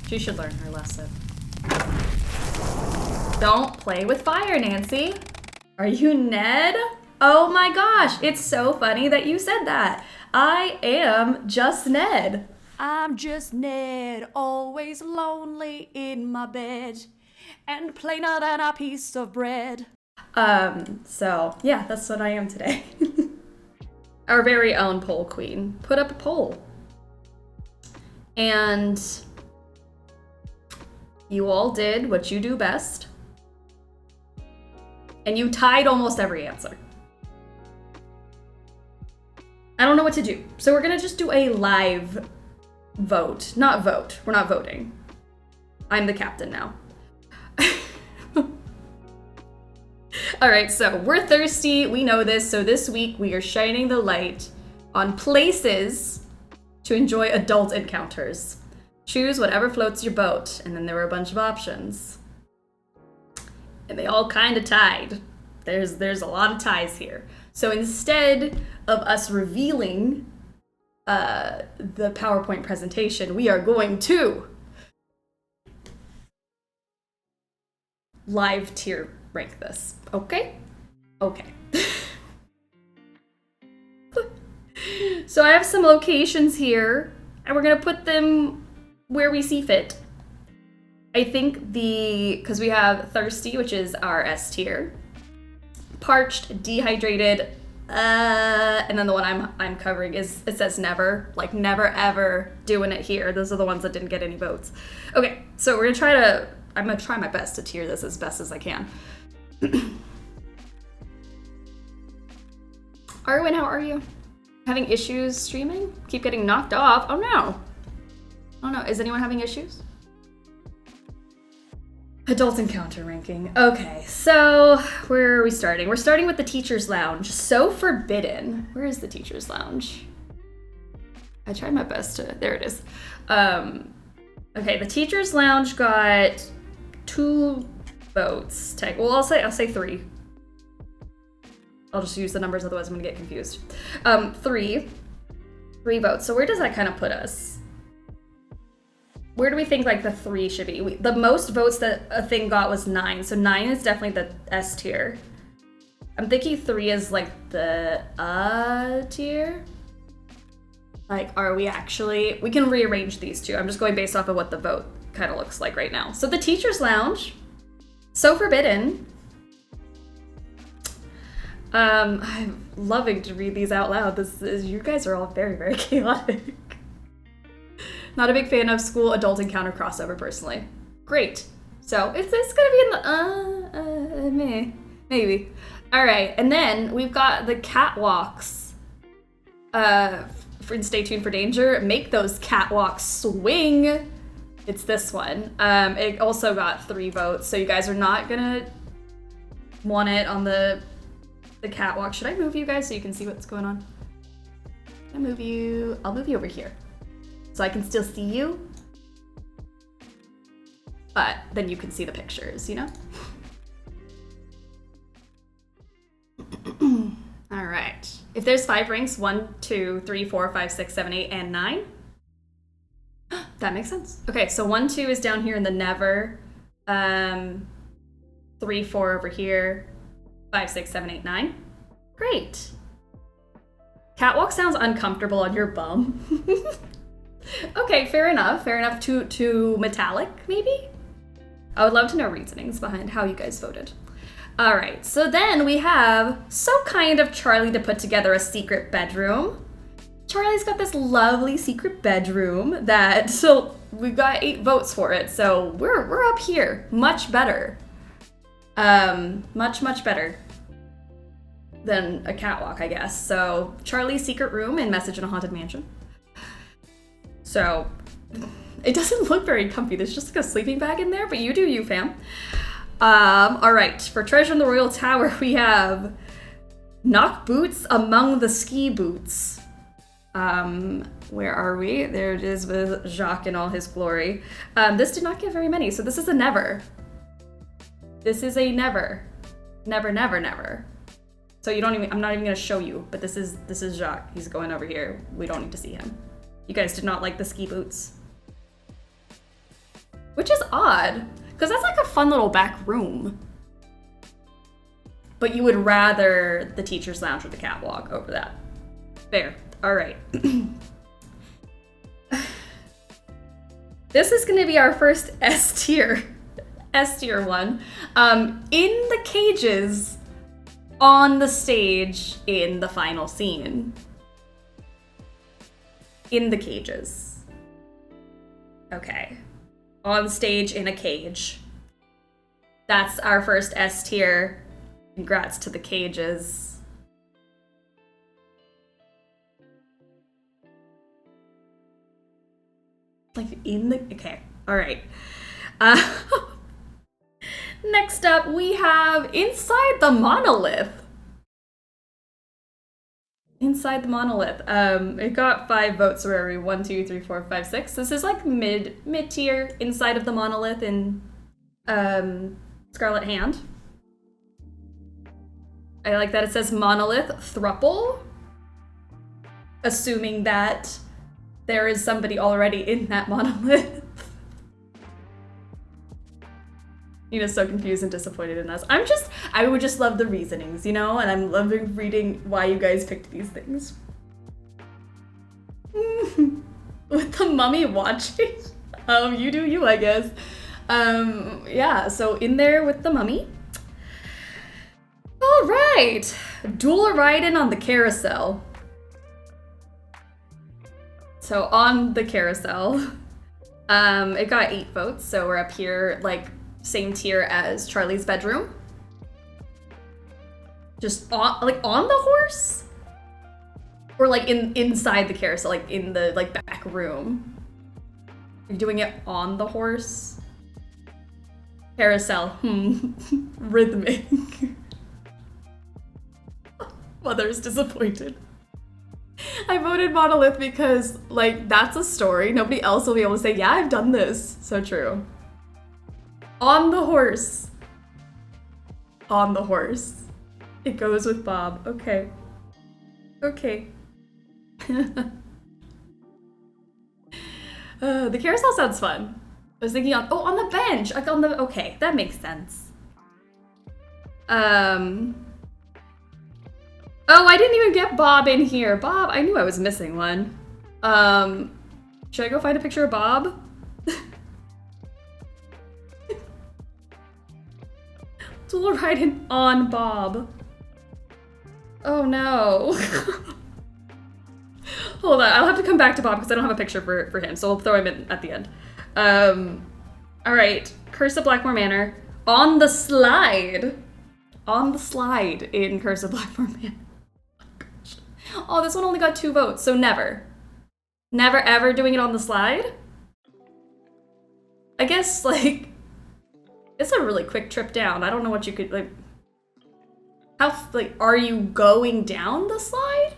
She should learn her lesson. Don't play with fire, Nancy. Are you Ned? Oh my gosh, it's so funny that you said that. I am just Ned. I'm just Ned, always lonely in my bed, and plainer than a piece of bread. So yeah, that's what I am today. Our very own poll queen put up a poll. And you all did what you do best. And you tied almost every answer. I don't know what to do. So we're gonna just do a live vote. Not vote. We're not voting. I'm the captain now. All right, so we're thirsty. We know this. So this week we are shining the light on places to enjoy adult encounters. Choose whatever floats your boat. And then there were a bunch of options. And they all kind of tied. There's a lot of ties here. So instead of us revealing the PowerPoint presentation, we are going to live tier rank this. Okay? Okay. So I have some locations here, and we're gonna put them where we see fit. I think because we have thirsty, which is our S tier, parched, dehydrated, and then the one I'm covering it says never, like never ever doing it here. Those are the ones that didn't get any votes. Okay, so I'm gonna try my best to tier this as best as I can. Arwen, how are you? Having issues streaming? Keep getting knocked off. Oh no. Oh no, is anyone having issues? Adult encounter ranking. Okay, so where are we starting? We're starting with the teacher's lounge. So forbidden. Where is the teacher's lounge? I tried my best to, there it is. Okay, the teacher's lounge got 2 votes. Well, I'll say 3. I'll just use the numbers, otherwise I'm gonna get confused. 3 votes. So where does that kind of put us? Where do we think like the 3 should be? The most votes that a thing got was 9. So 9 is definitely the S tier. I'm thinking 3 is like the tier. Like, are we actually, we can rearrange these two. I'm just going based off of what the vote kind of looks like right now. So the teacher's lounge, so forbidden. I'm loving to read these out loud. You guys are all very, very chaotic. Not a big fan of school adult encounter crossover personally. Great. So it's gonna be in the maybe. All right, and then we've got the catwalks. Stay tuned for danger. Make those catwalks swing. It's this one. It also got 3 votes, so you guys are not gonna want it on the catwalk. Should I move you guys so you can see what's going on? I'll move you over here so I can still see you, but then you can see the pictures, you know? All right. If there's 5 ranks, 1, 2, 3, 4, 5, 6, 7, 8, and 9. That makes sense. Okay, so 1, 2 is down here in the never. 3, 4 over here. 5, 6, 7, 8, 9. Great. Catwalk sounds uncomfortable on your bum. Okay, fair enough. Fair enough. To metallic, maybe? I would love to know reasonings behind how you guys voted. All right, so then we have so kind of Charlie to put together a secret bedroom. Charlie's got this lovely secret bedroom so we got 8 votes for it. So we're up here, much better. Much better than a catwalk, I guess. So Charlie's secret room in Message in a Haunted Mansion. So it doesn't look very comfy. There's just like a sleeping bag in there, but you do you, fam. All right, for Treasure in the Royal Tower, we have Knock Boots Among the Ski Boots. Where are we? There it is with Jacques in all his glory. This did not get very many, so this is a never. This is a never. Never. So you don't even, I'm not even gonna show you, but this is Jacques. He's going over here. We don't need to see him. You guys did not like the ski boots. Which is odd, because that's like a fun little back room. But you would rather the teacher's lounge or the catwalk over that. Fair. All right. This is going to be our first S tier one. In the cages on the stage in the final scene. In the cages. Okay. On stage in a cage. That's our first S tier. Congrats to the cages. Like in the, okay, all right. Next up, we have Inside the Monolith. Inside the Monolith. It got 5 votes. Where are we? 1, 2, 3, 4, 5, 6. This is like mid tier Inside of the Monolith in Scarlet Hand. I like that it says Monolith Thruple, assuming that there is somebody already in that monolith. Nina's so confused and disappointed in us. I would just love the reasonings, you know? And I'm loving reading why you guys picked these things. With the mummy watching? You do you, I guess. Yeah, so in there with the mummy. All right, dual riding on the carousel. So on the carousel, it got 8 votes. So we're up here, like same tier as Charlie's bedroom. Just on the horse, or like inside the carousel, like in the back room. You're doing it on the horse. Carousel, rhythmic. Mother's disappointed. I voted Monolith because, like, that's a story. Nobody else will be able to say, yeah, I've done this. So true. On the horse. On the horse. It goes with Bob. Okay. Okay. The carousel sounds fun. I was thinking on the bench. Like on the, okay, that makes sense. Oh, I didn't even get Bob in here. Bob, I knew I was missing one. Should I go find a picture of Bob? Dual riding on Bob. Oh no. Hold on, I'll have to come back to Bob because I don't have a picture for him, so we'll throw him in at the end. All right, Curse of Blackmore Manor. On the slide. On the slide in Curse of Blackmore Manor. Oh, this one only got 2 votes, so never. Never ever doing it on the slide? I guess, like, it's a really quick trip down. I don't know what you could, like, how, like, are you going down the slide?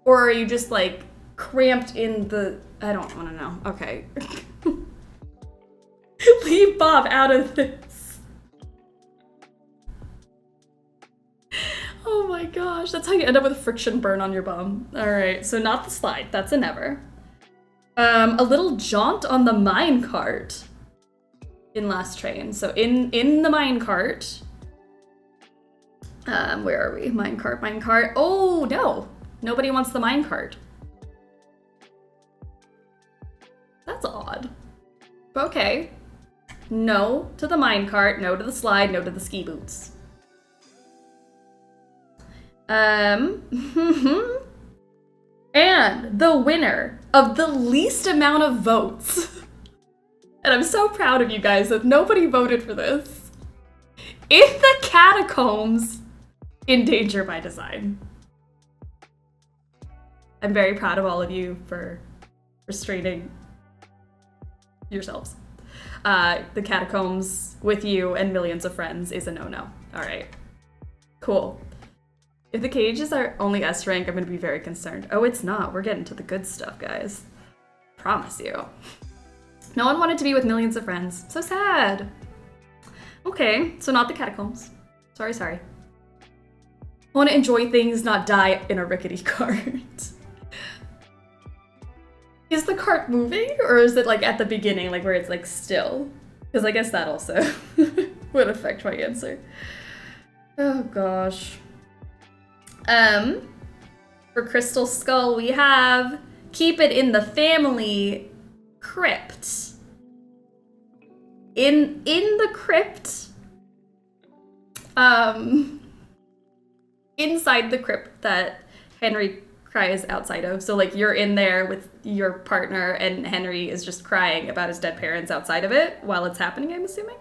Or are you just, like, cramped in the, I don't want to know. Okay. Leave Bob out of this. Oh my gosh, that's how you end up with a friction burn on your bum. All right, so not the slide, that's a never. A little jaunt on the minecart in Last Train. So in the minecart, where are we? Minecart. Oh no, nobody wants the minecart. That's odd. Okay. No to the minecart, no to the slide, no to the ski boots. And the winner of the least amount of votes, and I'm so proud of you guys that nobody voted for this, in the catacombs, in Danger by Design. I'm very proud of all of you for restraining yourselves. The catacombs with you and millions of friends is a no-no. All right, cool. If the cages are only S rank, I'm gonna be very concerned. Oh, it's not. We're getting to the good stuff, guys. Promise you. No one wanted to be with millions of friends. So sad. Okay, so not the catacombs. Sorry. I want to enjoy things, not die in a rickety cart. Is the cart moving, or is it like at the beginning, like where it's like still? Because I guess that also would affect my answer. Oh gosh. For Crystal Skull, we have keep it in the family crypt. In the crypt, inside the crypt that Henry cries outside of. So like you're in there with your partner and Henry is just crying about his dead parents outside of it while it's happening, I'm assuming.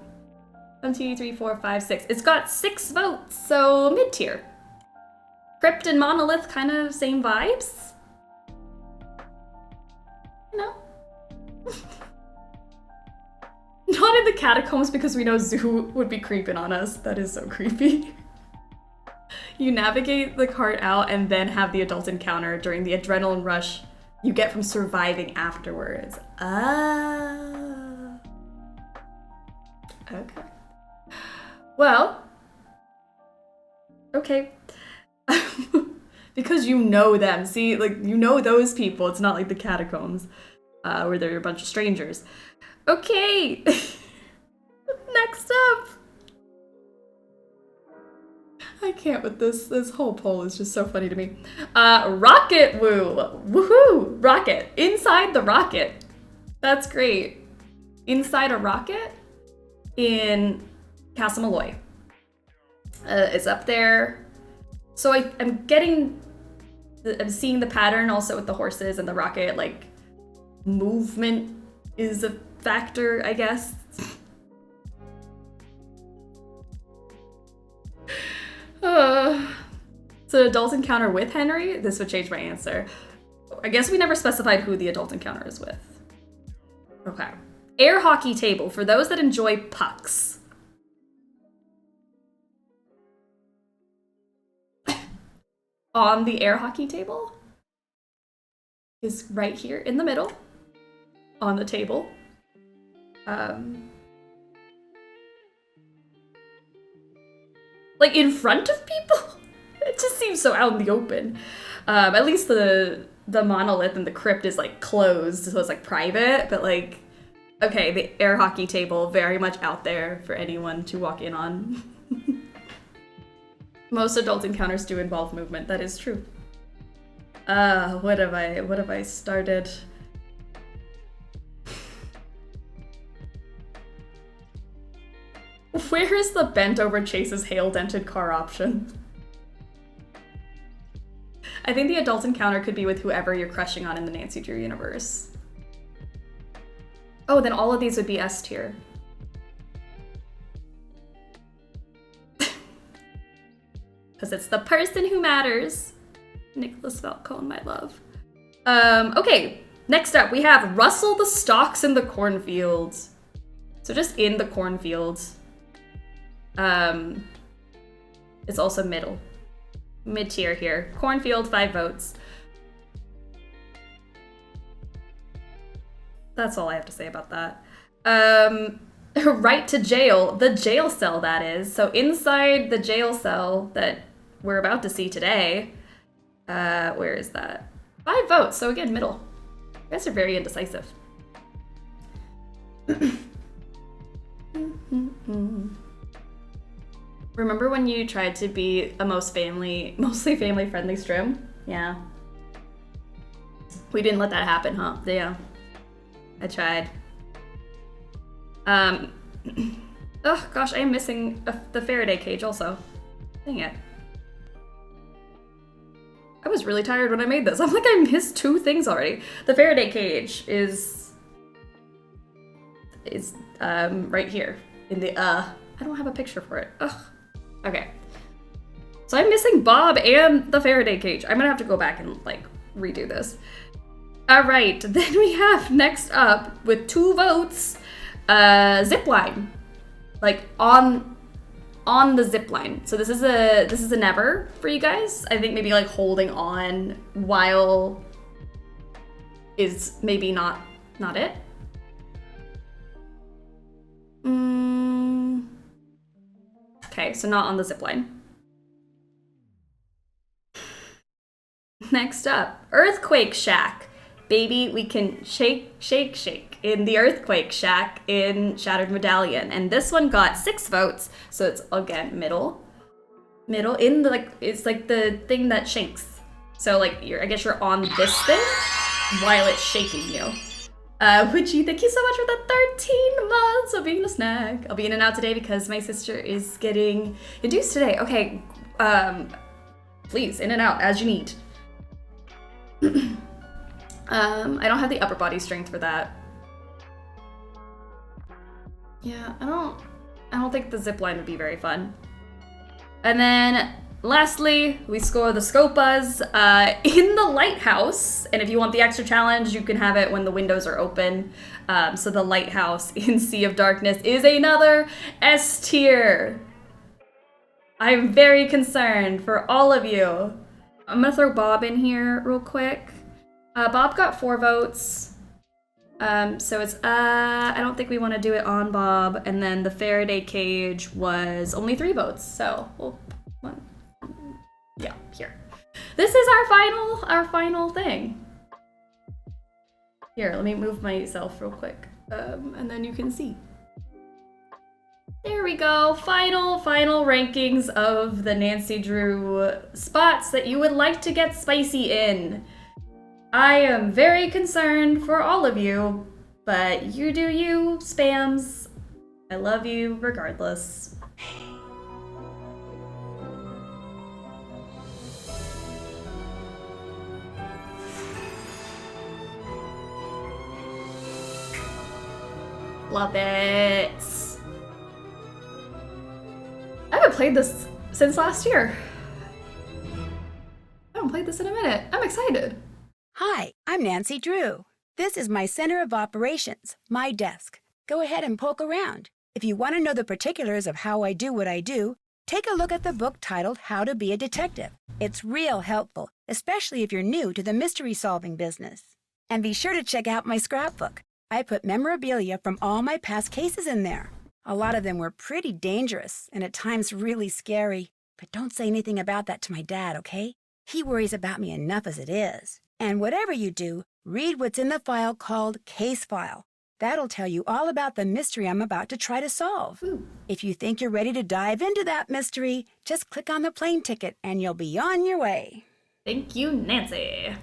1, 2, 3, 4, 5, 6. It's got 6 votes, so mid-tier. Crypt and Monolith, kind of same vibes. You know? Not in the catacombs because we know Zoo would be creeping on us. That is so creepy. You navigate the cart out and then have the adult encounter during the adrenaline rush you get from surviving afterwards. Ah. Okay. Well. Okay. Because you know them. See, like, you know those people. It's not like the catacombs, where they're a bunch of strangers. Okay. Next up. I can't with this. This whole poll is just so funny to me. Rocket Woo. Woohoo! Rocket. Inside the rocket. That's great. Inside a rocket in Castle Malloy. It's up there. So I'm seeing the pattern also with the horses and the rocket, like movement is a factor, I guess. So adult encounter with Henry, this would change my answer. I guess we never specified who the adult encounter is with. Okay. Air hockey table for those that enjoy pucks. On the air hockey table is right here in the middle on the table. Like in front of people? It just seems so out in the open. At least the monolith and the crypt is like closed, so it's like private, but like, okay, the air hockey table, very much out there for anyone to walk in on. Most adult encounters do involve movement, that is true. What have I started? Where is the bent over Chase's hail-dented car option? I think the adult encounter could be with whoever you're crushing on in the Nancy Drew universe. Oh, then all of these would be S tier. Because it's the person who matters. Nicholas Falcone, my love. Okay, next up we have Rustle the Stalks in the Cornfields. So just in the cornfields. It's also middle. Mid-tier here. Cornfield, 5 votes. That's all I have to say about that. Right to jail. The jail cell, that is. So inside the jail cell that we're about to see today, where is that? 5 votes, so again, middle. You guys are very indecisive. Remember when you tried to be a mostly family-friendly stream? Yeah. We didn't let that happen, huh? Yeah. I tried. Oh gosh, I am missing the Faraday cage also. Dang it. I was really tired when I made this. I'm like, I missed 2 things already. The Faraday cage is right here in the I don't have a picture for it. Ugh. Okay. So I'm missing Bob and the Faraday cage. I'm gonna have to go back and like redo this. All right, then we have next up with 2 votes, zipline, like on the zipline. So this is a never for you guys. I think maybe like holding on while is maybe not it. Okay, so not on the zipline. Next up, Earthquake Shack. Baby, we can shake, shake, shake. in the Earthquake Shack in Shattered Medallion. And this one got 6 votes, so it's, again, middle in the, like, it's like the thing that shakes. So, like, I guess you're on this thing while it's shaking you. Witchy, thank you so much for the 13 months of being a snack. I'll be in and out today because my sister is getting induced today. Okay, please, in and out as you need. I don't have the upper body strength for that. Yeah, I don't think the zip line would be very fun. And then lastly, we score the Scopas in the lighthouse. And if you want the extra challenge, you can have it when the windows are open. So the lighthouse in Sea of Darkness is another S tier. I'm very concerned for all of you. I'm gonna throw Bob in here real quick. Bob got 4 votes. So it's, I don't think we want to do it on Bob. And then the Faraday cage was only 3 votes. So we'll, yeah, here. This is our final thing. Here, let me move myself real quick. And then you can see. There we go. Final rankings of the Nancy Drew spots that you would like to get spicy in. I am very concerned for all of you, but you do you, spams. I love you regardless. Love it. I haven't played this since last year. I haven't played this in a minute. I'm excited. Hi, I'm Nancy Drew. This is my center of operations, my desk. Go ahead and poke around. If you want to know the particulars of how I do what I do, take a look at the book titled How to Be a Detective. It's real helpful, especially if you're new to the mystery-solving business. And be sure to check out my scrapbook. I put memorabilia from all my past cases in there. A lot of them were pretty dangerous and at times really scary. But don't say anything about that to my dad, okay? He worries about me enough as it is. And whatever you do, read what's in the file called Case File. That'll tell you all about the mystery I'm about to try to solve. Ooh. If you think you're ready to dive into that mystery, just click on the plane ticket and you'll be on your way. Thank you, Nancy.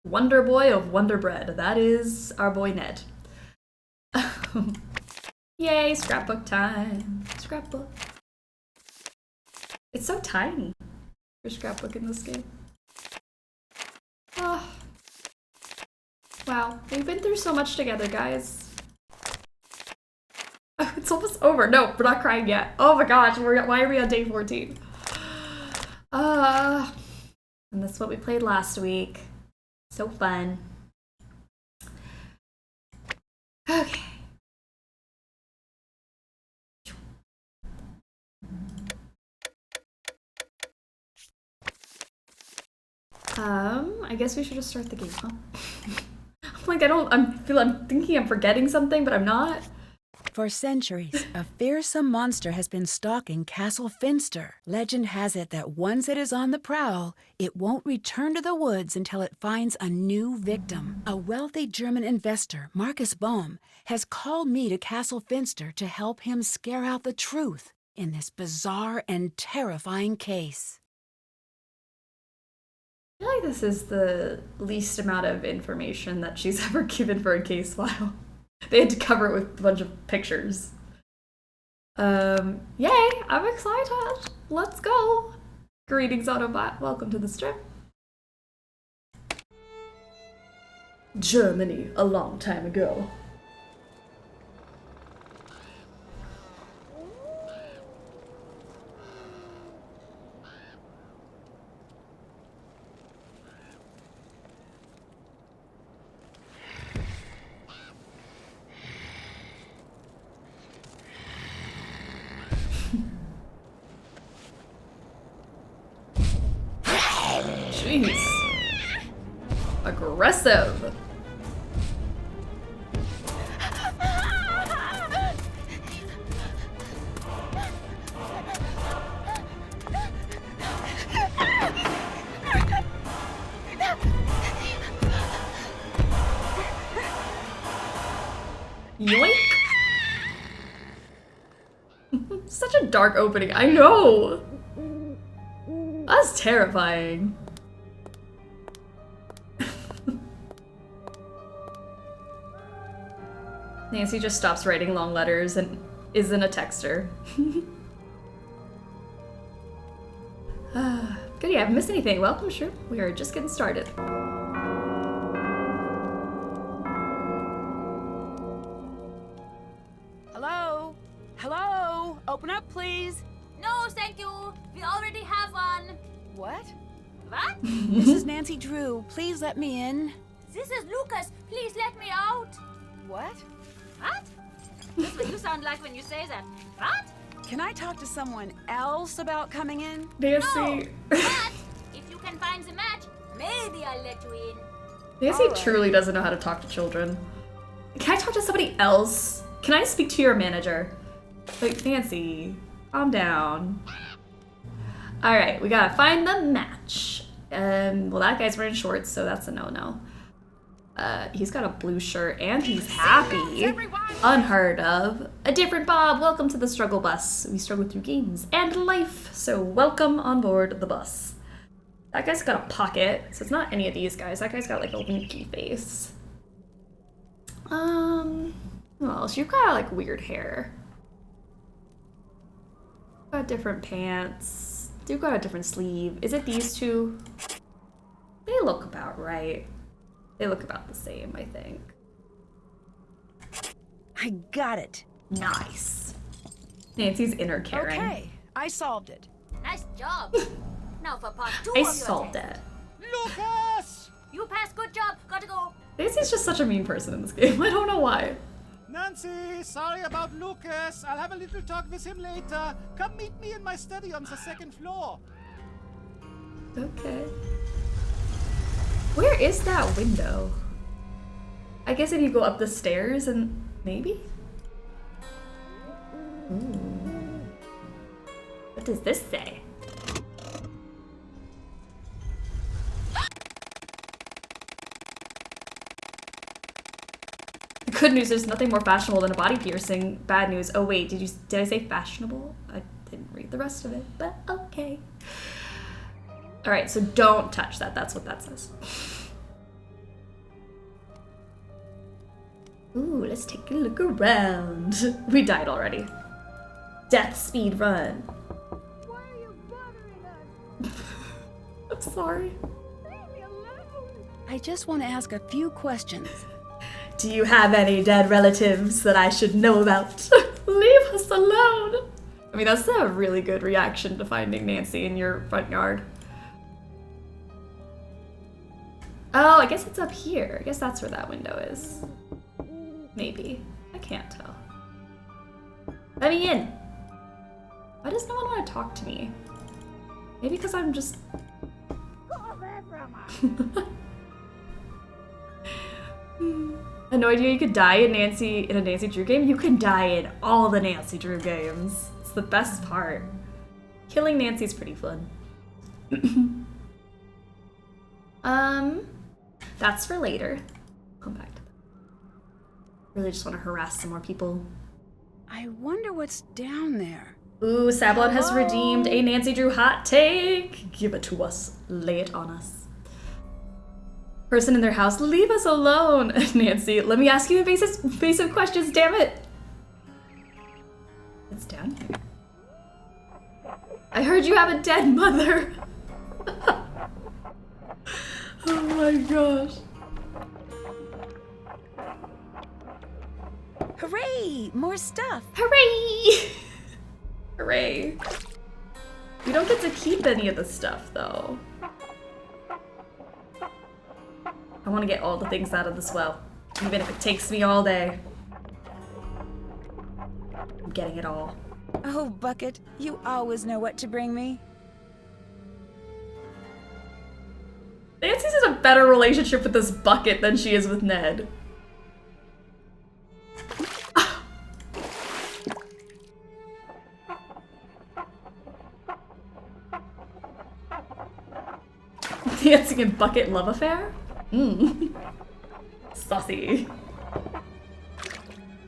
Wonder Boy of Wonder Bread. That is our boy Ned. Yay, scrapbook time. Scrapbook. It's so tiny for scrapbook in this game. Oh. Wow, we've been through so much together, guys. Oh, it's almost over. No, we're not crying yet. Oh my gosh, why are we on day 14? And that's what we played last week. So fun. Okay. I guess we should just start the game, huh? I'm thinking I'm forgetting something, but I'm not. For centuries, a fearsome monster has been stalking Castle Finster. Legend has it that once it is on the prowl, it won't return to the woods until it finds a new victim. A wealthy German investor, Marcus Bohm, has called me to Castle Finster to help him scare out the truth in this bizarre and terrifying case. I feel like this is the least amount of information that she's ever given for a case file. They had to cover it with a bunch of pictures. Yay, I'm excited. Let's go. Greetings, Autobot. Welcome to the strip. Germany, a long time ago. Jeez. Aggressive. Such a dark opening. I know. That's terrifying. Nancy just stops writing long letters and isn't a texter. Goody, I haven't missed anything. Welcome, sure. We are just getting started. Hello? Hello? Open up, please. No, thank you. We already have one. What? What? This is Nancy Drew. Please let me in. This is Lucas. Please let me out. What? What? That's what you sound like when you say that. What? Can I talk to someone else about coming in? Nancy. But if you can find the match, maybe I'll let you in. Nancy Alright. truly doesn't know how to talk to children. Can I talk to somebody else? Can I speak to your manager? Like, Nancy, calm down. Alright, we gotta find the match. Well, that guy's wearing shorts, so that's a no-no. He's got a blue shirt and he's happy. Unheard of. A different Bob, welcome to the struggle bus. We struggle through games and life, so welcome on board the bus. That guy's got a pocket, so it's not any of these guys. That guy's got like a winky face. What else? You've got like weird hair. Got different pants. You've got a different sleeve. Is it these two? They look about right. They look about the same, I think. I got it. Nice. Nancy's inner Karen. Okay, I solved it. Nice job. Now for part 2 I of your solved test. it. Lucas! You passed. Good job. Gotta go. Nancy's just such a mean person in this game. I don't know why. Nancy, sorry about Lucas. I'll have a little talk with him later. Come meet me in my study on the 2nd floor. Okay. Where is that window? I guess if you go up the stairs and maybe? Ooh. What does this say? Good news, there's nothing more fashionable than a body piercing. Bad news, oh wait, did I say fashionable? I didn't read the rest of it, but okay. Alright, so don't touch that, that's what that says. Ooh, let's take a look around. We died already. Death speed run. Why are you bothering us? I'm sorry. Leave me alone. I just want to ask a few questions. Do you have any dead relatives that I should know about? Leave us alone. I mean, that's a really good reaction to finding Nancy in your front yard. Oh, I guess it's up here. I guess that's where that window is. Maybe. I can't tell. Let me in. Why does no one want to talk to me? Maybe because I'm just... I had no idea you could die in a Nancy Drew game. You can die in all the Nancy Drew games. It's the best part. Killing Nancy's pretty fun. That's for later. Come back to that. Really just want to harass some more people. I wonder what's down there. Ooh, Sablon has redeemed a Nancy Drew hot take. Give it to us. Lay it on us. Person in their house, leave us alone. Nancy, let me ask you invasive questions, damn it. It's down here. I heard you have a dead mother. Oh my gosh. Hooray! More stuff. Hooray! Hooray. We don't get to keep any of the stuff though. I want to get all the things out of this well, even if it takes me all day. I'm getting it all. Oh, Bucket, you always know what to bring me. Nancy's in a better relationship with this bucket than she is with Ned. Nancy and Bucket love affair? Mmm. Saucy.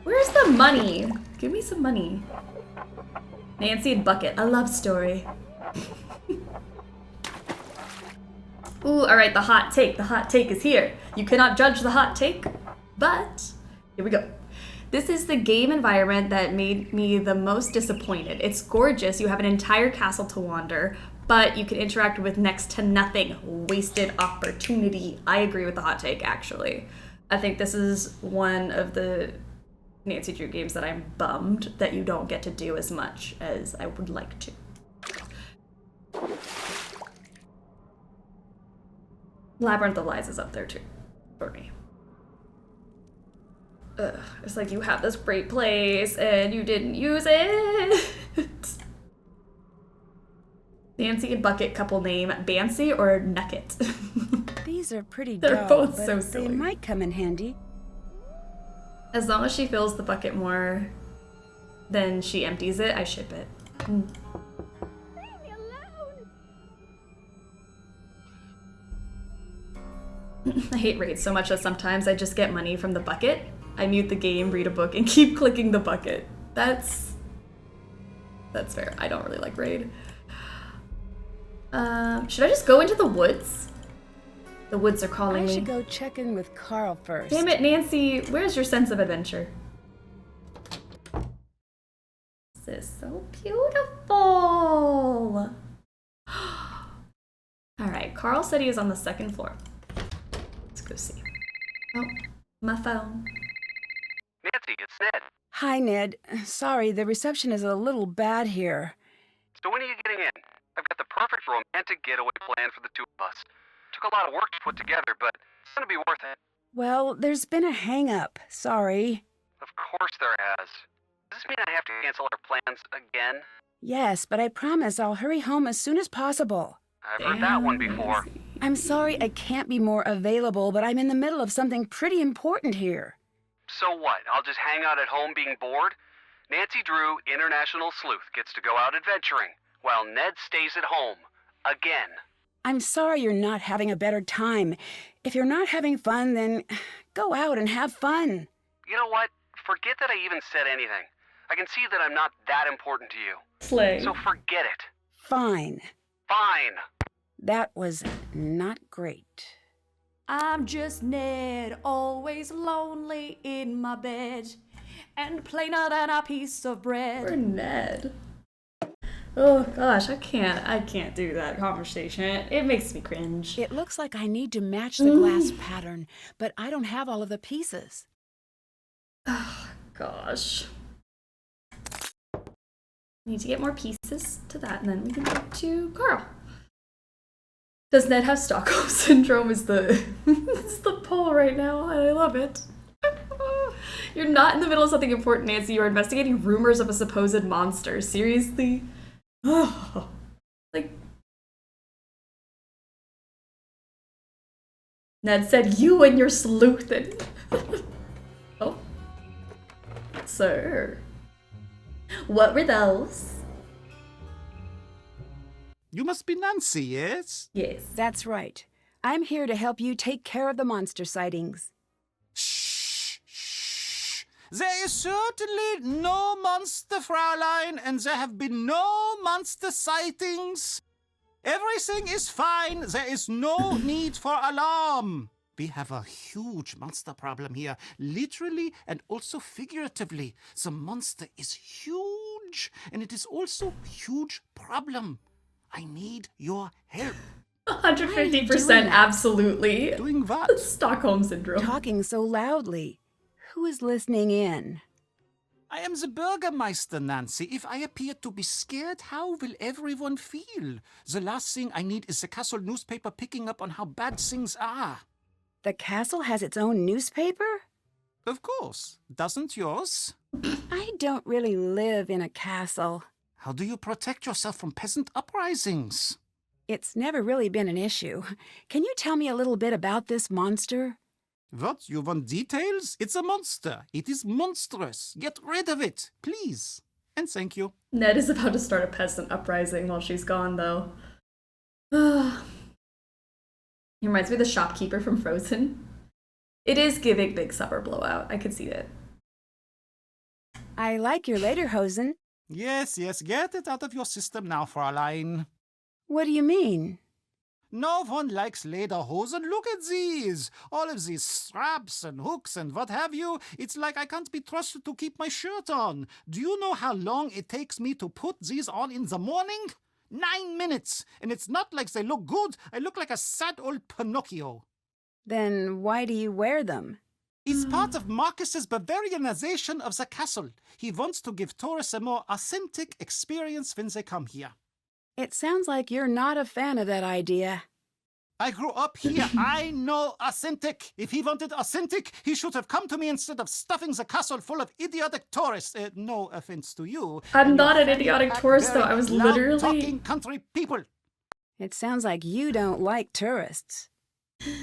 Where's the money? Give me some money. Nancy and Bucket, a love story. Ooh, alright, the hot take. The hot take is here. You cannot judge the hot take, but here we go. This is the game environment that made me the most disappointed. It's gorgeous. You have an entire castle to wander, but you can interact with next to nothing. Wasted opportunity. I agree with the hot take, actually. I think this is one of the Nancy Drew games that I'm bummed that you don't get to do as much as I would like to. Labyrinth of Lies is up there too, for me. Ugh, it's like you have this great place and you didn't use it. Nancy and Bucket couple name, Bancy or Nucket? These are pretty They're dull, both but so they silly. might come in handy. As long as she fills the bucket more than she empties it, I ship it. Mm. I hate raids so much that sometimes I just get money from the bucket. I mute the game, read a book, and keep clicking the bucket. That's fair. I don't really like raid. Should I just go into the woods? The woods are calling me. I should go check in with Carl first. Damn it, Nancy. Where's your sense of adventure? This is so beautiful. Alright, Carl said he is on the second floor. Let's go see. Oh, my phone. Nancy, it's Ned. Hi, Ned. Sorry, the reception is a little bad here. So when are you getting in? I've got the perfect romantic getaway plan for the two of us. Took a lot of work to put together, but it's gonna be worth it. Well, there's been a hang-up. Sorry. Of course there has. Does this mean I have to cancel our plans again? Yes, but I promise I'll hurry home as soon as possible. I've heard that one before. I'm sorry I can't be more available, but I'm in the middle of something pretty important here. So what? I'll just hang out at home being bored? Nancy Drew, International Sleuth, gets to go out adventuring, while Ned stays at home. Again. I'm sorry you're not having a better time. If you're not having fun, then go out and have fun. You know what? Forget that I even said anything. I can see that I'm not that important to you. Slay. So forget it. Fine. Fine. That was not great. I'm just Ned, always lonely in my bed, and plainer than a piece of bread. Poor Ned. Oh gosh, I can't do that conversation. It makes me cringe. It looks like I need to match the glass pattern, but I don't have all of the pieces. Oh gosh. Need to get more pieces to that, and then we can go to Carl. Does Ned have Stockholm Syndrome is the it's the poll right now, and I love it. You're not in the middle of something important, Nancy. You are investigating rumors of a supposed monster. Seriously? Oh, like Ned said, you and your sleuthing. Oh, sir. What were those? You must be Nancy, yes? Yes. That's right. I'm here to help you take care of the monster sightings. Shh, shh. There is certainly no monster, Fraulein, and there have been no monster sightings. Everything is fine. There is no need for alarm. We have a huge monster problem here, literally and also figuratively. The monster is huge, and it is also a huge problem. I need your help. 150% absolutely. Doing what? Stockholm Syndrome. Talking so loudly. Who is listening in? I am the Burgermeister, Nancy. If I appear to be scared, how will everyone feel? The last thing I need is the castle newspaper picking up on how bad things are. The castle has its own newspaper? Of course. Doesn't yours? I don't really live in a castle. How do you protect yourself from peasant uprisings? It's never really been an issue. Can you tell me a little bit about this monster? What? You want details? It's a monster. It is monstrous. Get rid of it, please. And thank you. Ned is about to start a peasant uprising while she's gone, though. He reminds me of the shopkeeper from Frozen. It is giving big summer blowout. I could see it. I like your lederhosen. Yes, get it out of your system now, Fräulein. What do you mean? No one likes lederhosen. Look at these. All of these straps and hooks and what have you. It's like I can't be trusted to keep my shirt on. Do you know how long it takes me to put these on in the morning? 9 minutes. And it's not like they look good. I look like a sad old Pinocchio. Then why do you wear them? It's part of Marcus's Bavarianization of the castle. He wants to give tourists a more authentic experience when they come here. It sounds like you're not a fan of that idea. I grew up here. I know authentic. If he wanted authentic, he should have come to me instead of stuffing the castle full of idiotic tourists. No offense to you. I'm not an idiotic tourist, though. I was literally talking country people. It sounds like you don't like tourists.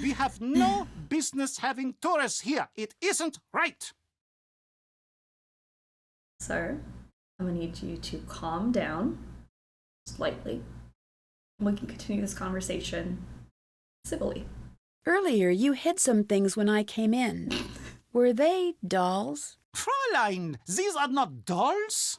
We have no business having tourists here. It isn't right. Sir, I'm gonna need you to calm down slightly. We can continue this conversation civilly. Earlier, you hid some things when I came in. Were they dolls? Fräulein, these are not dolls.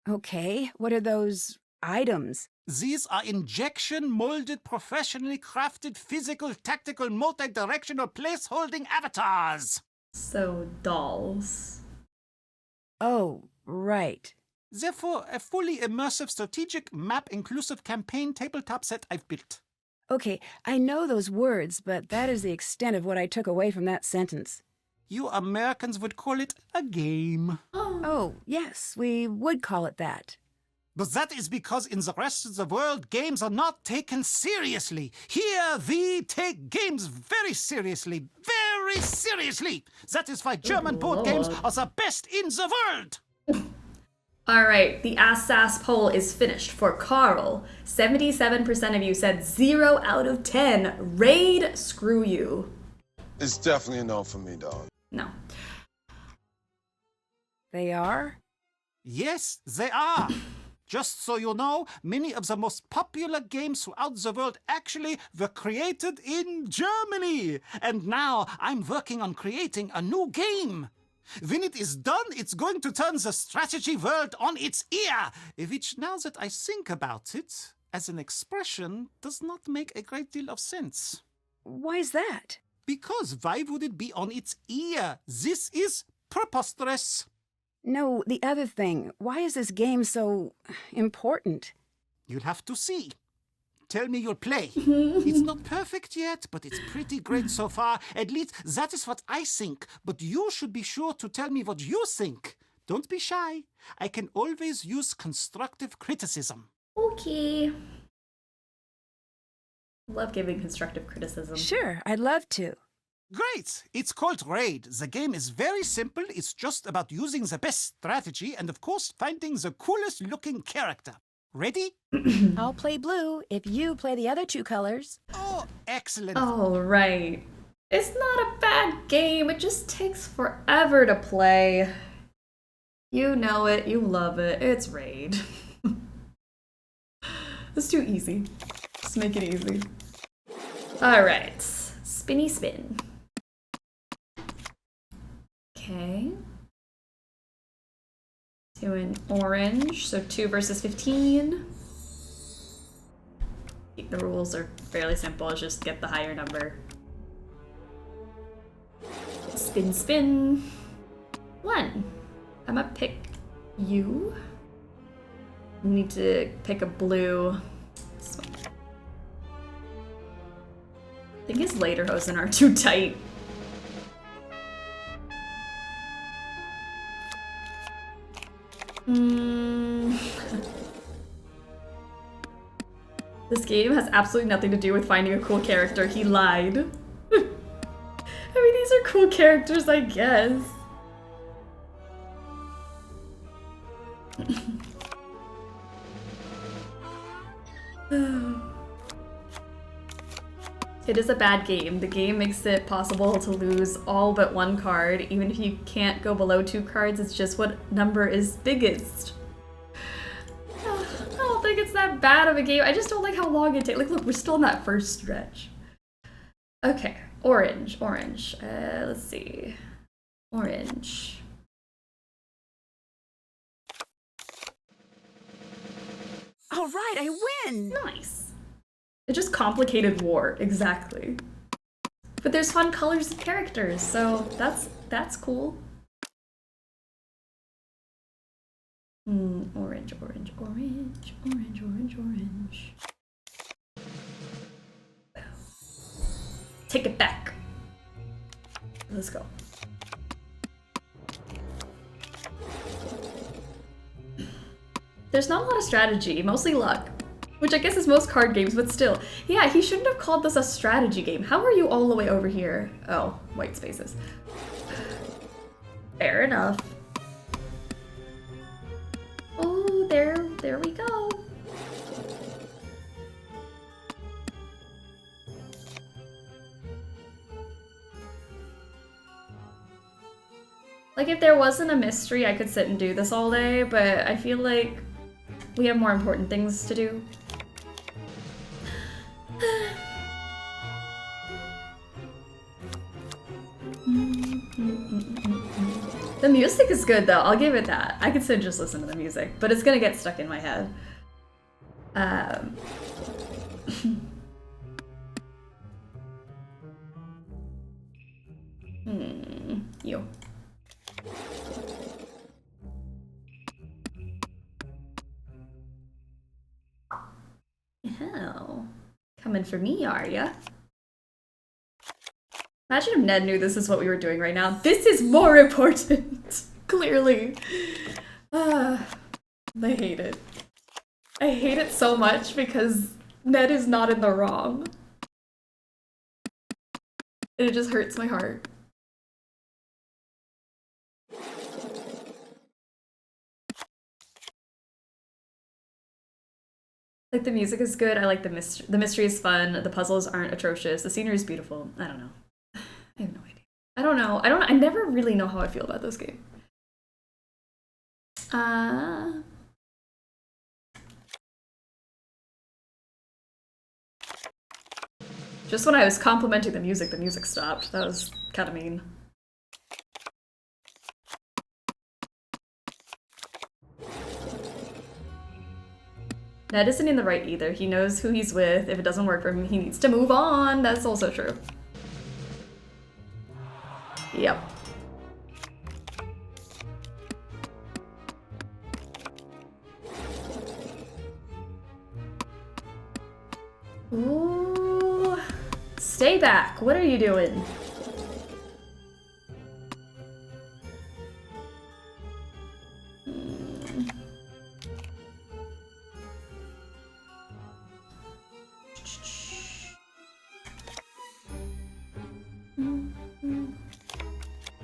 Okay, what are those items? These are injection-molded, professionally crafted, physical, tactical, multi-directional place-holding avatars. So, dolls. Oh, right. Therefore, a fully immersive, strategic, map-inclusive campaign tabletop set I've built. Okay, I know those words, but that is the extent of what I took away from that sentence. You Americans would call it a game. Oh, yes, we would call it that. But that is because in the rest of the world, games are not taken seriously. Here, we take games very seriously. Very seriously. That is why German board games are the best in the world. All right, the Ass poll is finished for Carl. 77% of you said 0 out of 10. Raid, screw you. It's definitely a no for me, dog. No. They are? Yes, they are. Just so you know, many of the most popular games throughout the world actually were created in Germany. And now I'm working on creating a new game. When it is done, it's going to turn the strategy world on its ear, which, now that I think about it, as an expression, does not make a great deal of sense. Why's that? Because why would it be on its ear? This is preposterous. No, the other thing. Why is this game so important? You'll have to see. Tell me you'll play. It's not perfect yet, but it's pretty great so far. At least that is what I think. But you should be sure to tell me what you think. Don't be shy. I can always use constructive criticism. Okay. Love giving constructive criticism. Sure, I'd love to. Great! It's called Raid. The game is very simple. It's just about using the best strategy and, of course, finding the coolest looking character. Ready? I'll play blue if you play the other two colors. Oh, excellent. All right. It's not a bad game. It just takes forever to play. You know it. You love it. It's Raid. It's too easy. Just make it easy. All right. Spinny spin. Okay. Doing orange, so 2 versus 15. The rules are fairly simple, it's just get the higher number. Spin, spin. 1. I'm gonna pick you. I need to pick a blue. This one. I think his lederhosen are too tight. This game has absolutely nothing to do with finding a cool character. He lied. I mean, these are cool characters, I guess. It is a bad game. The game makes it possible to lose all but 1 card. Even if you can't go below 2 cards, it's just what number is biggest. I don't think it's that bad of a game. I just don't like how long it takes. Like, look, we're still in that first stretch. Okay, orange. Let's see. Orange. All right, I win! Nice. It just complicated war, exactly. But there's fun colors and characters, so that's cool. Orange, orange, orange, orange, orange, orange. Take it back. Let's go. There's not a lot of strategy, mostly luck. Which I guess is most card games, but still. Yeah, he shouldn't have called this a strategy game. How are you all the way over here? Oh, white spaces. Fair enough. Oh, there we go. Like, if there wasn't a mystery, I could sit and do this all day, but I feel like we have more important things to do. The music is good though, I'll give it that. I could sit and just listen to the music, but it's gonna get stuck in my head. You. Oh, coming for me, are ya? Imagine if Ned knew this is what we were doing right now. This is more important, clearly. I hate it. I hate it so much because Ned is not in the wrong. And it just hurts my heart. Like, the music is good, I like the mystery is fun, the puzzles aren't atrocious, the scenery is beautiful. I don't know. I have no idea. I don't know. I never really know how I feel about this game. Just when I was complimenting the music stopped. That was kind of mean. Ned isn't in the right either. He knows who he's with. If it doesn't work for him, he needs to move on. That's also true. Yep. Ooh. Stay back. What are you doing?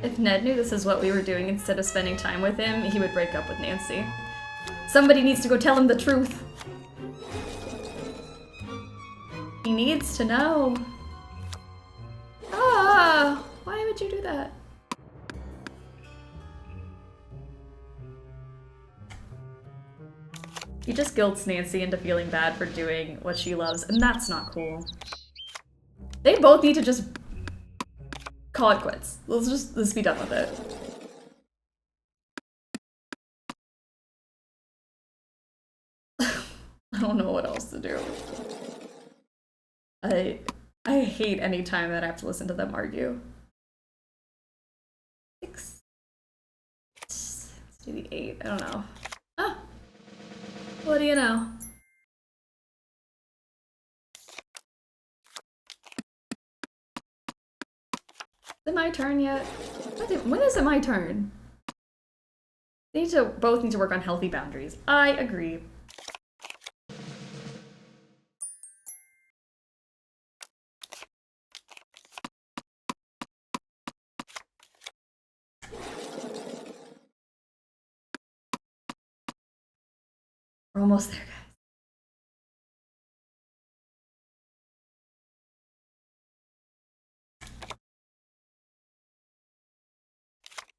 If Ned knew this is what we were doing instead of spending time with him, he would break up with Nancy. Somebody needs to go tell him the truth. He needs to know. Ah, why would you do that? He just guilts Nancy into feeling bad for doing what she loves, and that's not cool. They both need to just call it quits. Let's be done with it. I don't know what else to do. I hate any time that I have to listen to them argue. 6. Let's do the 8. I don't know. Ah, what do you know? Is it my turn yet? When is it my turn? They both need to work on healthy boundaries. I agree. We're almost there, guys.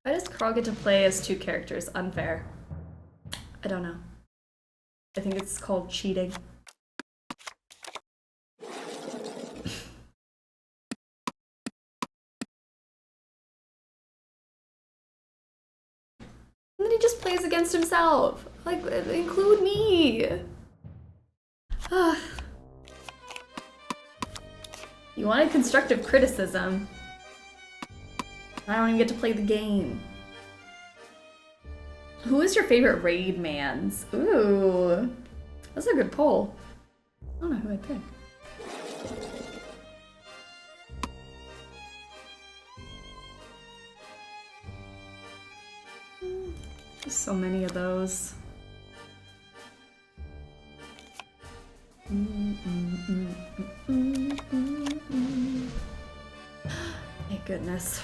Why does Carl get to play as 2 characters? Unfair. I don't know. I think it's called cheating. And then he just plays against himself. Like, include me. You wanted constructive criticism. I don't even get to play the game. Who is your favorite raid mans? Ooh, that's a good poll. I don't know who I'd pick. There's so many of those. Thank goodness.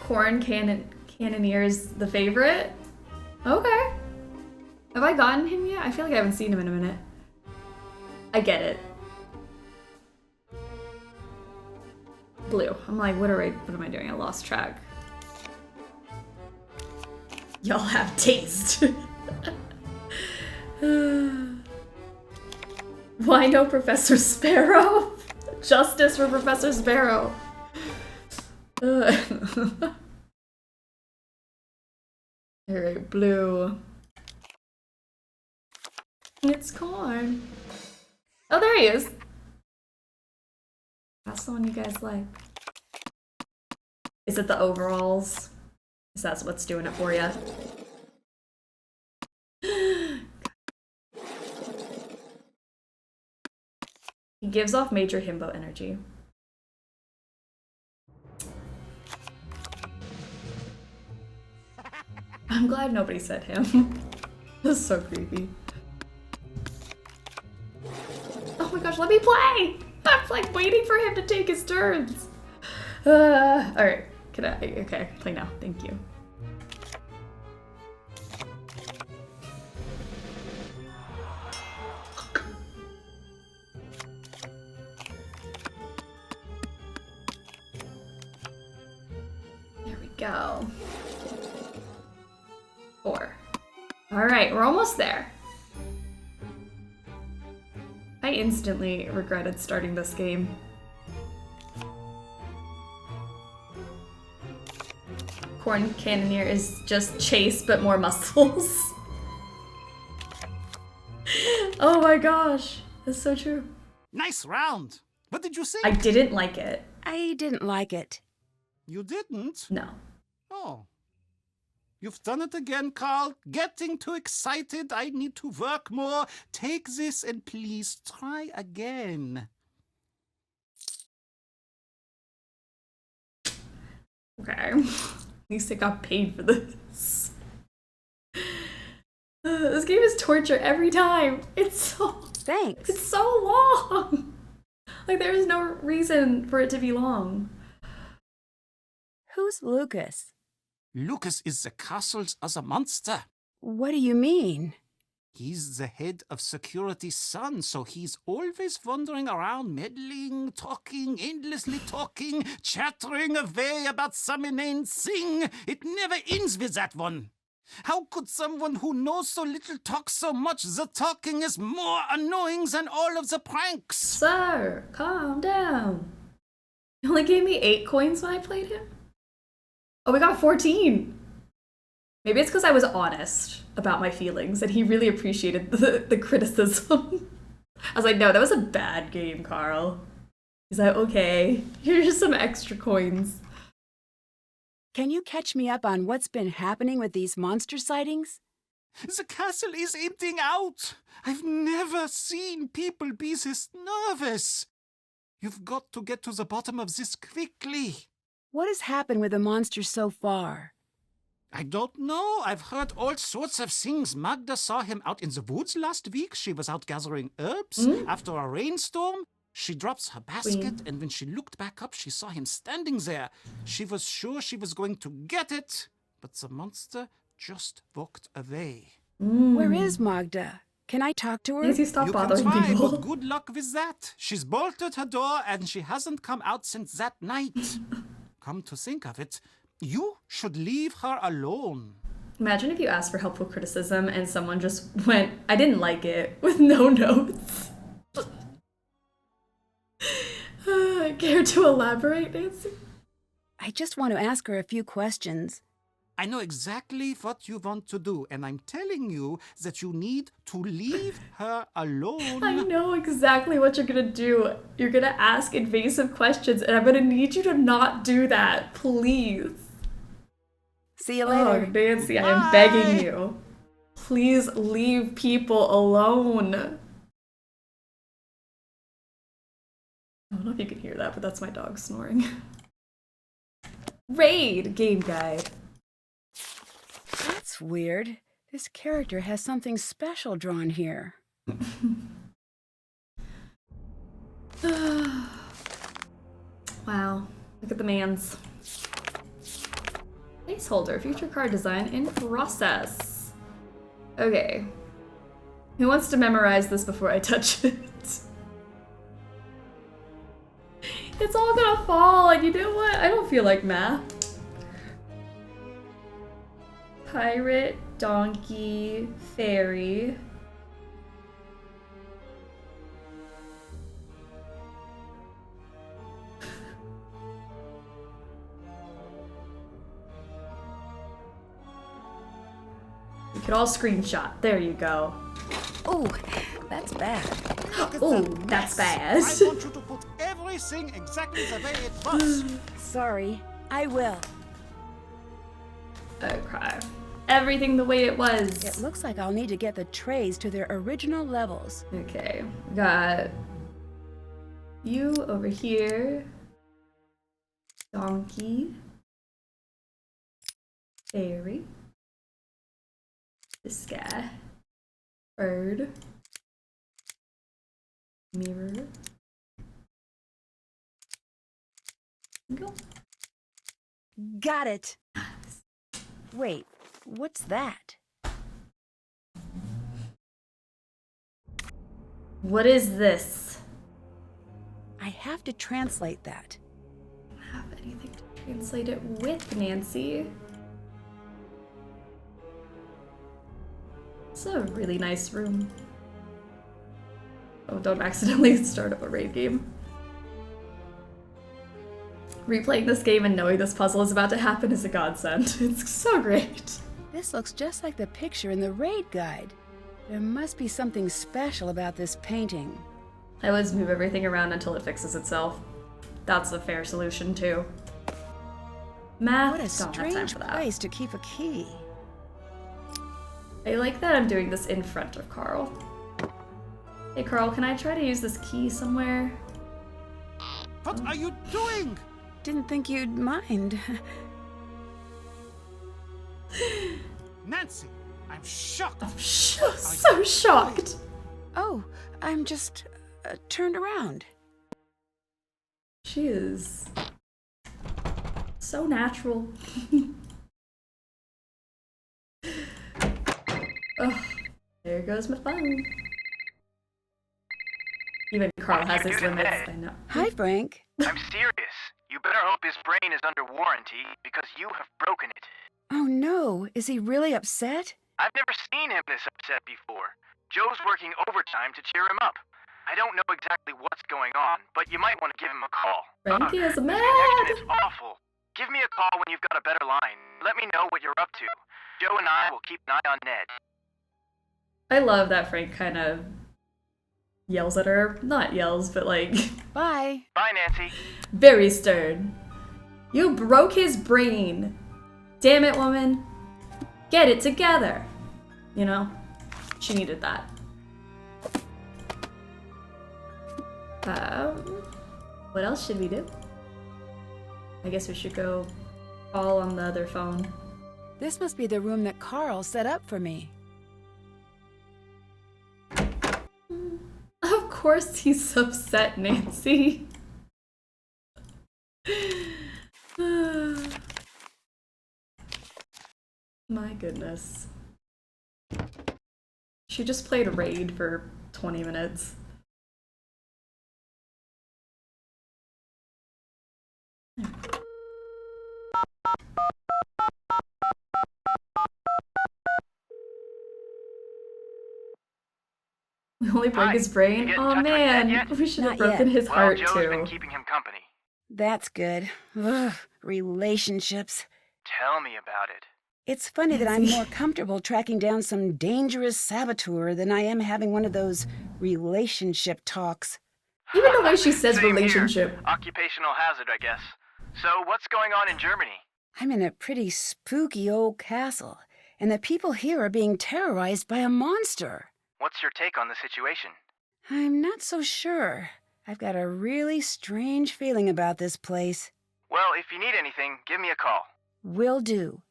Corn Cannoneer's the favorite? Okay. Have I gotten him yet? I feel like I haven't seen him in a minute. I get it. Blue. I'm like, what am I doing? I lost track. Y'all have taste. Why no Professor Sparrow? Justice for Professor Sparrow. Alright, blue. It's corn. Oh, there he is. That's the one you guys like. Is it the overalls? Is that what's doing it for you? He gives off major himbo energy. I'm glad nobody said him. This is so creepy. Oh my gosh, let me play! I'm like waiting for him to take his turns. Alright, can I? Okay, play now. Thank you. There we go. 4. Alright, we're almost there. I instantly regretted starting this game. Corn Cannoneer is just Chase, but more muscles. Oh my gosh, that's so true. Nice round. What did you think? I didn't like it. I didn't like it. You didn't? No. Oh. You've done it again, Carl. Getting too excited. I need to work more. Take this and please try again. Okay. At least I got paid for this. This game is torture every time. It's so long. Like there is no reason for it to be long. Who's Lucas? Lucas is the castle's other monster. What do you mean? He's the head of security's son, so he's always wandering around, meddling, talking, endlessly talking, chattering away about some inane thing. It never ends with that one. How could someone who knows so little talk so much? The talking is more annoying than all of the pranks. Sir, calm down. You only gave me 8 coins when I played him? Oh, we got 14. Maybe it's because I was honest about my feelings and he really appreciated the criticism. I was like, no, that was a bad game, Carl. He's like, okay, here's some extra coins. Can you catch me up on what's been happening with these monster sightings? The castle is emptying out. I've never seen people be this nervous. You've got to get to the bottom of this quickly. What has happened with the monsters so far? I don't know. I've heard all sorts of things. Magda saw him out in the woods last week. She was out gathering herbs after a rainstorm. She drops her basket, and when she looked back up, she saw him standing there. She was sure she was going to get it, but the monster just walked away. Where is Magda? Can I talk to her? Please stop You can bothering try, people. but good luck with that. She's bolted her door, and she hasn't come out since that night. Come to think of it, you should leave her alone. Imagine if you asked for helpful criticism and someone just went, I didn't like it, with no notes. Care to elaborate, Nancy? I just want to ask her a few questions. I know exactly what you want to do, and I'm telling you that you need to leave her alone. I know exactly what you're gonna do. You're gonna ask invasive questions, and I'm gonna need you to not do that, please. See you Oh, later. Nancy, I am Bye. begging you. Please leave people alone. I don't know if you can hear that, but that's my dog snoring. Raid game guide. That's weird. This character has something special drawn here. Wow, look at the mans. Placeholder, future card design in process. Okay. Who wants to memorize this before I touch it? It's all gonna fall, and you know what? I don't feel like math. Pirate, donkey, fairy. We could all screenshot. There you go. Oh, that's bad. Look at Oh, that that's mess. bad. I want you to put everything exactly the way it was. Sorry, I will. Okay. Everything the way it was. It looks like I'll need to get the trays to their original levels. Okay, we got you over here. Donkey. Fairy. This guy. Bird. Mirror. Go. Got it. Wait, what's that? What is this? I have to translate that. I don't have anything to translate it with, Nancy. It's a really nice room. Oh, don't accidentally start up a raid game. Replaying this game and knowing this puzzle is about to happen is a godsend. It's so great. This looks just like the picture in the raid guide. There must be something special about this painting. I always move everything around until it fixes itself. That's a fair solution too. Math, What a don't have time strange for that. place to keep a key. I like that I'm doing this in front of Carl. Hey Carl, can I try to use this key somewhere? What are you doing? Didn't think you'd mind. Nancy, I'm shocked. So shocked. Oh, I'm just turned around. She is so natural. Oh, there goes my phone. Even Carl has his limits. I know. Hi, Frank. I'm serious. You better hope his brain is under warranty, because you have broken it. Oh no, is he really upset? I've never seen him this upset before. Joe's working overtime to cheer him up. I don't know exactly what's going on, but you might want to give him a call. Frankie is This mad. connection is awful. Give me a call when you've got a better line. Let me know what you're up to. Joe and I will keep an eye on Ned. I love that Frank kind of yells at her. Not yells, but like Bye. Bye, Nancy. very stern. You broke his brain. Damn it, woman. Get it together. You know? She needed that. What else should we do? I guess we should go call on the other phone. This must be the room that Carl set up for me. Of course he's upset, Nancy. My goodness. She just played Raid for 20 minutes. We only broke Hi, his you brain? get in Oh touch with man, Ned yet? we should have Not broken yet. his Well, heart Joe's too. been keeping him company. That's good. Ugh, relationships. Tell me about it. It's funny that I'm more comfortable tracking down some dangerous saboteur than I am having one of those relationship talks. Even the way she says Same relationship. Here. Occupational hazard, I guess. So, what's going on in Germany? I'm in a pretty spooky old castle, and the people here are being terrorized by a monster. What's your take on the situation? I'm not so sure. I've got a really strange feeling about this place. Well, if you need anything, give me a call. Will do.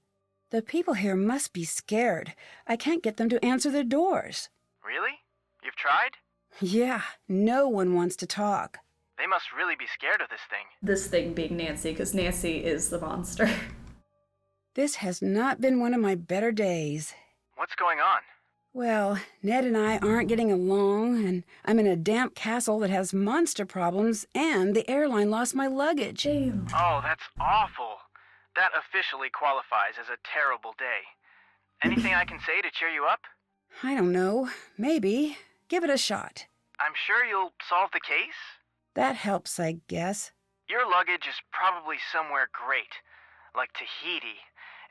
The people here must be scared. I can't get them to answer their doors. Really? You've tried? Yeah, no one wants to talk. They must really be scared of this thing. This thing being Nancy, because Nancy is the monster. This has not been one of my better days. What's going on? Well, Ned and I aren't getting along, and I'm in a damp castle that has monster problems, and the airline lost my luggage. Damn. Oh, that's awful. That officially qualifies as a terrible day. Anything I can say to cheer you up? I don't know. Maybe. Give it a shot. I'm sure you'll solve the case. That helps, I guess. Your luggage is probably somewhere great, like Tahiti,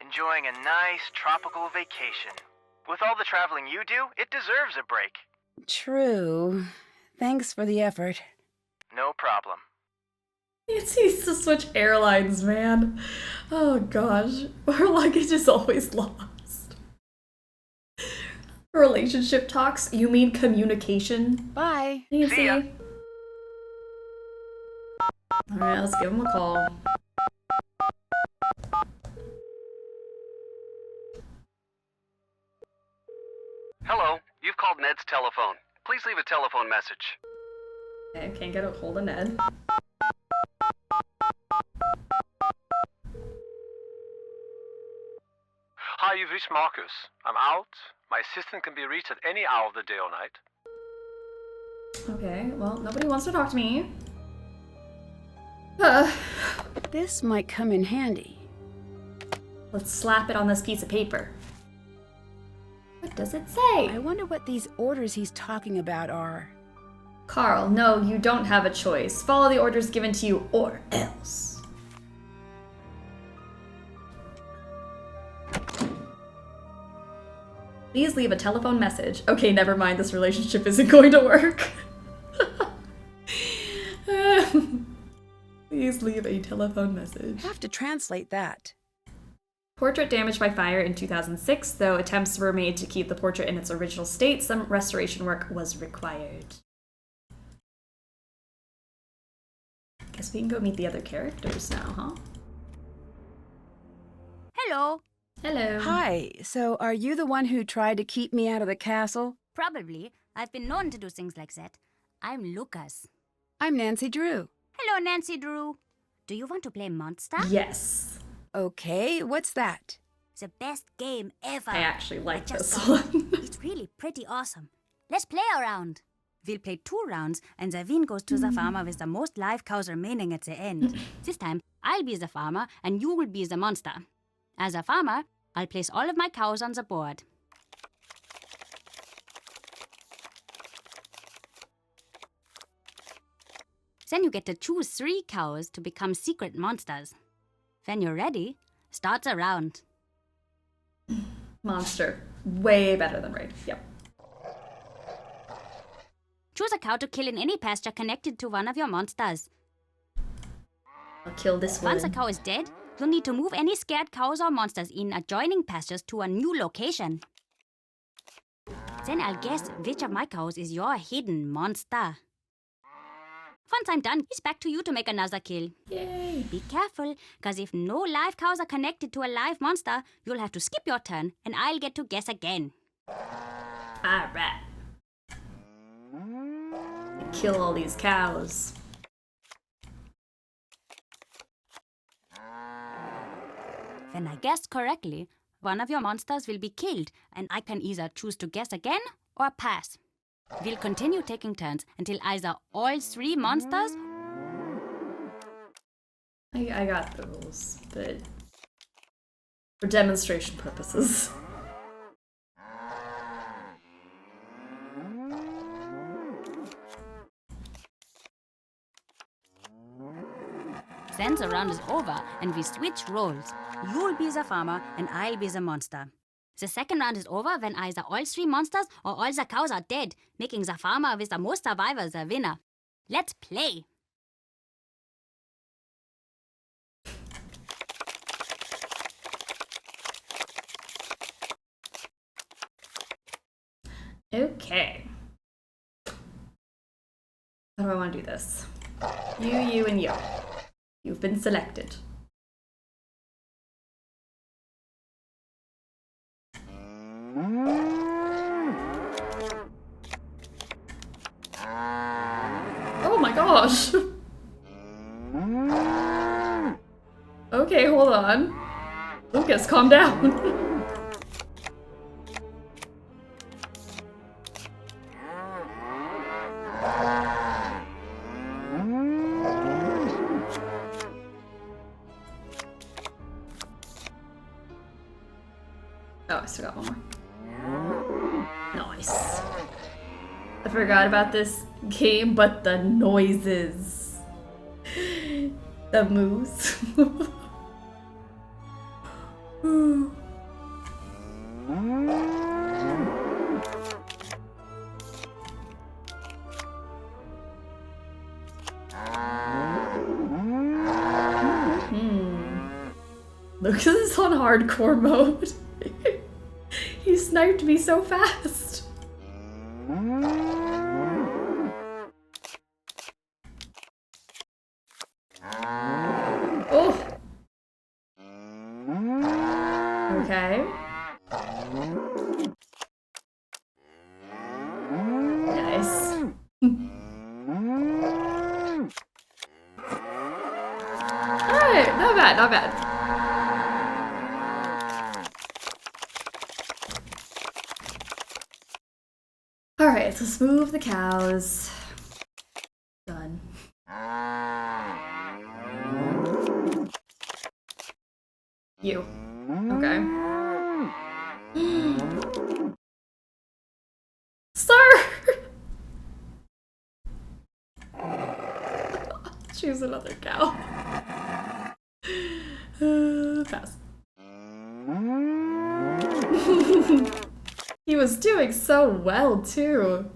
enjoying a nice tropical vacation. With all the traveling you do, it deserves a break. True. Thanks for the effort. No problem. Nancy needs to switch airlines, man. Oh gosh. Her luggage is always lost. Relationship talks? You mean communication? Bye. Nancy. See ya. Alright, let's give him a call. Hello, you've called Ned's telephone. Please leave a telephone message. Okay, can't get a hold of Ned. Hi, you've reached Marcus. I'm out. My assistant can be reached at any hour of the day or night. Okay, well, nobody wants to talk to me. This might come in handy. Let's slap it on this piece of paper. What does it say? I wonder what these orders he's talking about are. Carl, no, you don't have a choice. Follow the orders given to you or else. Please leave a telephone message. Okay, never mind, this relationship isn't going to work. Please leave a telephone message. Have to translate that. Portrait damaged by fire in 2006, though attempts were made to keep the portrait in its original state, some restoration work was required. Guess we can go meet the other characters now, huh? Hello. Hello. Hi, so are you the one who tried to keep me out of the castle? Probably. I've been known to do things like that. I'm Lucas. I'm Nancy Drew. Hello, Nancy Drew. Do you want to play Monster? Yes. Okay, what's that? The best game ever. I actually like just this got it. one. It's really pretty awesome. Let's play a round. We'll play 2 rounds, and the win goes to the farmer with the most live cows remaining at the end. This time, I'll be the farmer, and you will be the monster. As a farmer, I'll place all of my cows on the board. Then you get to choose 3 cows to become secret monsters. When you're ready, start the round. Monster. Way better than Raid. Yep. Choose a cow to kill in any pasture connected to one of your monsters. I'll kill this one. Once a cow is dead, you'll need to move any scared cows or monsters in adjoining pastures to a new location. Then I'll guess which of my cows is your hidden monster. Once I'm done, it's back to you to make another kill. Yay. Be careful, because if no live cows are connected to a live monster, you'll have to skip your turn, and I'll get to guess again. Alright. Kill all these cows. When I guessed correctly, one of your monsters will be killed, and I can either choose to guess again or pass. We'll continue taking turns until either all 3 monsters... I got the rules, but for demonstration purposes. Then Then the round is over and we switch roles. You'll be the farmer and I'll be the monster. The second round is over when either all 3 monsters or all the cows are dead, making the farmer with the most survivors the winner. Let's play! Okay. How do I want to do this? You, and you. You've been selected. Oh my gosh! Okay, hold on. Lucas, calm down. Oh, I still got one more. Nice. I forgot about this game, but the noises. The moose. Lucas is on hardcore mode. He sniped me so fast. Oh. Okay. Nice. Alright, not bad, not bad. Alright, so let's move the cows. Done. You. Okay. Sir! Choose another cow. Pass. He was doing so well, too.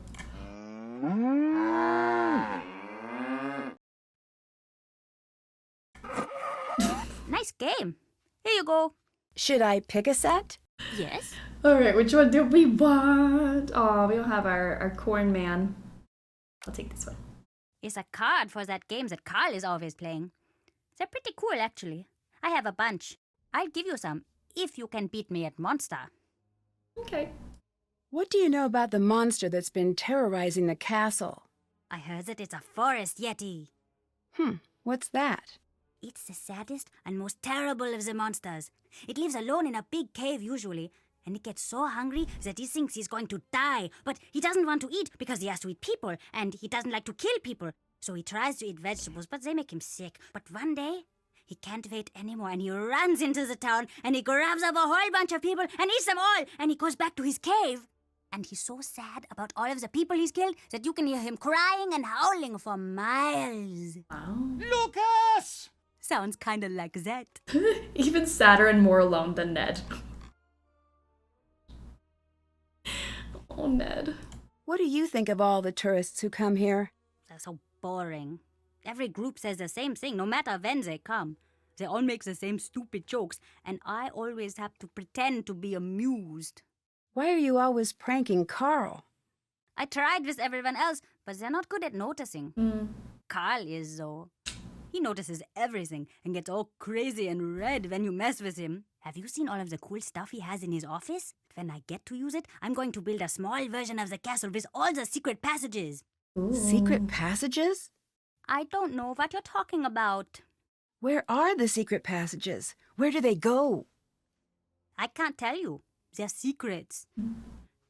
Nice game. Here you go. Should I pick a set? Yes? Alright, which one do we want? Oh, we don't have our corn man. I'll take this one. It's a card for that game that Carl is always playing. They're pretty cool, actually. I have a bunch. I'll give you some, if you can beat me at Monster. Okay. What do you know about the monster that's been terrorizing the castle? I heard that it's a forest yeti. What's that? It's the saddest and most terrible of the monsters. It lives alone in a big cave usually, and it gets so hungry that he thinks he's going to die. But he doesn't want to eat because he has to eat people, and he doesn't like to kill people. So he tries to eat vegetables, but they make him sick. But one day, he can't wait anymore, and he runs into the town, and he grabs up a whole bunch of people and eats them all, and he goes back to his cave. And he's so sad about all of the people he's killed that you can hear him crying and howling for miles. Wow. Lucas! Sounds kinda like that. Even sadder and more alone than Ned. Oh, Ned. What do you think of all the tourists who come here? They're so boring. Every group says the same thing, no matter when they come. They all make the same stupid jokes, and I always have to pretend to be amused. Why are you always pranking Carl? I tried with everyone else, but they're not good at noticing. Carl is, though. He notices everything and gets all crazy and red when you mess with him. Have you seen all of the cool stuff he has in his office? When I get to use it, I'm going to build a small version of the castle with all the secret passages. Ooh. Secret passages? I don't know what you're talking about. Where are the secret passages? Where do they go? I can't tell you. They're secrets.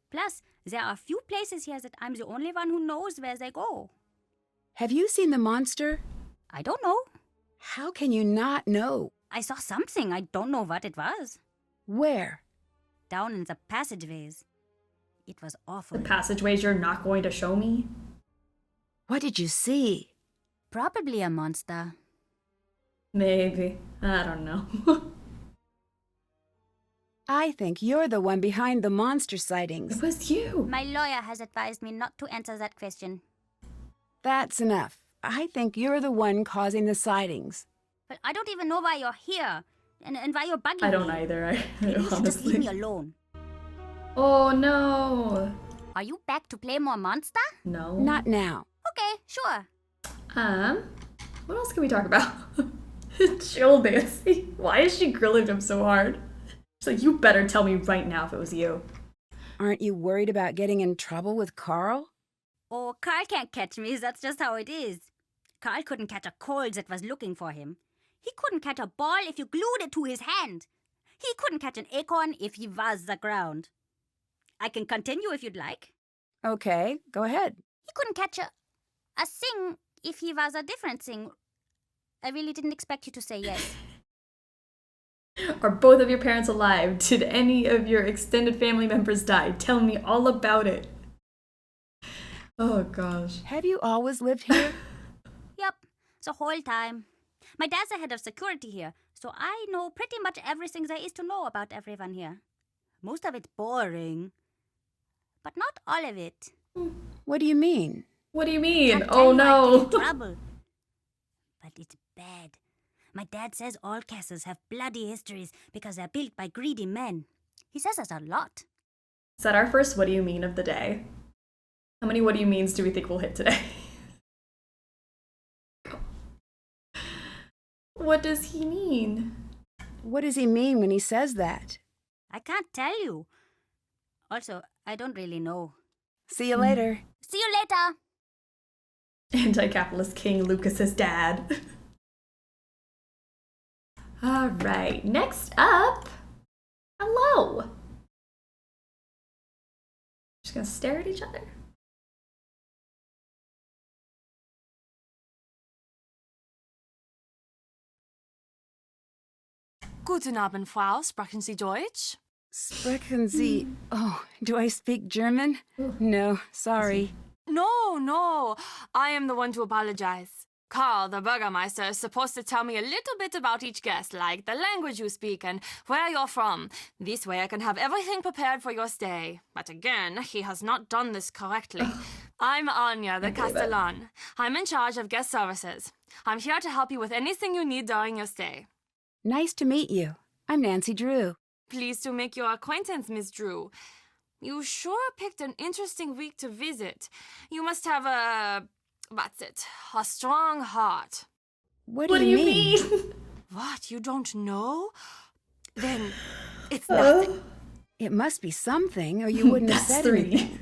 Plus, there are a few places here that I'm the only one who knows where they go. Have you seen the monster? I don't know. How can you not know? I saw something. I don't know what it was. Where? Down in the passageways. It was awful. The passageways you're not going to show me? What did you see? Probably a monster. Maybe. I don't know. I think you're the one behind the monster sightings. It was you. My lawyer has advised me not to answer that question. That's enough. I think you're the one causing the sightings. But I don't even know why you're here. And why you're bugging me. I don't either, Maybe you should just leave me honestly. alone. Oh no. Are you back to play more monster? No. Not now. Okay, sure. What else can we talk about? Chill, Nancy. Why is she grilling him so hard? She's like, you better tell me right now if it was you. Aren't you worried about getting in trouble with Carl? Oh, Carl can't catch me. That's just how it is. Carl couldn't catch a cold that was looking for him. He couldn't catch a ball if you glued it to his hand. He couldn't catch an acorn if he was the ground. I can continue if you'd like. Okay, go ahead. He couldn't catch a thing if he was a different thing. I really didn't expect you to say yes. Are both of your parents alive? Did any of your extended family members die? Tell me all about it. Oh gosh. Have you always lived here? Yep, the whole time. My dad's the head of security here, so I know pretty much everything there is to know about everyone here. Most of it's boring, but not all of it. What do you mean? What do you mean? Can't Oh tell you, I'd no. get in trouble. But it's bad. My dad says all castles have bloody histories because they're built by greedy men. He says us a lot. Is that our first what do you mean of the day? How many what do you means do we think we'll hit today? What does he mean? What does he mean when he says that? I can't tell you. Also, I don't really know. See you later. See you later! Anti-capitalist King Lucas's dad. All right, next up. Hello. Just gonna stare at each other. Guten Abend, Frau. Sprechen Sie Deutsch? Sprechen Sie... Oh, do I speak German? No, sorry. No. I am the one to apologize. Carl, the Burgermeister, is supposed to tell me a little bit about each guest, like the language you speak and where you're from. This way I can have everything prepared for your stay. But again, he has not done this correctly. I'm Anya, the Castellan. I'm in charge of guest services. I'm here to help you with anything you need during your stay. Nice to meet you. I'm Nancy Drew. Pleased to make your acquaintance, Miss Drew. You sure picked an interesting week to visit. You must have a strong heart. What do you mean? What, you don't know? Then it's nothing. It must be something, or you wouldn't have That's said anything. 3.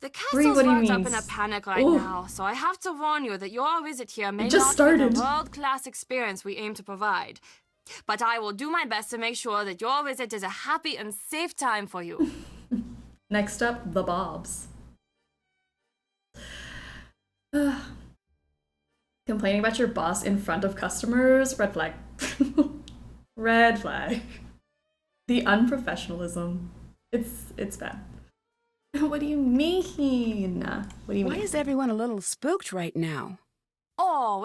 The Three, castle's what do you wrapped up mean? in a panic right now, so I have to warn you that your visit here may just not started. be the world-class experience we aim to provide. But I will do my best to make sure that your visit is a happy and safe time for you. Next up, the Bobs. Complaining about your boss in front of customers? Red flag. Red flag. The unprofessionalism. It's bad. What do you mean? What do you Why mean? is everyone a little spooked right now? Oh,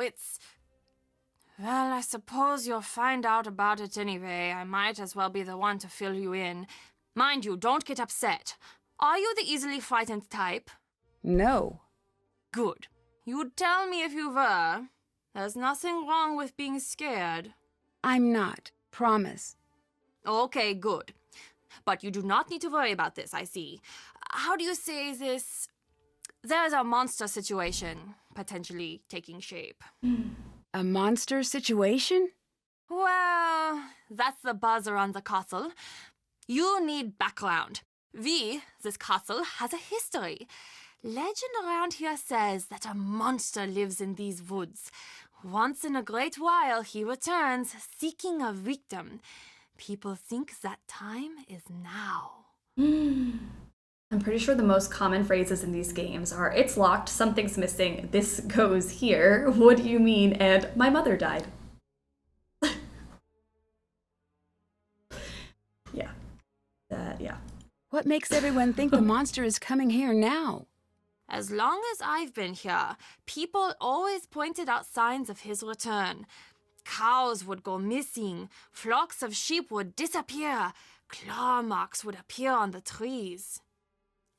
well, I suppose you'll find out about it anyway. I might as well be the one to fill you in. Mind you, don't get upset. Are you the easily frightened type? No. Good. You'd tell me if you were. There's nothing wrong with being scared. I'm not. Promise. Okay, good. But you do not need to worry about this, I see. How do you say this? There's a monster situation potentially taking shape. A monster situation? Well, that's the buzz around the castle. You need background. This castle, has a history. Legend around here says that a monster lives in these woods. Once in a great while, he returns, seeking a victim. People think that time is now. I'm pretty sure the most common phrases in these games are, it's locked, something's missing, this goes here, what do you mean, and my mother died. Yeah. What makes everyone think the monster is coming here now? As long as I've been here, people always pointed out signs of his return. Cows would go missing, flocks of sheep would disappear, claw marks would appear on the trees.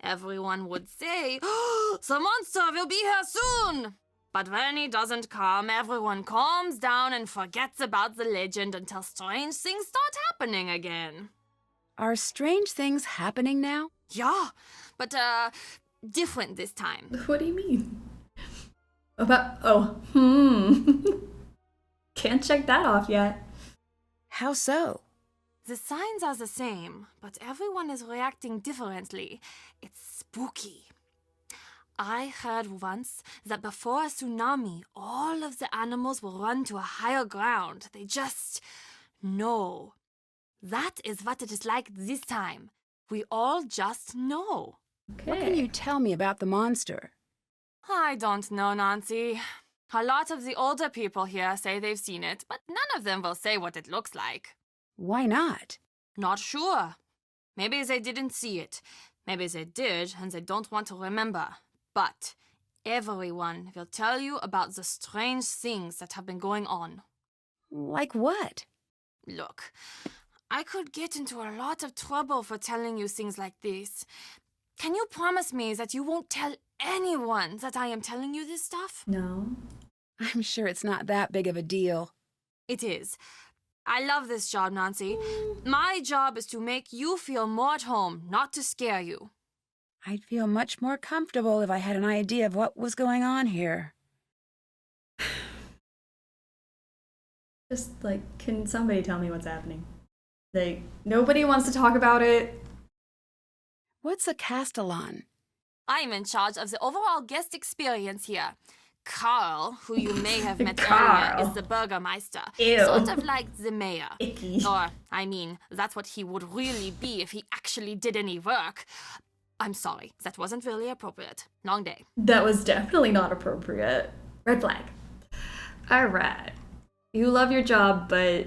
Everyone would say, "Oh, the monster will be here soon!" But when he doesn't come, everyone calms down and forgets about the legend until strange things start happening again. Are strange things happening now? Yeah, but different this time. What do you mean? Can't check that off yet. How so? The signs are the same, but everyone is reacting differently. It's spooky. I heard once that before a tsunami, all of the animals will run to a higher ground. They just know. That is what it is like this time. We all just know. Okay. What can you tell me about the monster? I don't know, Nancy. A lot of the older people here say they've seen it, but none of them will say what it looks like. Why not? Not sure. Maybe they didn't see it. Maybe they did, and they don't want to remember. But everyone will tell you about the strange things that have been going on. Like what? Look, I could get into a lot of trouble for telling you things like this. Can you promise me that you won't tell anyone that I am telling you this stuff? No. I'm sure it's not that big of a deal. It is. I love this job, Nancy. My job is to make you feel more at home, not to scare you. I'd feel much more comfortable if I had an idea of what was going on here. Just, can somebody tell me what's happening? Nobody wants to talk about it. What's a castellan? I'm in charge of the overall guest experience here. Carl, who you may have met Carl. earlier, is the Burgermeister. Ew. Sort of like the mayor. Icky. Or, that's what he would really be if he actually did any work. I'm sorry, that wasn't really appropriate. Long day. That was definitely not appropriate. Red flag. Alright. You love your job, but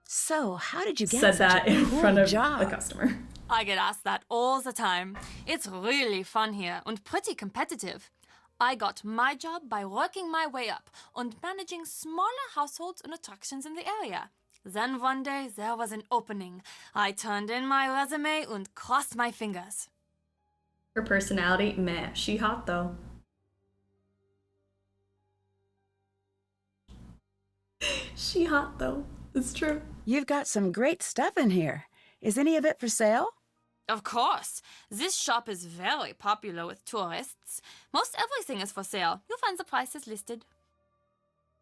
So, how did you get said such that a in cool front of job? a customer. I get asked that all the time. It's really fun here and pretty competitive. I got my job by working my way up and managing smaller households and attractions in the area. Then one day there was an opening. I turned in my resume and crossed my fingers. Her personality, meh. She hot though. She hot though. It's true. You've got some great stuff in here. Is any of it for sale? Of course. This shop is very popular with tourists. Most everything is for sale. You'll find the prices listed.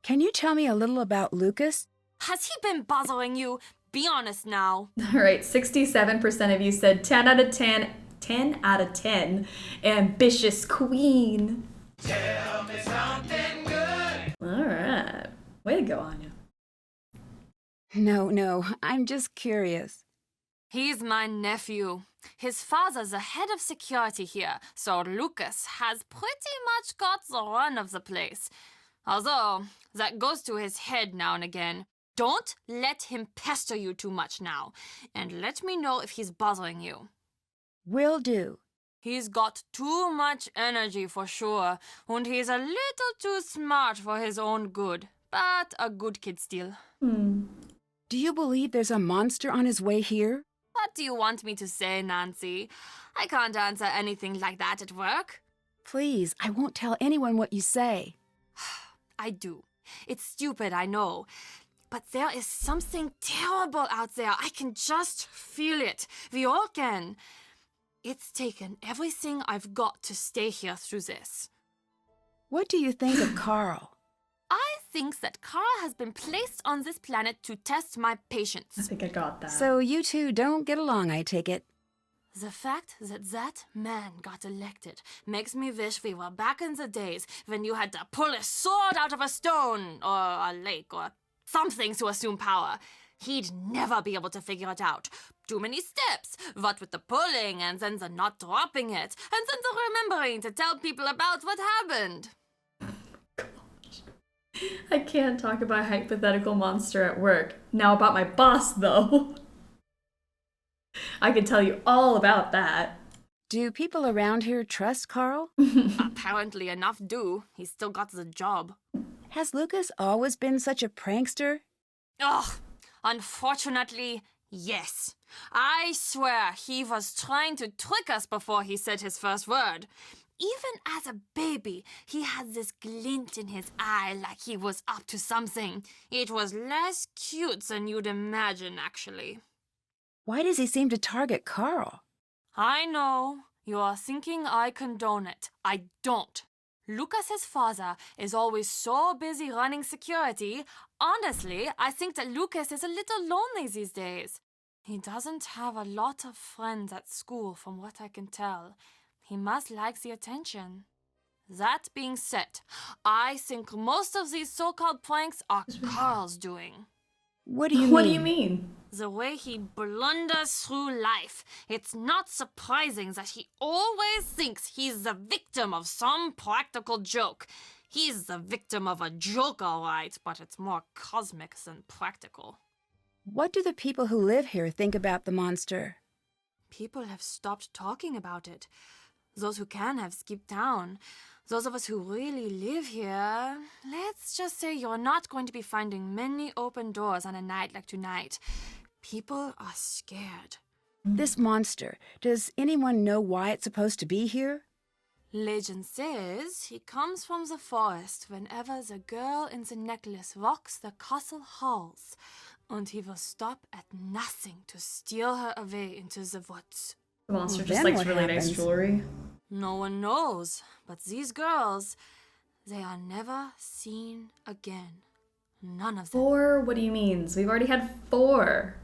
Can you tell me a little about Lucas? Has he been bothering you? Be honest now. Alright, 67% of you said 10 out of 10. 10 out of 10. Ambitious queen. Tell me something good. Alright. Way to go, Anya. No, I'm just curious. He's my nephew. His father's the head of security here, so Lucas has pretty much got the run of the place. Although, that goes to his head now and again. Don't let him pester you too much now, and let me know if he's bothering you. Will do. He's got too much energy for sure, and he's a little too smart for his own good, but a good kid still. Do you believe there's a monster on his way here? What do you want me to say, Nancy? I can't answer anything like that at work. Please, I won't tell anyone what you say. I do. It's stupid, I know. But there is something terrible out there. I can just feel it. We all can. It's taken everything I've got to stay here through this. What do you think of Carl? I think that Carl has been placed on this planet to test my I patience. think I got that. So you two don't get along, I take it. The fact that that man got elected makes me wish we were back in the days when you had to pull a sword out of a stone or a lake or something to assume power. He'd never be able to figure it out. Too many steps, what with the pulling and then the not dropping it, and then the remembering to tell people about what happened. I can't talk about a hypothetical monster at work. Now about my boss, though. I could tell you all about that. Do people around here trust Carl? Apparently enough do. He's still got the job. Has Lucas always been such a prankster? Ugh, unfortunately, yes. I swear he was trying to trick us before he said his first word. Even as a baby, he had this glint in his eye like he was up to something. It was less cute than you'd imagine, actually. Why does he seem to target Carl? I know. You are thinking I condone it. I don't. Lucas's father is always so busy running security. Honestly, I think that Lucas is a little lonely these days. He doesn't have a lot of friends at school, from what I can tell. He must like the attention. That being said, I think most of these so-called pranks are Carl's doing. What do you mean? What do you mean? The way he blunders through life. It's not surprising that he always thinks he's the victim of some practical joke. He's the victim of a joke, all right, but it's more cosmic than practical. What do the people who live here think about the monster? People have stopped talking about it. Those who can have skipped town. Those of us who really live here, let's just say you're not going to be finding many open doors on a night like tonight. People are scared. This monster, does anyone know why it's supposed to be here? Legend says he comes from the forest whenever the girl in the necklace rocks the castle halls, and he will stop at nothing to steal her away into the woods. The monster Well, just then likes what really nice happens? jewelry. No one knows, but these girls, they are never seen again. None of them. 4? What do you mean? So we've already had 4.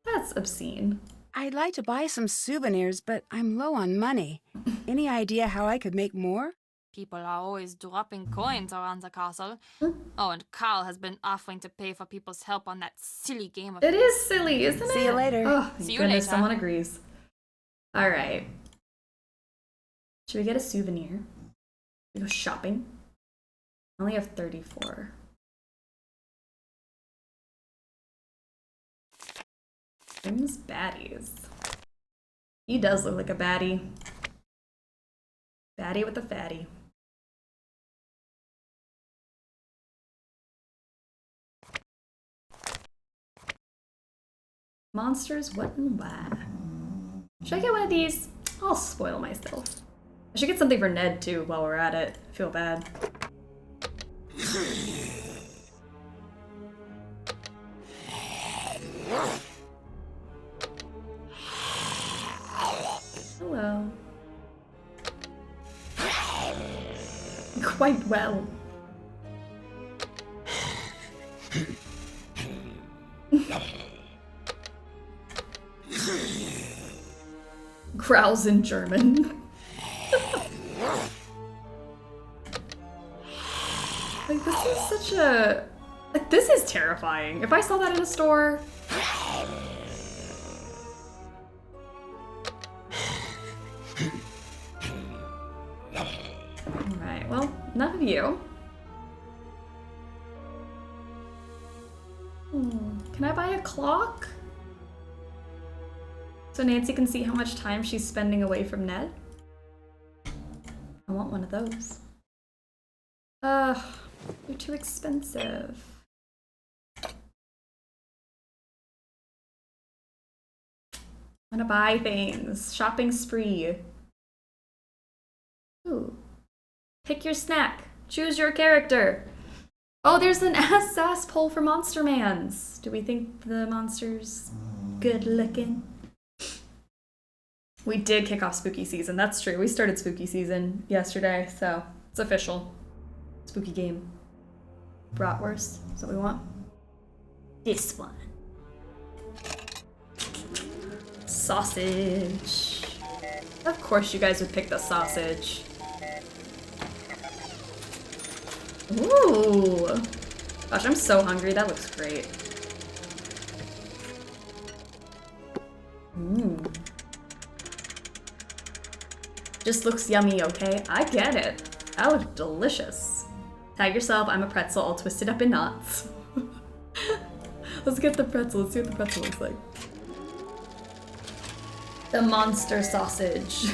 That's obscene. I'd like to buy some souvenirs, but I'm low on money. Any idea how I could make more? People are always dropping coins around the castle. Oh, and Carl has been offering to pay for people's help on that silly game of It is silly, isn't it? See you later. Oh, thank See you goodness, later. someone agrees. All right. Should we get a souvenir? We go shopping? I only have 34. Tim's baddies. He does look like a baddie. Baddie with a fatty. Monsters, what and why? Should I get one of these? I'll spoil myself. I should get something for Ned too while we're at it. I feel bad. Hello. Quite well. Growls in German. Like, this is such a... Like, this is terrifying. If I saw that in a store... Alright, well, enough of you. Can I buy a clock? So Nancy can see how much time she's spending away from Ned? I want one of those. They're too expensive. I'm gonna buy things. Shopping spree. Ooh. Pick your snack. Choose your character. Oh, there's an ass poll for Monster Mans. Do we think the monster's good looking? We did kick off spooky season. That's true. We started spooky season yesterday, so it's official. Spooky game. Bratwurst. Is that what we want? This one. Sausage. Of course you guys would pick the sausage. Ooh. Gosh, I'm so hungry. That looks great. Just looks yummy, okay? I get it. That looks delicious. Tag yourself, I'm a pretzel, all twisted up in knots. Let's get the pretzel. Let's see what the pretzel looks like. The monster sausage.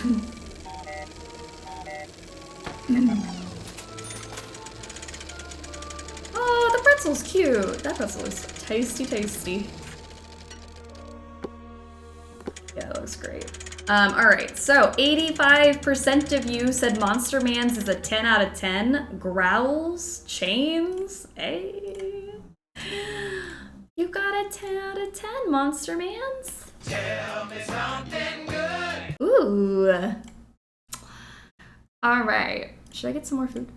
pretzel's cute. That pretzel is tasty, tasty. Yeah, that looks great. Alright, so 85% of you said Monster Man's is a 10 out of 10. Growls, chains, hey. You got a 10 out of 10, Monster Man's. Tell me something good. Ooh. Alright, should I get some more food?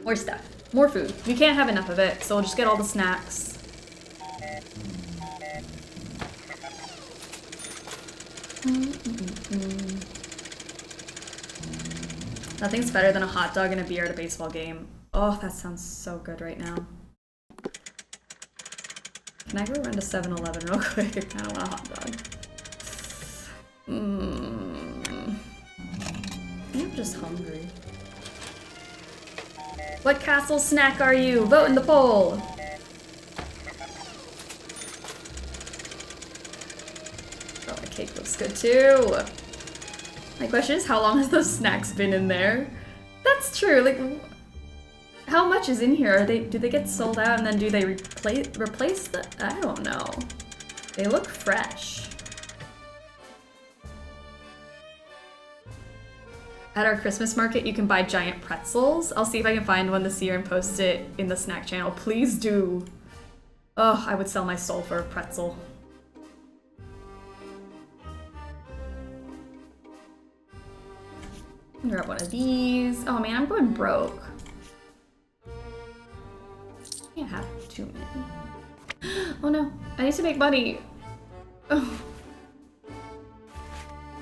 More stuff, more food. You can't have enough of it, so we'll just get all the snacks. Nothing's better than a hot dog and a beer at a baseball game. Oh, that sounds so good right now. Can I go run to 7-Eleven real quick? I kind of want a hot dog. I'm just hungry. What castle snack are you? Vote in the poll! Oh, the cake looks good too. My question is, how long has those snacks been in there? That's true, like, how much is in here? Do they get sold out and then do they replace the, I don't know. They look fresh. At our Christmas market, you can buy giant pretzels. I'll see if I can find one this year and post it in the snack channel. Please do. Oh, I would sell my soul for a pretzel. Grab one of these. Oh man, I'm going broke. Can't have too many. Oh no, I need to make money. Oh.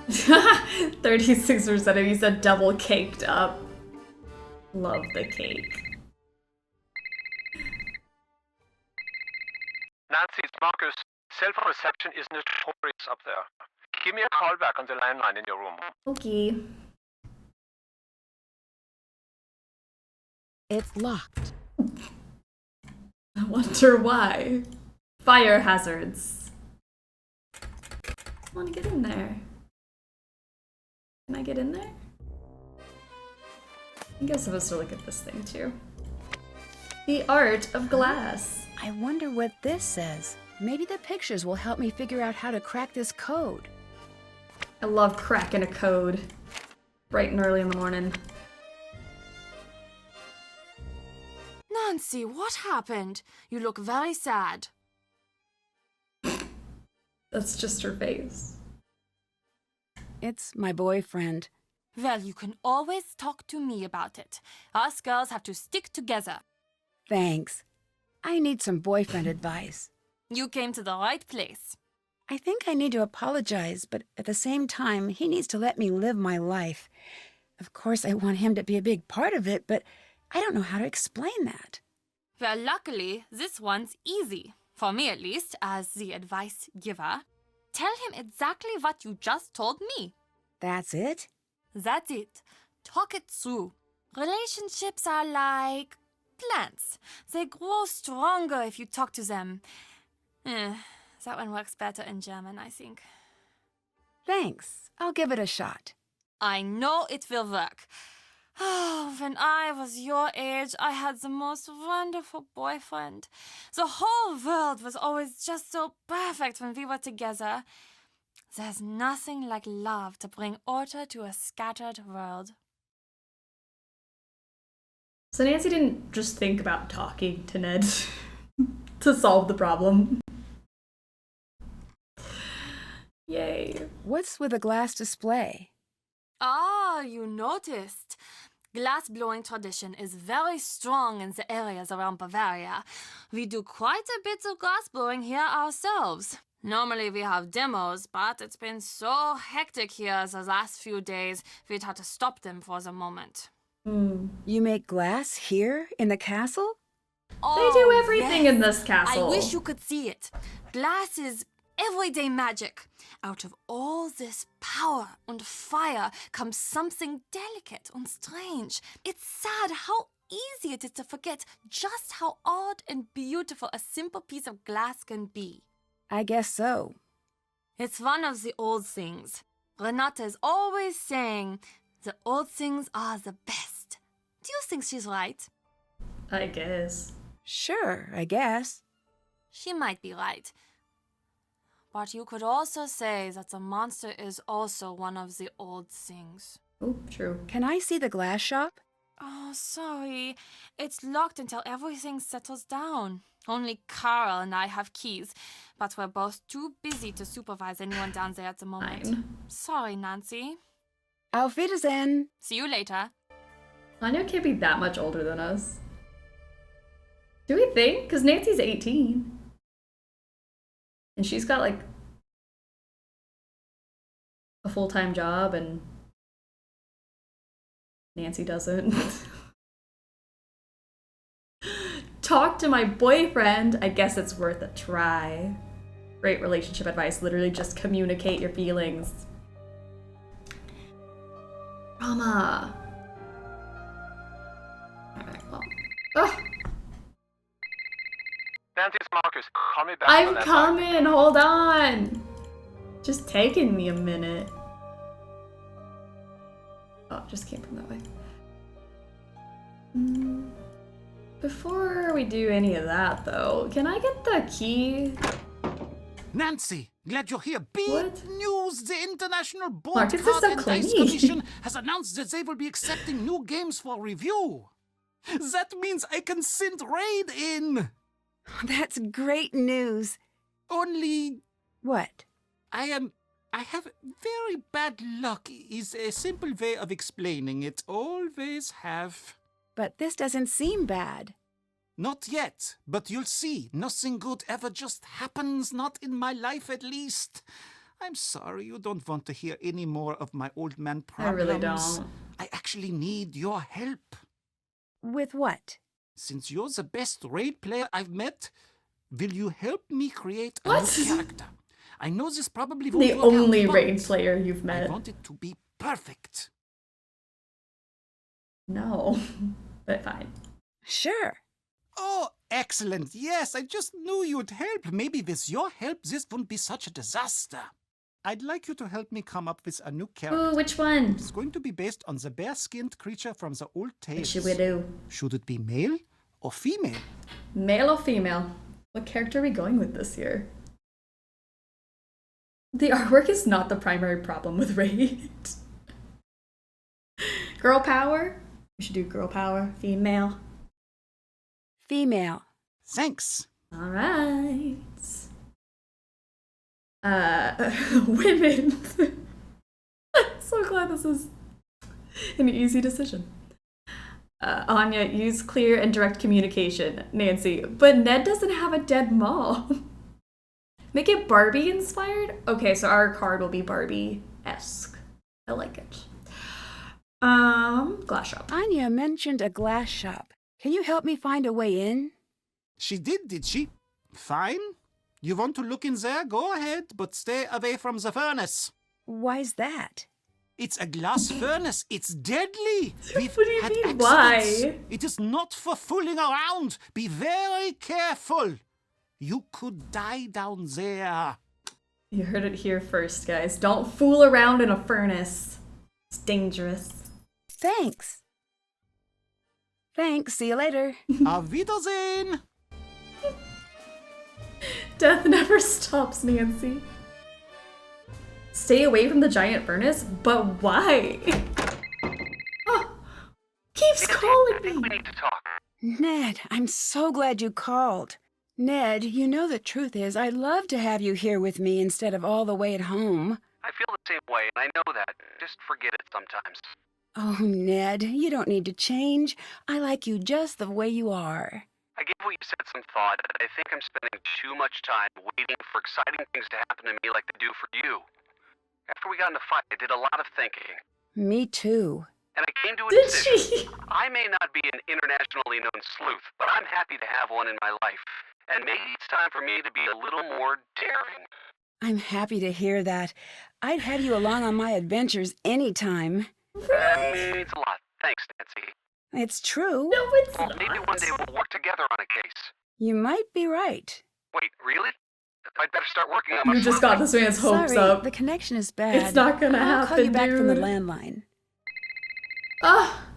36% of you said double caked up. Love the cake. Nancy, it's Marcus. Self-reception is notorious up there. Give me a call back on the landline in your room. Okay. It's locked. I wonder why. Fire hazards. I want to get in there. Can I get in there? I think I'm supposed to look at this thing too. The art of glass. I wonder what this says. Maybe the pictures will help me figure out how to crack this code. I love cracking a code. Bright and early in the morning. Nancy, what happened? You look very sad. That's just her face. It's my boyfriend. Well, you can always talk to me about it. Us girls have to stick together. Thanks. I need some boyfriend advice. You came to the right place. I think I need to apologize, but at the same time, he needs to let me live my life. Of course, I want him to be a big part of it, but I don't know how to explain that. Well, luckily, this one's easy. For me, at least, as the advice giver. Tell him exactly what you just told me. That's it? That's it. Talk it through. Relationships are like plants. They grow stronger if you talk to them. That one works better in German, I think. Thanks. I'll give it a shot. I know it will work. Oh, when I was your age, I had the most wonderful boyfriend. The whole world was always just so perfect when we were together. There's nothing like love to bring order to a scattered world. So Nancy didn't just think about talking to Ned to solve the problem. Yay. What's with a glass display? Ah, you noticed. Glass-blowing tradition is very strong in the areas around Bavaria. We do quite a bit of glass-blowing here ourselves. Normally we have demos, but it's been so hectic here the last few days, we'd had to stop them for the moment. You make glass here in the castle? They do everything in this castle. I wish you could see it. Glass is everyday magic. Out of all this power and fire comes something delicate and strange. It's sad how easy it is to forget just how odd and beautiful a simple piece of glass can be. I guess so. It's one of the old things. Renata is always saying, the old things are the best. Do you think she's right? I guess. Sure, I guess. She might be right. But you could also say that the monster is also one of the old things. Oh, true. Can I see the glass shop? Oh, sorry. It's locked until everything settles down. Only Carl and I have keys, but we're both too busy to supervise anyone down there at the moment. Fine. Sorry, Nancy. Auf Wiedersehen. See you later. Anya can't be that much older than us. Do we think? Because Nancy's 18. And she's got like a full-time job and Nancy doesn't. Talk to my boyfriend. I guess it's worth a try. Great relationship advice. Literally just communicate your feelings. Drama. Alright, well. Ugh. Nancy, it's Marcus. Call me back. I'm coming. Hold on. Just taking me a minute. Oh, it just came from that way. Before we do any of that, though, can I get the key? Nancy, glad you're here. Big What? news! The International Board Marcus is Card so and Dice clingy. Commission has announced that they will be accepting new games for review. That means I can send Raid in. That's great news. Only What? I have very bad luck is a simple way of explaining it. Always have. But this doesn't seem bad. Not yet, but you'll see. Nothing good ever just happens, not in my life at least. I'm sorry you don't want to hear any more of my old man I problems. really don't. I actually need your help. With what? Since you're the best raid player I've met, will you help me create a What? new character? I know this probably won't The work out, only but raid player you've I met. want it to be perfect. No, but fine. Sure. Oh, excellent. Yes, I just knew you'd help. Maybe with your help, this wouldn't be such a disaster. I'd like you to help me come up with a new character. Ooh, which one? It's going to be based on the bare-skinned creature from the old What tales. should we do? Should it be male or female? Male or female? What character are we going with this year? The artwork is not the primary problem with Raid. Girl power? We should do girl power. Female. Female. Thanks. Alright. Women. So glad this is an easy decision. Anya, use clear and direct communication. Nancy, but Ned doesn't have a dead mom. Make it Barbie inspired? Okay, so our card will be Barbie-esque. I like it. Glass shop. Anya mentioned a glass shop. Can you help me find a way in? She did she? Fine. You want to look in there? Go ahead, but stay away from the furnace. Why's that? It's a glass furnace. It's deadly. We've What do you had mean, accidents. why? It is not for fooling around. Be very careful. You could die down there. You heard it here first, guys. Don't fool around in a furnace. It's dangerous. Thanks. Thanks. See you later. Auf Wiedersehen. Death never stops, Nancy. Stay away from the giant furnace? But why? Oh, keeps I calling think we me. need to talk. Ned, I'm so glad you called. Ned, you know the truth is I'd love to have you here with me instead of all the way at home. I feel the same way, and I know that. Just forget it sometimes. Oh, Ned, you don't need to change. I like you just the way you are. I gave what you said some thought, and I think I'm spending too much time waiting for exciting things to happen to me like they do for you. After we got in a fight, I did a lot of thinking. Me too. And I came to a Did decision. she? I may not be an internationally known sleuth, but I'm happy to have one in my life. And maybe it's time for me to be a little more daring. I'm happy to hear that. I'd have you along on my adventures anytime. That means a lot. Thanks, Nancy. It's true. No, it's Well, not. maybe one day we'll work together on a case. You might be right. Wait, really? I'd better start working on my You just got this man's hopes Sorry, up. the connection is bad. It's not gonna I'll call you happen, back from the dude. landline. Ah,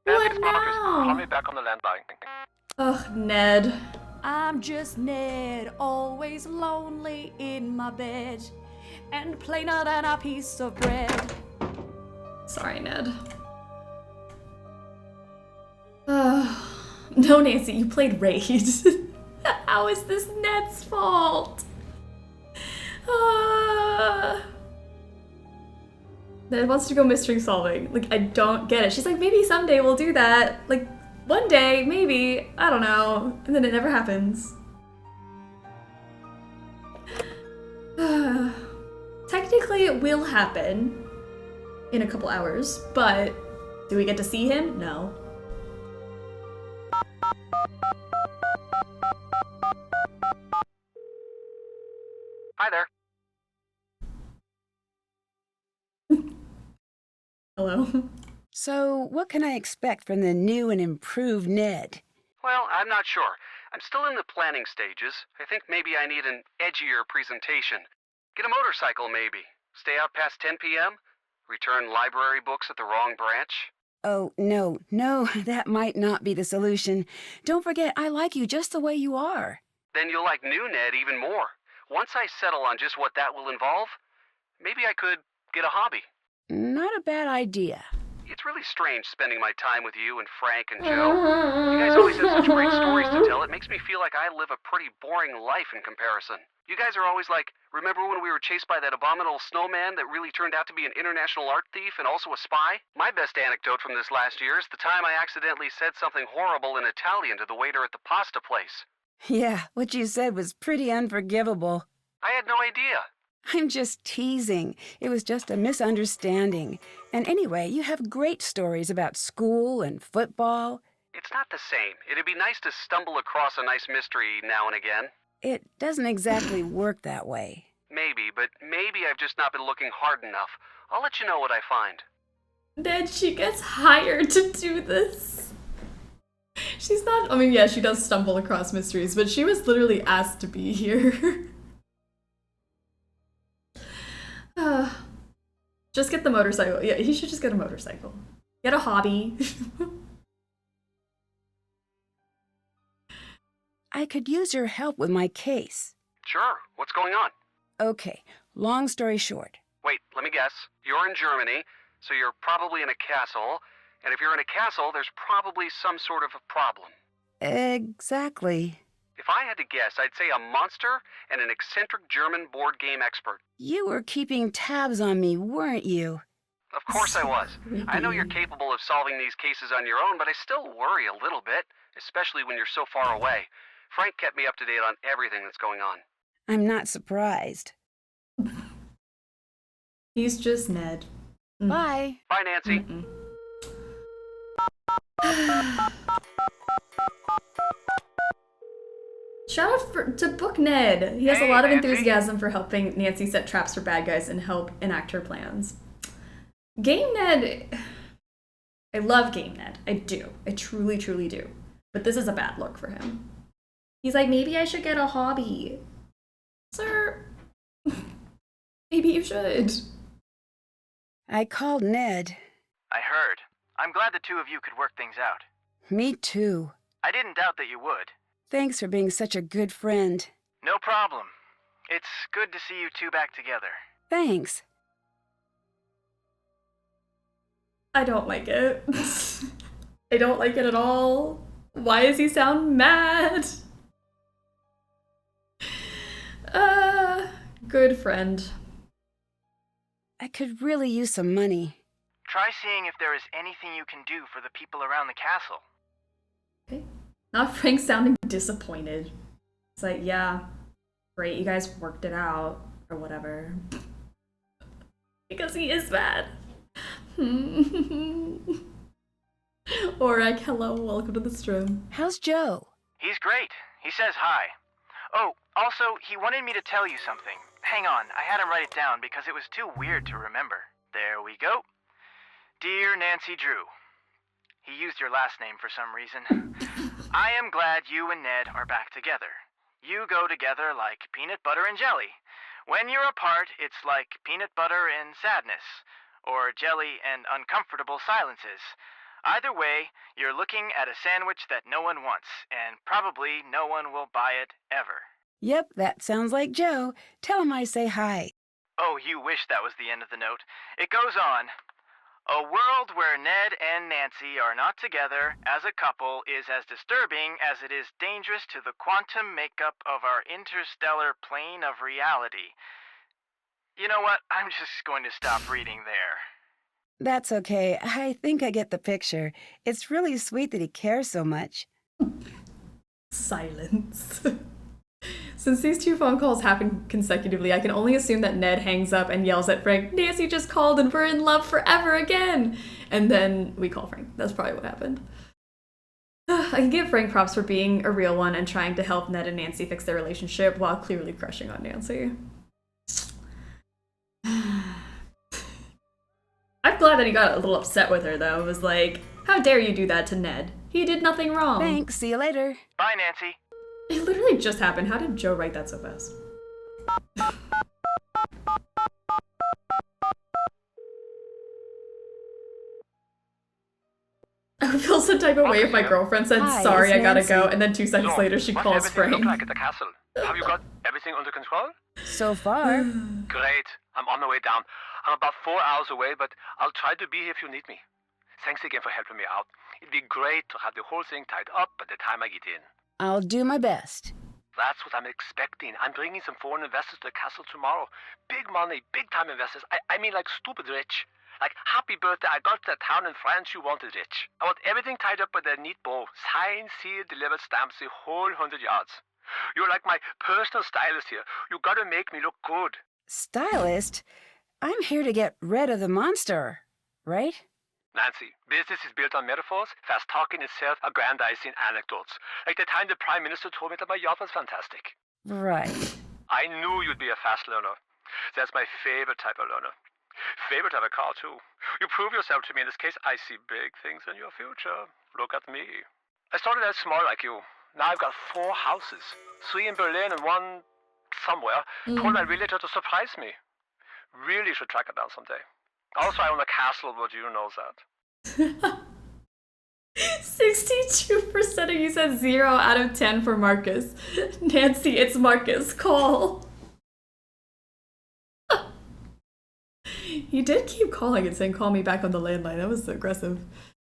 What Nancy's progress. Call now? me back on the landline. Ugh, Ned. I'm just Ned, always lonely in my bed, and plainer than a piece of bread. Sorry, Ned. No, Nancy, you played Raid. How is this Ned's fault? Ned wants to go mystery solving. Like, I don't get it. She's like, maybe someday we'll do that. Like, one day, maybe. I don't know. And then it never happens. Technically, it will happen in a couple hours, but do we get to see him? No. Hi there. Hello? So, what can I expect from the new and improved Ned? Well, I'm not sure. I'm still in the planning stages. I think maybe I need an edgier presentation. Get a motorcycle, maybe. Stay out past 10 p.m.? Return library books at the wrong branch? Oh, no, that might not be the solution. Don't forget, I like you just the way you are. Then you'll like new Ned even more. Once I settle on just what that will involve, maybe I could get a hobby. Not a bad idea. It's really strange spending my time with you and Frank and Joe. You guys always have such great stories to tell. It makes me feel like I live a pretty boring life in comparison. You guys are always like, remember when we were chased by that abominable snowman that really turned out to be an international art thief and also a spy? My best anecdote from this last year is the time I accidentally said something horrible in Italian to the waiter at the pasta place. Yeah, what you said was pretty unforgivable. I had no idea. I'm just teasing. It was just a misunderstanding. And anyway, you have great stories about school and football. It's not the same. It'd be nice to stumble across a nice mystery now and again. It doesn't exactly work that way. Maybe, but maybe I've just not been looking hard enough. I'll let you know what I find. Then she gets hired to do this. She's not, I mean, yeah, she does stumble across mysteries, but she was literally asked to be here. Just get the motorcycle. Yeah, he should just get a motorcycle. Get a hobby. I could use your help with my case. Sure. What's going on? Okay, long story short. Wait, let me guess. You're in Germany, so you're probably in a castle. And if you're in a castle, there's probably some sort of a problem. Exactly. If I had to guess, I'd say a monster and an eccentric German board game expert. You were keeping tabs on me, weren't you? Of course I was. I know you're capable of solving these cases on your own, but I still worry a little bit, especially when you're so far away. Frank kept me up to date on everything that's going on. I'm not surprised. He's just Ned. Bye. Bye, Nancy. Shout out to Book Ned. He has a Hey, lot of Nancy. enthusiasm for helping Nancy set traps for bad guys and help enact her plans. Game Ned, I love Game Ned. I do. I truly, truly do. But this is a bad look for him. He's like, maybe I should get a hobby. Sir, maybe you should. I called Ned. I heard. I'm glad the two of you could work things out. Me too. I didn't doubt that you would. Thanks for being such a good friend. No problem. It's good to see you two back together. Thanks. I don't like it. I don't like it at all. Why does he sound mad? Good friend. I could really use some money. Try seeing if there is anything you can do for the people around the castle. Okay. Not Frank sounding disappointed. It's like, yeah, great, you guys worked it out, or whatever. Because he is mad. Or like, hello, welcome to the stream. How's Joe? He's great. He says hi. Oh, also, he wanted me to tell you something. Hang on, I had him write it down because it was too weird to remember. There we go. Dear Nancy Drew. He used your last name for some reason. I am glad you and Ned are back together. You go together like peanut butter and jelly. When you're apart, it's like peanut butter and sadness, or jelly and uncomfortable silences. Either way, you're looking at a sandwich that no one wants, and probably no one will buy it ever. Yep, that sounds like Joe. Tell him I say hi. Oh, you wish that was the end of the note. It goes on. A world where Ned and Nancy are not together as a couple is as disturbing as it is dangerous to the quantum makeup of our interstellar plane of reality. You know what? I'm just going to stop reading there. That's okay. I think I get the picture. It's really sweet that he cares so much. Silence. Since these two phone calls happen consecutively, I can only assume that Ned hangs up and yells at Frank, "Nancy just called and we're in love forever again!" And then we call Frank. That's probably what happened. I can give Frank props for being a real one and trying to help Ned and Nancy fix their relationship while clearly crushing on Nancy. I'm glad that he got a little upset with her, though. It was like, how dare you do that to Ned? He did nothing wrong. Thanks. See you later. Bye, Nancy. It literally just happened. How did Joe write that so fast? I would feel some type of way if my girlfriend said, Hi, sorry, it's I gotta Nancy. go, and then 2 seconds later she What's calls everything Frank. look like at the castle? Have you got everything under control? So far. Great. I'm on the way down. I'm about 4 hours away, but I'll try to be here if you need me. Thanks again for helping me out. It'd be great to have the whole thing tied up by the time I get in. I'll do my best. That's what I'm expecting. I'm bringing some foreign investors to the castle tomorrow. Big money, big-time investors. I mean like stupid rich. Like, happy birthday, I got to that town in France you wanted rich. I want everything tied up with a neat bow. Signed, sealed, delivered, stamps, the whole 100 yards. You're like my personal stylist here. You gotta make me look good. Stylist? I'm here to get rid of the monster, right? Nancy, business is built on metaphors, fast talking and self-aggrandizing anecdotes. Like the time the Prime Minister told me that my yacht was fantastic. Right. I knew you'd be a fast learner. That's my favorite type of learner. Favorite type of car, too. You prove yourself to me in this case. I see big things in your future. Look at me. I started out small like you. Now I've got 4 houses. 3 in Berlin and 1 somewhere. Told my realtor to surprise me. Really should track it down someday. Also, I own a castle, but you know that. 62% of you said 0 out of 10 for Marcus. Nancy, it's Marcus. Call. He did keep calling and saying, call me back on the landline. That was aggressive.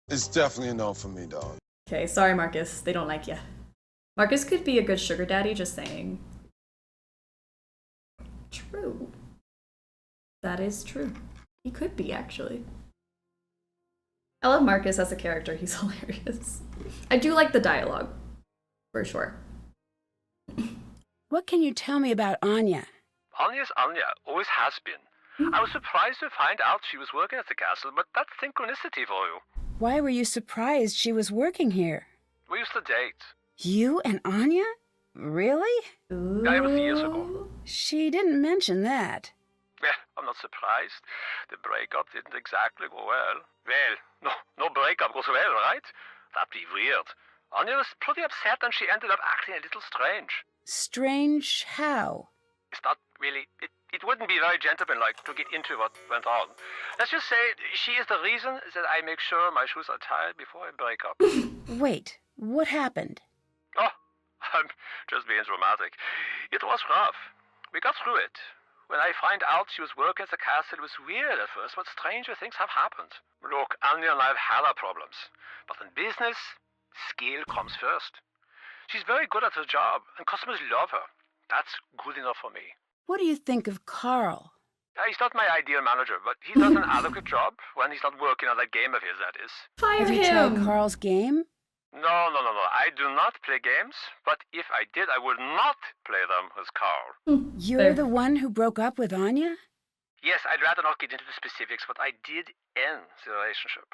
It's definitely a no for me, dog. Okay, sorry, Marcus. They don't like you. Marcus could be a good sugar daddy, just saying. True. That is true. He could be, actually. I love Marcus as a character. He's hilarious. I do like the dialogue, for sure. What can you tell me about Anya? Anya's Anya, always has been. I was surprised to find out she was working at the castle, but that's synchronicity for you. Why were you surprised she was working here? We used to date. You and Anya? Really? Yeah, it was years ago. She didn't mention that. Well, I'm not surprised. The breakup didn't exactly go well. Well, no breakup goes well, right? That'd be weird. Anya was pretty upset and she ended up acting a little strange. Strange how? It's not really... It wouldn't be very gentlemanlike to get into what went on. Let's just say she is the reason that I make sure my shoes are tied before I break up. Wait, what happened? Oh, I'm just being dramatic. It was rough. We got through it. When I find out she was working at the castle, it was weird at first, but stranger things have happened. Look, Anya and I have had our problems. But in business, skill comes first. She's very good at her job, and customers love her. That's good enough for me. What do you think of Carl? He's not my ideal manager, but he does an adequate job when he's not working on that game of his, that is. Fire Have you him! tried Carl's game? No. I do not play games, but if I did, I would not play them with Carl. You're the one who broke up with Anya? Yes, I'd rather not get into the specifics, but I did end the relationship.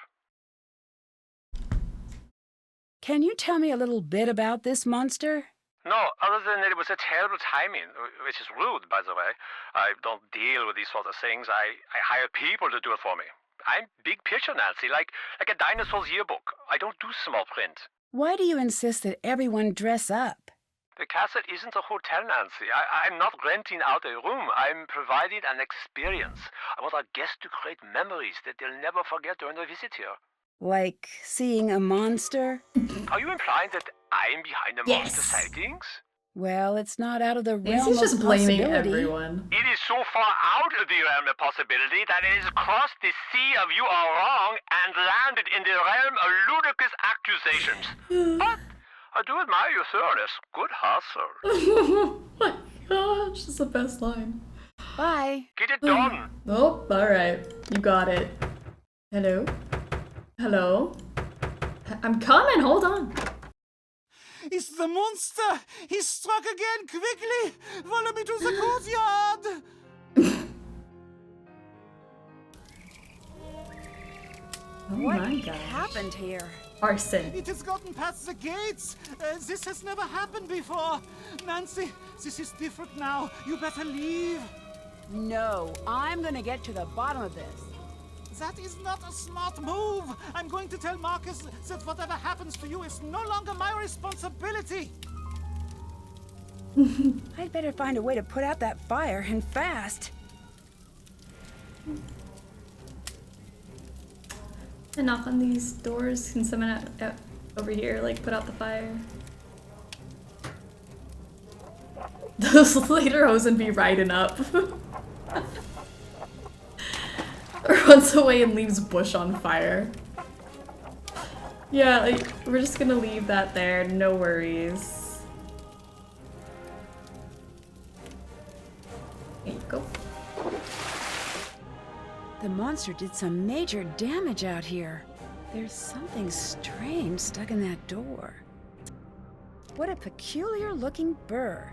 Can you tell me a little bit about this monster? No, other than it was a terrible timing, which is rude, by the way. I don't deal with these sort of things. I hire people to do it for me. I'm big picture, Nancy, like a dinosaur's yearbook. I don't do small print. Why do you insist that everyone dress up? The castle isn't a hotel, Nancy. I'm not renting out a room. I'm providing an experience. I want our guests to create memories that they'll never forget during their visit here. Like seeing a monster? Are you implying that I'm behind the Yes. monster sightings? Well, it's not out of the realm Nancy's of just blaming possibility. everyone. It is so far out of the realm of possibility that it has crossed the sea of you are wrong and landed in the realm of ludicrous accusations. But I do admire your thoroughness. Good hustle. Oh my gosh, that's the best line. Bye. Get it done. Oh, alright. You got it. Hello? Hello? I'm coming, hold on. It's the monster! He struck again! Quickly! Follow me to the courtyard! Oh What my gosh. happened here? Arson. It has gotten past the gates! This has never happened before! Nancy, this is different now. You better leave. No, I'm gonna get to the bottom of this. That is not a smart move! I'm going to tell Marcus that whatever happens to you is no longer my responsibility! I'd better find a way to put out that fire, and fast. And knock on these doors. Can someone out over here, like, put out the fire? Those later hosen be riding up. Runs away and leaves bush on fire. Yeah, like, we're just gonna leave that there, no worries. There you go. The monster did some major damage out here. There's something strange stuck in that door. What a peculiar looking burr.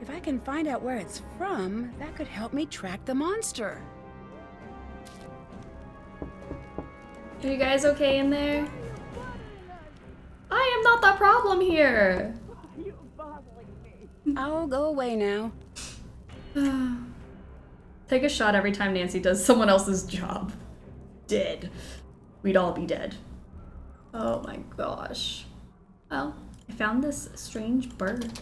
If I can find out where it's from, that could help me track the monster. Are you guys okay in there? I am not the problem here. I'll go away now. Take a shot every time Nancy does someone else's job. Dead. We'd all be dead. Oh my gosh. Well, I found this strange bird.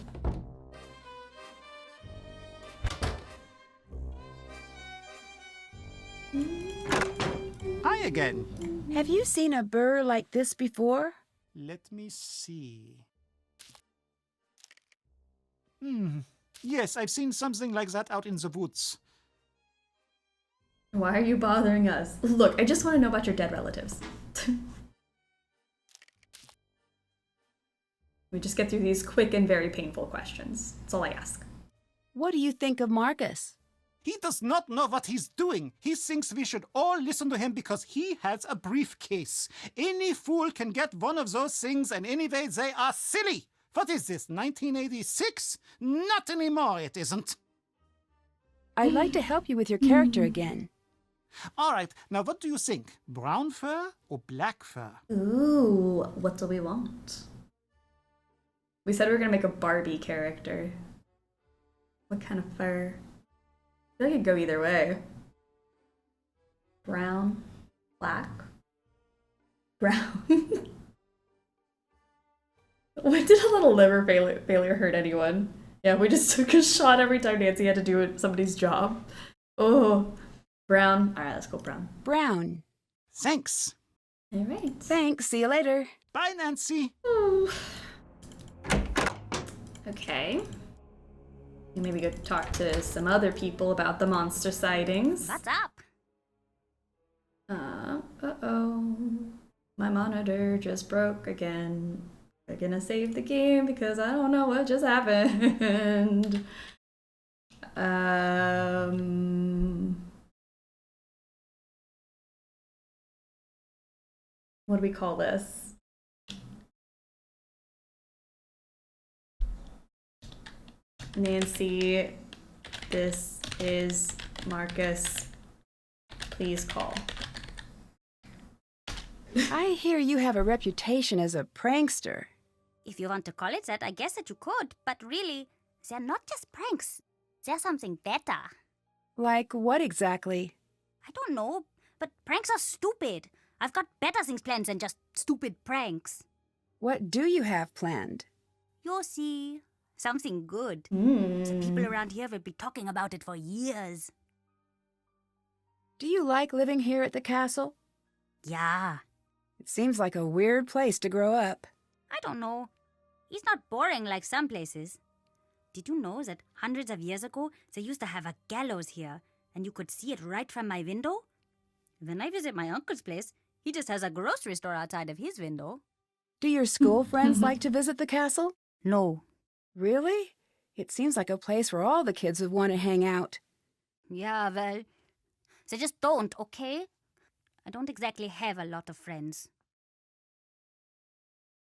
Hi again. Have you seen a burr like this before? Let me see. Yes, I've seen something like that out in the woods. Why are you bothering us? Look, I just want to know about your dead relatives. We just get through these quick and very painful questions. That's all I ask. What do you think of Marcus? He does not know what he's doing. He thinks we should all listen to him because he has a briefcase. Any fool can get one of those things, and anyway, they are silly. What is this, 1986? Not anymore, it isn't. I'd like to help you with your character again. All right, now what do you think? Brown fur or black fur? Ooh, what do we want? We said we were gonna make a Barbie character. What kind of fur? I feel like it could go either way. Brown, black, brown. When did a little liver failure hurt anyone? Yeah, we just took a shot every time Nancy had to do somebody's job. Oh, brown. All right, let's go brown. Brown. Thanks. All right. Thanks. See you later. Bye, Nancy. Ooh. Okay. Maybe go talk to some other people about the monster sightings. What's up? Uh-oh. My monitor just broke again. We're gonna save the game because I don't know what just happened. What do we call this? Nancy, this is Marcus. Please call. I hear you have a reputation as a prankster. If you want to call it that, I guess that you could. But really, they're not just pranks. They're something better. Like what exactly? I don't know, but pranks are stupid. I've got better things planned than just stupid pranks. What do you have planned? You'll see. Something good. Mm. The people around here will be talking about it for years. Do you like living here at the castle? Yeah. It seems like a weird place to grow up. I don't know. He's not boring like some places. Did you know that hundreds of years ago, they used to have a gallows here, and you could see it right from my window? When I visit my uncle's place, he just has a grocery store outside of his window. Do your school friends like to visit the castle? No. Really? It seems like a place where all the kids would want to hang out. Yeah, well, they just don't, okay? I don't exactly have a lot of friends.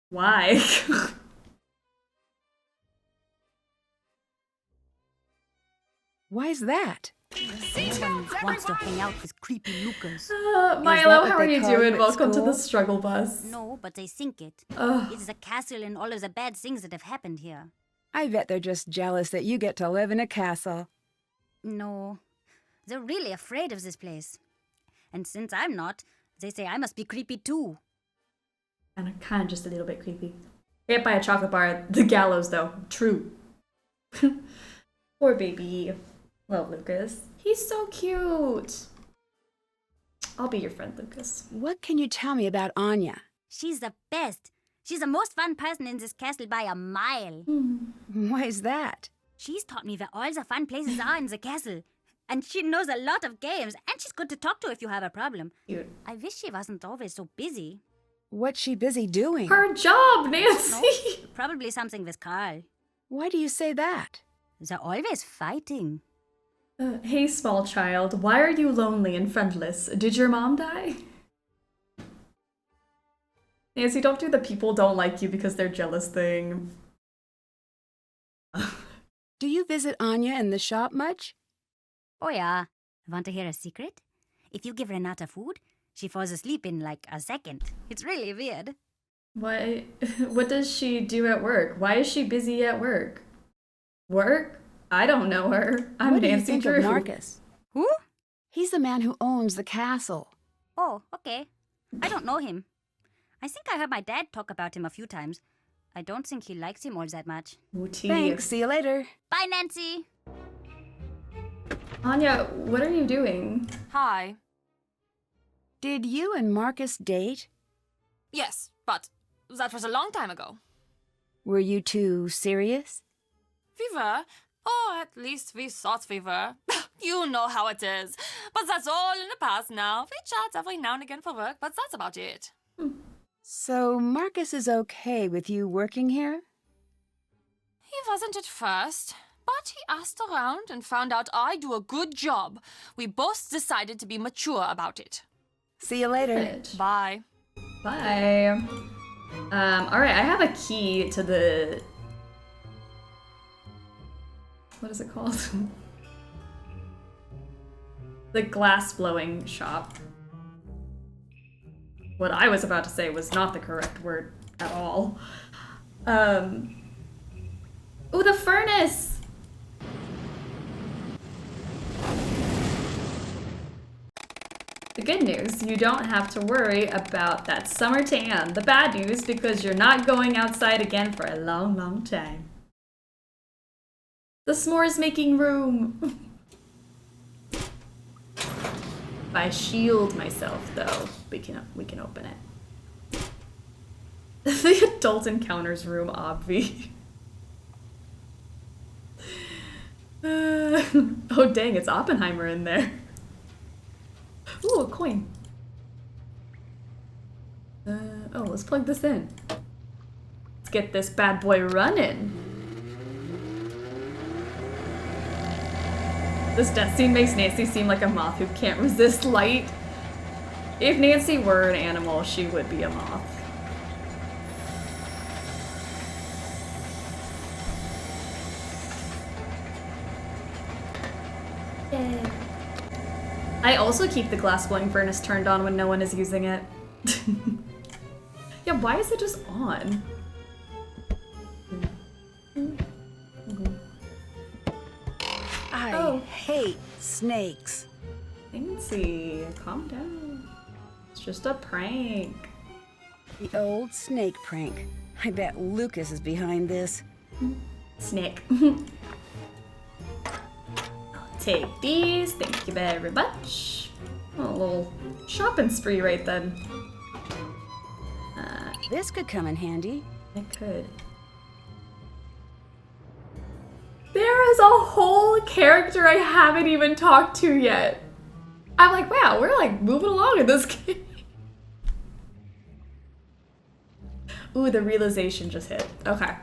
Why? Why's that? No one wants to hang out with creepy Lucas. Milo, what how are they you call you doing? at Welcome to school? the struggle bus. No, but they think it. Ugh. It's a castle and all of the bad things that have happened here. I bet they're just jealous that you get to live in a castle. No, they're really afraid of this place. And since I'm not, they say I must be creepy too. And kind of just a little bit creepy. Hit by a chocolate bar at the gallows, though. True. Poor baby. Love Lucas. He's so cute. I'll be your friend, Lucas. What can you tell me about Anya? She's the best. She's the most fun person in this castle by a mile. Why's that? She's taught me where all the fun places are in the castle. And she knows a lot of games, and she's good to talk to if you have a problem. Cute. I wish she wasn't always so busy. What's she busy doing? Her job, Nancy. No, probably something with Carl. Why do you say that? They're always fighting. Hey, small child. Why are you lonely and friendless? Did your mom die? Nancy, don't do the people don't like you because they're jealous thing. Do you visit Anya in the shop much? Oh yeah. Want to hear a secret? If you give Renata food, she falls asleep in like a second. It's really weird. What does she do at work? Why is she busy at work? Work? I don't know her. I'm what Nancy do you think Drew. of Marcus? Who? He's the man who owns the castle. Oh, okay. I don't know him. I think I heard my dad talk about him a few times. I don't think he likes him all that much. Ooh-tee. Thanks, see you later. Bye, Nancy! Anya, what are you doing? Hi. Did you and Marcus date? Yes, but that was a long time ago. Were you two serious? We were. Or at least we thought we were. You know how it is. But that's all in the past now. We chat every now and again for work, but that's about it. So Marcus is okay with you working here? He wasn't at first, but he asked around and found out I do a good job. We both decided to be mature about it. See you later. Good. Bye. Bye. Alright, I have a key to the... What is it called? The glass blowing shop. What I was about to say was not the correct word at all. Ooh, the furnace! The good news, you don't have to worry about that summer tan. The bad news, because you're not going outside again for a long, long time. The s'mores making room. If I shield myself, though, we can open it. The adult encounters room, obvi. Oh dang, it's Oppenheimer in there. Ooh, a coin. Oh, let's plug this in. Let's get this bad boy running. This death scene makes Nancy seem like a moth who can't resist light. If Nancy were an animal, she would be a moth. Yay. I also keep the glass blowing furnace turned on when no one is using it. Yeah, why is it just on? I hate snakes. Nancy, calm down. It's just a prank. The old snake prank. I bet Lucas is behind this. Snake. I'll take these. Thank you very much. Oh, a little shopping spree right then. This could come in handy. It could. There is a whole character I haven't even talked to yet. I'm like, wow, we're like moving along in this game. Ooh, the realization just hit. Okay.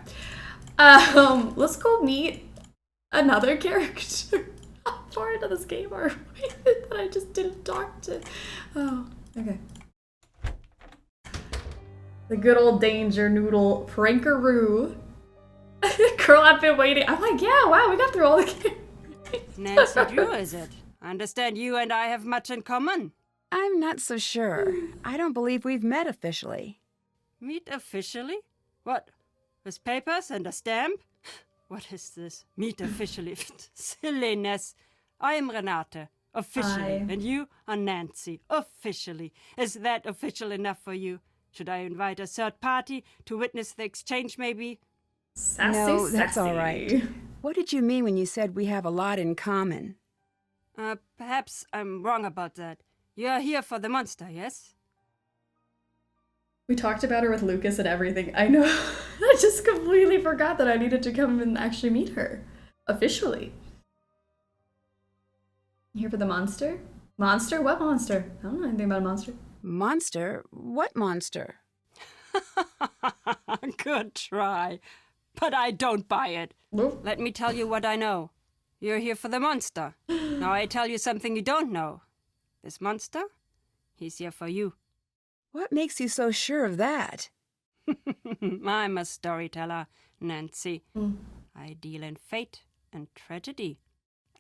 Let's go meet another character. How far into this game are we that I just didn't talk to? Oh, okay. The good old danger noodle prankaroo. Girl, I've been waiting. I'm like, yeah, wow, we got through all the games. Nancy Drew, is it? I understand you and I have much in common. I'm not so sure. I don't believe we've met officially. Meet officially? What? With papers and a stamp? What is this? Meet officially? Silliness. I am Renata. Officially. And you are Nancy. Officially. Is that official enough for you? Should I invite a third party to witness the exchange, maybe? Sassy, No, that's sassy. all right. What did you mean when you said we have a lot in common? Perhaps I'm wrong about that. You are here for the monster, yes? We talked about her with Lucas and everything. I know. I just completely forgot that I needed to come and actually meet her. Officially. You here for the monster? Monster? What monster? I don't know anything about a monster. Monster? What monster? Good try. But I don't buy it. Nope. Let me tell you what I know. You're here for the monster. Now I tell you something you don't know. This monster, he's here for you. What makes you so sure of that? I'm a storyteller, Nancy. I deal in fate and tragedy.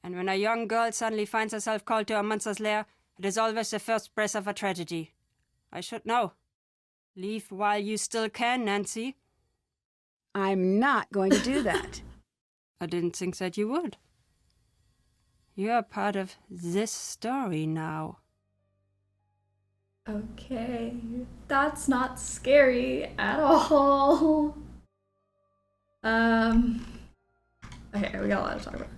And when a young girl suddenly finds herself called to a monster's lair, it is always the first breath of a tragedy. I should know. Leave while you still can, Nancy. I'm not going to do that. I didn't think that you would. You're part of this story now. Okay. That's not scary at all. Okay, we got a lot to talk about.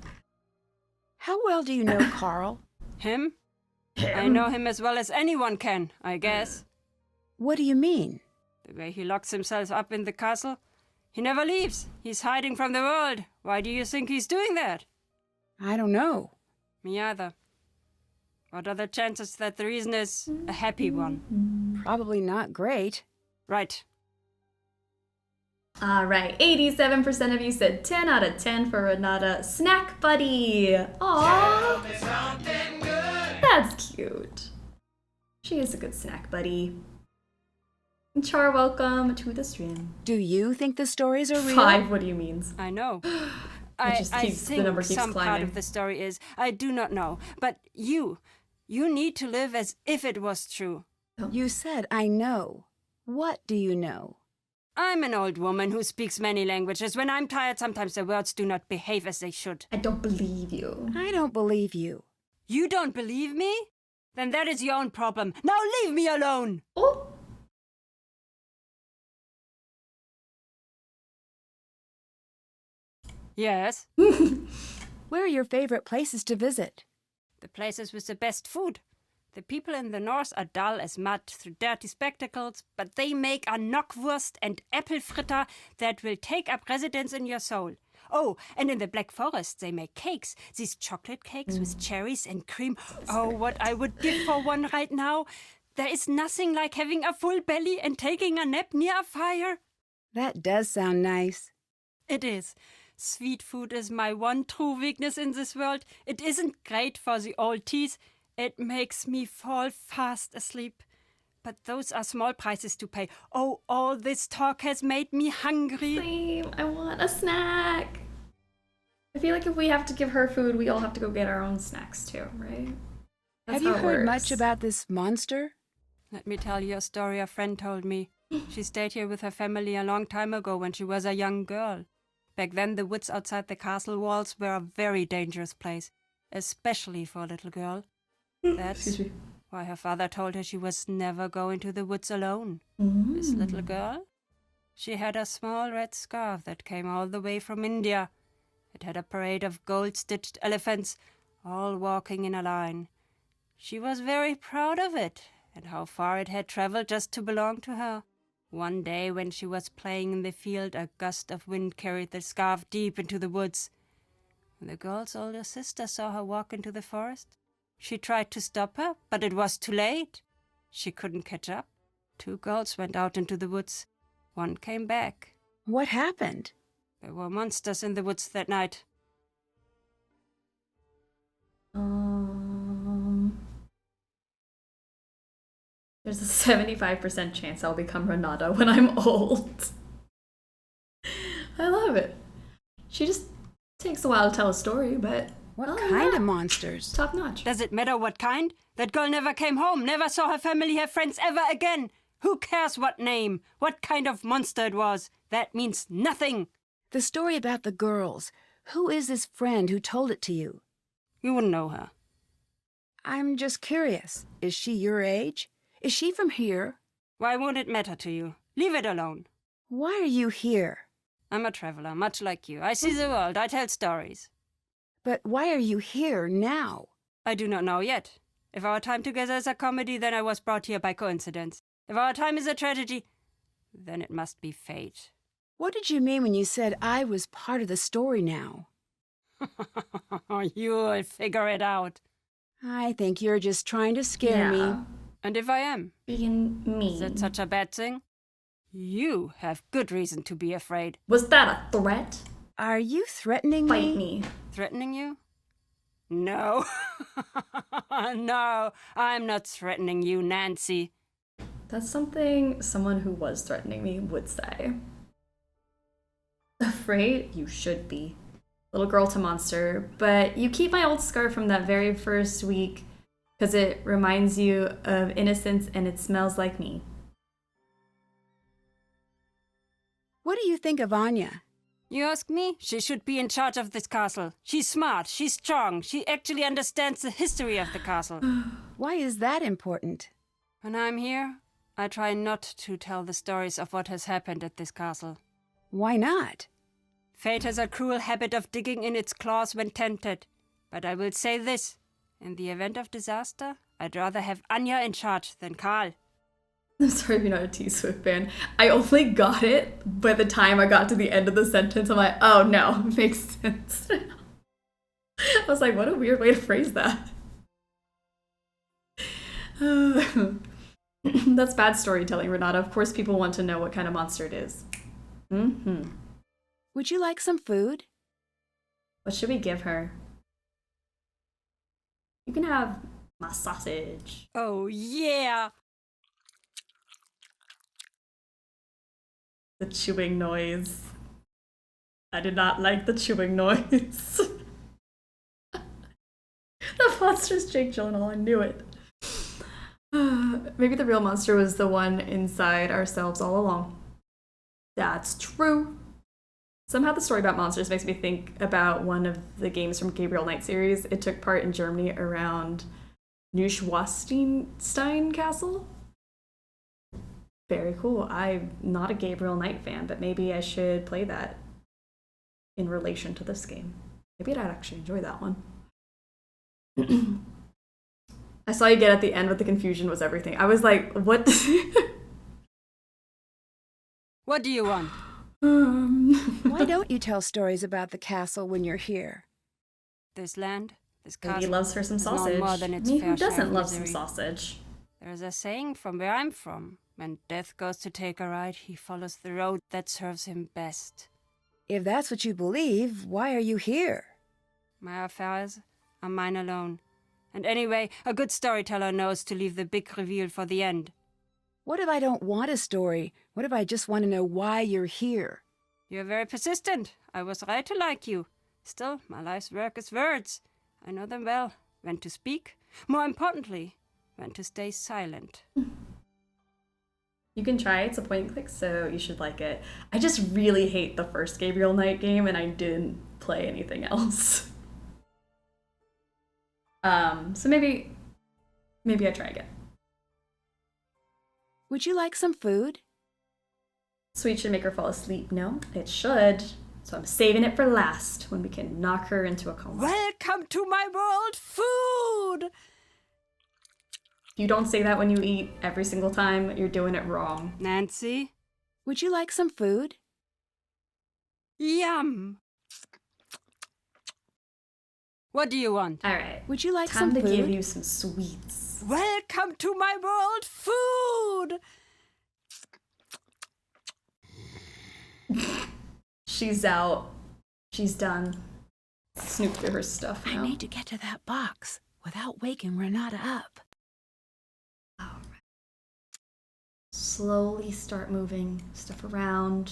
How well do you know Carl? Him? I know him as well as anyone can, I guess. What do you mean? The way he locks himself up in the castle. He never leaves. He's hiding from the world. Why do you think he's doing that? I don't know. Me either. What are the chances that the reason is a happy one? Probably not great. Right. All right, 87% of you said 10 out of 10 for Renata. Snack buddy. Aww. That's cute. She is a good snack buddy. Char, welcome to the stream. Do you think the stories are real? 5, what do you mean? I know. I think the number keeps some climbing. Part of the story is, I do not know. But you need to live as if it was true. You said I know. What do you know? I'm an old woman who speaks many languages. When I'm tired, sometimes the words do not behave as they should. I don't believe you. I don't believe you. You don't believe me? Then that is your own problem. Now leave me alone! Oh! Yes? Where are your favorite places to visit? The places with the best food. The people in the north are dull as mud through dirty spectacles, but they make a knockwurst and apple fritter that will take up residence in your soul. Oh, and in the Black Forest they make cakes. These chocolate cakes with cherries and cream. Oh, what I would give for one right now. There is nothing like having a full belly and taking a nap near a fire. That does sound nice. It is. Sweet food is my one true weakness in this world. It isn't great for the old teeth. It makes me fall fast asleep. But those are small prices to pay. Oh, all this talk has made me hungry. Same. I want a snack. I feel like if we have to give her food, we all have to go get our own snacks too, right? Have you heard much about this monster? Let me tell you a story a friend told me. She stayed here with her family a long time ago when she was a young girl. Back then, the woods outside the castle walls were a very dangerous place, especially for a little girl. That's why her father told her she was never going to the woods alone. This little girl? She had a small red scarf that came all the way from India. It had a parade of gold-stitched elephants, all walking in a line. She was very proud of it, and how far it had traveled just to belong to her. One day when she was playing in the field, a gust of wind carried the scarf deep into the woods. When the girl's older sister saw her walk into the forest, she tried to stop her, but it was too late. She couldn't catch up. 2 girls went out into the woods. One came back. What happened? There were monsters in the woods that night. There's a 75% chance I'll become Renata when I'm old. I love it. She just takes a while to tell a story, but... What kind of monsters? Top notch. Does it matter what kind? That girl never came home, never saw her family, her friends ever again. Who cares what name, what kind of monster it was? That means nothing. The story about the girls. Who is this friend who told it to you? You wouldn't know her. I'm just curious. Is she your age? Is she from here? Why won't it matter to you? Leave it alone. Why are you here? I'm a traveler, much like you. I see the world, I tell stories. But why are you here now? I do not know yet. If our time together is a comedy, then I was brought here by coincidence. If our time is a tragedy, then it must be fate. What did you mean when you said I was part of the story now? You'll figure it out. I think you're just trying to scare me. And if I am? Being mean. Is that such a bad thing? You have good reason to be afraid. Was that a threat? Are you threatening me? Fight me. Threatening you? No. No, I'm not threatening you, Nancy. That's something someone who was threatening me would say. Afraid? You should be. Little girl to monster. But you keep my old scarf from that very first week because it reminds you of innocence and it smells like me. What do you think of Anya? You ask me? She should be in charge of this castle. She's smart, she's strong, she actually understands the history of the castle. Why is that important? When I'm here, I try not to tell the stories of what has happened at this castle. Why not? Fate has a cruel habit of digging in its claws when tempted. But I will say this. In the event of disaster, I'd rather have Anya in charge than Karl. I'm sorry if you're not a T-Swift fan. I only got it by the time I got to the end of the sentence. I'm like, oh no, it makes sense. I was like, what a weird way to phrase that. That's bad storytelling, Renata. Of course people want to know what kind of monster it is. Would you like some food? What should we give her? You can have my sausage. Oh, yeah! The chewing noise. I did not like the chewing noise. The monster's Jake Gyllenhaal, I knew it. Maybe the real monster was the one inside ourselves all along. That's true. Somehow the story about monsters makes me think about one of the games from Gabriel Knight series. It took part in Germany around Neuschwanstein Castle. Very cool. I'm not a Gabriel Knight fan, but maybe I should play that in relation to this game. Maybe I'd actually enjoy that one. I saw you get at the end, but the confusion was everything. I was like, what? What do you want? Why don't you tell stories about the castle when you're here? This land, this Maybe castle, he loves her some is known sausage. more than its Me fair who share doesn't of love some misery. sausage. There's a saying from where I'm from. When death goes to take a ride, he follows the road that serves him best. If that's what you believe, why are you here? My affairs are mine alone. And anyway, a good storyteller knows to leave the big reveal for the end. What if I don't want a story? What if I just want to know why you're here? You're very persistent. I was right to like you. Still, my life's work is words. I know them well. When to speak. More importantly, when to stay silent. You can try. It's a point and click, so you should like it. I just really hate the first Gabriel Knight game, and I didn't play anything else. So maybe I try again. Would you like some food? Sweet should make her fall asleep. No, it should. So I'm saving it for last, when we can knock her into a coma. Welcome to my world, food! If you don't say that when you eat every single time, you're doing it wrong. Nancy, Would you like some food? Yum! What do you want? All right. Would you like Time some to food? give you some sweets. Welcome to my world, food! She's out. She's done. Snoop through her stuff now. I need to get to that box without waking Renata up. All right. Slowly start moving stuff around.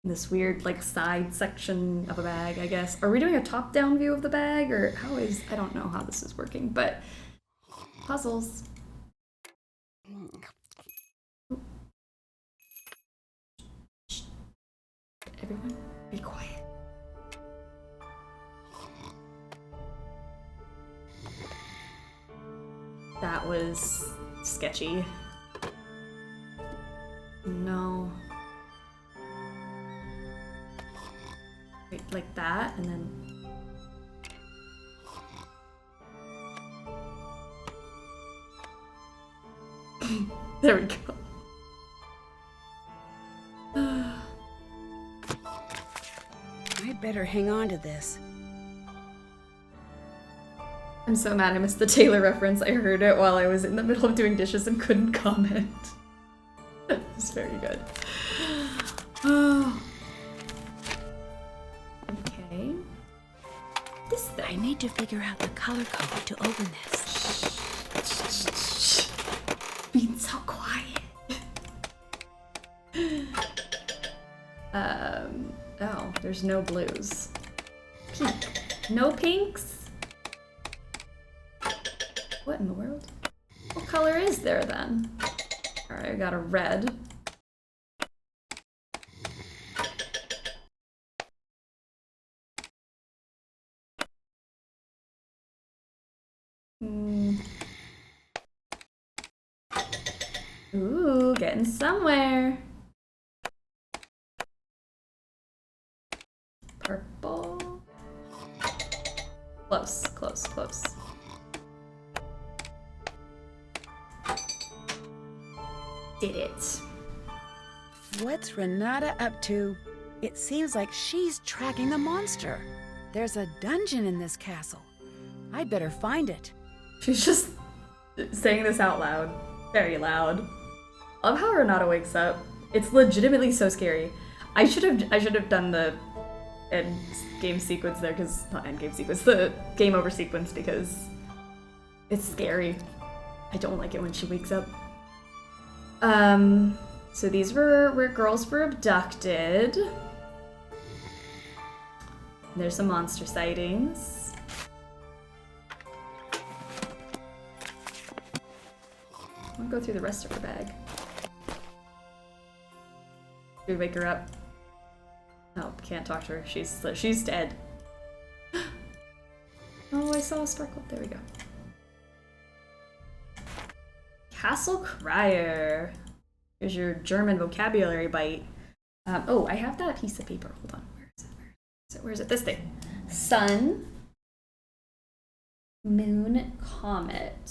This weird, like, side section of a bag, I guess. Are we doing a top-down view of the bag, or how is... I don't know how this is working, but... Puzzles. Shh. Everyone, be quiet. That was sketchy. No. Wait, like that, and then... There we go. I'd better hang on to this. I'm so mad I missed the Taylor reference. I heard it while I was in the middle of doing dishes and couldn't comment. It's very good. Oh. Okay. This thing. I need to figure out the color code to open this. Shh. Being so quiet. Oh, there's no blues. Pink. No pinks? What in the world? What color is there then? Alright, I got a red. Ooh, getting somewhere. Purple. Close, close, close. Did it. What's Renata up to? It seems like she's tracking the monster. There's a dungeon in this castle. I'd better find it. She's just saying this out loud. Very loud. I love how Renata wakes up. It's legitimately so scary. I should have done the end game sequence there, because not end game sequence, the game over sequence, because it's scary. I don't like it when she wakes up. So these were where girls were abducted. There's some monster sightings. I'll go through the rest of her bag. Do we wake her up? No, can't talk to her. She's dead. Oh, I saw a sparkle. There we go. Castle Crier. Here's your German vocabulary bite. Oh, I have that piece of paper. Hold on. Where is it? Where is it? This thing. Sun, moon, comet.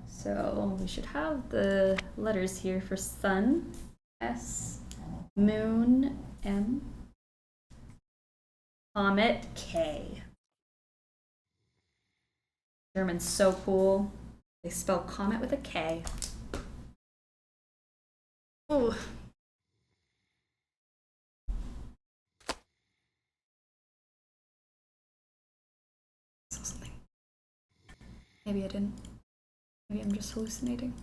So we should have the letters here for sun. S, moon, M, comet, K. German's so cool. They spell comet with a K. Ooh. Saw something. Maybe I didn't. Maybe I'm just hallucinating.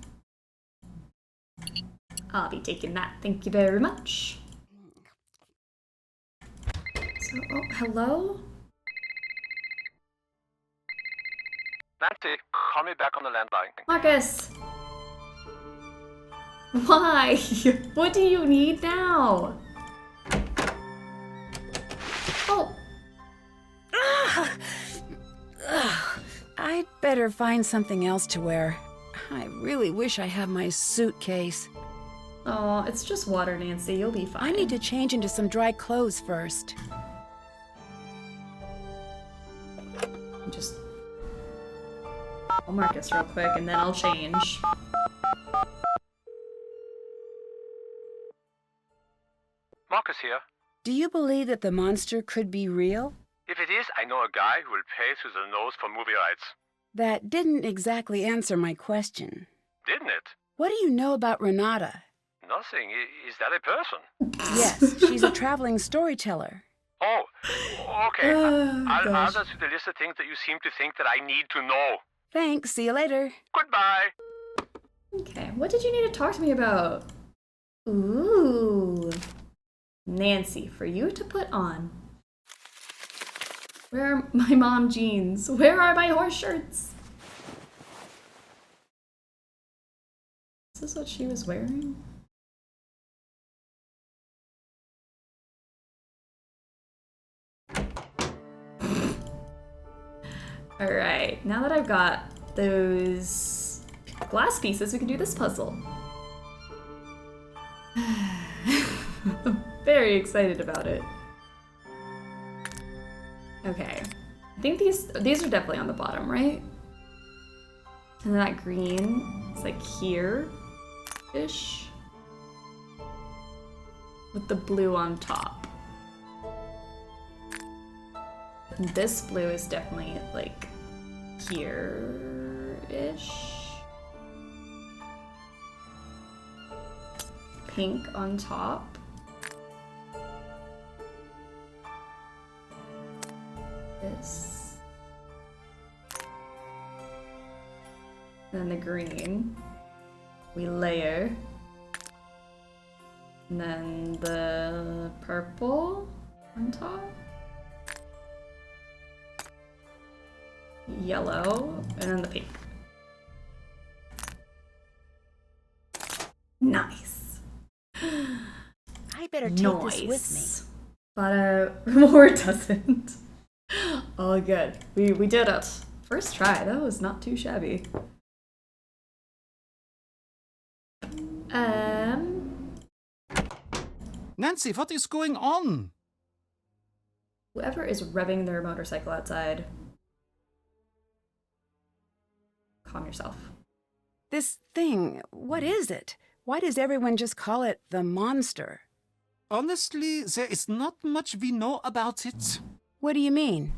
I'll be taking that. Thank you very much. So, oh, hello? Nancy, call me back on the landline. Marcus! Why? What do you need now? Oh! I'd better find something else to wear. I really wish I had my suitcase. Oh, it's just water, Nancy. You'll be fine. I need to change into some dry clothes first. Just... I'll Marcus real quick, and then I'll change. Do you believe that the monster could be real? If it is, I know a guy who will pay through the nose for movie rights. That didn't exactly answer my question. Didn't it? What do you know about Renata? Nothing. Is that a person? Yes, she's a traveling storyteller. Oh, okay. I'll gosh. add that to the list of things that you seem to think that I need to know. Thanks, see you later. Goodbye. Okay, what did you need to talk to me about? Ooh. Nancy, for you to put on. Where are my mom jeans? Where are my horse shirts? Is this what she was wearing? Alright, now that I've got those glass pieces, we can do this puzzle. I'm very excited about it. Okay, I think these are definitely on the bottom, right? And that green is like here-ish, with the blue on top. And this blue is definitely like here-ish. Pink on top. This. Then the green. We layer. And then the purple on top. Yellow, and then the pink. Nice. I better take this with me. But more it doesn't. All good. We did it. First try. That was not too shabby. Nancy, what is going on? Whoever is revving their motorcycle outside. Calm yourself. This thing, what is it? Why does everyone just call it the monster? Honestly, there is not much we know about it. What do you mean?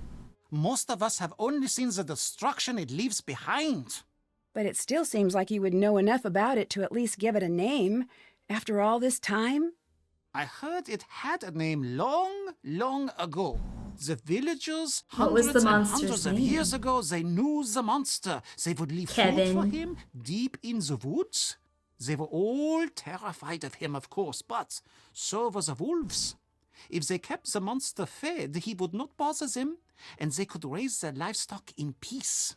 Most of us have only seen the destruction it leaves behind. But it still seems like you would know enough about it to at least give it a name. After all this time? I heard it had a name long, long ago. The villagers, What was hundreds the and monster's hundreds of name? years ago, they knew the monster. They would leave food Kevin. for him deep in the woods. They were all terrified of him, of course, but so were the wolves. If they kept the monster fed, he would not bother them, and they could raise their livestock in peace.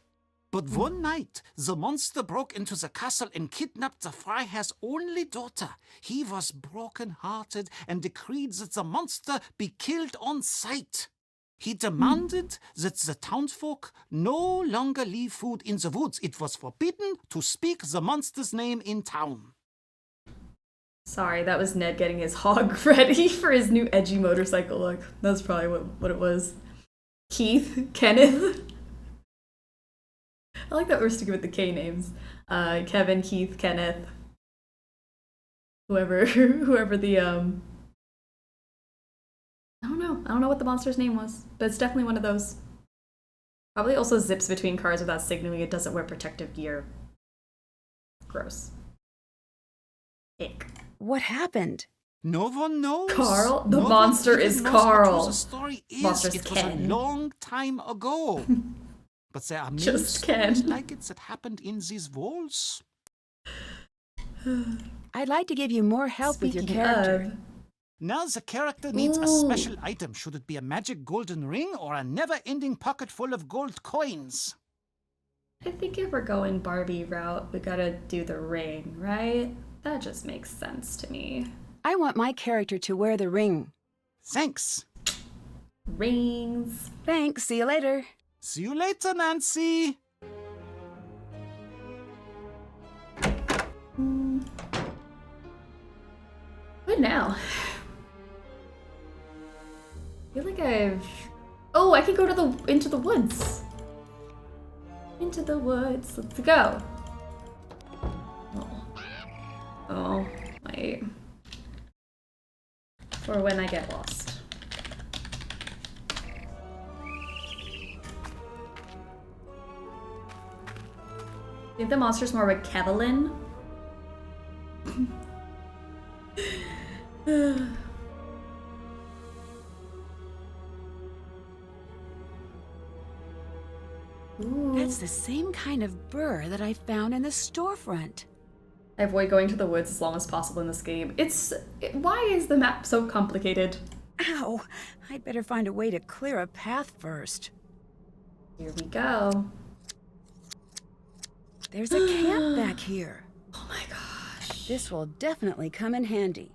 But one night, the monster broke into the castle and kidnapped the Freiherr's only daughter. He was broken-hearted and decreed that the monster be killed on sight. He demanded that the townsfolk no longer leave food in the woods. It was forbidden to speak the monster's name in town. Sorry, that was Ned getting his hog ready for his new edgy motorcycle look. That's probably what it was. Keith, Kenneth. I like that we're sticking with the K names. Kevin, Keith, Kenneth. Whoever the I don't know what the monster's name was, but it's definitely one of those. Probably also zips between cars without signaling it doesn't wear protective gear. Gross. Ick. What happened? No one knows. Carl? The No monster one even is knows Carl. what the story is. Monster's It was Ken. a long time ago. But there are many Just stories Ken. like it that happened in these walls. I'd like to give you more help with your Speaking character. of, Now the character needs a Ooh. special item. Should it be a magic golden ring or a never-ending pocket full of gold coins? I think if we're going Barbie route, we gotta do the ring, right? That just makes sense to me. I want my character to wear the ring. Thanks. Rings. Thanks, see you later. See you later, Nancy. What now? I feel like Oh, I can go to into the woods. Into the woods. Let's go. Oh, wait. For when I get lost. I think the monster's more of a Kevlin. That's the same kind of burr that I found in the storefront. I avoid going to the woods as long as possible in this game. Why is the map so complicated? Ow! I'd better find a way to clear a path first. Here we go. There's a camp back here. Oh my gosh. This will definitely come in handy.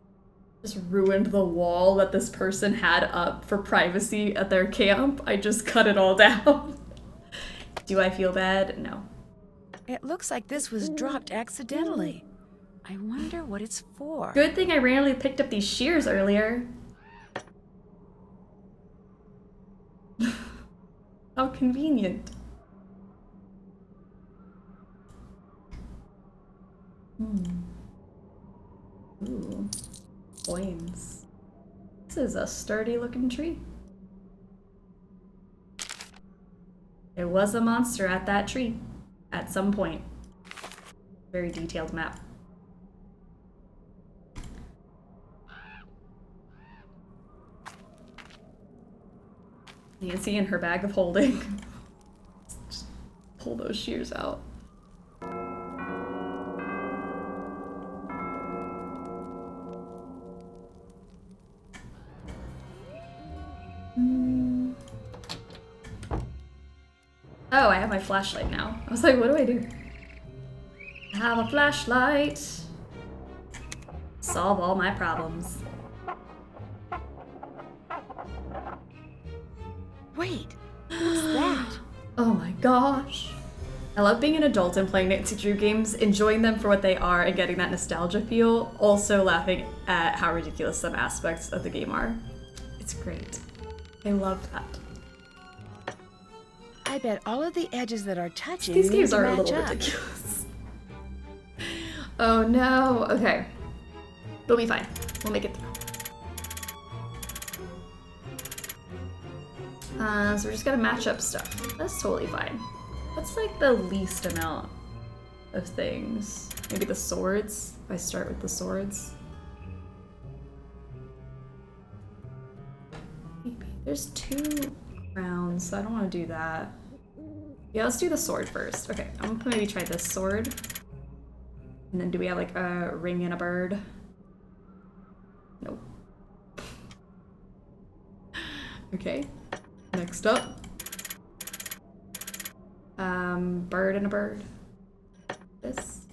Just ruined the wall that this person had up for privacy at their camp. I just cut it all down. Do I feel bad? No. It looks like this was dropped accidentally. I wonder what it's for. Good thing I randomly picked up these shears earlier. How convenient. Ooh. Coins. This is a sturdy looking tree. There was a monster at that tree at some point. Very detailed map. Nancy and her bag of holding. Just pull those shears out. Oh, I have my flashlight now. I was like, what do I do? I have a flashlight. Solve all my problems. Wait, what's that? Oh my gosh. I love being an adult and playing Nancy Drew games, enjoying them for what they are and getting that nostalgia feel, also laughing at how ridiculous some aspects of the game are. It's great. I love that. I bet all of the edges that are touching These need games to are a match little up. ridiculous. Oh no. Okay. We'll be fine. We'll make it through. So we're just gonna match up stuff. That's totally fine. What's like the least amount of things? Maybe the swords? If I start with the swords. Maybe. There's 2 crowns, so I don't want to do that. Yeah, let's do the sword first. Okay, I'm gonna maybe try this sword. And then do we have like a ring and a bird? Nope. Okay. Next up. Bird and a bird. This.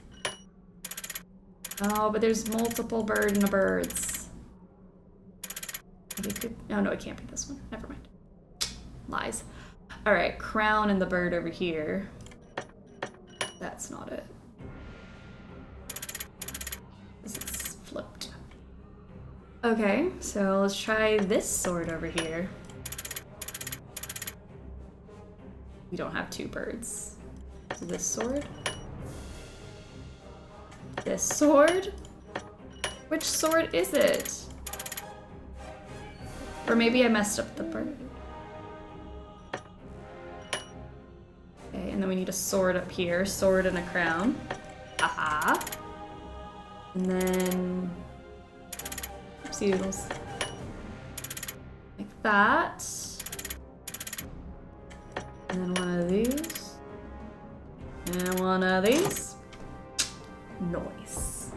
Oh, but there's multiple bird and a birds. Maybe it could, oh no, it can't be this one. Never mind. Lies. Alright, crown and the bird over here. That's not it. This is flipped. Okay, so let's try this sword over here. We don't have 2 birds. So this sword. This sword? Which sword is it? Or maybe I messed up the bird. Okay, and then we need a sword up here. Sword and a crown. Aha. And then... oopsie doodles. Like that. And then one of these. And one of these. Nice.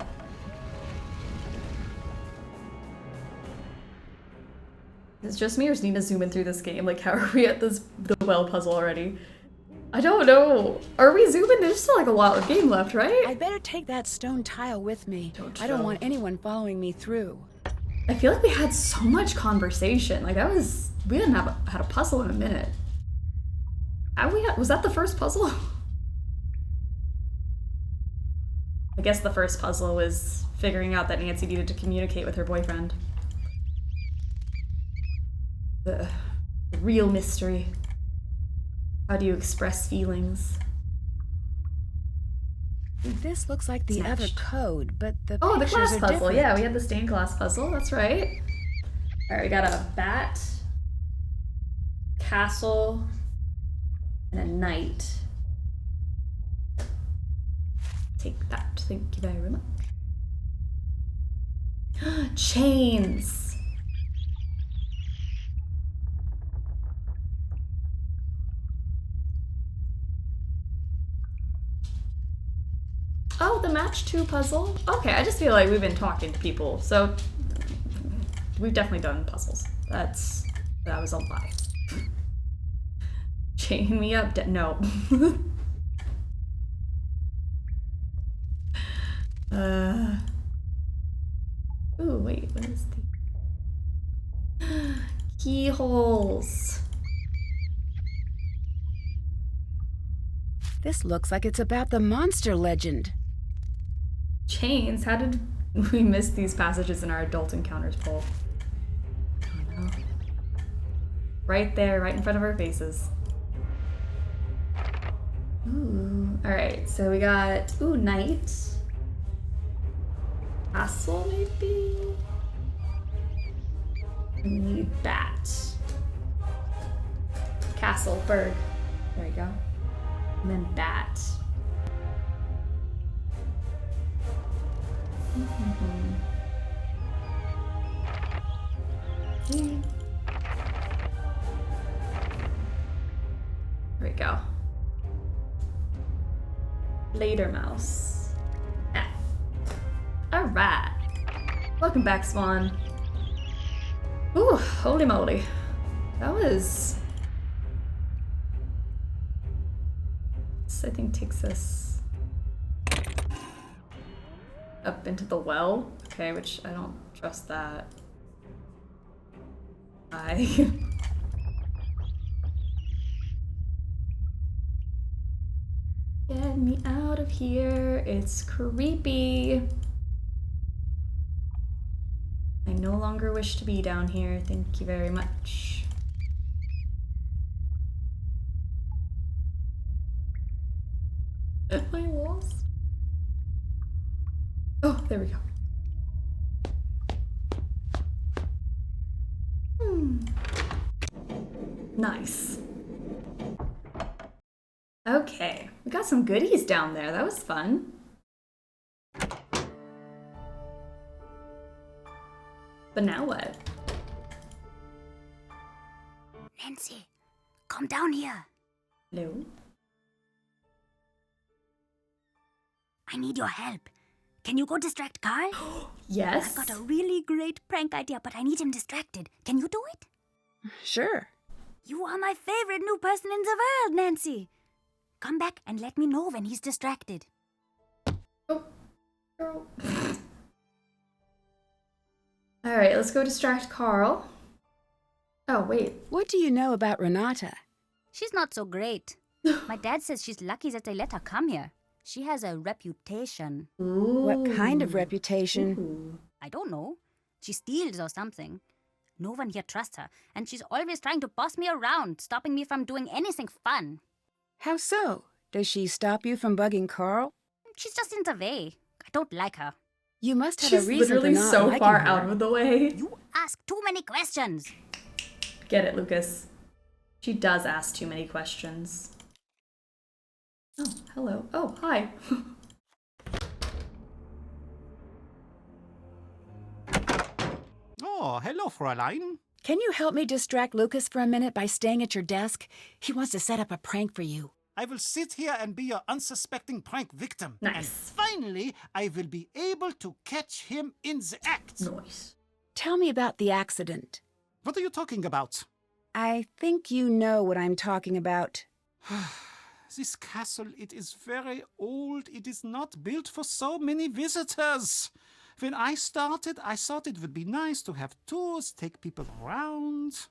Is it just me or is Nina zooming through this game? Like, how are we at the well puzzle already? I don't know. Are we zooming? There's still like a lot of game left, right? I better take that stone tile with me. I don't want anyone following me through. I feel like we had so much conversation. Like we hadn't had a puzzle in a minute. Was that the first puzzle? I guess the first puzzle was figuring out that Nancy needed to communicate with her boyfriend. The real mystery. How do you express feelings? This looks like the other code, but the the pictures glass are puzzle. different. Yeah, we had the stained glass puzzle. That's right. All right, we got a bat, castle, and a knight. Take that. Thank you very much. Chains. Oh, the match 2 puzzle? Okay, I just feel like we've been talking to people, so we've definitely done puzzles. That was a lie. Chain me up, no. Ooh, wait, what is the... Keyholes. This looks like it's about the monster legend. Chains? How did we miss these passages in our adult encounters poll? Oh no. Right there, right in front of our faces. Ooh, alright, so we got, ooh, knight. Castle, maybe? We need bat. Castle, bird. There we go. And then bat. There we go. Later mouse. F. Alright. Welcome back, Swan. Ooh, holy moly. That was... This, I think, takes us up into the well. Okay, which I don't trust that. Get me out of here. It's creepy. I no longer wish to be down here. Thank you very much. Am I lost? Oh, there we go. Nice. Okay, we got some goodies down there. That was fun. But now what? Nancy, come down here. Hello? I need your help. Can you go distract Carl? Yes. I've got a really great prank idea, but I need him distracted. Can you do it? Sure. You are my favorite new person in the world, Nancy. Come back and let me know when he's distracted. Oh, girl. Alright, let's go distract Carl. Oh, wait. What do you know about Renata? She's not so great. My dad says she's lucky that they let her come here. She has a reputation. Ooh. What kind of reputation? Ooh. I don't know. She steals or something. No one here trusts her, and she's always trying to boss me around, stopping me from doing anything fun. How so? Does she stop you from bugging Carl? She's just in the way. I don't like her. You must have She's a reason literally for not so liking far her. out of the way. You ask too many questions. Get it, Lucas. She does ask too many questions. Oh, hello. Oh, hi. Oh, hello, Fräulein. Can you help me distract Lucas for a minute by staying at your desk? He wants to set up a prank for you. I will sit here and be your unsuspecting prank victim. Nice. And finally, I will be able to catch him in the act. Nice. Tell me about the accident. What are you talking about? I think you know what I'm talking about. This castle, it is very old. It is not built for so many visitors. When I started, I thought it would be nice to have tours, take people around.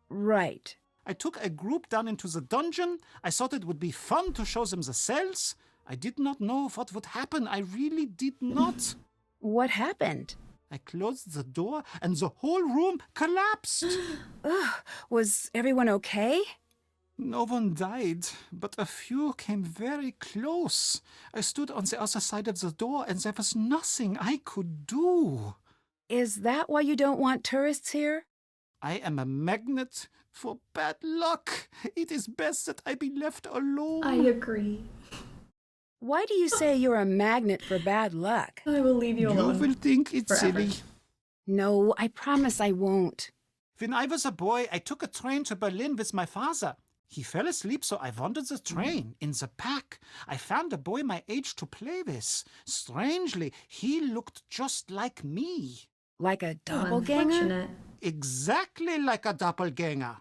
Right. I took a group down into the dungeon. I thought it would be fun to show them the cells. I did not know what would happen. I really did not. What happened? I closed the door and the whole room collapsed. Ugh, was everyone okay? No one died, but a few came very close. I stood on the other side of the door and there was nothing I could do. Is that why you don't want tourists here? I am a magnet for bad luck. It is best that I be left alone. I agree. Why do you say you're a magnet for bad luck? I will leave you You alone. will think it's forever. silly. No, I promise I won't. When I was a boy, I took a train to Berlin with my father. He fell asleep, so I wandered the train. In the back, I found a boy my age to play with. Strangely, he looked just like me. Like a Oh, doppelganger? unfortunate. Exactly like a doppelganger.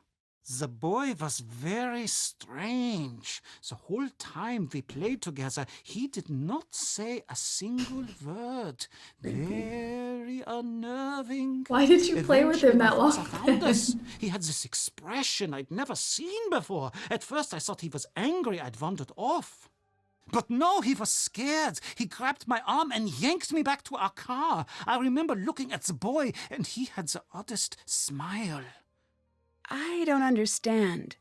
The boy was very strange. The whole time we played together, he did not say a single word. Very unnerving. Why did you play with him that long? Eventually, my father found us. He had this expression I'd never seen before. At first, I thought he was angry I'd wandered off. But no, he was scared. He grabbed my arm and yanked me back to our car. I remember looking at the boy, and he had the oddest smile. I don't understand.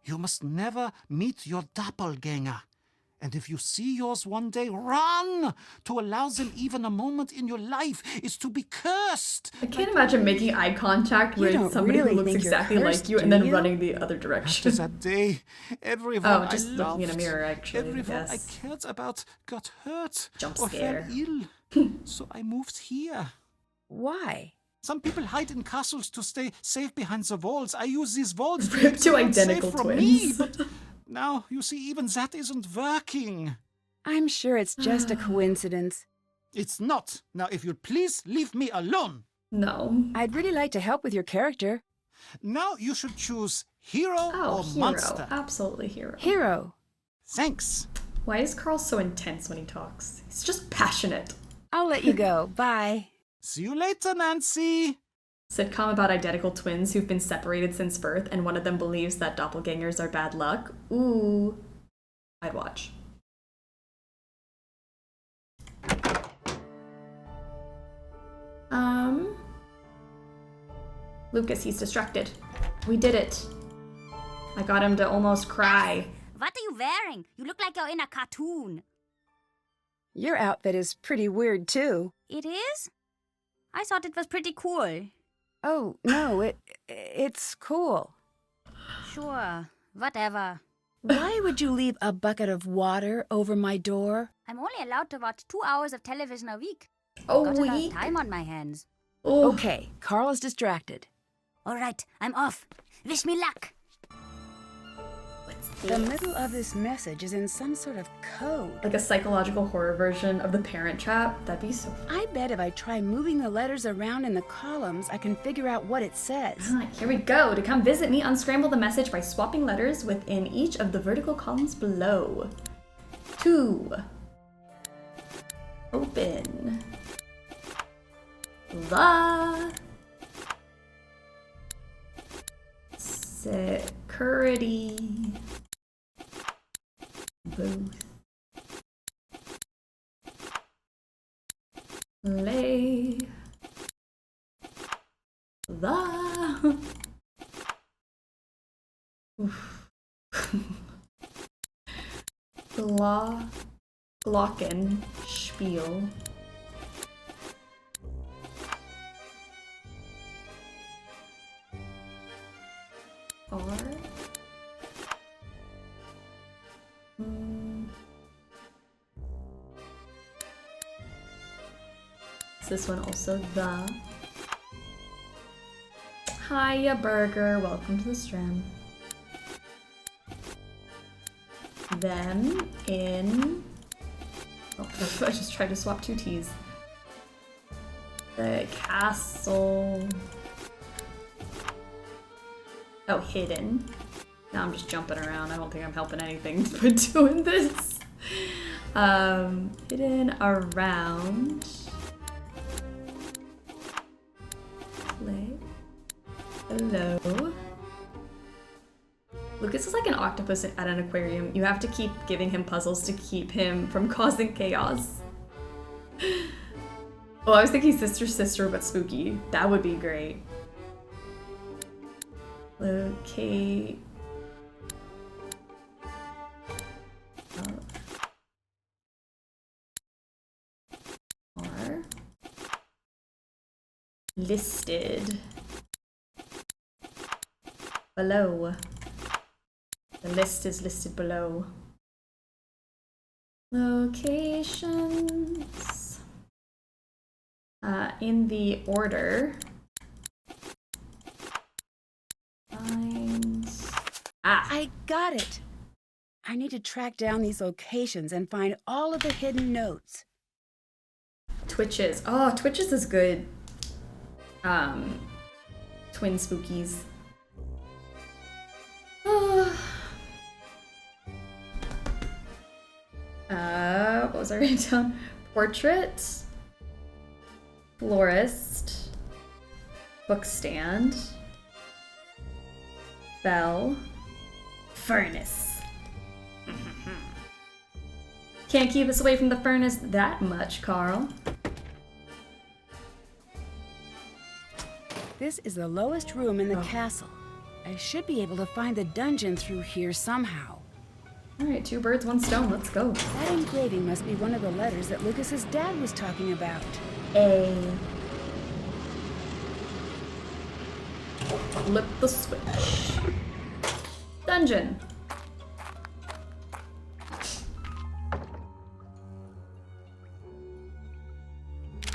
You must never meet your doppelganger. And if you see yours one day, run! To allow them even a moment in your life is to be cursed. I can't imagine making eye contact You with don't somebody really who looks think you're exactly cursed, like you and do then you? running the other After direction. that day, everyone Oh, just I looking in a loved, mirror, actually, everyone I yes. cared about got hurt Jump or scare. fell ill. So I moved here. Why? Some people hide in castles to stay safe behind the walls. I use these walls to Rip keep to them safe identical from me. twins. But now, you see, even that isn't working. I'm sure it's just a coincidence. It's not. Now, if you'd please leave me alone. No. I'd really like to help with your character. Now you should choose hero Oh, or hero. monster. Absolutely hero. Hero. Thanks. Why is Carl so intense when he talks? He's just passionate. I'll let you go. Bye. See you later, Nancy. Sitcom about identical twins who've been separated since birth and one of them believes that doppelgangers are bad luck. Ooh. I'd watch. Lucas, he's distracted. We did it. I got him to almost cry. What are you wearing? You look like you're in a cartoon. Your outfit is pretty weird, too. It is? I thought it was pretty cool. Oh, no, it's cool. Sure, whatever. Why would you leave a bucket of water over my door? I'm only allowed to watch 2 hours of television a week. Oh, Got a lot week? of time on my hands. Oh. Okay, Carl is distracted. All right, I'm off. Wish me luck. The middle of this message is in some sort of code. Like a psychological horror version of The Parent Trap? That'd be so fun. I bet if I try moving the letters around in the columns, I can figure out what it says. Here we go. To come visit me, unscramble the message by swapping letters within each of the vertical columns below. 2. Open. The security booth. Lay the Glockenspiel. R. Is this one also the? Hiya, Burger. Welcome to the stream. Them in. Oh, I just tried to swap 2 T's. The castle. Oh, hidden. Now I'm just jumping around. I don't think I'm helping anything by doing this. Hidden around. Play. Hello. Lucas is like an octopus at an aquarium. You have to keep giving him puzzles to keep him from causing chaos. Oh, I was thinking sister, but spooky. That would be great. Locate. Or listed below. The list is listed below. Locations. In the order. Find. I got it. I need to track down these locations and find all of the hidden notes. Twitches. Oh, Twitches is good. Twin spookies. What was I writing down? Portrait. Florist. Bookstand. Bell. Furnace. Can't keep us away from the furnace that much, Carl. This is the lowest room in the castle. I should be able to find the dungeon through here somehow. Alright, 2 birds, 1 stone, let's go. That engraving must be one of the letters that Lucas's dad was talking about. A. Flip the switch. Dungeon.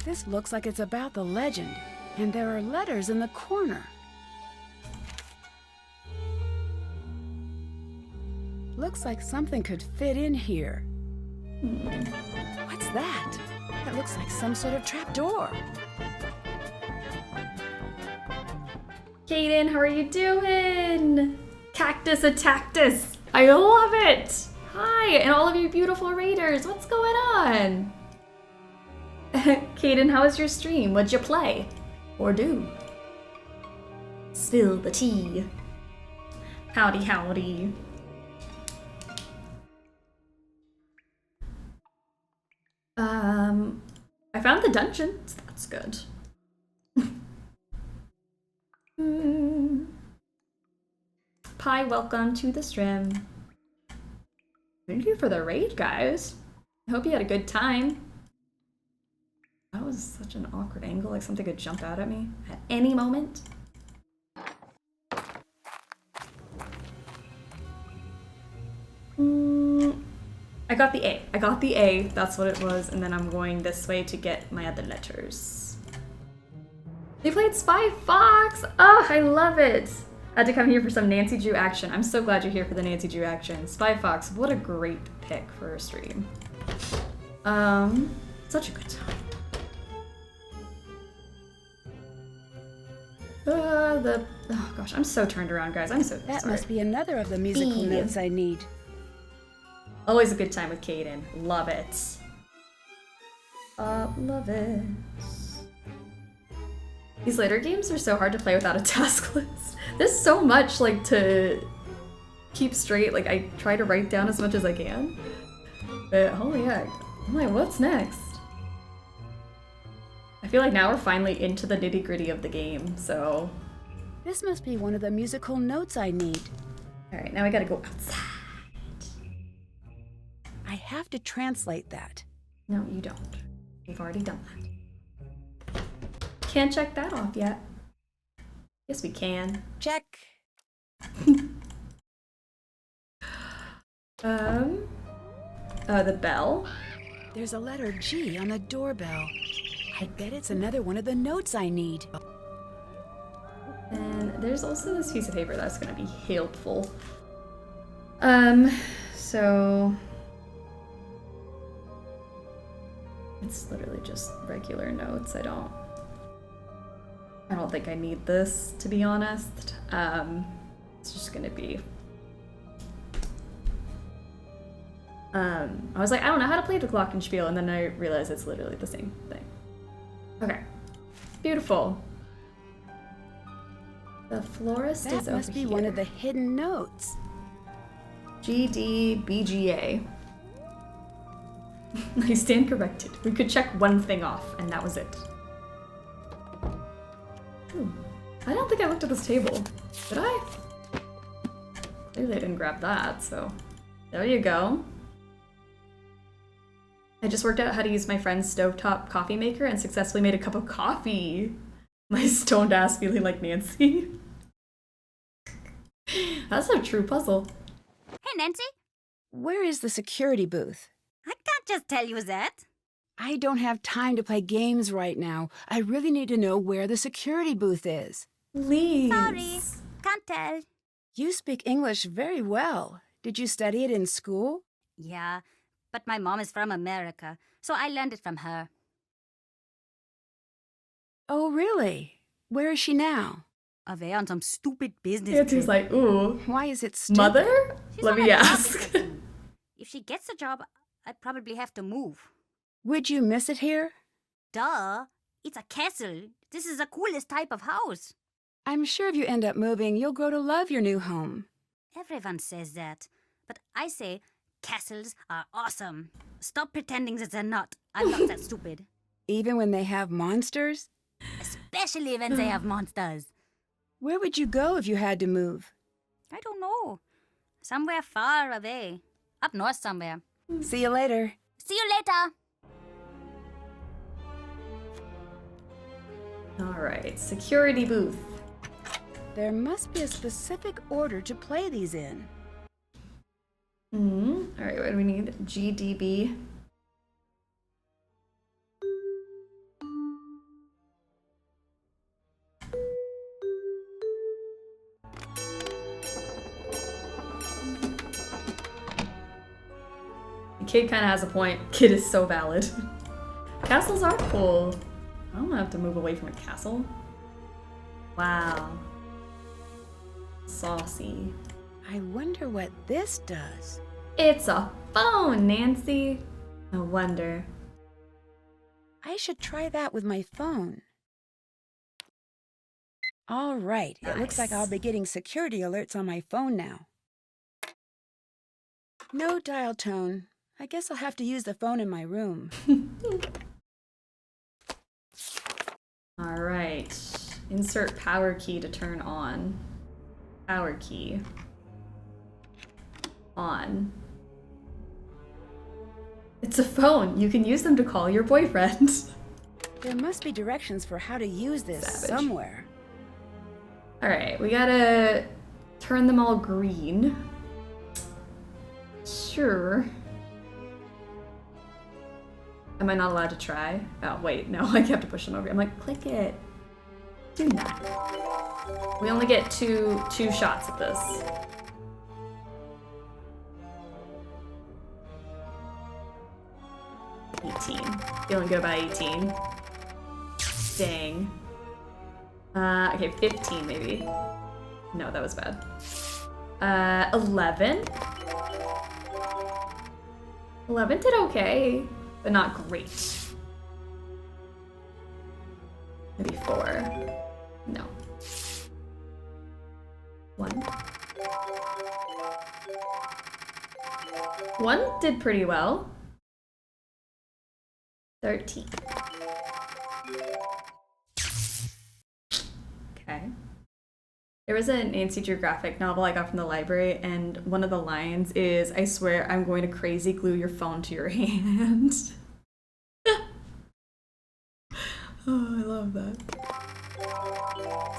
This looks like it's about the legend, and there are letters in the corner. Looks like something could fit in here. What's that? That looks like some sort of trapdoor. Kaden, how are you doing? Cactus attacked us. I love it. Hi, and all of you beautiful raiders. What's going on? Kaden, how was your stream? What'd you play? Or do? Spill the tea. Howdy, howdy. I found the dungeon, so that's good. Pi, welcome to the stream. Thank you for the raid, guys. I hope you had a good time. That was such an awkward angle, like something could jump out at me at any moment. I got the A. I got the A, that's what it was, and then I'm going this way to get my other letters. They played Spy Fox! Oh, I love it! I had to come here for some Nancy Drew action. I'm so glad you're here for the Nancy Drew action. Spy Fox, what a great pick for a stream. Such a good time. Oh gosh, I'm so turned around, guys. I'm so sorry. That must be another of the musical notes I need. Always a good time with Kaden. Love it. Love it. These later games are so hard to play without a task list. There's so much like to keep straight. Like I try to write down as much as I can. But holy heck. I'm like, what's next? I feel like now we're finally into the nitty-gritty of the game, so. This must be one of the musical notes I need. Alright, now we gotta go outside. I have to translate that. No, you don't. We've already done that. Can't check that off yet. Yes, we can. Check. The bell. There's a letter G on the doorbell. I bet it's another one of the notes I need. And there's also this piece of paper that's gonna be helpful. So it's literally just regular notes. I don't think I need this, to be honest. It's just gonna be I was like, I don't know how to play the glockenspiel, and then I realized it's literally the same thing. Okay. Beautiful. The florist is over here. That must be one of the hidden notes. GDBGA. I stand corrected. We could check one thing off, and that was it. Ooh. I don't think I looked at this table. Did I? Clearly I didn't grab that, so there you go. I just worked out how to use my friend's stovetop coffee maker and successfully made a cup of coffee. My stoned ass feeling like Nancy. That's a true puzzle. Hey, Nancy. Where is the security booth? I can't just tell you that. I don't have time to play games right now. I really need to know where the security booth is. Please. Sorry, can't tell. You speak English very well. Did you study it in school? Yeah, but my mom is from America, so I learned it from her. Oh, really? Where is she now? Away on some stupid business Nancy's trip. like, ooh. Why is it stupid? Mother? She's Let on me a job ask. interview. If she gets a job, I'd probably have to move. Would you miss it here? Duh. It's a castle. This is the coolest type of house. I'm sure if you end up moving, you'll grow to love your new home. Everyone says that. But I say castles are awesome. Stop pretending that they're not. I'm not that stupid. Even when they have monsters? Especially when they have monsters. Where would you go if you had to move? I don't know. Somewhere far away. Up north somewhere. See you later. See you later. All right, security booth. There must be a specific order to play these in. All right, what do we need? GDB. The kid kind of has a point. Kid is so valid. Castles are cool. I don't have to move away from a castle. Wow. Saucy. I wonder what this does. It's a phone, Nancy. No wonder. I should try that with my phone. All right, it looks like I'll be getting security alerts on my phone now. No dial tone. I guess I'll have to use the phone in my room. All right. Insert power key to turn on. Power key. On. It's a phone. You can use them to call your boyfriend. There must be directions for how to use this Savage. somewhere. All right, we gotta turn them all green. Sure. Am I not allowed to try? Oh, wait, no, I have to push them over. I'm like, click it. Do that. We only get two shots at this. Feeling good about 18. Dang. Okay, 15 maybe. No, that was bad. 11? 11 did okay, but not great. Maybe 4. No. 1. 1 did pretty well. 13. Okay. There was a Nancy Drew graphic novel I got from the library, and one of the lines is, "I swear I'm going to crazy glue your phone to your hand." Oh, I love that.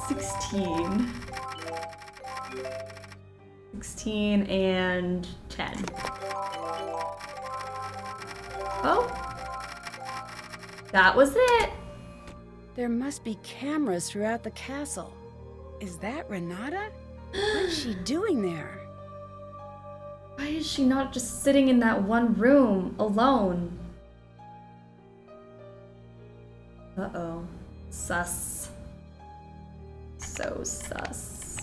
16. 16 and 10. Oh. That was it. There must be cameras throughout the castle. Is that Renata? What's she doing there? Why is she not just sitting in that one room alone? Uh-oh. Sus. So sus.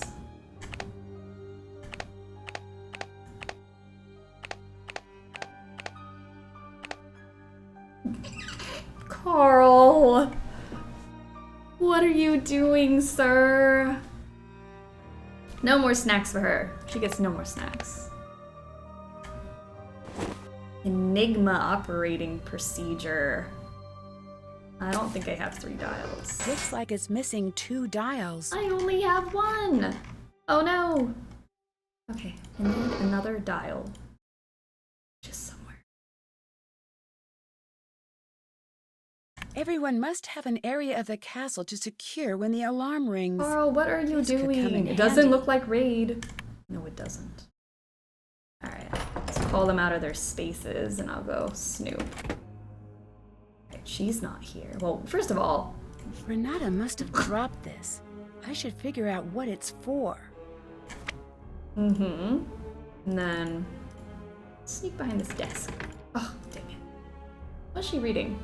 Carl! What are you doing, sir? No more snacks for her. She gets no more snacks. Enigma operating procedure. I don't think I have 3 dials. Looks like it's missing 2 dials. I only have 1. Oh no. Okay, and then another dial. Just somewhere. Everyone must have an area of the castle to secure when the alarm rings. Carl, what are you This could come in doing? It handy. doesn't look like raid. No, it doesn't. Alright, so call them out of their spaces and I'll go snoop. Right, she's not here. Well, first of all, Renata must have dropped this. I should figure out what it's for. And then sneak behind this desk. Oh, dang it. What's she reading?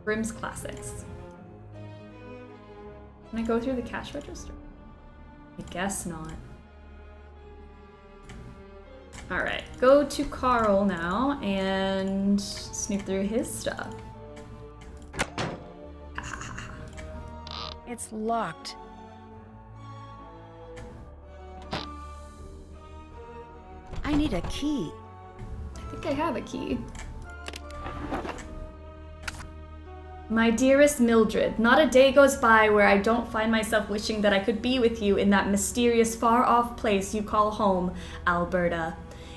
Grimm's Classics. Can I go through the cash register? I guess not. Alright, go to Carl now and snoop through his stuff. It's locked. I need a key. I think I have a key. My dearest Mildred, not a day goes by where I don't find myself wishing that I could be with you in that mysterious far-off place you call home, Alberta.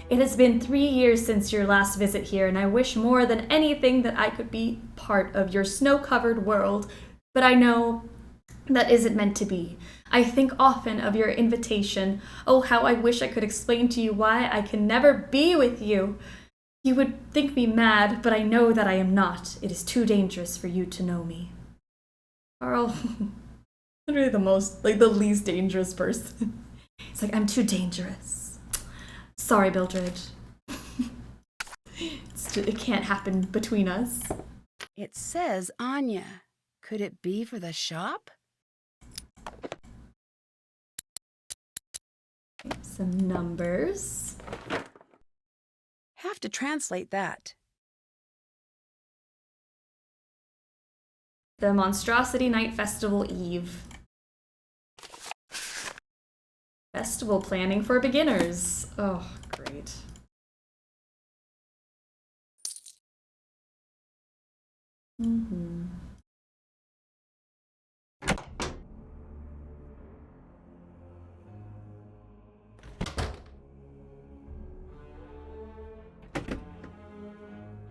It has been 3 years since your last visit here, and I wish more than anything that I could be part of your snow-covered world, but I know that isn't meant to be. I think often of your invitation. Oh, how I wish I could explain to you why I can never be with you. You would think me mad, but I know that I am not. It is too dangerous for you to know me. Carl, literally the least dangerous person. It's like, I'm too dangerous. Sorry, Mildred. It can't happen between us. It says Anya. Could it be for the shop? Some numbers. Have to translate that. The Monstrosity Night Festival Eve. Festival planning for beginners. Oh, great.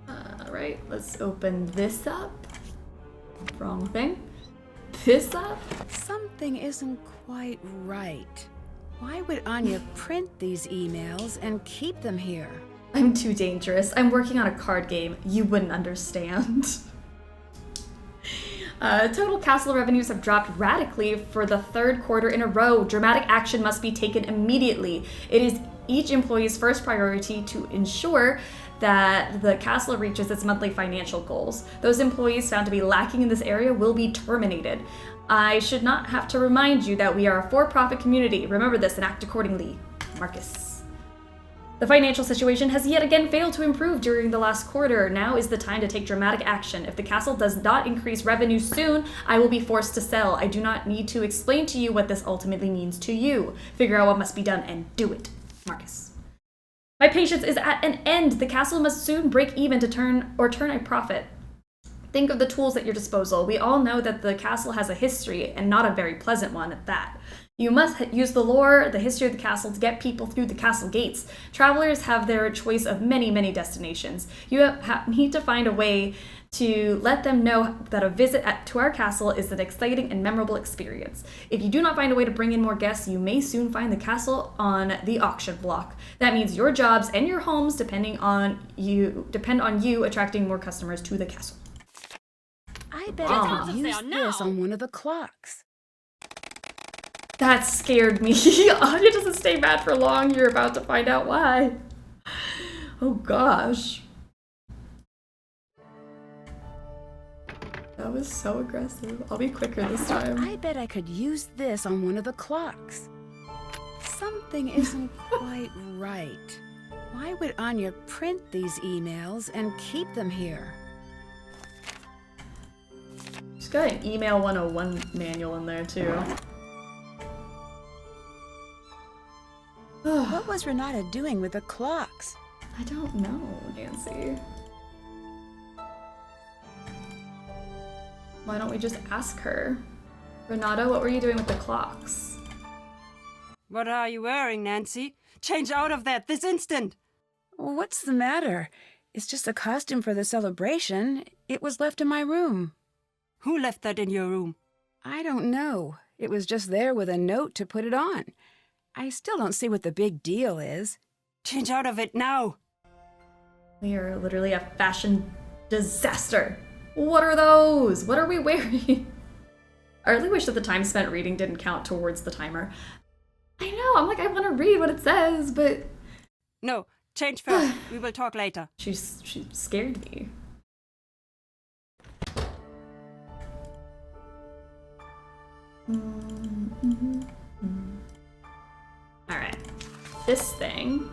Alright, let's open this up. Wrong thing. This up. Something isn't quite right. Why would Anya print these emails and keep them here? I'm too dangerous. I'm working on a card game. You wouldn't understand. Total castle revenues have dropped radically for the third quarter in a row. Dramatic action must be taken immediately. It is each employee's first priority to ensure that the castle reaches its monthly financial goals. Those employees found to be lacking in this area will be terminated. I should not have to remind you that we are a for-profit community. Remember this and act accordingly. Marcus. The financial situation has yet again failed to improve during the last quarter. Now is the time to take dramatic action. If the castle does not increase revenue soon, I will be forced to sell. I do not need to explain to you what this ultimately means to you. Figure out what must be done and do it. Marcus. My patience is at an end. The castle must soon break even to turn a profit. Think of the tools at your disposal. We all know that the castle has a history, and not a very pleasant one at that. You must use the lore, the history of the castle to get people through the castle gates. Travelers have their choice of many, many destinations. You need to find a way to let them know that a visit to our castle is an exciting and memorable experience. If you do not find a way to bring in more guests, you may soon find the castle on the auction block. That means your jobs and your homes depend on you attracting more customers to the castle. I bet I could use this on one of the clocks. That scared me. Anya doesn't stay mad for long. You're about to find out why. Oh gosh. That was so aggressive. I'll be quicker this time. I bet I could use this on one of the clocks. Something isn't quite right. Why would Anya print these emails and keep them here? She's got an email 101 manual in there too. What was Renata doing with the clocks? I don't know, Nancy. Why don't we just ask her? Renata, what were you doing with the clocks? What are you wearing, Nancy? Change out of that this instant! What's the matter? It's just a costume for the celebration. It was left in my room. Who left that in your room? I don't know. It was just there with a note to put it on. I still don't see what the big deal is. Change out of it now! We are literally a fashion disaster. What are those? What are we wearing? I really wish that the time spent reading didn't count towards the timer. I know, I'm like, I want to read what it says, but... No, change first. We will talk later. She scared me. Alright. This thing.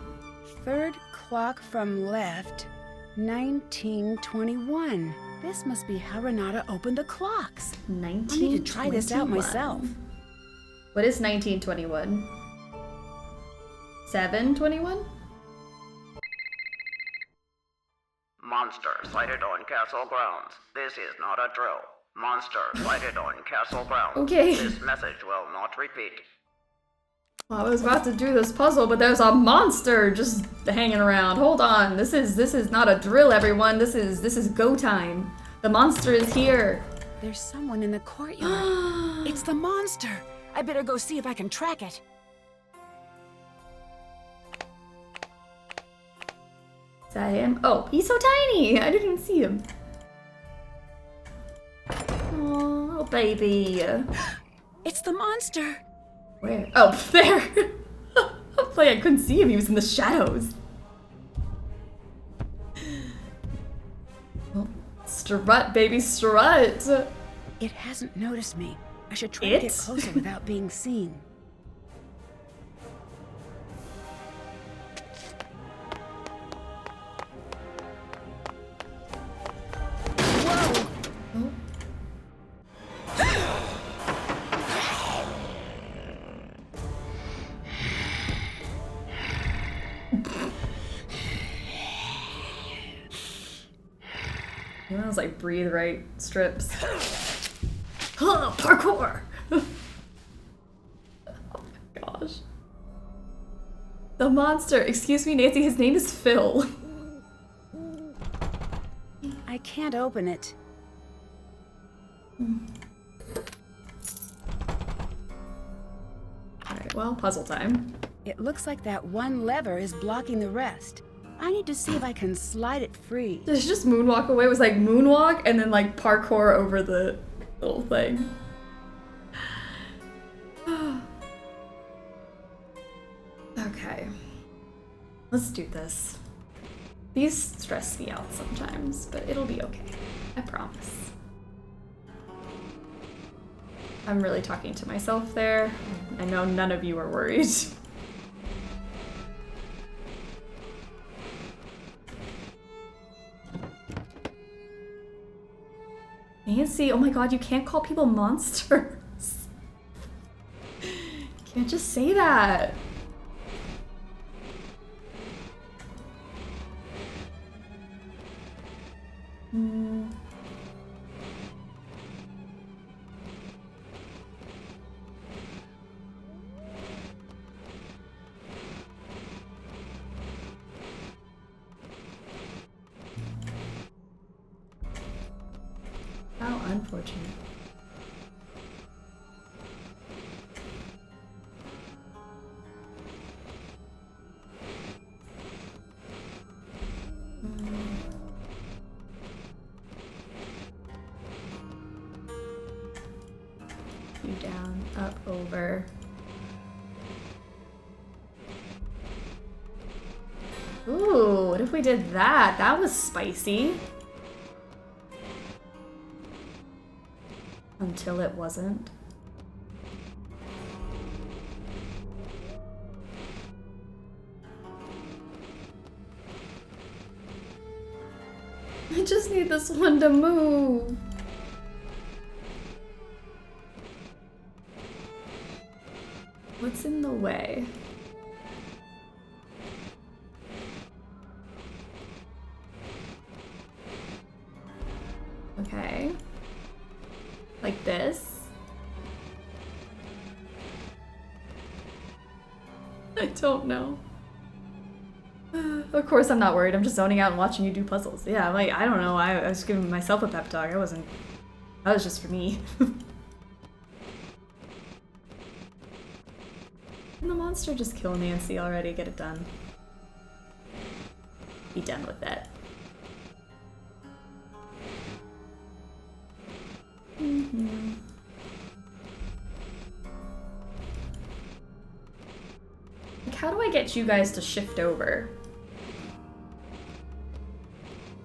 Third clock from left, 1921. This must be how Renata opened the clocks. 1921. I need to try this out myself. What is 1921? 721? Monster sighted on castle grounds. This is not a drill. Monster sighted on castle grounds. Okay. This message will not repeat. Well, I was about to do this puzzle, but there's a monster just hanging around. Hold on. This is not a drill, everyone. This is go time. The monster is here. There's someone in the courtyard. It's the monster. I better go see if I can track it. Is that him? Oh, he's so tiny. I didn't even see him. Oh, baby. It's the monster. Where? Oh, there. I couldn't see him. He was in the shadows. Oh, strut, baby, strut. It hasn't noticed me. I should try to get closer without being seen. Whoa! Oh. That was like breathe right strips. Oh, parkour! Oh my gosh. The monster. Excuse me, Nancy, his name is Phil. I can't open it. Alright, well, puzzle time. It looks like that one lever is blocking the rest. I need to see if I can slide it free. Did she just moonwalk away? It was like moonwalk and then like parkour over the little thing. Okay. Let's do this. These stress me out sometimes, but it'll be okay. I promise. I'm really talking to myself there. I know none of you are worried. Nancy, oh my god, you can't call people monsters. You can't just say that. How unfortunate. You down, up, over. Ooh, what if we did that? That was spicy. Until it wasn't. I just need this one to move. What's in the way? Okay. Like this. I don't know. Of course I'm not worried. I'm just zoning out and watching you do puzzles. Yeah, like, I don't know. I was giving myself a pep talk. That was just for me. Can the monster just kill Nancy already? Get it done. Be done with that. Like, how do I get you guys to shift over?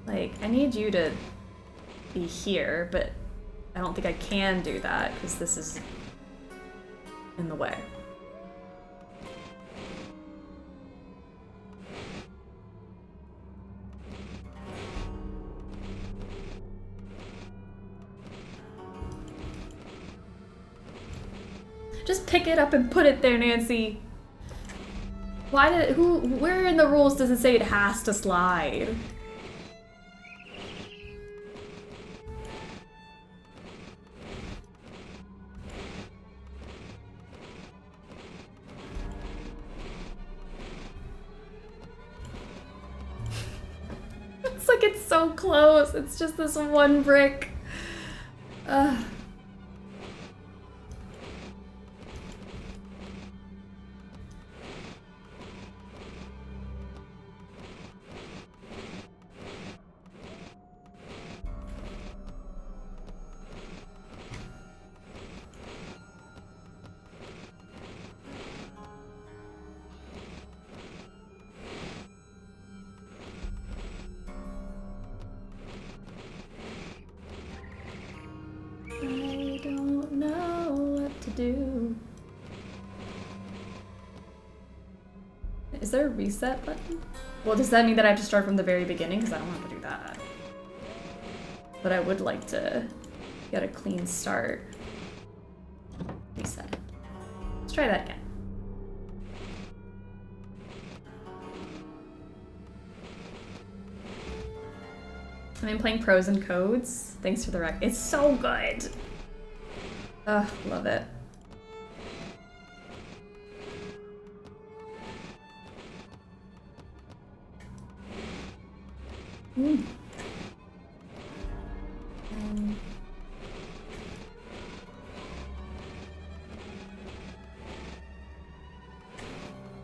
Like, I need you to be here, but I don't think I can do that because this is in the way. Just pick it up and put it there, Nancy. Where in the rules does it say it has to slide? It's like it's so close. It's just this one brick. I don't know what to do. Is there a reset button? Well, does that mean that I have to start from the very beginning? Because I don't want to do that. But I would like to get a clean start. Reset. Let's try that again. I've been playing Pros and Codes. Thanks for the rec. It's so good. Ugh, love it.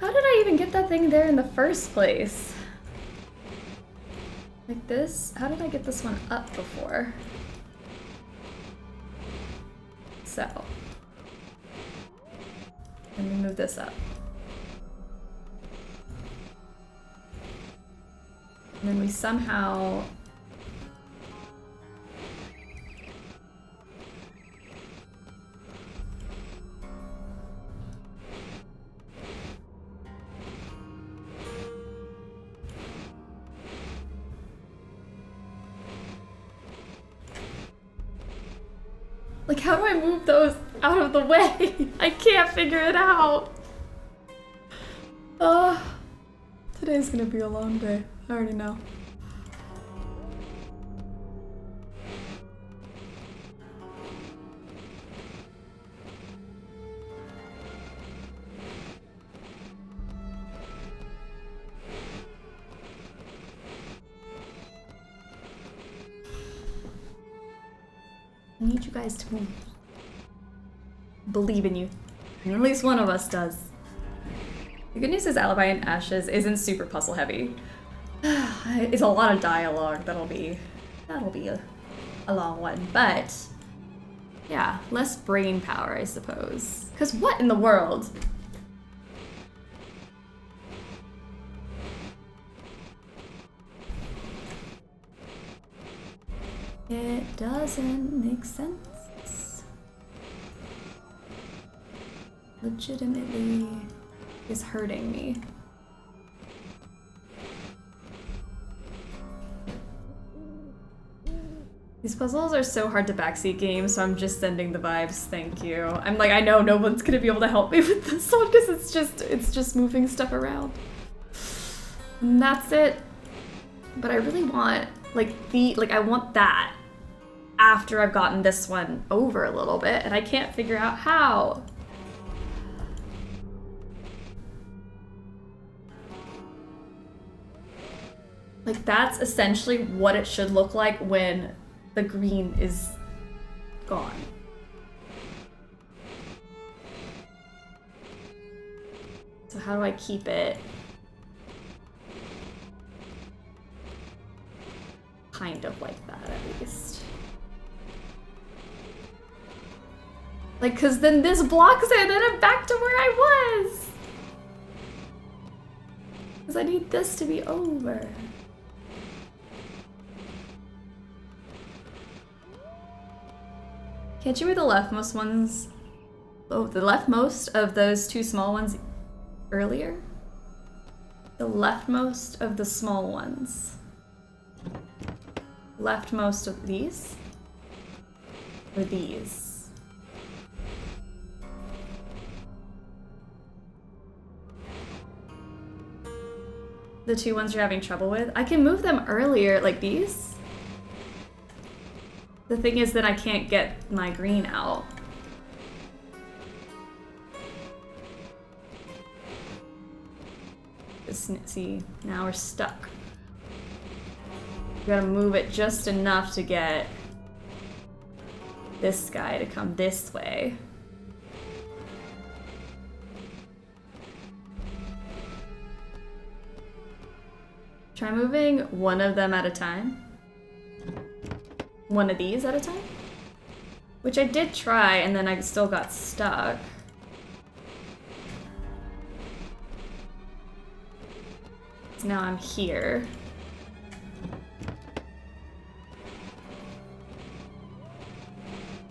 How did I even get that thing there in the first place? Like this? How did I get this one up before? So. Let me move this up. And then we somehow... Like, how do I move those out of the way? I can't figure it out. Today's gonna be a long day. I already know. I need you guys to move. Believe in you. And at least one of us does. The good news is Alibi and Ashes isn't super puzzle heavy. It's a lot of dialogue. That'll be a long one. But yeah, less brain power, I suppose. Because what in the world? It doesn't make sense. Legitimately is hurting me. These puzzles are so hard to backseat games, so I'm just sending the vibes, thank you. I'm like, I know no one's gonna be able to help me with this one because it's just moving stuff around. And that's it. But I really want I want that after I've gotten this one over a little bit, and I can't figure out how. Like, that's essentially what it should look like when the green is gone. So how do I keep it kind of like that, at least? Like, cause then this blocks it, and then I'm back to where I was. Cause I need this to be over. Can't you move the leftmost ones? Oh, the leftmost of those two small ones earlier? The leftmost of the small ones. Leftmost of these? Or these? The two ones you're having trouble with? I can move them earlier, like these? The thing is that I can't get my green out. See, now we're stuck. You gotta move it just enough to get this guy to come this way. Try moving one of them at a time. One of these at a time? Which I did try, and then I still got stuck. So now I'm here.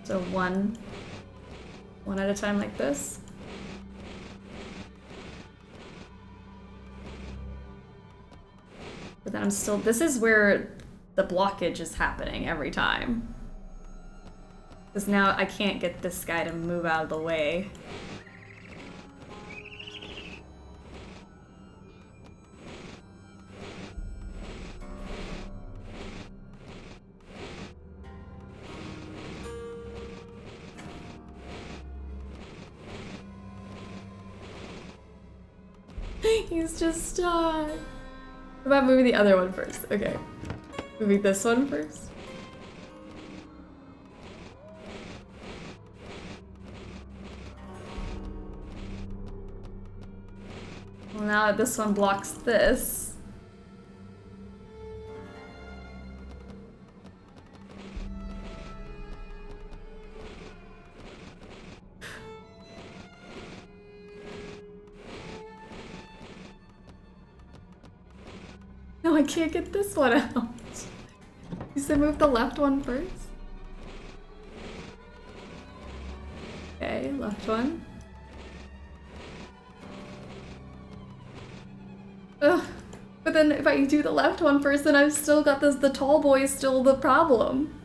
So one at a time like this. But then I'm still, this is where the blockage is happening every time. Because now I can't get this guy to move out of the way. He's just stuck. What about moving the other one first? Okay. Moving this one first. Well, now this one blocks this. No, I can't get this one out. You said move the left one first? Okay, left one. Ugh. But then if I do the left one first, then I've still got this, the tall boy is still the problem.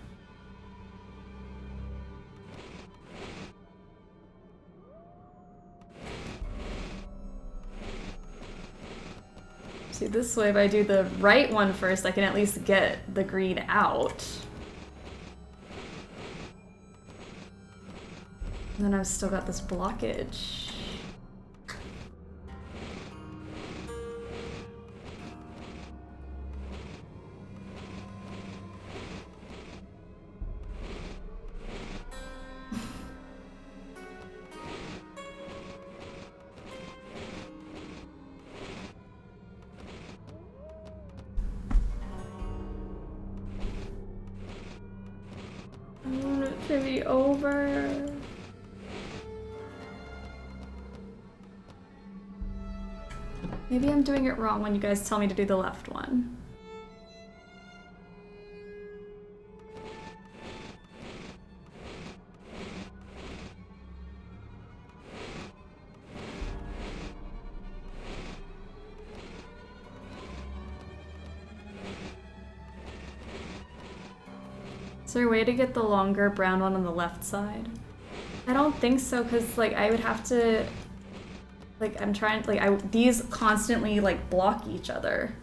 See, this way, if I do the right one first, I can at least get the green out. And then I've still got this blockage. To be over. Maybe I'm doing it wrong when you guys tell me to do the left one. Is there a way to get the longer brown one on the left side? I don't think so, because like I would have to, like I'm trying, like these constantly like block each other.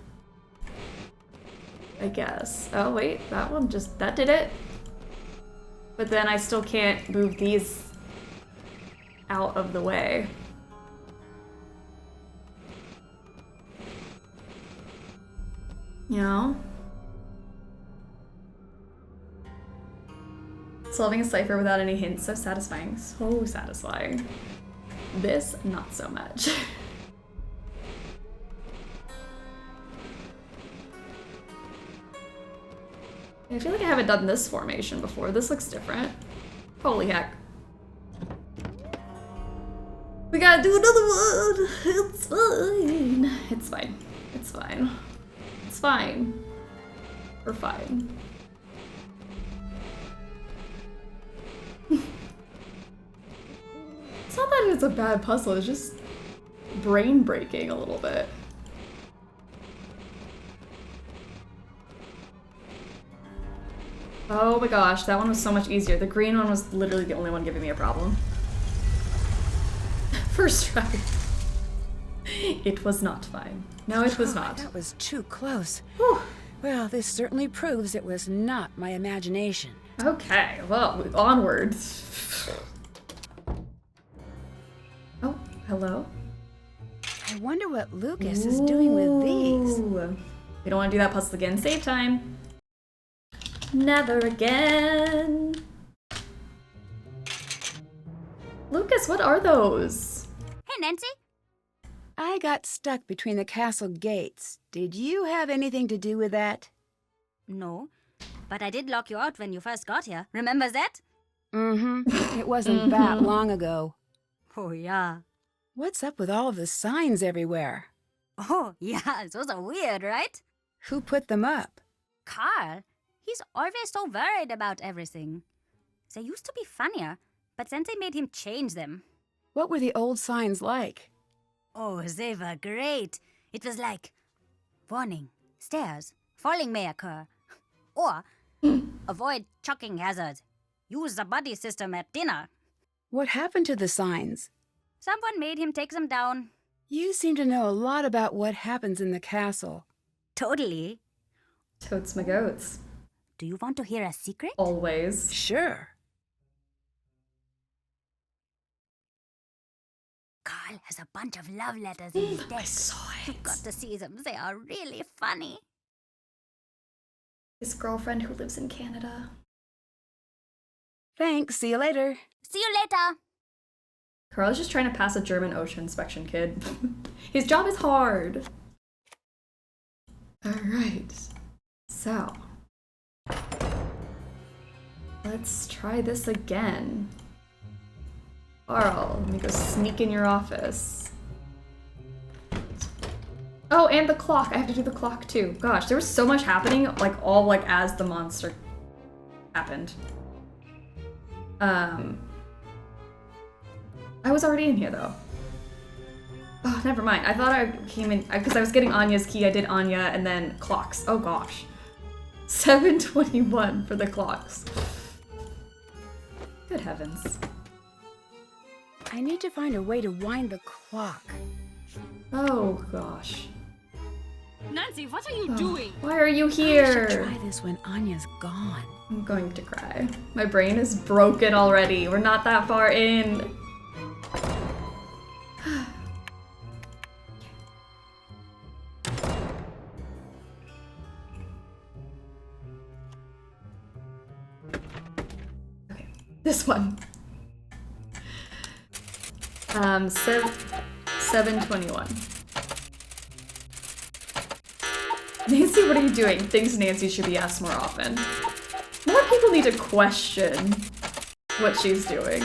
I guess. Oh wait, that one just, that did it. But then I still can't move these out of the way. You know? Solving a cipher without any hints, so satisfying. So satisfying. This, not so much. I feel like I haven't done this formation before. This looks different. Holy heck. We gotta do another one. It's fine. It's fine. It's fine. It's fine. We're fine. It's not that it's a bad puzzle, it's just brain breaking a little bit. Oh my gosh, that one was so much easier. The green one was literally the only one giving me a problem. First try. It was not fine. No, it was not. That was too close. Whew. Well, this certainly proves it was not my imagination. Okay, well, onward. Oh, hello? I wonder what Lucas is doing with these. We don't want to do that puzzle again. Save time. Never again. Lucas, what are those? Hey, Nancy. I got stuck between the castle gates. Did you have anything to do with that? No, but I did lock you out when you first got here. Remember that? Mm-hmm. It wasn't that long ago. Oh, yeah. What's up with all of the signs everywhere? Oh, yeah, those are weird, right? Who put them up? Carl. He's always so worried about everything. They used to be funnier, but then they made him change them. What were the old signs like? Oh, they were great. It was like, warning, stairs, falling may occur. Or, avoid chucking hazard. Use the buddy system at dinner. What happened to the signs? Someone made him take them down. You seem to know a lot about what happens in the castle. Totally. Totes my goats. Do you want to hear a secret? Always. Sure. Carl has a bunch of love letters in his desk. I saw it. You've got to see them. They are really funny. His girlfriend who lives in Canada. Thanks. See you later. See you later. Carl's just trying to pass a German ocean inspection kid. His job is hard. Alright. So. Let's try this again. Carl, let me go sneak in your office. Oh, and the clock. I have to do the clock too. Gosh, there was so much happening, like all like as the monster happened. I was already in here though. Oh, never mind. I thought I came in because I was getting Anya's key. I did Anya and then clocks. Oh gosh. 7:21 for the clocks. Good heavens. I need to find a way to wind the clock. Oh gosh. Nancy, what are you doing? Why are you I here? should try this when Anya's gone. I'm going to cry. My brain is broken already. We're not that far in. Okay, this one. 7:21. Nancy, what are you doing? Things Nancy should be asked more often. More people need to question what she's doing.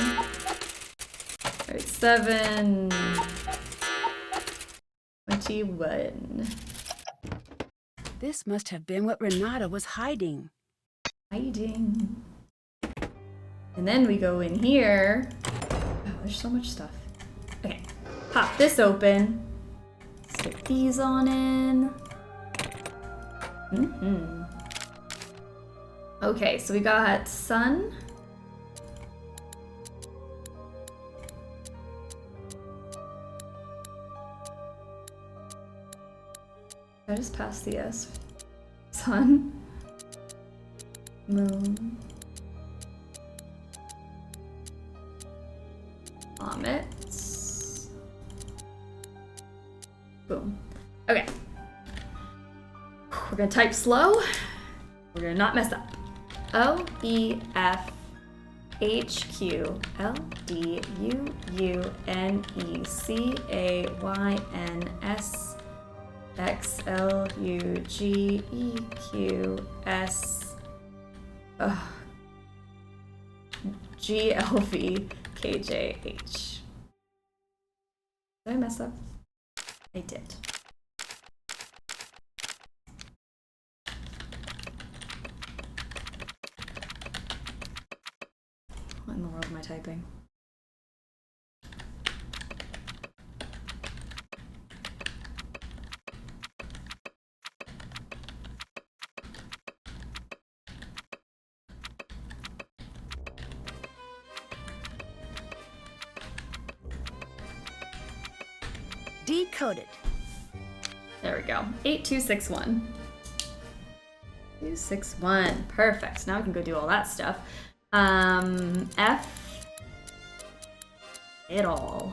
Alright, 7:21. This must have been what Renata was hiding. Hiding. And then we go in here. Oh, there's so much stuff. Okay, pop this open. Stick these on in. Okay, so we got sun. I just passed the S. Sun. Moon. Comets. Boom. Okay. We're gonna type slow. We're gonna not mess up. OEFHQLDUUNECYNSXLUGEQS GLVKJH. Did I mess up? I did. What in the world am I typing? Decoded. There we go. 8261. 261. Perfect. Now we can go do all that stuff. F it all.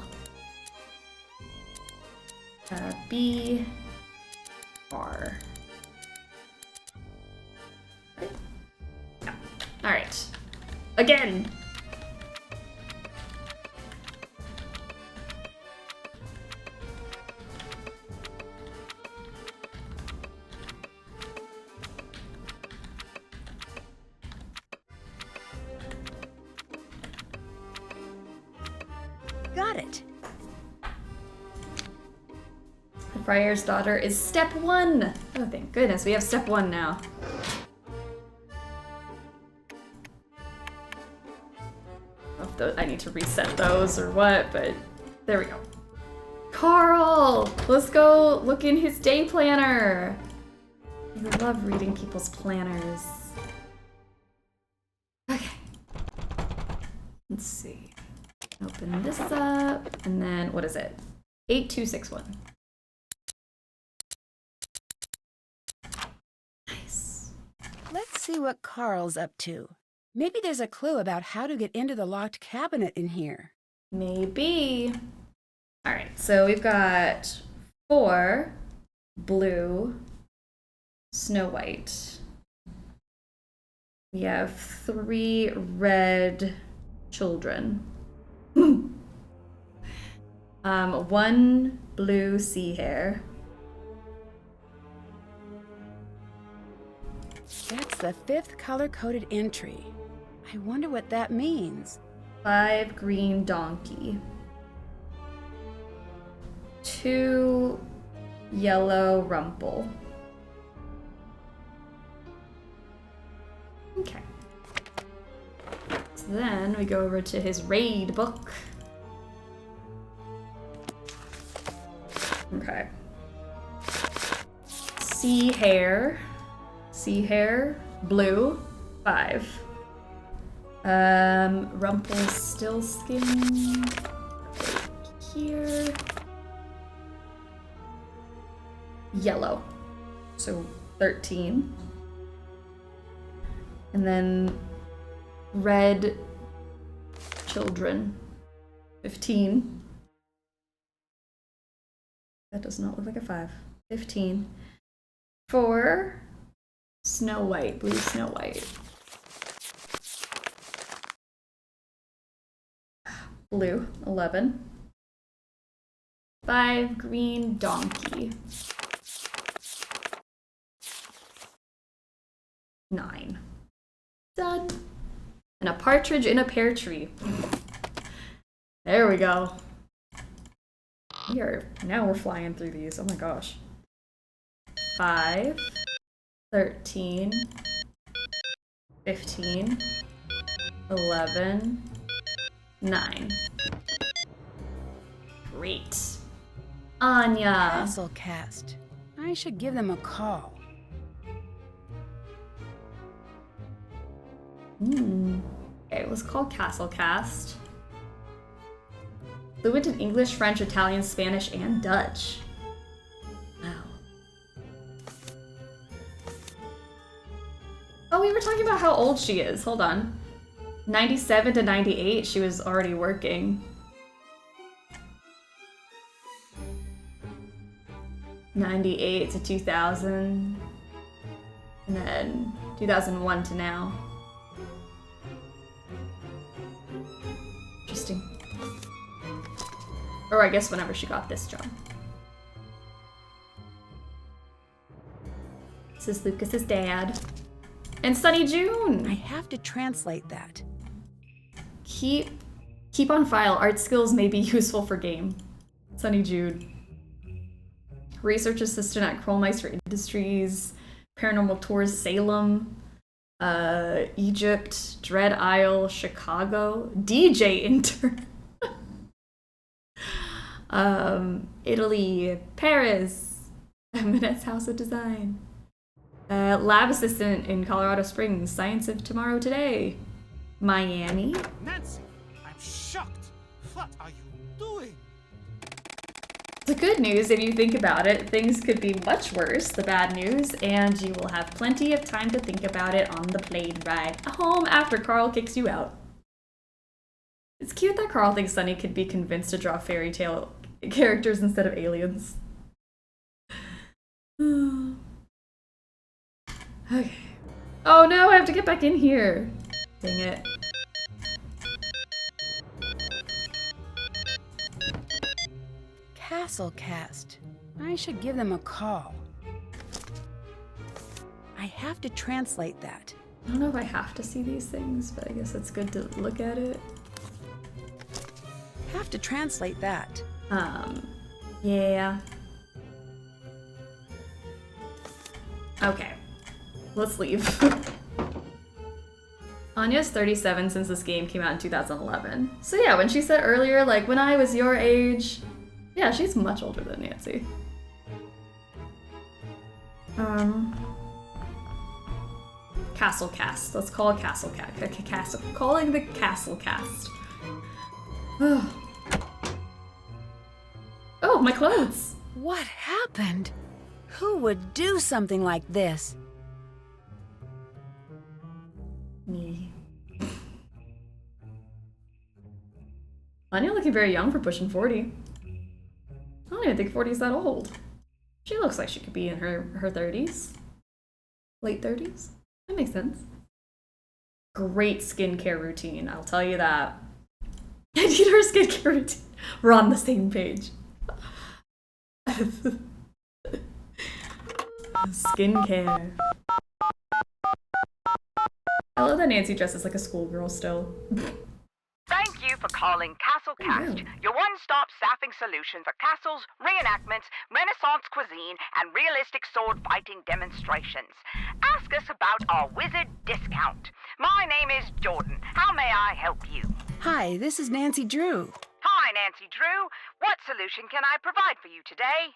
B R. Right? Yeah. All right. Again. Got it. The Friar's Daughter is step 1. Oh, thank goodness. We have step 1 now. I don't know if I need to reset those or what, but there we go. Carl! Let's go look in his day planner. I love reading people's planners. Okay. Let's see. Open this up, and then, what is it? 8261. Nice. Let's see what Carl's up to. Maybe there's a clue about how to get into the locked cabinet in here. Maybe. All right, so we've got 4 blue Snow White. We have 3 red children. 1 blue sea hare. That's the 5th color-coded entry. I wonder what that means. 5 green donkey. 2 yellow rumple. Okay. So then we go over to his raid book. Okay. Sea hare. Sea hare, blue, 5. Rumpelstiltskin right here. Yellow, so 13. And then red children, 15. That does not look like a 5. 15. 4 Snow White, blue Snow White. Blue, 11. 5 green donkey. 9. Done. And a partridge in a pear tree. There we go. Now we're flying through these. Oh my gosh. 5, 13, 15, 11, 9. Great. Anya. Castle Cast. I should give them a call. Okay, let's call Castle Cast. Fluent in English, French, Italian, Spanish, and Dutch. Wow. Oh, we were talking about how old she is. Hold on. 97 to 98, she was already working. 98 to 2000. And then 2001 to now. Interesting. Or I guess whenever she got this job. This is Lucas's dad. And Sunny June! I have to translate that. Keep on file. Art skills may be useful for game. Sunny Jude. Research assistant at Burgermeister Industries. Paranormal Tours Salem. Egypt. Dread Isle. Chicago. DJ intern. Italy. Paris. Ms. House of Design. Lab assistant in Colorado Springs. Science of Tomorrow Today. Miami. Nancy, I'm shocked. What are you doing? The good news, if you think about it, things could be much worse, the bad news, and you will have plenty of time to think about it on the plane ride home after Carl kicks you out. It's cute that Carl thinks Sunny could be convinced to draw fairy tale characters instead of aliens. Okay. Oh no, I have to get back in here. Dang it. Castlecast. I should give them a call. I have to translate that. I don't know if I have to see these things, but I guess it's good to look at it. Have to translate that. Yeah. Okay. Let's leave. Anya's 37 since this game came out in 2011. So yeah, when she said earlier, like, when I was your age, yeah, she's much older than Nancy. Castle cast. Let's call it castle cast. Calling the castle cast. Oh, my clothes. What happened? Who would do something like this? Me. Anya looking very young for pushing 40. I don't even think 40 is that old. She looks like she could be in her 30s. Late 30s? That makes sense. Great skincare routine, I'll tell you that. I need her skincare routine. We're on the same page. Skincare. I love that Nancy dresses like a schoolgirl still. Thank you for calling Castlecast, your one-stop staffing solution for castles, reenactments, Renaissance cuisine, and realistic sword-fighting demonstrations. Ask us about our wizard discount. My name is Jordan. How may I help you? Hi, this is Nancy Drew. Hi, Nancy Drew. What solution can I provide for you today?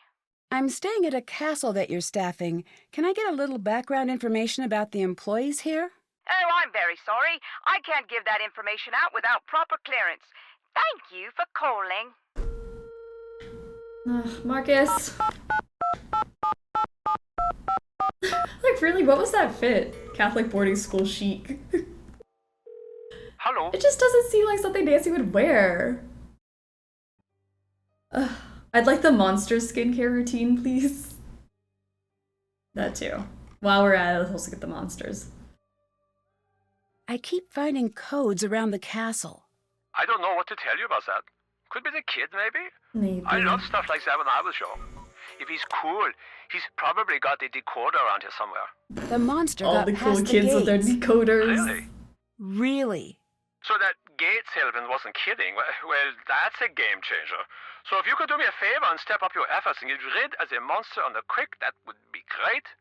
I'm staying at a castle that you're staffing. Can I get a little background information about the employees here? Oh, I'm very sorry. I can't give that information out without proper clearance. Thank you for calling. Marcus. Like, really, what was that fit? Catholic boarding school chic. Hello. It just doesn't seem like something Nancy would wear. I'd like the monster skincare routine, please. That too. While we're at it, let's also get the monsters. I keep finding codes around the castle. I don't know what to tell you about that. Could be the kid, maybe? Maybe. I loved stuff like that when I was young. If he's cool, he's probably got a decoder around here somewhere. The monster All got the cool past the kids gates. with their decoders. Really? Really? So that gate salesman wasn't kidding. Well, that's a game changer. So if you could do me a favor and step up your efforts and get rid of the monster on the quick, that would be great.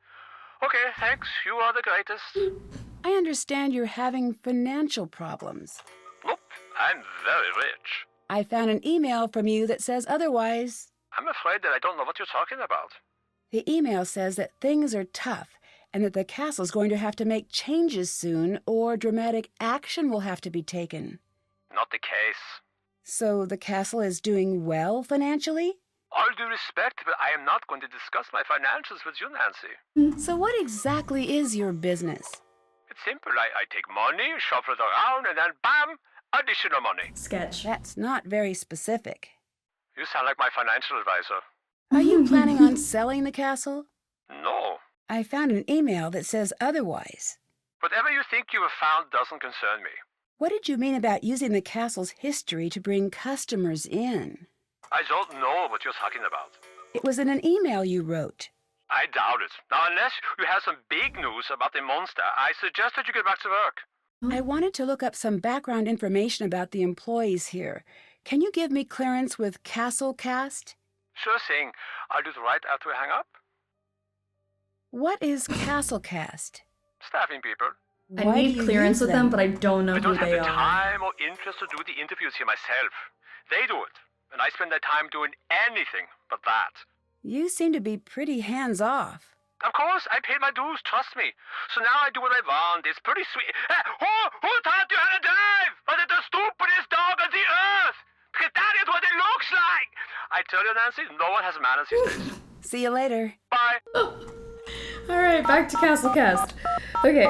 Okay, thanks. You are the greatest. I understand you're having financial problems. Nope, I'm very rich. I found an email from you that says otherwise. I'm afraid that I don't know what you're talking about. The email says that things are tough and that the castle's going to have to make changes soon or dramatic action will have to be taken. Not the case. So the castle is doing well financially? All due respect, but I am not going to discuss my financials with you, Nancy. So what exactly is your business? It's simple. I take money, shuffle it around, and then bam, additional money. Sketch. That's not very specific. You sound like my financial advisor. Are you planning on selling the castle? No. I found an email that says otherwise. Whatever you think you have found doesn't concern me. What did you mean about using the castle's history to bring customers in? I don't know what you're talking about. It was in an email you wrote. I doubt it. Now, unless you have some big news about the monster, I suggest that you get back to work. I wanted to look up some background information about the employees here. Can you give me clearance with Castle Cast? Sure thing. I'll do it right after we hang up. What is Castle Cast? Staffing people. I Why need do you clearance use with them, but I don't know I who don't have they the are. time or interest to do the interviews here myself. They do it, and I spend their time doing anything but that. You seem to be pretty hands-off. Of course, I paid my dues, trust me. So now I do what I want. It's pretty sweet. Who taught you how to drive? Was it the stupidest dog on the earth? Because that is what it looks like. I tell you, Nancy, no one has manners these days. See you later. Bye. All right, back to Castle Cast. Okay.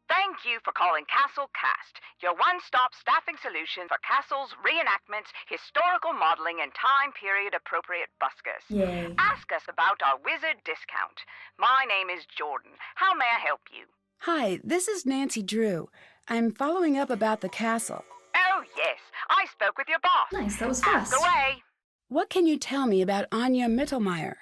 Thank you for calling Castle Cast, your one-stop staffing solution for castles, reenactments, historical modeling, and time period appropriate buskers. Yay. Ask us about our wizard discount. My name is Jordan. How may I help you? Hi, this is Nancy Drew. I'm following up about the castle. Oh, yes. I spoke with your boss. Nice, that was Ask fast. away. What can you tell me about Anya Mittelmeier?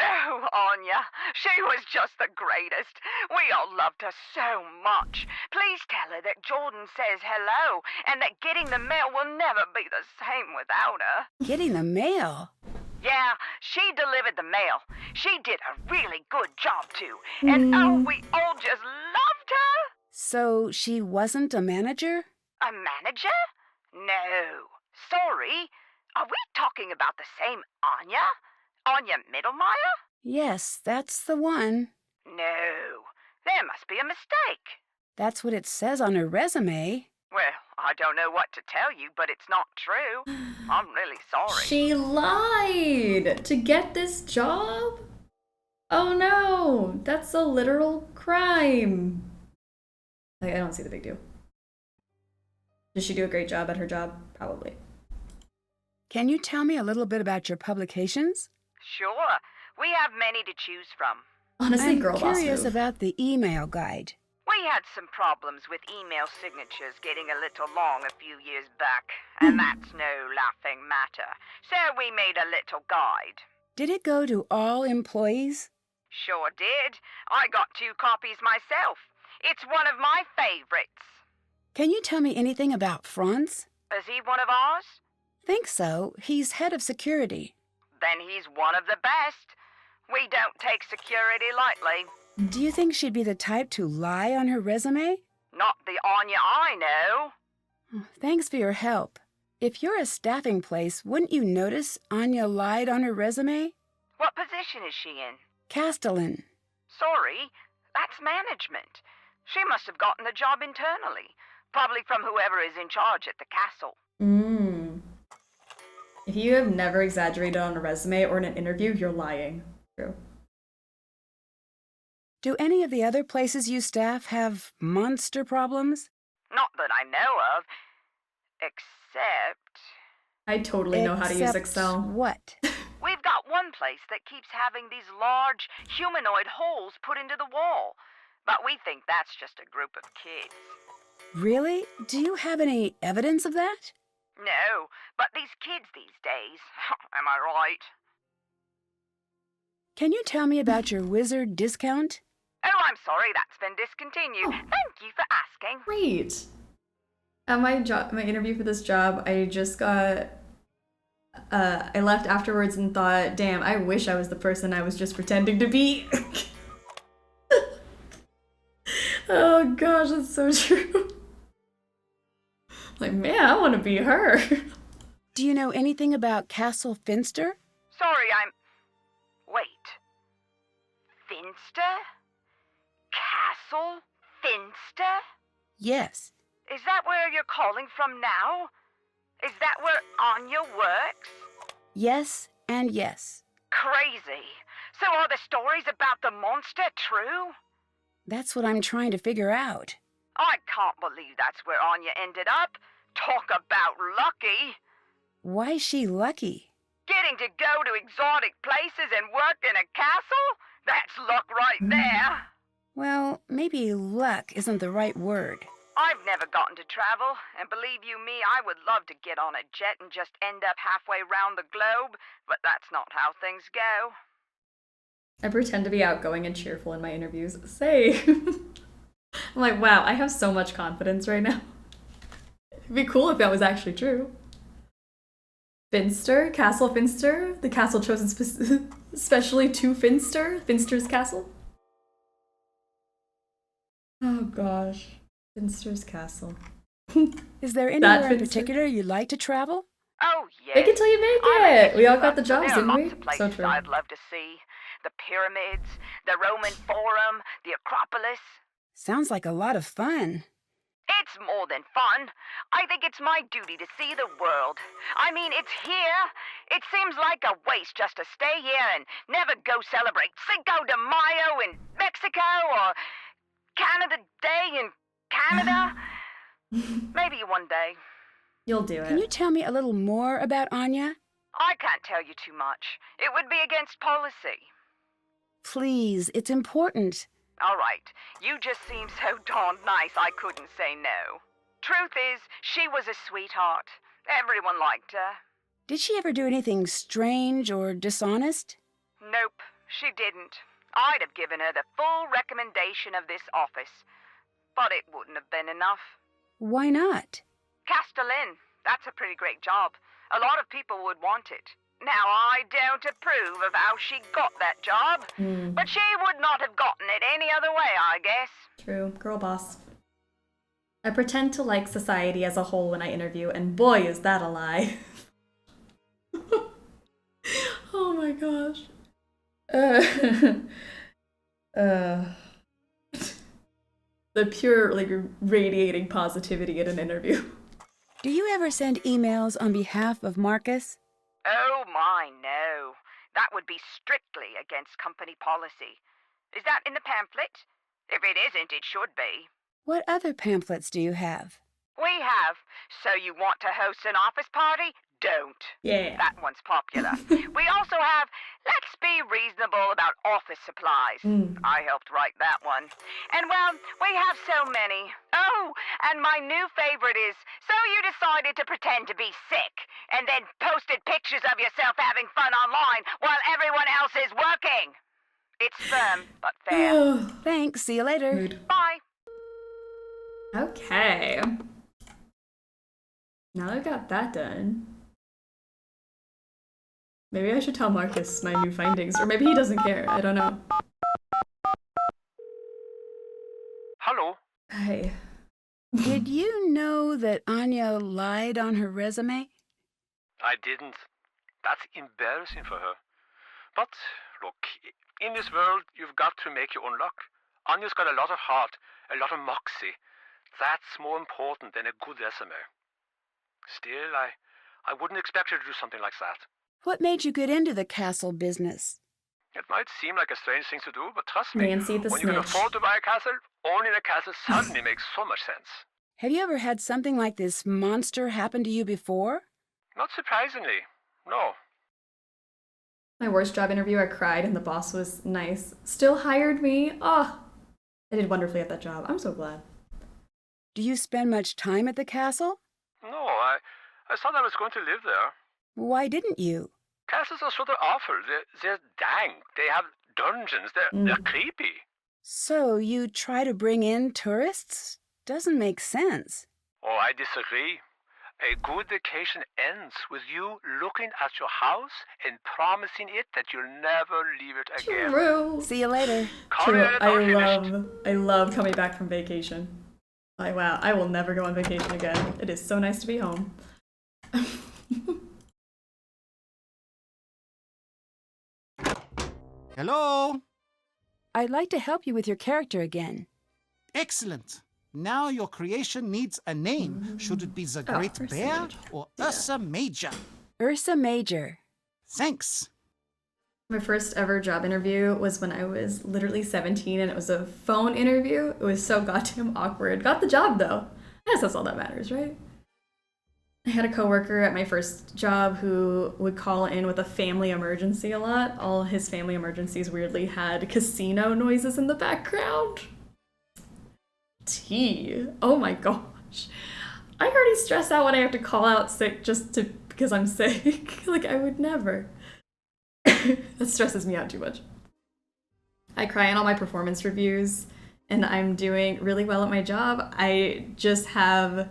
Oh, Anya, she was just the greatest. We all loved her so much. Please tell her that Jordan says hello and that getting the mail will never be the same without her. Getting the mail? Yeah, she delivered the mail. She did a really good job, too. And oh, we all just loved her. So she wasn't a manager? A manager? No. Sorry. Are we talking about the same Anya? Anya Mittelmeier? Yes, that's the one. No. There must be a mistake. That's what it says on her resume. Well, I don't know what to tell you, but it's not true. I'm really sorry. She lied to get this job? Oh no, that's a literal crime. Like, I don't see the big deal. Does she do a great job at her job? Probably. Can you tell me a little bit about your publications? Sure. We have many to choose from. Honestly, I'm girl boss curious move. about the email guide. We had some problems with email signatures getting a little long a few years back, and that's no laughing matter. So we made a little guide. Did it go to all employees? Sure did. I got 2 copies myself. It's one of my favorites. Can you tell me anything about Franz? Is he one of ours? Think so. He's head of security. Then he's one of the best. We don't take security lightly. Do you think she'd be the type to lie on her resume? Not the Anya I know. Thanks for your help. If you're a staffing place, wouldn't you notice Anya lied on her resume? What position is she in? Castellan. Sorry, that's management. She must have gotten the job internally, probably from whoever is in charge at the castle. If you have never exaggerated on a resume or in an interview, you're lying. True. Do any of the other places you staff have monster problems? Not that I know of, except... I totally know how to use Except Excel. What? We've got one place that keeps having these large humanoid holes put into the wall, but we think that's just a group of kids. Really? Do you have any evidence of that? No, but these kids these days, am I right? Can you tell me about your wizard discount? Oh, I'm sorry, that's been discontinued. Thank you for asking. Great. At my interview for this job, I just got, I left afterwards and thought, damn, I wish I was the person I was just pretending to be. Oh gosh, that's so true. Like, man, I want to be her. Do you know anything about Castle Finster? Sorry, Wait. Finster? Castle Finster? Yes. Is that where you're calling from now? Is that where Anya works? Yes and yes. Crazy. So are the stories about the monster true? That's what I'm trying to figure out. I can't believe that's where Anya ended up. Talk about lucky. Why's she lucky? Getting to go to exotic places and work in a castle? That's luck right there. Well, maybe luck isn't the right word. I've never gotten to travel, and believe you me, I would love to get on a jet and just end up halfway round the globe, but that's not how things go. I pretend to be outgoing and cheerful in my interviews. Say. I'm like, wow, I have so much confidence right now. It'd be cool if that was actually true. Finster, Castle Finster, the castle chosen specially to Finster, Finster's castle. Oh gosh, Finster's castle. Is there anywhere in particular you'd like to travel? Oh, yes. Make it till you make it. We all got the jobs, There are didn't we? lots of places So true. I'd love to see. The pyramids, the Roman Forum, the Acropolis. Sounds like a lot of fun. It's more than fun. I think it's my duty to see the world. I mean, it's here. It seems like a waste just to stay here and never go celebrate Cinco de Mayo in Mexico or Canada Day in Canada. Maybe one day. You'll do it. Can you tell me a little more about Anya? I can't tell you too much. It would be against policy. Please, it's important. All right. You just seem so darn nice I couldn't say no. Truth is, she was a sweetheart. Everyone liked her. Did she ever do anything strange or dishonest? Nope, she didn't. I'd have given her the full recommendation of this office. But it wouldn't have been enough. Why not? Castellan, that's a pretty great job. A lot of people would want it. Now, I don't approve of how she got that job, but she would not have gotten it any other way, I guess. True. Girl boss. I pretend to like society as a whole when I interview, and boy, is that a lie. Oh my gosh. The pure, like, radiating positivity in an interview. Do you ever send emails on behalf of Marcus? Oh my, no. That would be strictly against company policy. Is that in the pamphlet? If it isn't, it should be. What other pamphlets do you have? We have. So you want to host an office party? Don't. Yeah. That one's popular. We also have Let's Be Reasonable About Office Supplies. I helped write that one. And well, we have so many. Oh, and my new favorite is So You Decided to Pretend to Be Sick and then posted pictures of yourself having fun online while everyone else is working. It's firm, but fair. Thanks. See you later. Rude. Bye. Okay. Now that I got that done. Maybe I should tell Marcus my new findings, or maybe he doesn't care. I don't know. Hello. Hey. Did you know that Anya lied on her resume? I didn't. That's embarrassing for her. But, look, in this world, you've got to make your own luck. Anya's got a lot of heart, a lot of moxie. That's more important than a good resume. Still, I wouldn't expect her to do something like that. What made you get into the castle business? It might seem like a strange thing to do, but trust me, Nancy the when you can snitch. afford to buy a castle, owning a castle suddenly makes so much sense. Have you ever had something like this monster happen to you before? Not surprisingly, no. My worst job interview, I cried and the boss was nice. Still hired me. Oh, I did wonderfully at that job. I'm so glad. Do you spend much time at the castle? No, I thought I was going to live there. Why didn't you? Castles are sort of awful. They're dank. They have dungeons. They're creepy. So you try to bring in tourists? Doesn't make sense. Oh, I disagree. A good vacation ends with you looking at your house and promising it that you'll never leave it again. True. See you later. Call me True. when it's all finished. I love coming back from vacation. Like, wow, I will never go on vacation again. It is so nice to be home. Hello? I'd like to help you with your character again. Excellent. Now your creation needs a name. Should it be the Great Ursa Bear Major. or Ursa Major? Ursa Major. Thanks. My first ever job interview was when I was literally 17 and it was a phone interview. It was so goddamn awkward. Got the job though. I guess that's all that matters, right? I had a coworker at my first job who would call in with a family emergency a lot. All his family emergencies weirdly had casino noises in the background. Oh my gosh. I already stress out when I have to call out sick because I'm sick. Like, I would never. That stresses me out too much. I cry in all my performance reviews. and I'm doing really well at my job. I just have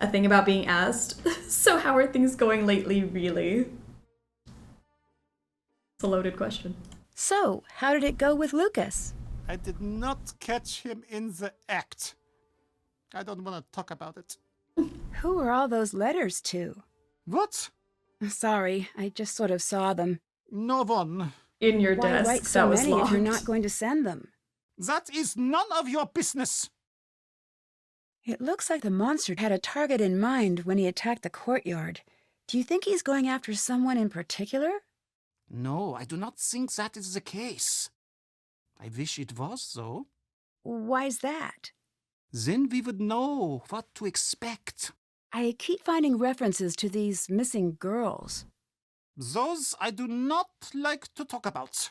a thing about being asked, so how are things going lately, really? It's a loaded question. So, how did it go with Lucas? I did not catch him in the act. I don't want to talk about it. Who are all those letters to? What? Sorry, I just sort of saw them. No one. In your Why desk, write that so was many if you're locked. not going to send them? That is none of your business. It looks like the monster had a target in mind when he attacked the courtyard. Do you think he's going after someone in particular? No, I do not think that is the case. I wish it was, though. Why's that? Then we would know what to expect. I keep finding references to these missing girls. Those I do not like to talk about.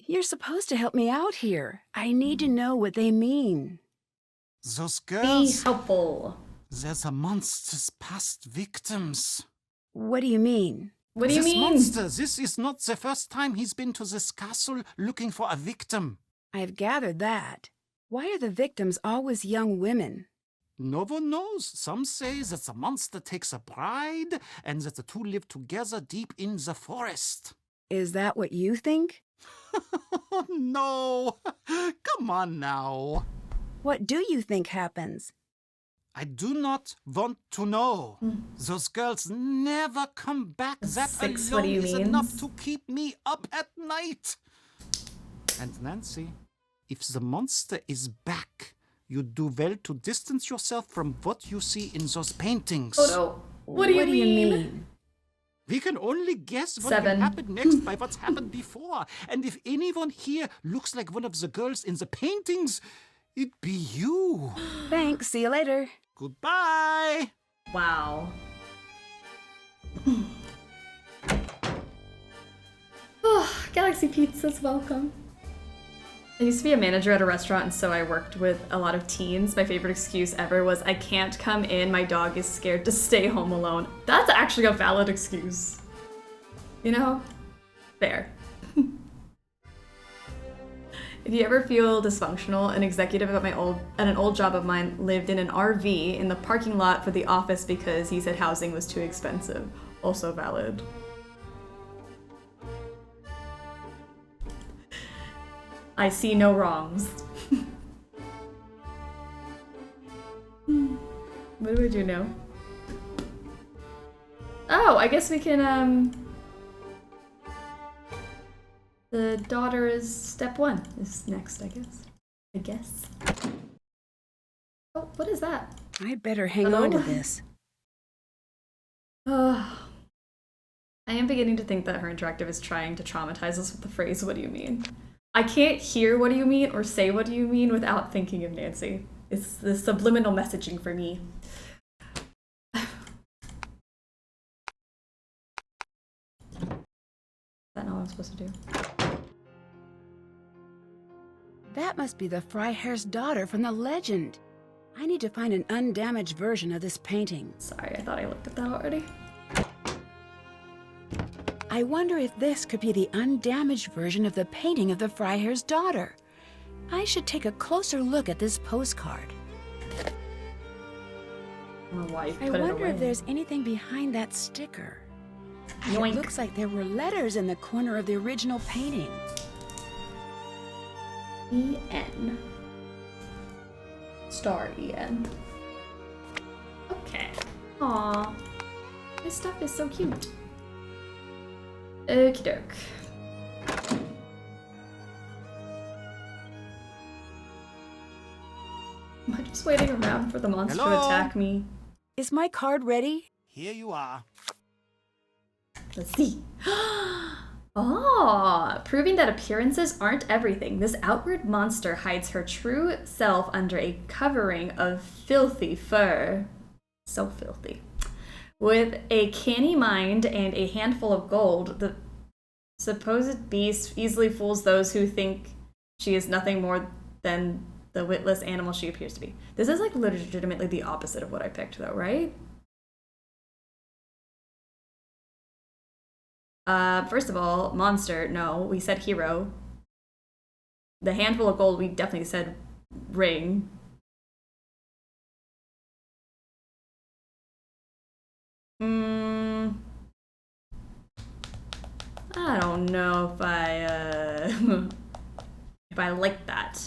You're supposed to help me out here. I need to know what they mean. Those Be girls, helpful. there's a monster's past victims. What do you mean? What do you This mean? monster, this is not the first time he's been to this castle looking for a victim. I've gathered that. Why are the victims always young women? No one knows. Some say that the monster takes a bride and that the two live together deep in the forest. Is that what you think? No, come on now. What do you think happens? I do not want to know. Those girls never come back. That Six, alone what do you is mean? enough to keep me up at night. And Nancy, if the monster is back, you do well to distance yourself from what you see in those paintings. Oh no. What do you mean? We can only guess what 7. will happen next by what's happened before. And if anyone here looks like one of the girls in the paintings, it'd be you. Thanks, see you later. Goodbye. Wow. Oh, Galaxy Pizza's welcome. I used to be a manager at a restaurant, and so I worked with a lot of teens. My favorite excuse ever was, I can't come in, my dog is scared to stay home alone. That's actually a valid excuse. You know? Fair. If you ever feel dysfunctional, an executive at an old job of mine lived in an RV in the parking lot for the office because he said housing was too expensive. Also valid. I see no wrongs. What do I do now? Oh, I guess we can, the daughter is step 1 is next, I guess. Oh, what is that? I better hang on to this. I am beginning to think that her interactive is trying to traumatize us with the phrase, what do you mean? I can't hear what do you mean or say what do you mean without thinking of Nancy. It's the subliminal messaging for me. Is that not what I'm supposed to do? That must be the Freiherr's daughter from the legend. I need to find an undamaged version of this painting. Sorry, I thought I looked at that already. I wonder if this could be the undamaged version of the painting of the Freiherr's daughter. I should take a closer look at this postcard. My wife I put it wonder away. if there's anything behind that sticker. Yoink. It looks like there were letters in the corner of the original painting. E-N. Star E-N. Okay. Aw. This stuff is so cute. Okie doke. Am I just waiting around for the monster to Hello? attack me? Is my card ready? Here you are. Let's see. Ah, proving that appearances aren't everything. This outward monster hides her true self under a covering of filthy fur. So filthy. With a canny mind and a handful of gold, the supposed beast easily fools those who think she is nothing more than the witless animal she appears to be. This is like legitimately the opposite of what I picked though, right? First of all, monster, no, we said hero. The handful of gold, we definitely said ring. I don't know if if I like that.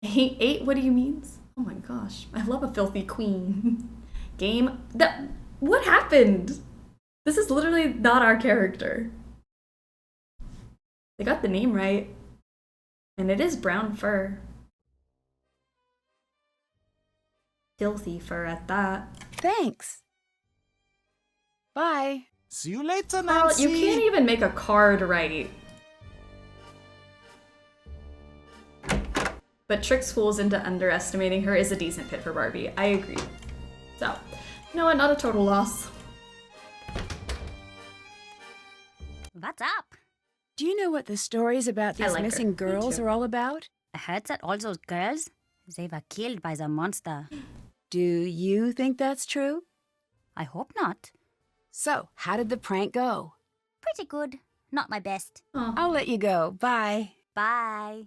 Eight? What do you mean? Oh my gosh, I love a filthy queen. Game? What happened? This is literally not our character. They got the name right. And it is brown fur. Filthy fur at that. Thanks. Bye. See you later, Well, Nancy. you can't even make a card right. But tricks fools into underestimating her is a decent pit for Barbie. I agree. So, you know what? Not a total loss. What's up? Do you know what the stories about these like her. missing Me girls too. are all about? I heard that all those girls, they were killed by the monster. Do you think that's true? I hope not. So, how did the prank go? Pretty good. Not my best. I'll let you go. Bye. Bye.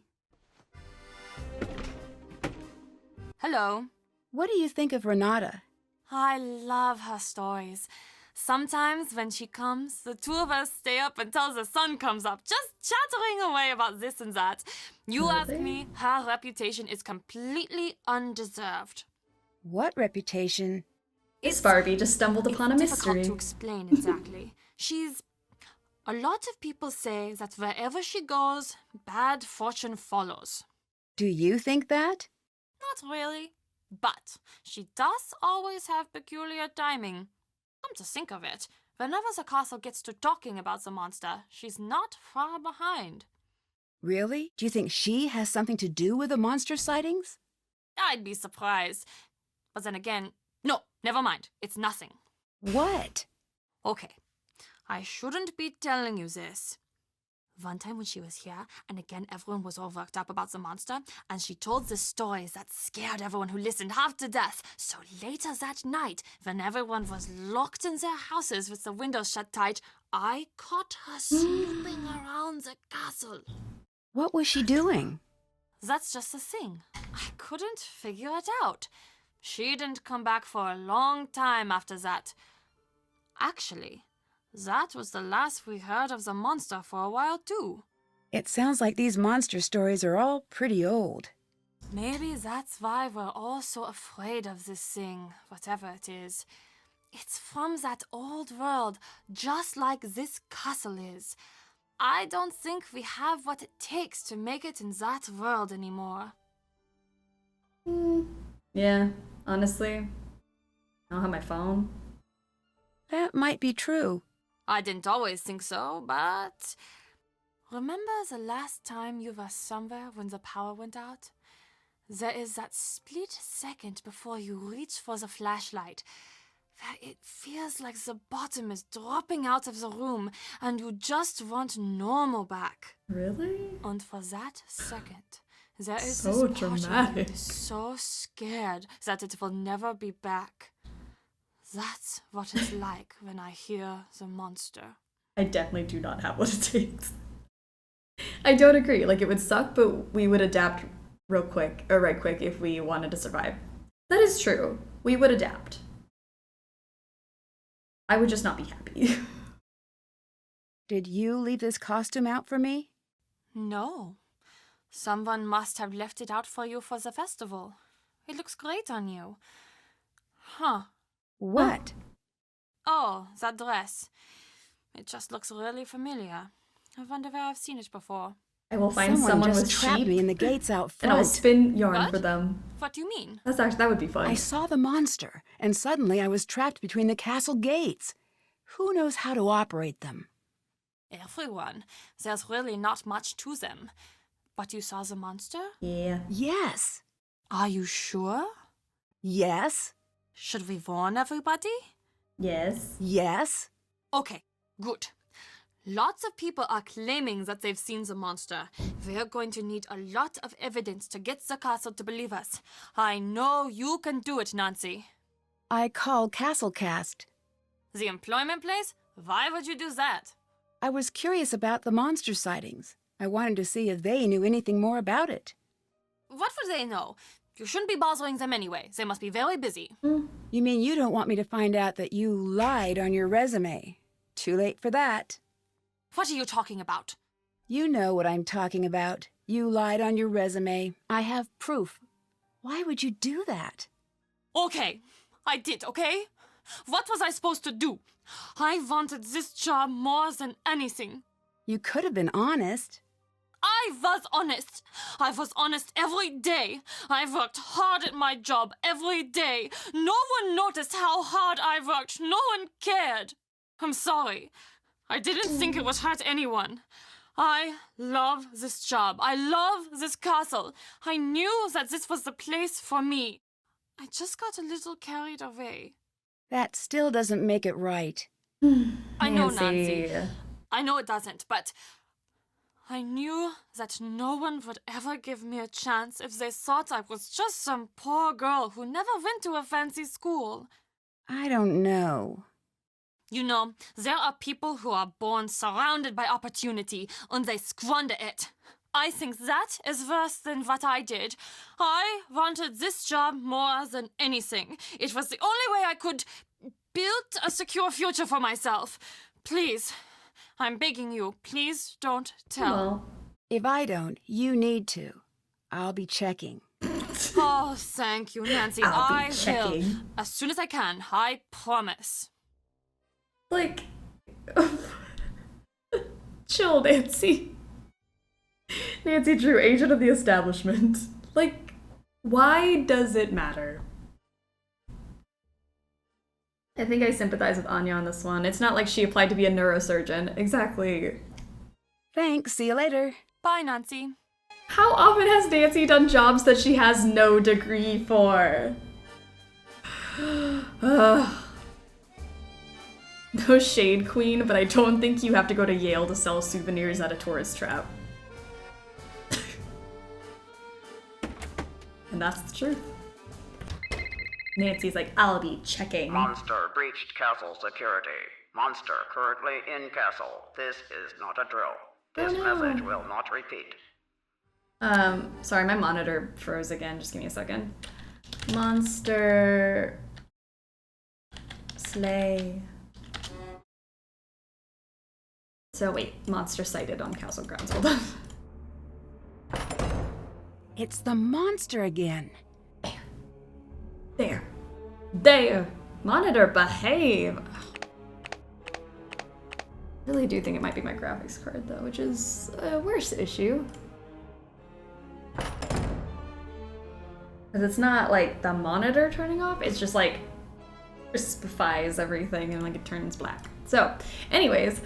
Hello. What do you think of Renata? I love her stories. Sometimes when she comes, the two of us stay up until the sun comes up, just chattering away about this and that. You ask me, her reputation is completely undeserved. What reputation? This Barbie just stumbled upon a It's mystery. difficult to explain exactly. A lot of people say that wherever she goes, bad fortune follows. Do you think that? Not really. But she does always have peculiar timing. Come to think of it, whenever the castle gets to talking about the monster, she's not far behind. Really? Do you think she has something to do with the monster sightings? I'd be surprised. But then again, no, never mind. It's nothing. What? Okay, I shouldn't be telling you this. One time when she was here, and again everyone was all worked up about the monster, and she told the stories that scared everyone who listened half to death. So later that night, when everyone was locked in their houses with the windows shut tight, I caught her snooping around the castle. What was she doing? That's just the thing. I couldn't figure it out. She didn't come back for a long time after that. Actually, that was the last we heard of the monster for a while, too. It sounds like these monster stories are all pretty old. Maybe that's why we're all so afraid of this thing, whatever it is. It's from that old world, just like this castle is. I don't think we have what it takes to make it in that world anymore. Yeah, honestly. I don't have my phone. That might be true. I didn't always think so, but... Remember the last time you were somewhere when the power went out? There is that split second before you reach for the flashlight, where it feels like the bottom is dropping out of the room and you just want normal back. Really? And for that second, there is So this part of you dramatic. that is so scared that it will never be back. That's what it's like when I hear the monster. I definitely do not have what it takes. I don't agree. Like, it would suck, but we would adapt right quick if we wanted to survive. That is true. We would adapt. I would just not be happy. Did you leave this costume out for me? No. Someone must have left it out for you for the festival. It looks great on you. Huh. What? Oh, that dress. It just looks really familiar. I wonder where I've seen it before. I will find someone just with trapped sheep me in the gates out and I'll front. spin yarn What? for them. What do you mean? That would be fun. I saw the monster, and suddenly I was trapped between the castle gates. Who knows how to operate them? Everyone. There's really not much to them. But you saw the monster? Yeah. Yes. Are you sure? Yes. Should we warn everybody? Yes. Yes. Okay, good. Lots of people are claiming that they've seen the monster. We're going to need a lot of evidence to get the castle to believe us. I know you can do it, Nancy. I called Castlecast. The employment place? Why would you do that? I was curious about the monster sightings. I wanted to see if they knew anything more about it. What would they know? You shouldn't be bothering them anyway. They must be very busy. You mean you don't want me to find out that you lied on your resume? Too late for that. What are you talking about? You know what I'm talking about. You lied on your resume. I have proof. Why would you do that? Okay, I did, okay? What was I supposed to do? I wanted this job more than anything. You could have been honest. I was honest. I was honest every day. I worked hard at my job every day. No one noticed how hard I worked. No one cared. I'm sorry. I didn't think it would hurt anyone. I love this job. I love this castle. I knew that this was the place for me. I just got a little carried away. That still doesn't make it right. I know, Nancy. I know it doesn't, but I knew that no one would ever give me a chance if they thought I was just some poor girl who never went to a fancy school. I don't know. You know, there are people who are born surrounded by opportunity, and they squander it. I think that is worse than what I did. I wanted this job more than anything. It was the only way I could build a secure future for myself. Please, I'm begging you, please don't tell. Well, if I don't, you need to. I'll be checking. Oh, thank you, Nancy. I'll be will. checking. As soon as I can, I promise. Like, chill, Nancy. Nancy Drew, agent of the establishment. Like, why does it matter? I think I sympathize with Anya on this one. It's not like she applied to be a neurosurgeon. Exactly. Thanks, see you later. Bye, Nancy. How often has Nancy done jobs that she has no degree for? No shade, queen, but I don't think you have to go to Yale to sell souvenirs at a tourist trap. And that's the truth. Nancy's like, I'll be checking. Monster breached castle security. Monster currently in castle. This is not a drill. This message will not repeat. Sorry, my monitor froze again. Just give me a second. Monster slay. So wait, monster sighted on castle grounds. Hold on. It's the monster again. There. There. Monitor, behave. I really do think it might be my graphics card though, which is a worse issue. Because it's not like the monitor turning off, it's just like crispifies everything and like it turns black. So, anyways,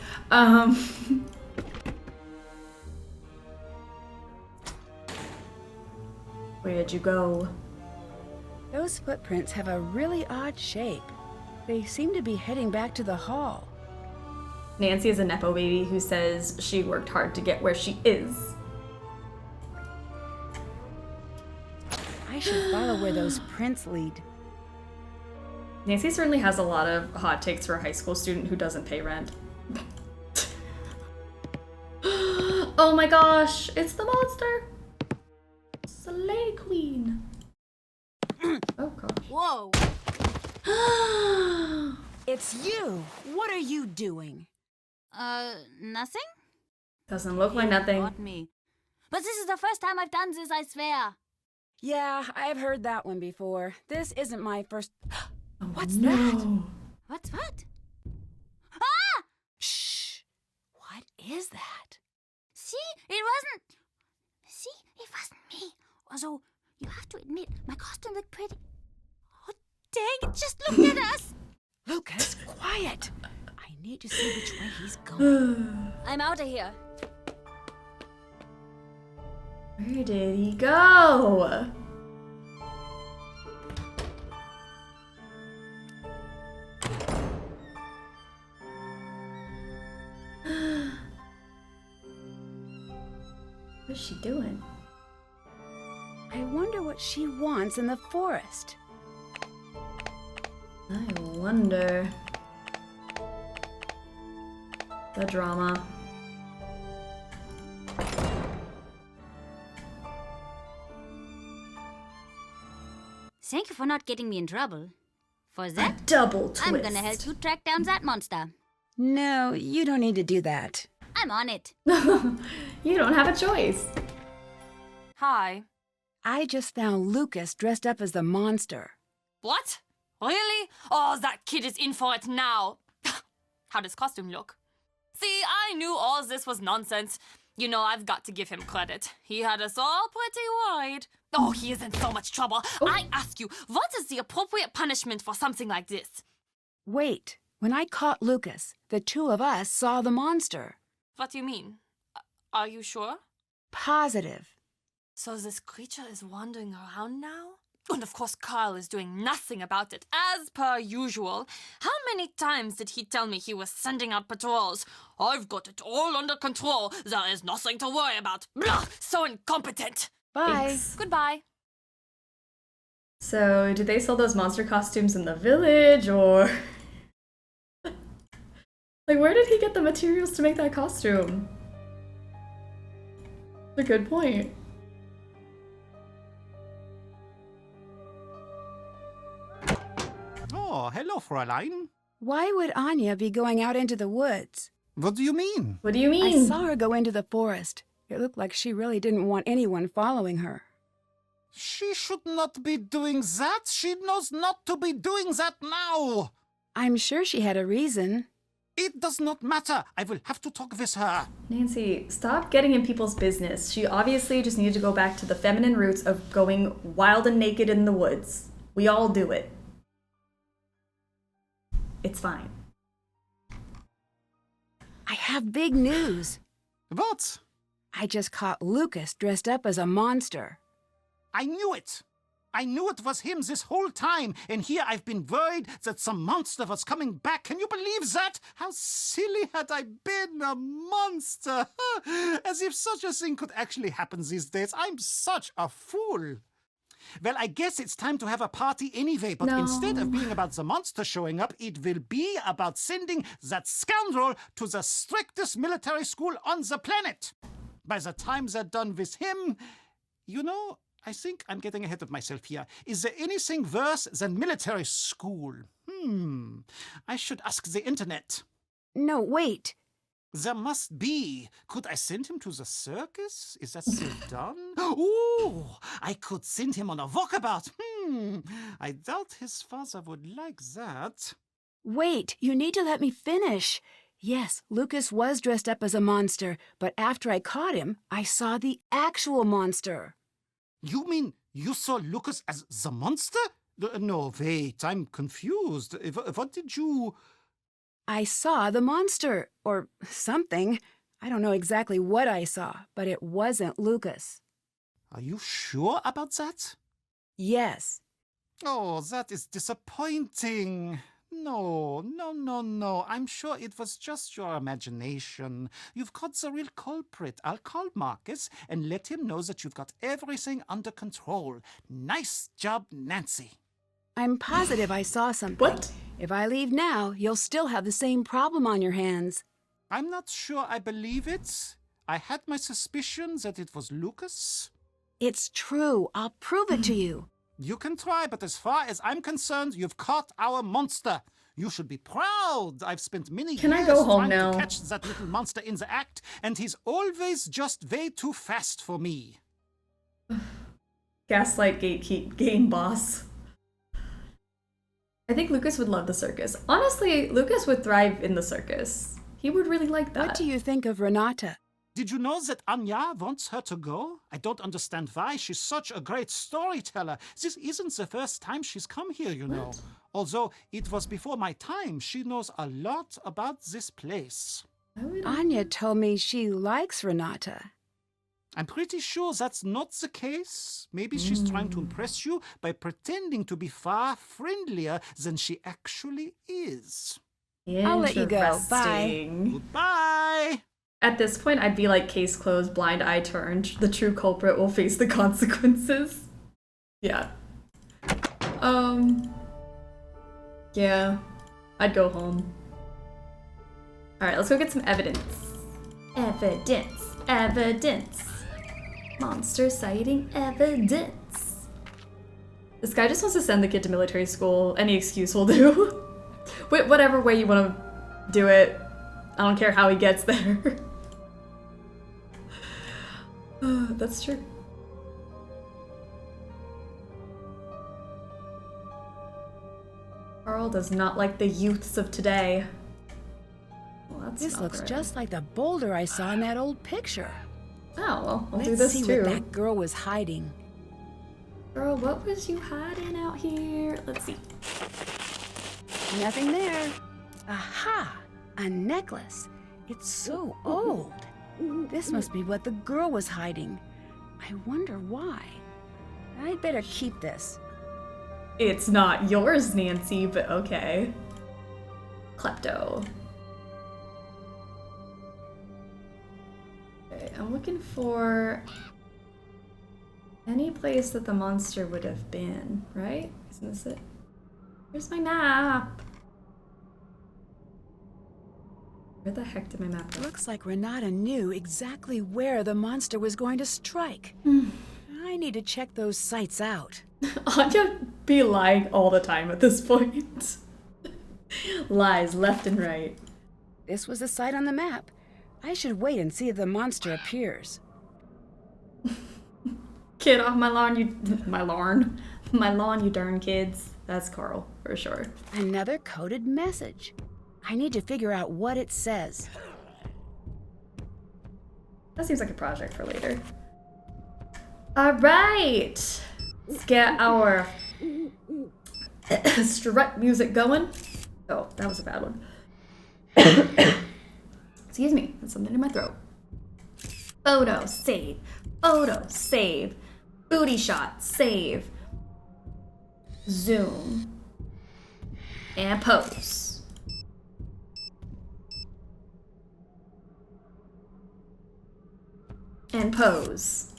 where'd you go? Those footprints have a really odd shape. They seem to be heading back to the hall. Nancy is a Nepo baby who says she worked hard to get where she is. I should follow where those prints lead. Nancy certainly has a lot of hot takes for a high school student who doesn't pay rent. Oh my gosh, it's the monster! Slay Queen! Oh gosh. Whoa! It's you! What are you doing? Nothing? Doesn't look like nothing. Got me. But this is the first time I've done this, I swear. Yeah, I've heard that one before. This isn't my first... What's no. that? What? Ah! Shh! What is that? See? It wasn't me. Also, you have to admit, my costume looked pretty. Oh, dang it, just look at us! Lucas, quiet! I need to see which way he's going. I'm out of here. Where did he go? What's she doing? I wonder what she wants in the forest. I wonder. The drama. Thank you for not getting me in trouble. For that, double twist. I'm gonna help you track down that monster. No, you don't need to do that. I'm on it. You don't have a choice. Hi. I just found Lucas dressed up as the monster. What? Really? Oh, that kid is in for it now. How does costume look? See, I knew all this was nonsense. You know, I've got to give him credit. He had us all pretty worried. Oh, he is in so much trouble. I ask you, what is the appropriate punishment for something like this? Wait, when I caught Lucas, the two of us saw the monster. What do you mean? Are you sure? Positive. So this creature is wandering around now? And of course Carl is doing nothing about it, as per usual. How many times did he tell me he was sending out patrols? I've got it all under control. There is nothing to worry about. Blah! So incompetent. Bye. Thanks. Goodbye. So, do they sell those monster costumes in the village, or... like, where did he get the materials to make that costume? That's a good point. Oh, hello, Fräulein. Why would Anya be going out into the woods? What do you mean? What do you I mean? saw her go into the forest. It looked like she really didn't want anyone following her. She should not be doing that. She knows not to be doing that now. I'm sure she had a reason. It does not matter. I will have to talk with her. Nancy, stop getting in people's business. She obviously just needed to go back to the feminine roots of going wild and naked in the woods. We all do it. It's fine. I have big news. What? I just caught Lucas dressed up as a monster. I knew it. I knew it was him this whole time, and here I've been worried that some monster was coming back. Can you believe that? How silly had I been, a monster! As if such a thing could actually happen these days. I'm such a fool. Well, I guess it's time to have a party anyway, but instead of being about the monster showing up, it will be about sending that scoundrel to the strictest military school on the planet. By the time they're done with him, you know, I think I'm getting ahead of myself here. Is there anything worse than military school? I should ask the internet. No, wait. There must be. Could I send him to the circus? Is that still done? Ooh, I could send him on a walkabout. I doubt his father would like that. Wait, you need to let me finish. Yes, Lucas was dressed up as a monster, but after I caught him, I saw the actual monster. You mean you saw Lucas as the monster? No, wait, I'm confused. What did you... I saw the monster, or something. I don't know exactly what I saw, but it wasn't Lucas. Are you sure about that? Yes. Oh, that is disappointing. No. I'm sure it was just your imagination. You've caught the real culprit. I'll call Marcus and let him know that you've got everything under control. Nice job, Nancy. I'm positive I saw something. What? If I leave now, you'll still have the same problem on your hands. I'm not sure I believe it. I had my suspicion that it was Lucas. It's true. I'll prove it to you. You can try, but as far as I'm concerned, you've caught our monster. You should be proud. I've spent many Can I years go home trying now? to catch that little monster in the act, and he's always just way too fast for me. Gaslight gatekeep game boss. I think Lucas would love the circus. Honestly, Lucas would thrive in the circus. He would really like that. What do you think of Renata? Did you know that Anya wants her to go? I don't understand why. She's such a great storyteller. This isn't the first time she's come here, you know. Although it was before my time, she knows a lot about this place. Anya told me she likes Renata. I'm pretty sure that's not the case. Maybe she's trying to impress you by pretending to be far friendlier than she actually is. I'll let you go. Bye. Goodbye. At this point, I'd be like, case closed, blind eye turned. The true culprit will face the consequences. Yeah. Yeah. I'd go home. Alright, let's go get some evidence. evidence. Monster sighting evidence. This guy just wants to send the kid to military school. Any excuse will do. Whatever way you want to do it. I don't care how he gets there. That's true. Carl does not like the youths of today. Well, This looks just like the boulder I saw in that old picture. Oh, well, I'll do Let's this see too. what that girl was hiding. Girl, what was you hiding out here? Let's see. Nothing there. Aha! A necklace. It's so old. This must be what the girl was hiding. I wonder why. I'd better keep this. It's not yours, Nancy, but okay. Klepto. Okay, I'm looking for any place that the monster would have been, right? Isn't this it? Where's my map? Where the heck did my map go? Looks like Renata knew exactly where the monster was going to strike. I need to check those sites out. Anya be lying all the time at this point. Lies left and right. This was the site on the map. I should wait and see if the monster appears. Kid off my lawn, you... My lawn, you darn kids. That's Carl, for sure. Another coded message. I need to figure out what it says. That seems like a project for later. Alright! Let's get our strut music going. Oh, that was a bad one. Excuse me, that's something in my throat. Photo, save. Photo, save. Booty shot, save. Zoom. And pose. And pose.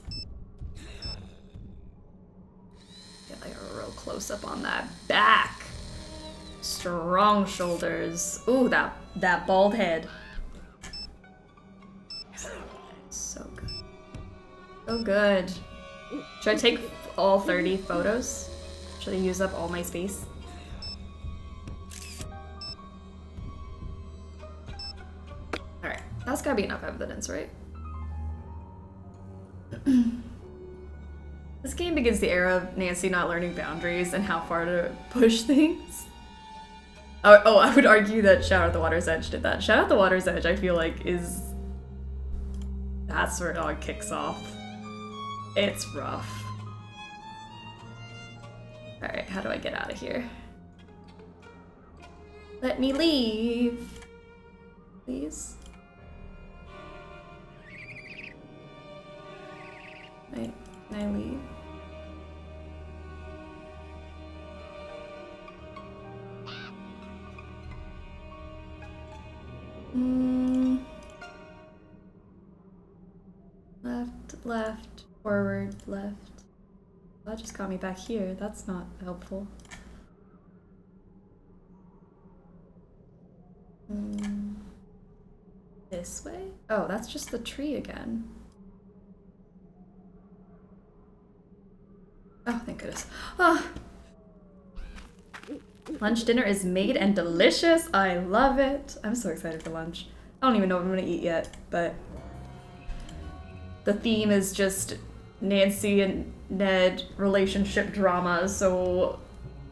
Get like a real close up on that back. Strong shoulders. Ooh, that bald head. So good. So good. Should I take all 30 photos? Should I use up all my space? Alright, that's gotta be enough evidence, right? This game begins the era of Nancy not learning boundaries and how far to push things. Oh, I would argue that Shout Out the Water's Edge did that. Shout Out the Water's Edge, I feel like, is... That's where it all kicks off. It's rough. Alright, how do I get out of here? Let me leave. Please. Wait, can I leave? Left, forward, left. That just got me back here. That's not helpful. This way? Oh, that's just the tree again. Oh, thank goodness. Oh. Lunch dinner is made and delicious. I love it. I'm so excited for lunch. I don't even know what I'm gonna eat yet, but the theme is just Nancy and Ned relationship drama, so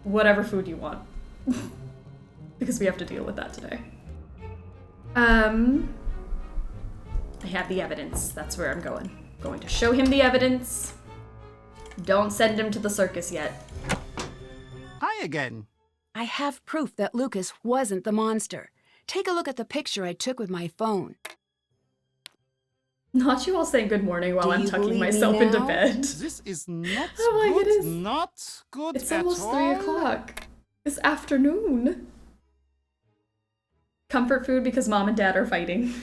whatever food you want. Because we have to deal with that today. I have the evidence. That's where I'm going. I'm going to show him the evidence. Don't send him to the circus yet. Hi again. I have proof that Lucas wasn't the monster. Take a look at the picture I took with my phone. Not you all saying good morning while I'm tucking myself into bed. This is not Oh my good. goodness. Not good It's at almost all. 3 o'clock. It's afternoon. Comfort food because mom and dad are fighting.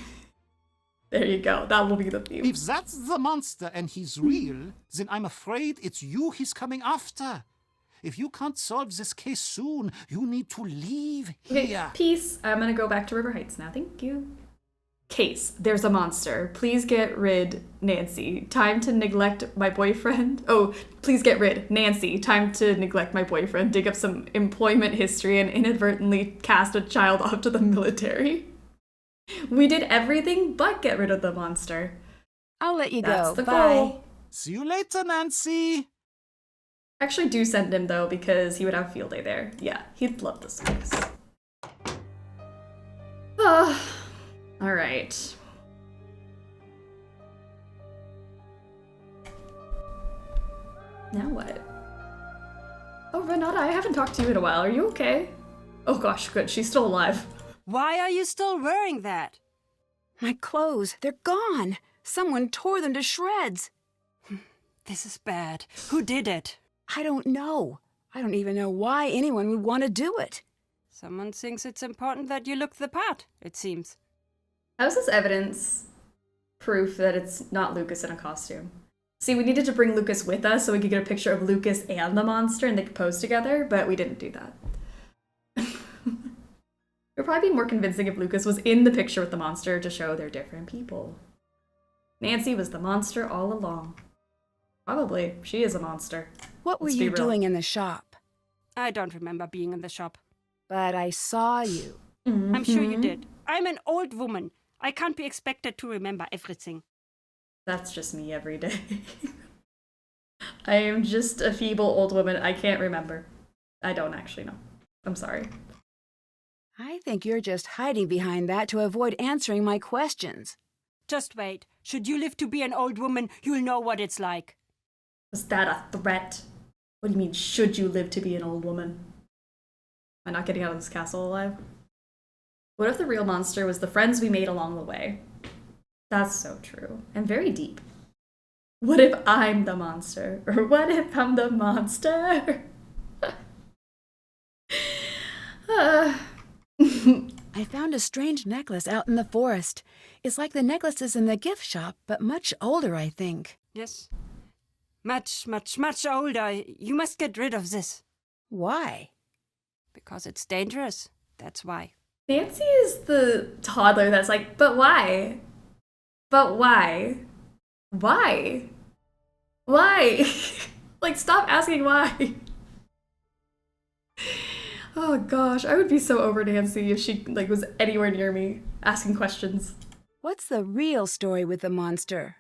There you go. That will be the theme. If that's the monster and he's real, then I'm afraid it's you he's coming after. If you can't solve this case soon, you need to leave Okay, here. peace. I'm gonna go back to River Heights now. Thank you. Case, there's a monster. Please get rid, Nancy. Time to neglect my boyfriend. Oh, please get rid, Nancy. Time to neglect my boyfriend. Dig up some employment history and inadvertently cast a child off to the military. We did everything but get rid of the monster. I'll let you That's go. the Bye. goal. See you later, Nancy. Actually, do send him though, because he would have a field day there. Yeah, he'd love the circus. All right. Now what? Oh, Renata, I haven't talked to you in a while. Are you okay? Oh gosh, good. She's still alive. Why are you still wearing that? My clothes, they're gone. Someone tore them to shreds. This is bad. Who did it? I don't know. I don't even know why anyone would want to do it. Someone thinks it's important that you look the part, it seems. How's this evidence proof that it's not Lucas in a costume? See, we needed to bring Lucas with us so we could get a picture of Lucas and the monster and they could pose together, but we didn't do that. It would probably be more convincing if Lucas was in the picture with the monster to show they're different people. Nancy was the monster all along. Probably. She is a monster. What were Let's you be real. doing in the shop? I don't remember being in the shop. But I saw you. I'm sure you did. I'm an old woman. I can't be expected to remember everything. That's just me every day. I am just a feeble old woman. I can't remember. I don't actually know. I'm sorry. I think you're just hiding behind that to avoid answering my questions. Just wait. Should you live to be an old woman, you'll know what it's like. Was that a threat? What do you mean, should you live to be an old woman? Am I not getting out of this castle alive? What if the real monster was the friends we made along the way? That's so true, and very deep. What if I'm the monster? Or what if I'm the monster? I found a strange necklace out in the forest. It's like the necklaces in the gift shop, but much older, I think. Yes. Much, much, much older. You must get rid of this. Why? Because it's dangerous. That's why. Nancy is the toddler that's like, but why? But why? Why? Why? Like, stop asking why. Oh gosh, I would be so over Nancy if she like was anywhere near me asking questions. What's the real story with the monster?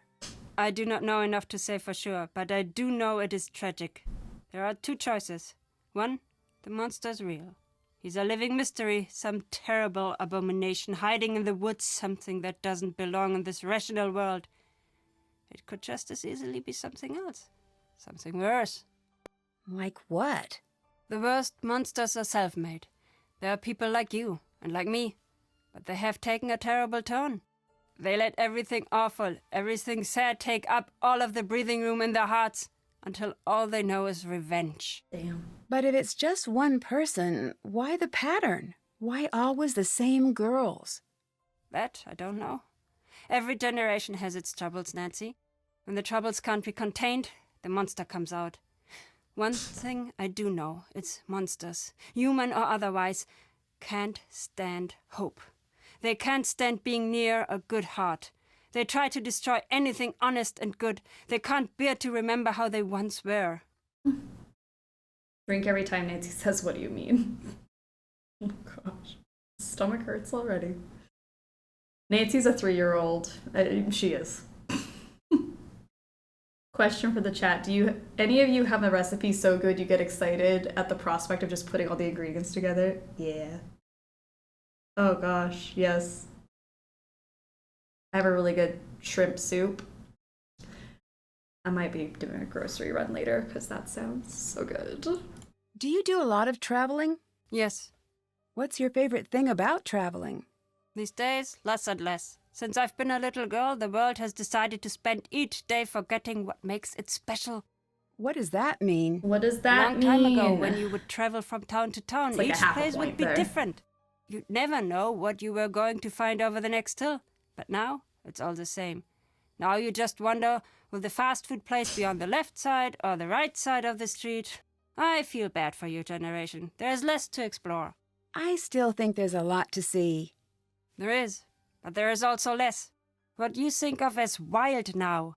I do not know enough to say for sure, but I do know it is tragic. There are two choices. One, the monster's real. He's a living mystery, some terrible abomination hiding in the woods, something that doesn't belong in this rational world. It could just as easily be something else. Something worse. Like what? The worst monsters are self-made. There are people like you and like me, but they have taken a terrible turn. They let everything awful, everything sad take up all of the breathing room in their hearts until all they know is revenge. Damn. But if it's just one person, why the pattern? Why always the same girls? That I don't know. Every generation has its troubles, Nancy. When the troubles can't be contained, the monster comes out. One thing I do know, it's monsters, human or otherwise, can't stand hope. They can't stand being near a good heart. They try to destroy anything honest and good. They can't bear to remember how they once were. Drink every time Nancy says, what do you mean? Oh gosh. Stomach hurts already. Nancy's a 3-year-old. She is. Question for the chat. Do any of you have a recipe so good you get excited at the prospect of just putting all the ingredients together? Yeah. Oh gosh, yes. I have a really good shrimp soup. I might be doing a grocery run later because that sounds so good. Do you do a lot of traveling? Yes. What's your favorite thing about traveling? These days, less and less. Since I've been a little girl, the world has decided to spend each day forgetting what makes it special. What does that mean? What does that mean? A long time ago, when you would travel from town to town, Like each place would be there. different. You'd never know what you were going to find over the next hill. But now, it's all the same. Now you just wonder, will the fast food place be on the left side or the right side of the street? I feel bad for your generation. There's less to explore. I still think there's a lot to see. There is, But there is also less. What you think of as wild now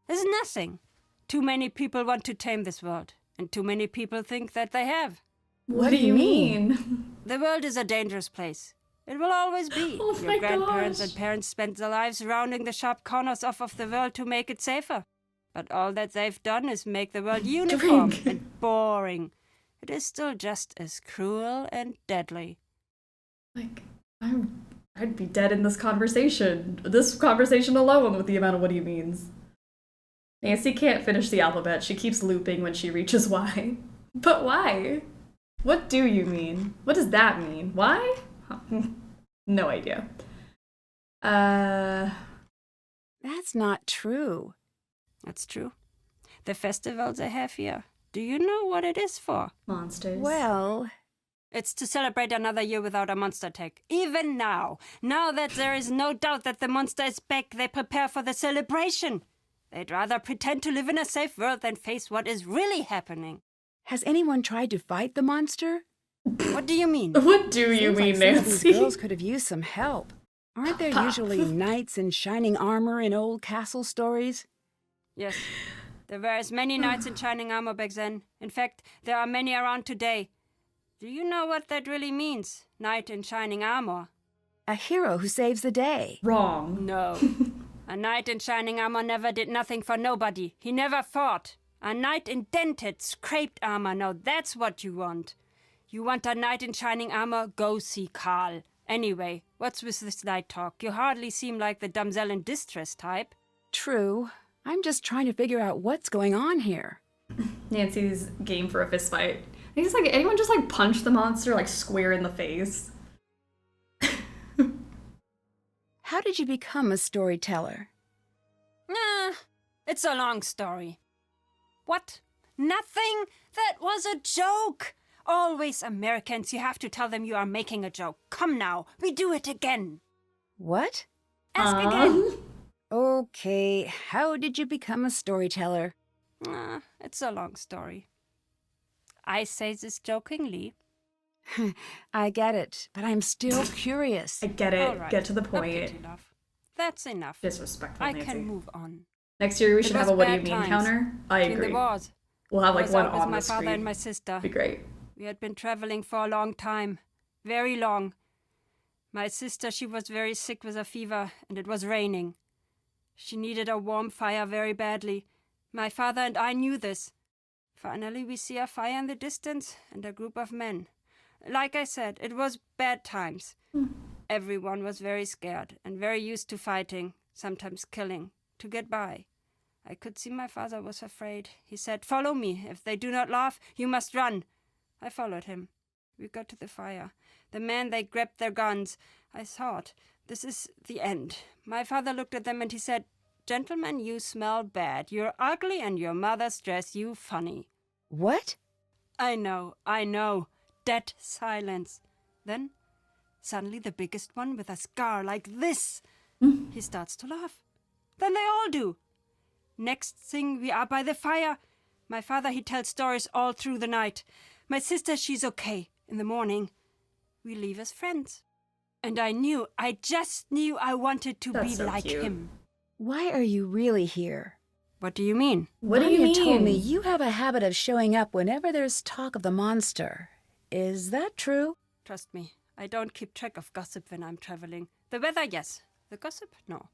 is nothing. Too many people want to tame this world, and too many people think that they have. What do you mean? The world is a dangerous place. It will always be. Oh Your my grandparents gosh. and parents spent their lives rounding the sharp corners off of the world to make it safer. But all that they've done is make the world uniform and boring. It is still just as cruel and deadly. Like, I'd be dead in this conversation. This conversation alone with the amount of what he means. Nancy can't finish the alphabet. She keeps looping when she reaches Y. But why? What do you mean? What does that mean? Why? No idea. That's not true. That's true. The festival they have here. Do you know what it is for? Monsters. Well, it's to celebrate another year without a monster attack. Even now that there is no doubt that the monster is back, they prepare for the celebration. They'd rather pretend to live in a safe world than face what is really happening. Has anyone tried to fight the monster? What do you mean? What do you Seems mean, like some Nancy? of these girls could have used some help. Aren't there usually knights in shining armor in old castle stories? Yes. There were as many knights in shining armor back then. In fact, there are many around today. Do you know what that really means? Knight in shining armor. A hero who saves the day. Wrong. No. A knight in shining armor never did nothing for nobody. He never fought. A knight in dented, scraped armor. Now that's what you want. You want a knight in shining armor? Go see Carl. Anyway, what's with this knight talk? You hardly seem like the damsel in distress type. True. I'm just trying to figure out what's going on here. Nancy's game for a fist fight. I think it's like, anyone just like punch the monster like square in the face? How did you become a storyteller? It's a long story. What? Nothing? That was a joke! Always Americans, you have to tell them you are making a joke. Come now, we do it again. What? Ask again. Okay, how did you become a storyteller? It's a long story. I say this jokingly. I get it, but I'm still curious. I get it. Right. Get to the point. Okay, enough. That's enough. Disrespectful, I Nancy. can move on. Next year we should have a what do you mean times. counter. I agree. In the wars. We'll have like one I was out on with the my father screen. and my sister. Be great. We had been traveling for a long time. Very long. My sister, she was very sick with a fever, and it was raining. She needed a warm fire very badly. My father and I knew this. Finally, we see a fire in the distance and a group of men. Like I said, it was bad times. Everyone was very scared and very used to fighting, sometimes killing, to get by. I could see my father was afraid. He said, "Follow me. If they do not laugh, you must run." I followed him. We got to the fire. The men, they grabbed their guns. I thought, this is the end. My father looked at them and he said, "Gentlemen, you smell bad. You're ugly and your mothers dress you funny." What? I know. Dead silence. Then, suddenly the biggest one with a scar like this. He starts to laugh. Then they all do. Next thing, we are by the fire. My father, he tells stories all through the night. My sister, she's okay. In the morning, we leave as friends. And I just knew I wanted to be so like cute. him. Why are you really here? What do you mean? What do you mean? told me you have a habit of showing up whenever there's talk of the monster. Is that true? Trust me, I don't keep track of gossip when I'm traveling. The weather, yes. The gossip, no.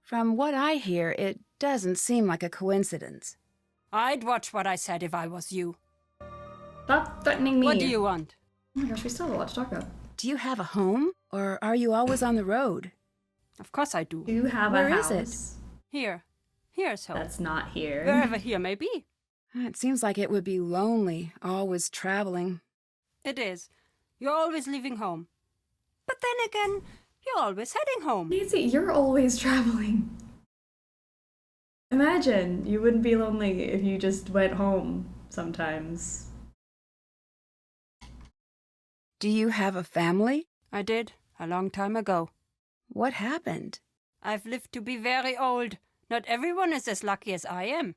From what I hear, it doesn't seem like a coincidence. I'd watch what I said if I was you. Stop threatening me. What do you want? Oh my gosh, we still have a lot to talk about. Do you have a home, or are you always on the road? Of course I do. Do you have Where a house? is Here. Here's home. That's not here. Wherever here may be. It seems like it would be lonely, always traveling. It is. You're always leaving home. But then again, you're always heading home. Nancy, you're always traveling. Imagine, you wouldn't be lonely if you just went home sometimes. Do you have a family? I did, a long time ago. What happened? I've lived to be very old. Not everyone is as lucky as I am.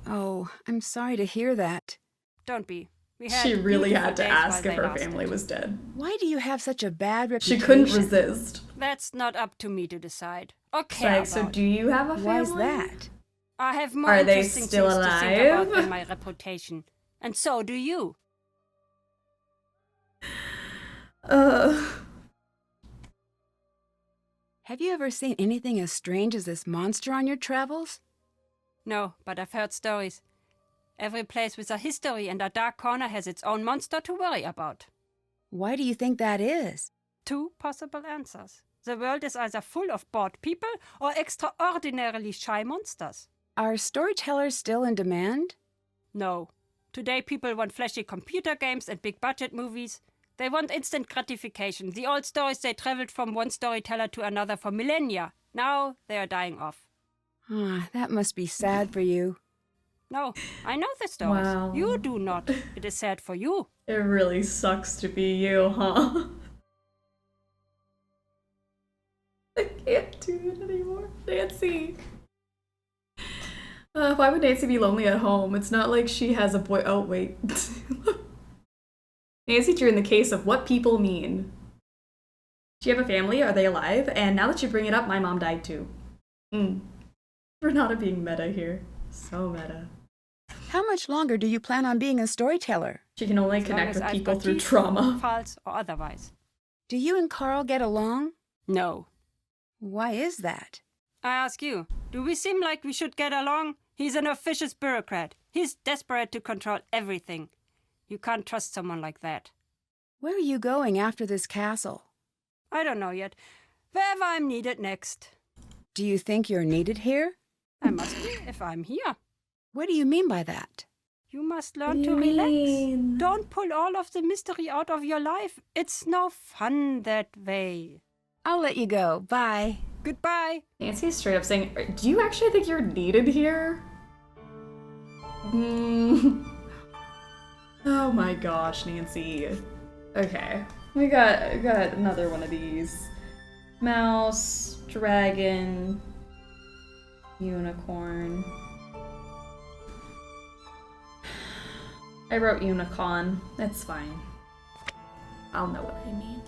Oh, I'm sorry to hear that. Don't be. We had She really beautiful had to days ask while if they her lasted. family was dead. Why do you have such a bad She reputation? couldn't resist. That's not up to me to decide. or care Like, so about. do you have a family? Why is that? I have more Are they interesting still things to think about alive? than my reputation. And so do you. Have you ever seen anything as strange as this monster on your travels? No, but I've heard stories. Every place with a history and a dark corner has its own monster to worry about. Why do you think that is? 2 possible answers. The world is either full of bored people or extraordinarily shy monsters. Are storytellers still in demand? No. Today people want flashy computer games and big budget movies. They want instant gratification. The old stories, they traveled from one storyteller to another for millennia. Now they are dying off. Ah, that must be sad for you. No, I know the stories. Wow. You do not. It is sad for you. It really sucks to be you, huh? I can't do it anymore. Nancy. Why would Nancy be lonely at home? It's not like she has a boy. Oh, wait. Nancy drew in the case of what people mean. Do you have a family? Are they alive? And now that you bring it up, my mom died too. Renata being meta here. So meta. How much longer do you plan on being a storyteller? She can only As long connect as with I've people got through teeth, trauma. False or otherwise. Do you and Carl get along? No. Why is that? I ask you, do we seem like we should get along? He's an officious bureaucrat. He's desperate to control everything. You can't trust someone like that. Where are you going after this castle? I don't know yet. Wherever I'm needed next. Do you think you're needed here? I must be if I'm here. What do you mean by that? You must learn to relax. Don't pull all of the mystery out of your life. It's no fun that way. I'll let you go. Bye. Goodbye. Nancy's straight up saying, do you actually think you're needed here? Oh my gosh, Nancy. Okay, we got another one of these. Mouse, dragon, unicorn. I wrote unicorn. That's fine. I'll know what I mean.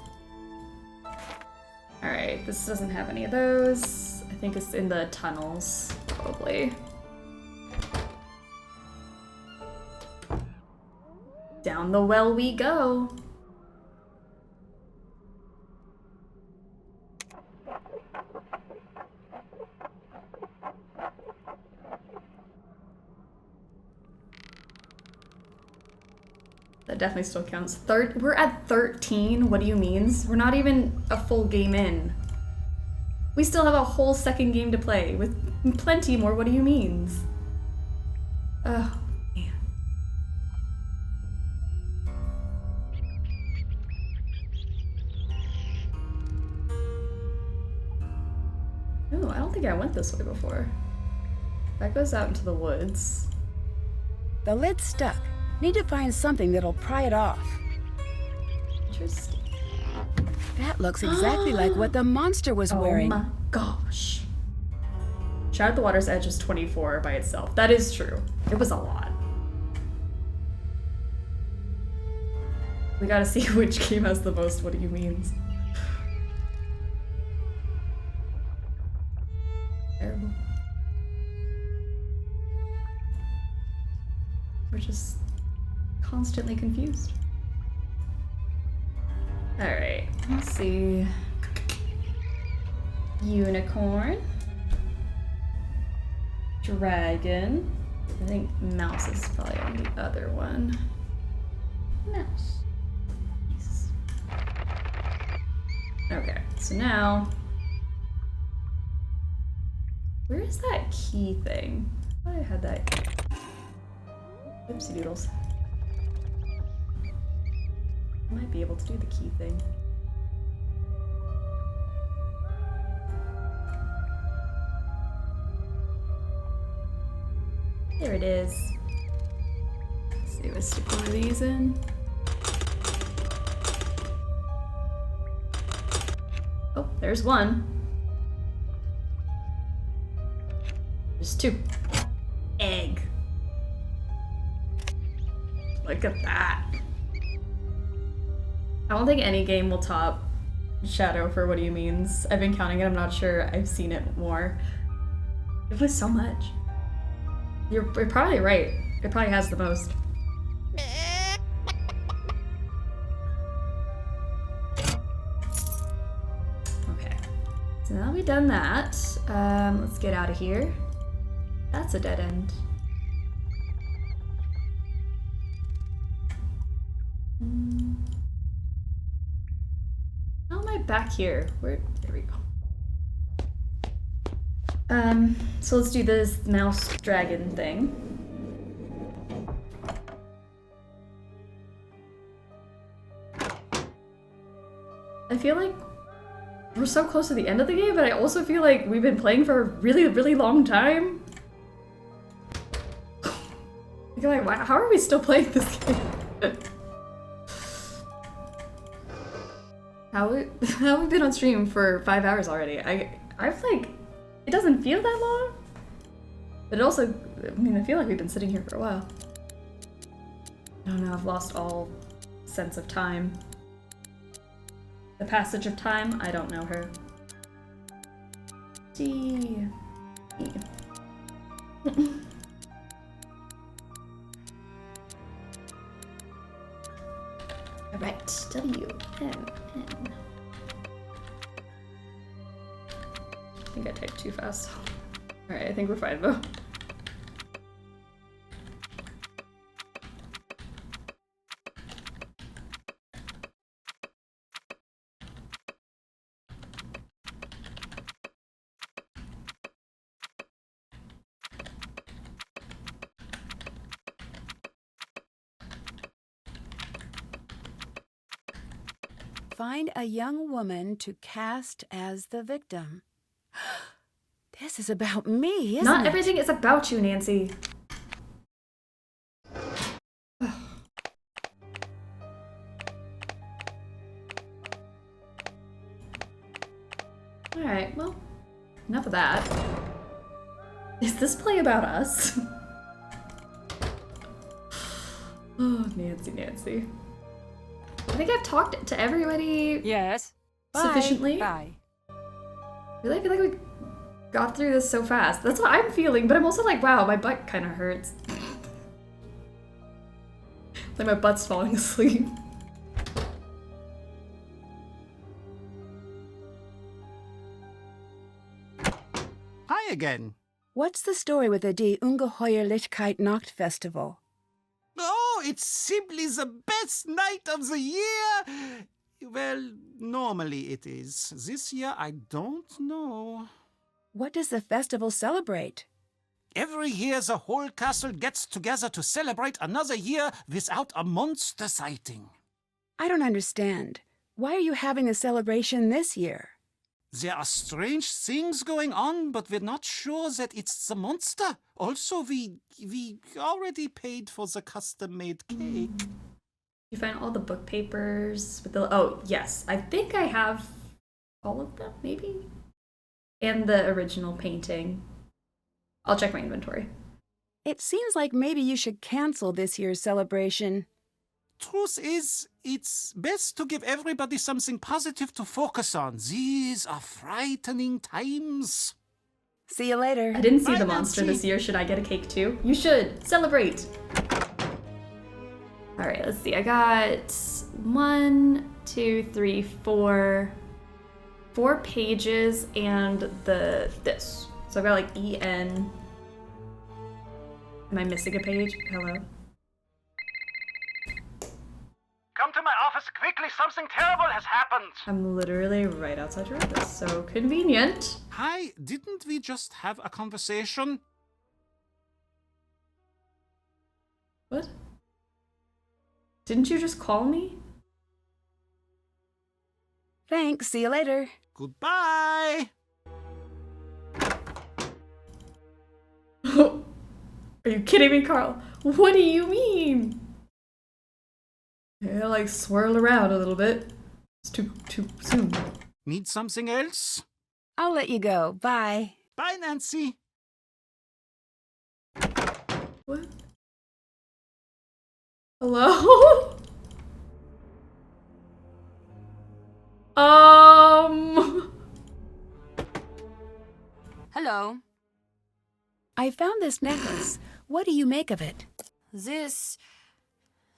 Alright, this doesn't have any of those. I think it's in the tunnels, probably. Down the well we go. That definitely still counts. We're at 13. What do you mean? We're not even a full game in. We still have a whole second game to play with plenty more. What do you mean? Oh, man. Oh, I don't think I went this way before. That goes out into the woods. The lid's stuck. Need to find something that'll pry it off. Interesting. That looks exactly like what the monster was wearing. Oh my gosh. Shout at the Water's Edge is 24 by itself. That is true. It was a lot. We gotta see which game has the most what do you means. Terrible. We're just constantly confused. Alright, let's see. Unicorn. Dragon. I think mouse is probably on the other one. Mouse. Nice. Okay, so now... Where is that key thing? I thought I had that. Oopsie doodles. I might be able to do the key thing. There it is. Let's see, let's stick one of these in. Oh, there's one. There's 2. Egg. Look at that. I don't think any game will top Shadow for What Do You Means. I've been counting it, I'm not sure I've seen it more. It was so much. You're probably right. It probably has the most. Okay. So now we've done that. Let's get out of here. That's a dead end. How am I back here? There we go. So let's do this mouse dragon thing. I feel like we're so close to the end of the game, but I also feel like we've been playing for a really, really long time. Like, how are we still playing this game? How have we been on stream for 5 hours already? I've like, it doesn't feel that long, but it also, I mean, I feel like we've been sitting here for a while. I don't know, I've lost all sense of time. The passage of time, I don't know her. D. E. Alright, W, M, N. I think I typed too fast. Alright, I think we're fine though. Find a young woman to cast as the victim. This is about me, isn't it? Not everything is about you, Nancy. Alright, well, enough of that. Is this play about us? Oh, Nancy. I think I've talked to everybody. Yes. Sufficiently. Bye. Really, I feel like we got through this so fast. That's what I'm feeling, but I'm also like, wow, my butt kind of hurts. Like my butt's falling asleep. Hi again. What's the story with the Die Ungeheuerlichkeit Nacht Festival? Oh, it's simply the best night of the year! Well, normally it is. This year, I don't know. What does the festival celebrate? Every year, the whole castle gets together to celebrate another year without a monster sighting. I don't understand. Why are you having a celebration this year? There are strange things going on, but we're not sure that it's the monster. Also, we already paid for the custom-made cake. You find all the book papers with the... Oh, yes. I think I have all of them, maybe? And the original painting. I'll check my inventory. It seems like maybe you should cancel this year's celebration. Truth is, it's best to give everybody something positive to focus on. These are frightening times. See you later. I didn't see Bye, the monster Nancy. this year. Should I get a cake too? You should. Celebrate. All right, let's see. I got 1, 2, 3, 4 pages and this. So I've got like EN. Am I missing a page? Hello. Come to my office quickly, something terrible has happened. I'm literally right outside your office. So convenient. Hi, didn't we just have a conversation? What? Didn't you just call me? Thanks. See you later. Goodbye. Are you kidding me, Carl? What do you mean? Yeah, like swirl around a little bit. It's too soon. Need something else? I'll let you go. Bye. Bye, Nancy. What? Hello? Hello. I found this necklace. What do you make of it? This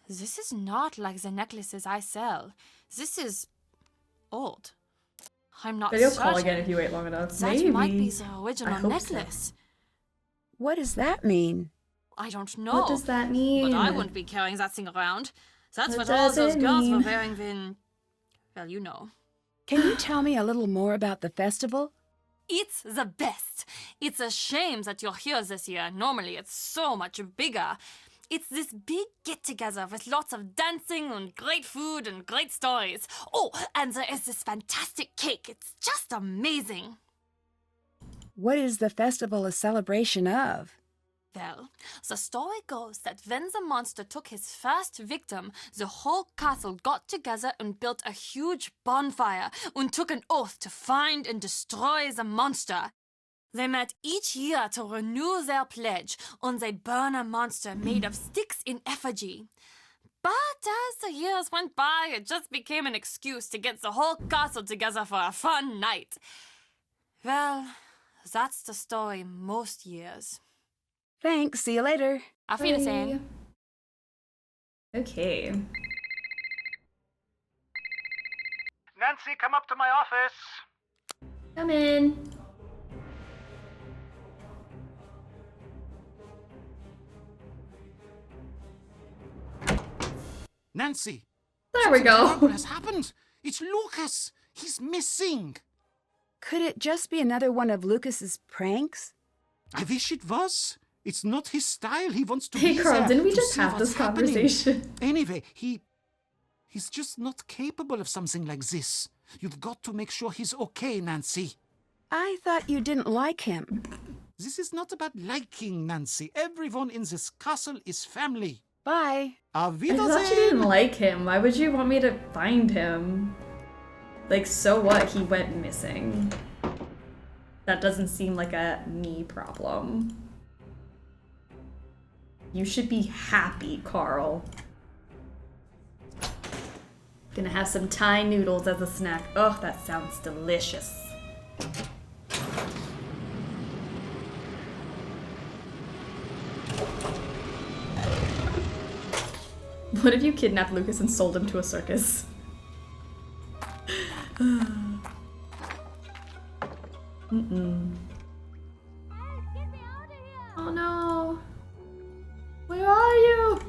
is not like the necklaces I sell. This is old. I'm not But you'll certain. call again if you wait long enough. That Maybe. might be the original I hope necklace. What does that mean? I don't know. What does that mean? But I wouldn't be carrying that thing around. That's What what all does those it girls were mean? wearing then. Well, you know. Can you tell me a little more about the festival? It's the best. It's a shame that you're here this year. Normally it's so much bigger. It's this big get-together with lots of dancing and great food and great stories. Oh, and there is this fantastic cake. It's just amazing. What is the festival a celebration of? Well, the story goes that when the monster took his first victim, the whole castle got together and built a huge bonfire and took an oath to find and destroy the monster. They met each year to renew their pledge, and they burn a monster made of sticks in effigy. But as the years went by, it just became an excuse to get the whole castle together for a fun night. Well, that's the story most years. Thanks, see you later. Auf Wiedersehen. Okay. Nancy, come up to my office. Come in. Nancy. There we go. What has happened? It's Lucas. He's missing. Could it just be another one of Lucas's pranks? I wish it was. It's not his style. He wants to Hey, be Carl, there didn't we to just see have what's this happening. conversation? Anyway, he's just not capable of something like this. You've got to make sure he's okay, Nancy. I thought you didn't like him. This is not about liking, Nancy. Everyone in this castle is family. Bye. Auf I thought you didn't like him. Why would you want me to find him? Like, so what? He went missing. That doesn't seem like a me problem. You should be happy, Carl. Gonna have some Thai noodles as a snack. Oh, that sounds delicious. What if you kidnapped Lucas and sold him to a circus? Oh no. Where are you?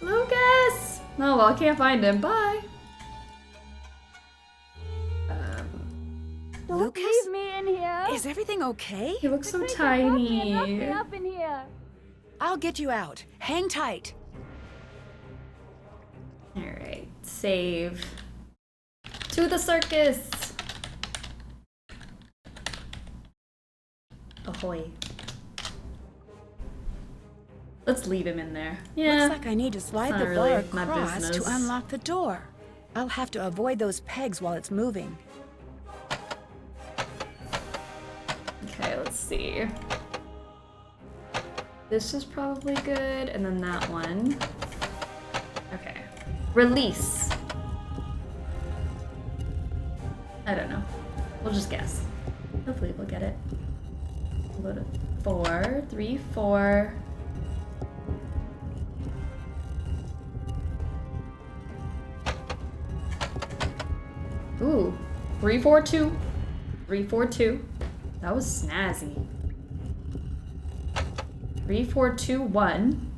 Lucas! Oh well, I can't find him. Bye. Lucas? Leave me in here. Is everything okay? He looks so Lock tiny. me up in here. I'll get you out. Hang tight. Alright, save. To the circus! Ahoy. Let's leave him in there. Yeah. Looks like I need to slide not the really bar my across to business. unlock the door. I'll have to avoid those pegs while it's moving. Okay, let's see. This is probably good, and then that one. Okay. Release. I don't know. We'll just guess. Hopefully we'll get it. We'll go to 4, 3, 4. Ooh. 3, 4, 2. 3, 4, 2. That was snazzy. 3, 4, 2, 1.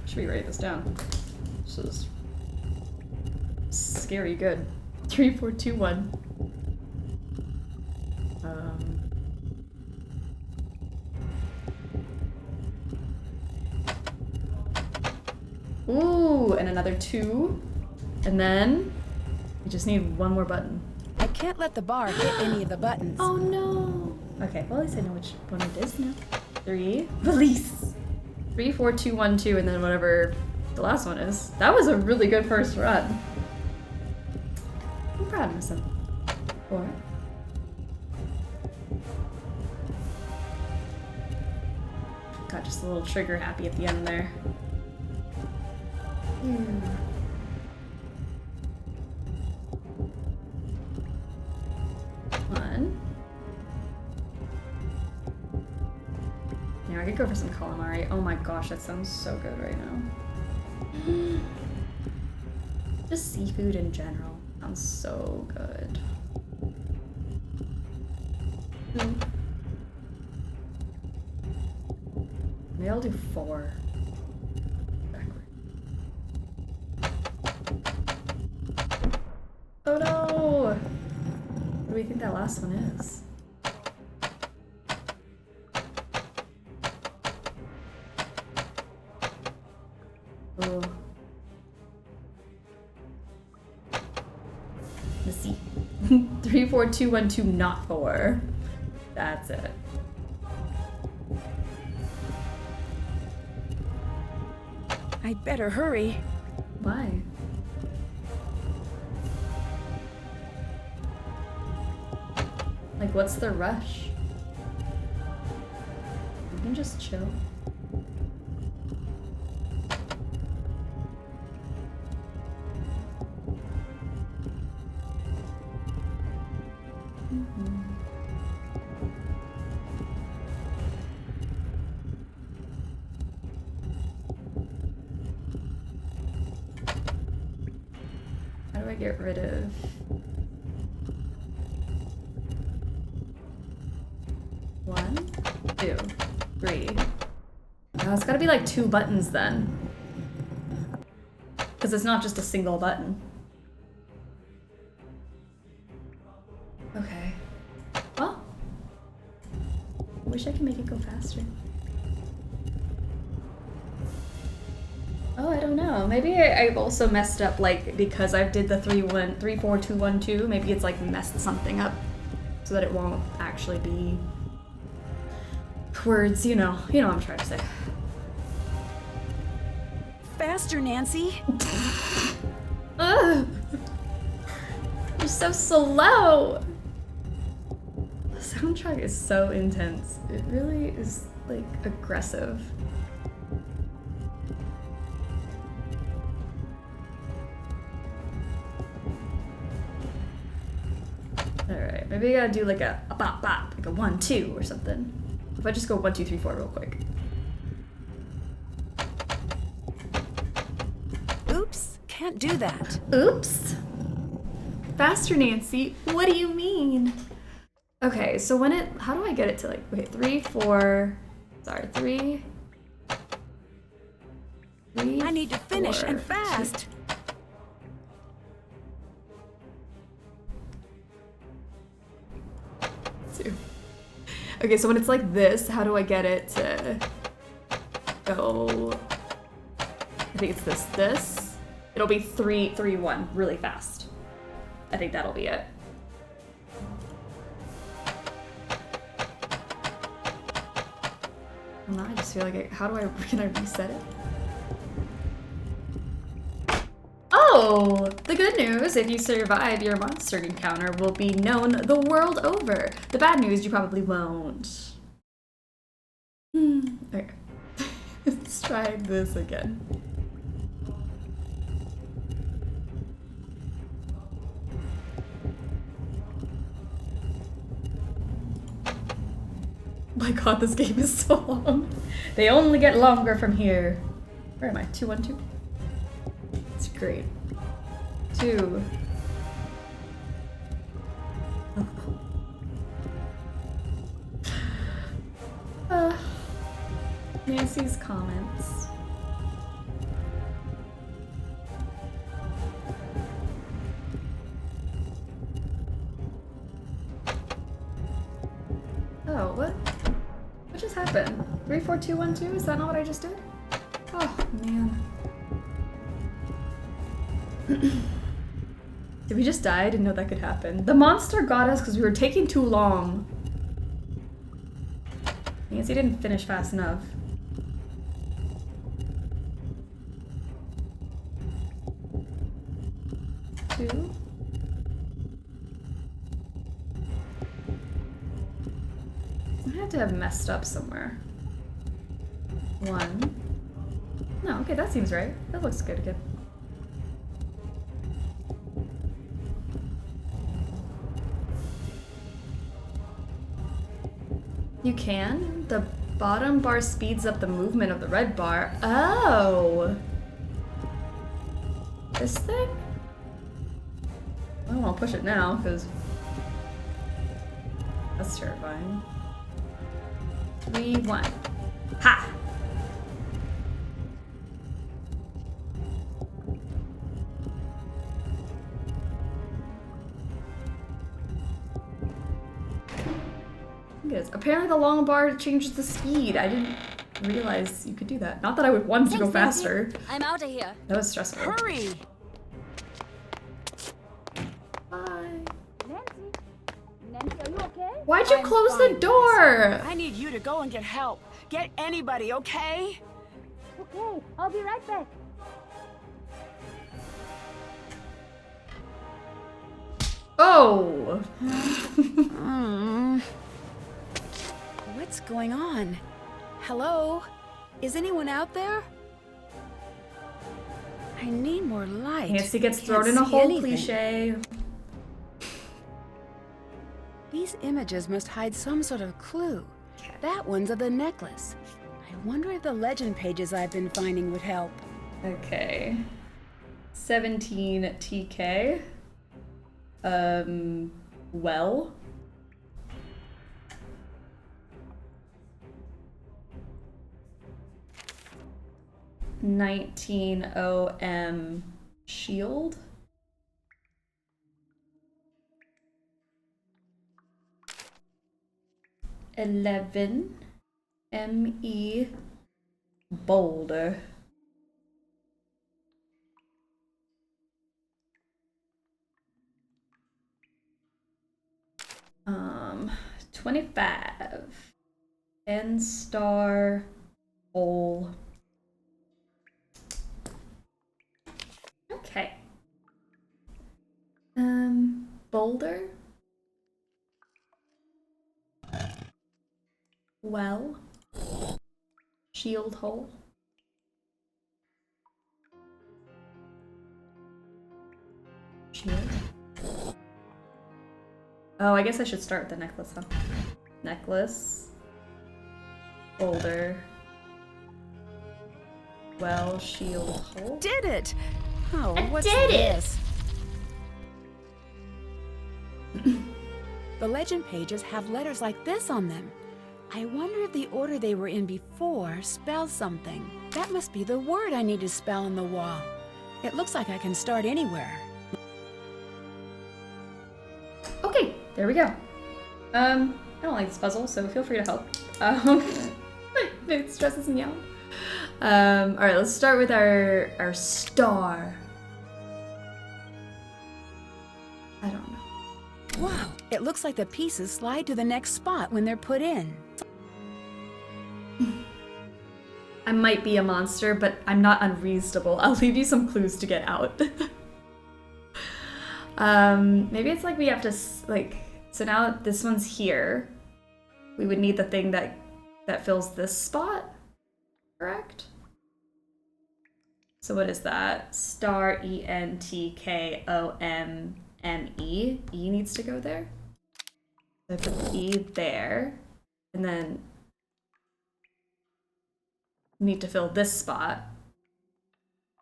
Should we write this down? This is scary good. 3, 4, 2, 1. Ooh, and another 2. And then we just need one more button. I can't let the bar hit any of the buttons. Oh no. Okay, well at least I know which one it is now. 3, release. 3, 4, 2, 1, 2, and then whatever the last one is. That was a really good first run. I'm proud of myself. 4. Got just a little trigger happy at the end there. One. Yeah, I could go for some calamari. Oh my gosh, that sounds so good right now. Just seafood in general sounds so good. Maybe I'll do 4. Backward. Oh no! What do we think that last one is? Oh. Let's see. 3, 4, 2, 1, 2, not 4. That's it. I'd better hurry. Why? Like, what's the rush? You can just chill. How do I get rid of... One, 2, 3. Oh, it's gotta be like 2 buttons then. Because it's not just a single button. Okay. Well, I wish I could make it go faster. Oh, I don't know. Maybe I've also messed up, like, because I did the 3, 4, 2, 1, 2. Maybe it's like messed something up so that it won't actually be words, you know what I'm trying to say. Faster, Nancy. Ugh. You're so slow. The soundtrack is so intense. It really is, like, aggressive. Alright, maybe I gotta do like a bop bop, like a 1, 2 or something. If I just go 1, 2, 3, 4 real quick. Oops, can't do that. Oops. Faster, Nancy. What do you mean? Okay, so when it, how do I get it to like, okay, 3, 4, sorry, 3. I need to finish and fast. 2. Okay, so when it's like this, how do I get it to go? I think it's this. It'll be 3, 3, 1, really fast. I think that'll be it. Well, now I just feel like, can I reset it? Oh, the good news, if you survive, your monster encounter will be known the world over. The bad news, you probably won't. Okay. Let's try this again. My god, this game is so long. They only get longer from here. Where am I? 2, 1, 2? It's great. 2. Nancy's comments. Oh, what? What just happened? 3, 4, 2, 1, 2? Is that not what I just did? Oh, man. Did we just die? I didn't know that could happen. The monster got us because we were taking too long. Nancy didn't finish fast enough. 2. I had to have messed up somewhere. 1. No, okay, that seems right. That looks good again. You can? The bottom bar speeds up the movement of the red bar. Oh! This thing? I don't want to push it now, because that's terrifying. 3, 1. Ha! Apparently the long bar changes the speed. I didn't realize you could do that. Not that I would want to go faster. I'm out of here. That was stressful. Hurry! Bye. Nancy, are you okay? Why'd you close the door? I need you to go and get help. Get anybody, okay? Okay, I'll be right back. Oh! What's going on? Hello? Is anyone out there? I need more light. Nancy gets I thrown can't in a see hole anything. cliche. These images must hide some sort of clue. That one's of the necklace. I wonder if the legend pages I've been finding would help. Okay. 17 TK. Well. $19 OM shield. $11 ME boulder. Um, 25 N-star hole. Okay. Boulder. Well. Shield hole. Shield. Oh, I guess I should start with the necklace, huh? Necklace. Boulder. Well, shield hole. Did it! Oh, I what's did it! this? The legend pages have letters like this on them. I wonder if the order they were in before spells something. That must be the word I need to spell on the wall. It looks like I can start anywhere. Okay, there we go. I don't like this puzzle, so feel free to help. It stresses me out. Alright, let's start with our star. I don't know. Wow, it looks like the pieces slide to the next spot when they're put in. I might be a monster, but I'm not unreasonable. I'll leave you some clues to get out. Maybe it's like we have to, so now this one's here. We would need the thing that fills this spot, correct? So what is that? Star ENTKOMME. E needs to go there. So I put E there, and then need to fill this spot.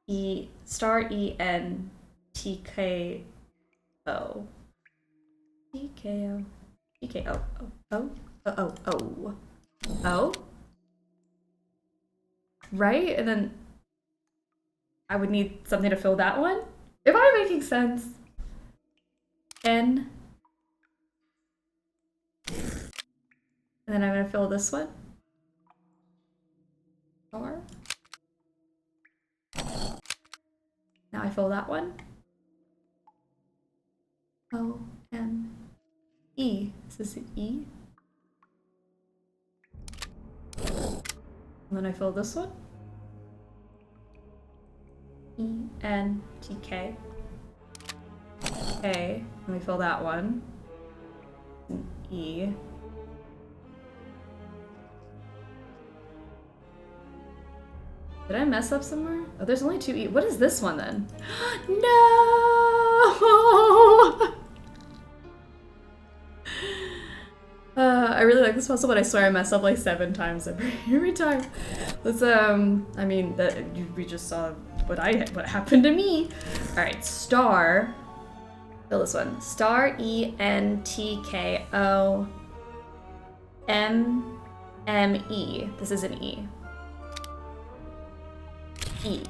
E star ENTKO. TKO. TKO. Oh. Right? And then I would need something to fill that one? Am I making sense? N. And then I'm gonna fill this one. R. Now I fill that one. O M E. Is this an E? And then I fill this one. E N T K. Okay, let me fill that one. An E. Did I mess up somewhere? Oh, there's only 2 E. What is this one then? No! I really like this puzzle, but I swear I mess up like 7 times every time. Let's I mean we just saw what happened to me. All right, star. Fill this one. Star ENTKOMME. This is an E. E.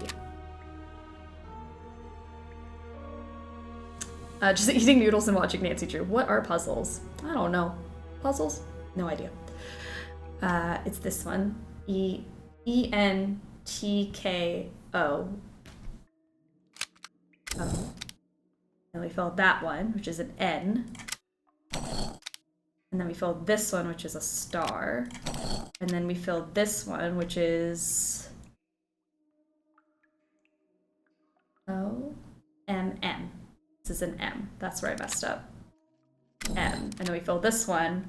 Just eating noodles and watching Nancy Drew. What are puzzles? I don't know. Puzzles? No idea. It's this one. ENTKO. And we filled that one, which is an N. And then we filled this one, which is a star. And then we filled this one, which is O-M-M. This is an M. That's where I messed up. M. And then we filled this one,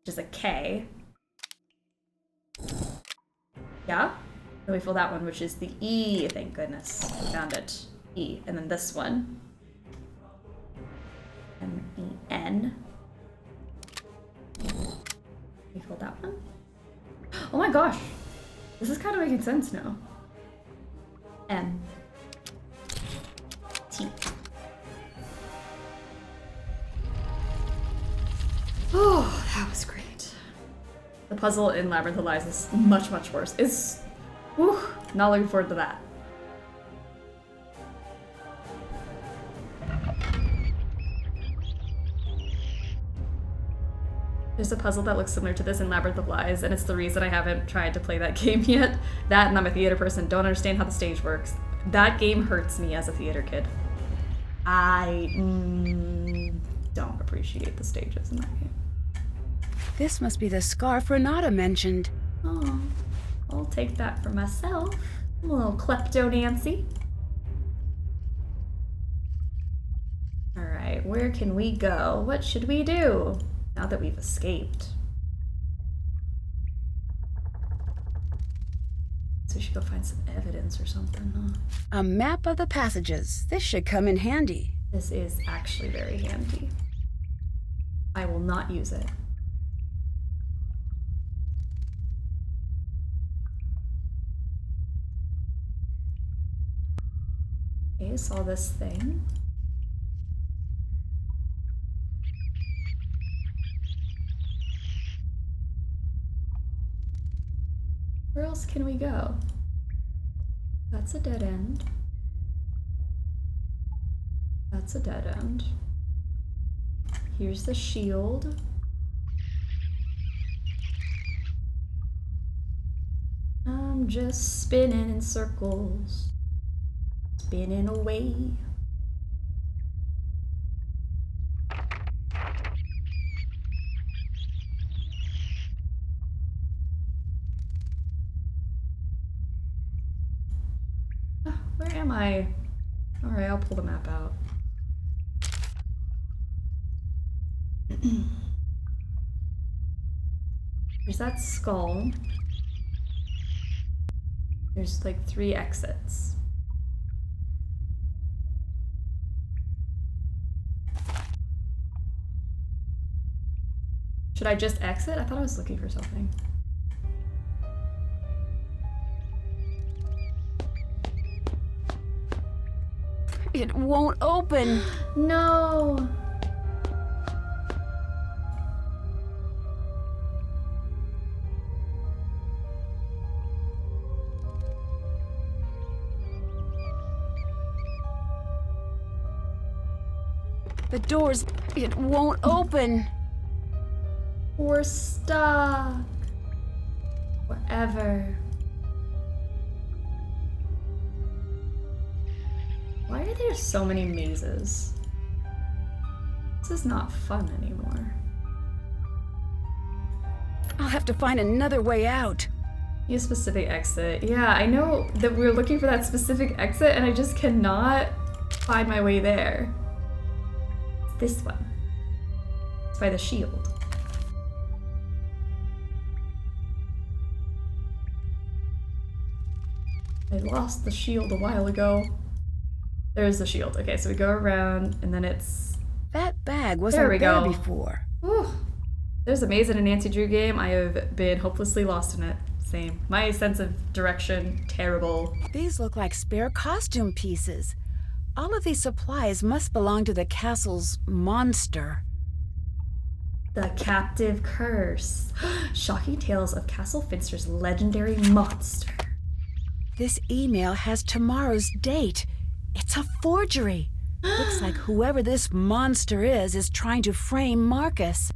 which is a K. Yeah? Then we fill that one, which is the E. Thank goodness. We found it. E. And then this one. M-E-N. We filled that one. Oh my gosh. This is kind of making sense now. M. T. Oh, that was great. The puzzle in Labyrinth of Lies is much, much worse. It's, whew, not looking forward to that. There's a puzzle that looks similar to this in Labyrinth of Lies, and it's the reason I haven't tried to play that game yet. That, and I'm a theater person, don't understand how the stage works. That game hurts me as a theater kid. I don't appreciate the stages in that game. This must be the scarf Renata mentioned. Oh, I'll take that for myself. I'm a little klepto Nancy. Alright, where can we go? What should we do now that we've escaped? So we should go find some evidence or something, huh? A map of the passages. This should come in handy. This is actually very handy. I will not use it. Okay, saw this thing. Where else can we go? That's a dead end. That's a dead end. Here's the shield. I'm just spinning in circles. Spinning away. Where am I? Alright, I'll pull the map out. There's that skull. There's like 3 exits. Should I just exit? I thought I was looking for something. It won't open. No. The doors, it won't open. We're stuck. Forever. Why are there so many mazes? This is not fun anymore. I'll have to find another way out. Use specific exit. Yeah, I know that we're looking for that specific exit and I just cannot find my way there. It's this one. It's by the shield. I lost the shield a while ago. There's the shield. Okay, so we go around, and then it's... That bag wasn't there before. Whew. There's a Maze in a Nancy Drew game. I have been hopelessly lost in it. Same. My sense of direction, terrible. These look like spare costume pieces. All of these supplies must belong to the castle's monster. The Captive Curse. Shocking tales of Castle Finster's legendary monster. This email has tomorrow's date. It's a forgery. Looks like whoever this monster is trying to frame Marcus.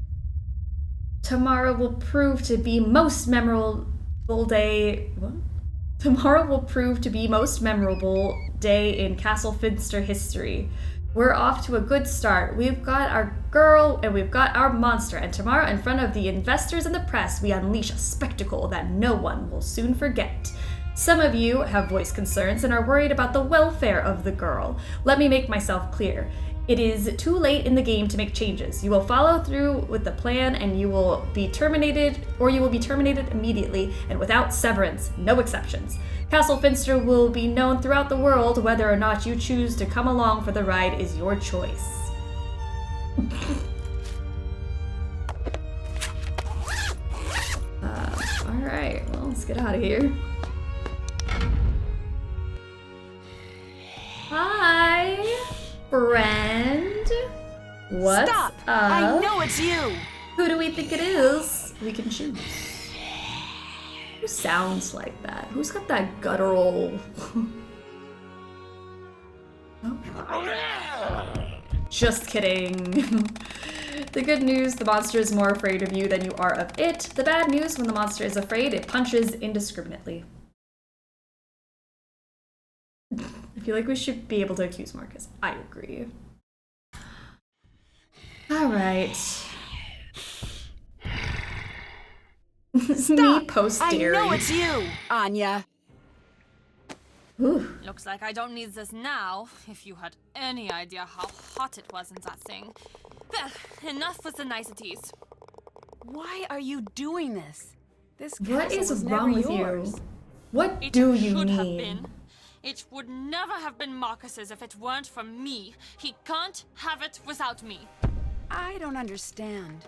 Tomorrow will prove to be most memorable day. What? Tomorrow will prove to be most memorable day in Castle Finster history. We're off to a good start. We've got our girl and we've got our monster, and tomorrow in front of the investors and the press, we unleash a spectacle that no one will soon forget. Some of you have voiced concerns and are worried about the welfare of the girl. Let me make myself clear. It is too late in the game to make changes. You will follow through with the plan and you will be terminated, or you will be terminated immediately and without severance, no exceptions. Castle Finster will be known throughout the world. Whether or not you choose to come along for the ride is your choice. Alright, well, let's get out of here. Hi, friend. What's Stop! up? I know it's you! Who do we think it is? We can choose. Who sounds like that? Who's got that guttural... Oh. Just kidding. The good news, the monster is more afraid of you than you are of it. The bad news, when the monster is afraid, it punches indiscriminately. I feel like we should be able to accuse Marcus. I agree. Alright. Me post-dairy. I know it's you, Anya. Ooh. Looks like I don't need this now. If you had any idea how hot it was in that thing. Well, enough with the niceties. Why are you doing this? This What castle is was wrong never with yours. you? What It do you should have mean? been. It would never have been Marcus's if it weren't for me. He can't have it without me. I don't understand.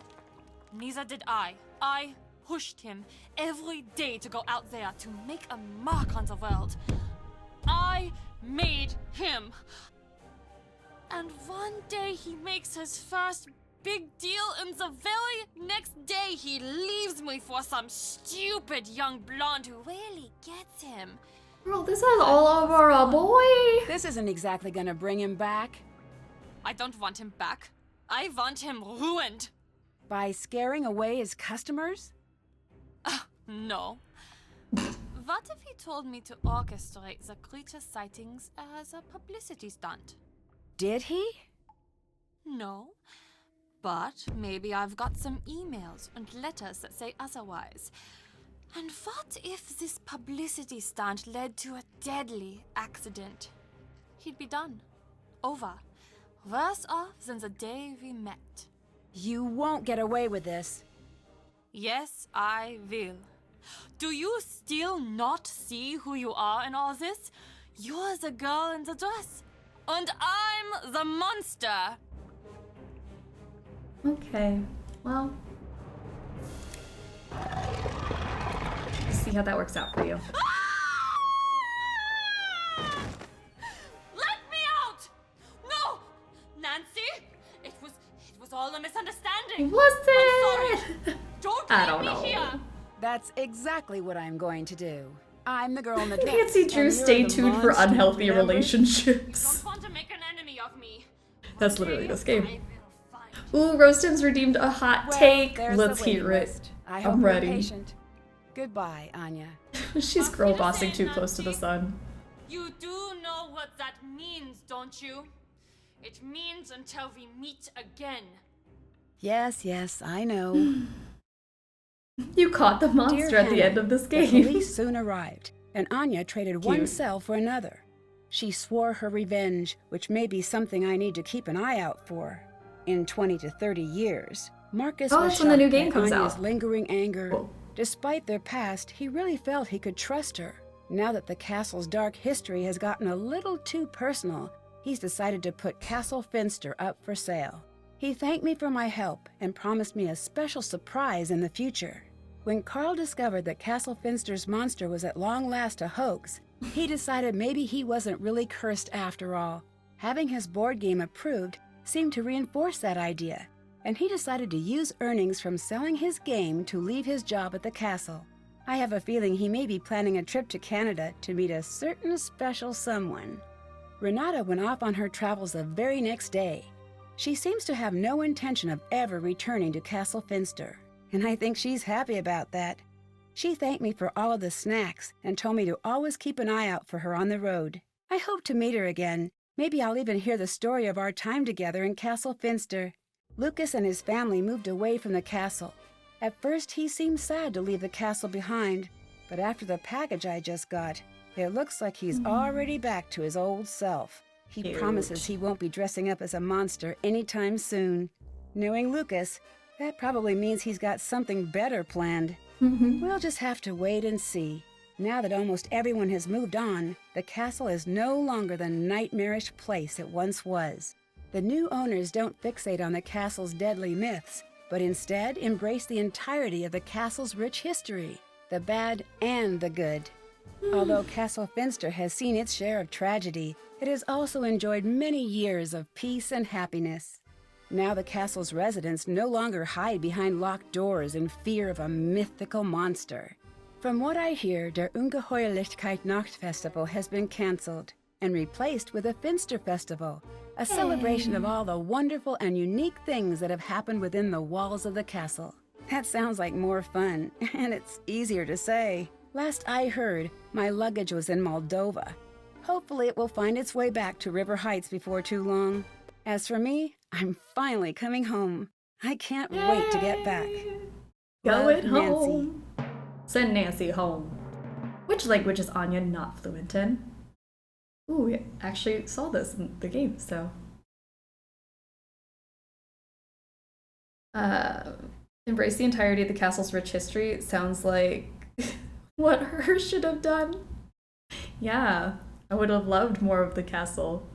Neither did I. I pushed him every day to go out there to make a mark on the world. I made him. And one day he makes his first big deal, and the very next day he leaves me for some stupid young blonde who really gets him. Girl, this is all over a boy. This isn't exactly gonna bring him back. I don't want him back. I want him ruined. By scaring away his customers? No. What if he told me to orchestrate the creature sightings as a publicity stunt? Did he? No. But maybe I've got some emails and letters that say otherwise. And what if this publicity stunt led to a deadly accident? He'd be done. Over. Worse off than the day we met. You won't get away with this. Yes, I will. Do you still not see who you are in all this? You're the girl in the dress. And I'm the monster. Okay, well. Let's see how that works out for you. Let me out! No! Nancy! It was all a misunderstanding. Was I'm it? sorry. Don't I leave don't me know. here. That's exactly what I'm going to do. I'm the girl in the dress. Nancy Drew, and stay you're the tuned for monster, unhealthy remember? relationships. Don't want to make an enemy of me. That's literally this game. Ooh, Roaston's redeemed a hot Well, take. there's Let's the waiting hear it. list. I hope I'm you're ready. patient. Goodbye, Anya. She's girl bossing too close to the sun. You do know what that means, don't you? It means until we meet again. Yes, I know. You caught the monster Dear at the Hannah, end of this The game. police soon arrived, and Anya traded one Cute. cell for another. She swore her revenge, which may be something I need to keep an eye out for. In 20 to 30 years, Marcus Oh, was that's when the shocked new game by comes Anya's out. lingering anger. Cool. Despite their past, he really felt he could trust her. Now that the castle's dark history has gotten a little too personal, he's decided to put Castle Finster up for sale. He thanked me for my help and promised me a special surprise in the future. When Carl discovered that Castle Finster's monster was at long last a hoax, he decided maybe he wasn't really cursed after all. Having his board game approved seemed to reinforce that idea, and he decided to use earnings from selling his game to leave his job at the castle. I have a feeling he may be planning a trip to Canada to meet a certain special someone. Renata went off on her travels the very next day. She seems to have no intention of ever returning to Castle Finster, and I think she's happy about that. She thanked me for all of the snacks and told me to always keep an eye out for her on the road. I hope to meet her again. Maybe I'll even hear the story of our time together in Castle Finster. Lucas and his family moved away from the castle. At first, he seemed sad to leave the castle behind, but after the package I just got, it looks like he's already back to his old self. He promises he won't be dressing up as a monster anytime soon. Knowing Lucas, that probably means he's got something better planned. We'll just have to wait and see. Now that almost everyone has moved on, the castle is no longer the nightmarish place it once was. The new owners don't fixate on the castle's deadly myths, but instead embrace the entirety of the castle's rich history, the bad and the good. Although Castle Finster has seen its share of tragedy, it has also enjoyed many years of peace and happiness. Now the castle's residents no longer hide behind locked doors in fear of a mythical monster. From what I hear, der Ungeheuerlichkeit Nachtfestival has been cancelled and replaced with a Finster Festival, a celebration of all the wonderful and unique things that have happened within the walls of the castle. That sounds like more fun, and it's easier to say. Last I heard, my luggage was in Moldova. Hopefully it will find its way back to River Heights before too long. As for me, I'm finally coming home. I can't wait to get back. Going Love, home. Send Nancy home. Which language is Anya not fluent in? Ooh, we actually saw this in the game, so. Embrace the entirety of the castle's rich history. It sounds like what her should have done. Yeah, I would have loved more of the castle.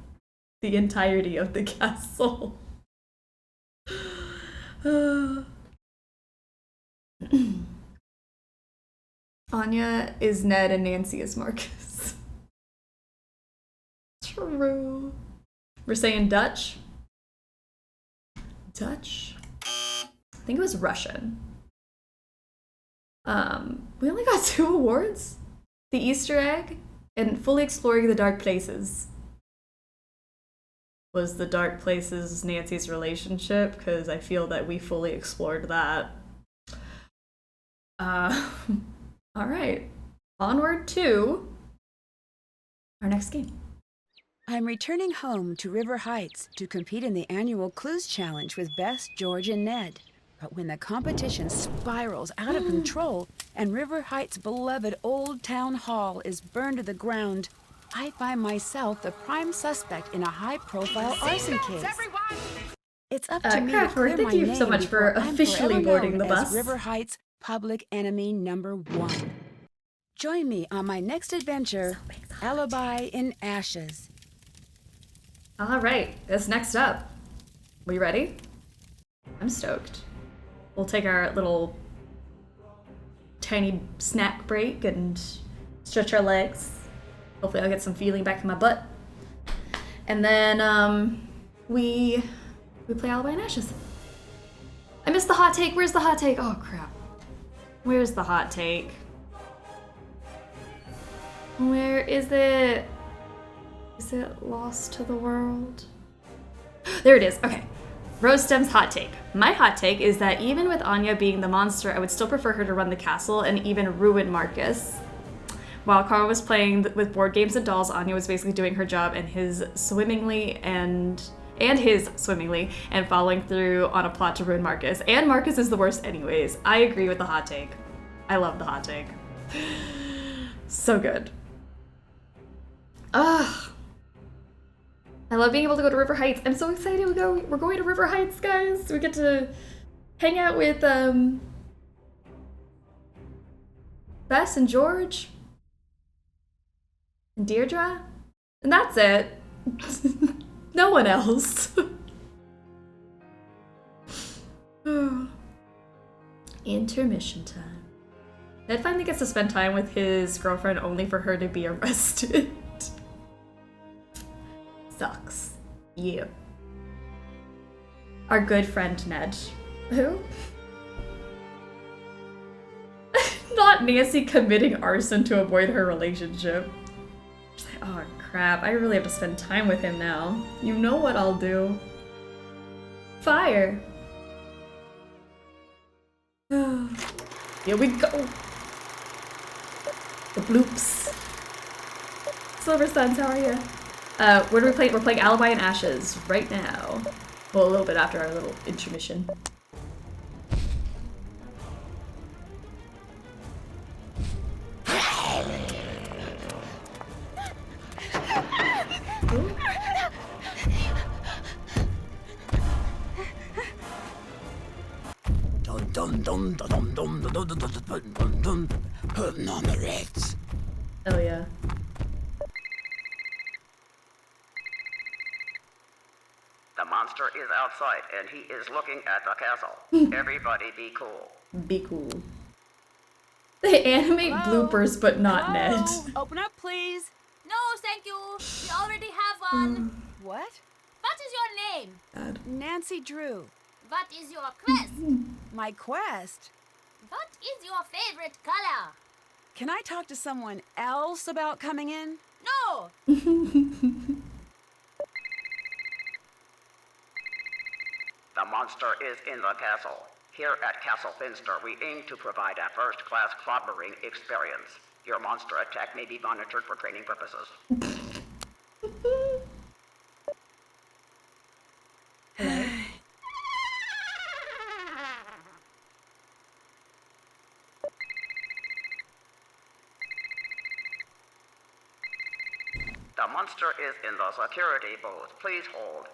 The entirety of the castle. Anya is Ned and Nancy is Marcus. True. We're saying Dutch? Dutch? I think it was Russian. We only got 2 awards. The Easter egg and fully exploring the dark places. Was the dark places Nancy's relationship? Because I feel that we fully explored that. All right. Onward to our next game. I'm returning home to River Heights to compete in the annual Clues Challenge with Bess, George, and Ned. But when the competition spirals out of control and River Heights' beloved Old Town Hall is burned to the ground, I find myself the prime suspect in a high-profile arson case. It's up to me to clear my name so much for before I'm officially forever boarding the known as bus. River Heights' public enemy number 1. Join me on my next adventure, Alibi in Ashes. All right, that's next up. We ready? I'm stoked. We'll take our little tiny snack break and stretch our legs. Hopefully I'll get some feeling back in my butt. And then we play Alibi in Ashes. I missed the hot take. Where's the hot take? Oh crap. Where's the hot take? Where is it? Is it lost to the world? There it is. Okay. Rose Stem's hot take. My hot take is that even with Anya being the monster, I would still prefer her to run the castle and even ruin Marcus. While Carl was playing with board games and dolls, Anya was basically doing her job and his swimmingly and following through on a plot to ruin Marcus. And Marcus is the worst anyways. I agree with the hot take. I love the hot take. So good. Ugh. I love being able to go to River Heights. I'm so excited. We're going to River Heights, guys. We get to hang out with Bess and George. Deirdre? And that's it. No one else. Intermission time. Ned finally gets to spend time with his girlfriend only for her to be arrested. Sucks. Yeah. Our good friend Ned. Who? Not Nancy committing arson to avoid her relationship. She's like, oh crap, I really have to spend time with him now. You know what I'll do. Fire. Here we go. The bloops. Silver Suns, how are you? Where do we play? We're playing Alibi and Ashes right now. Well, a little bit after our little intermission. Putting on the Ritz. Oh yeah. The monster is outside and he is looking at the castle. Everybody be cool. Be cool. They animate bloopers, but not Ned. Open up, please. No, thank you. We already have one. What? What is your name? God. Nancy Drew. What is your quest? My quest? What is your favorite color? Can I talk to someone else about coming in? No. The monster is in the castle. Here at Castle Finster, we aim to provide a first-class clobbering experience. Your monster attack may be monitored for training purposes. The monster is in the security booth. Please hold.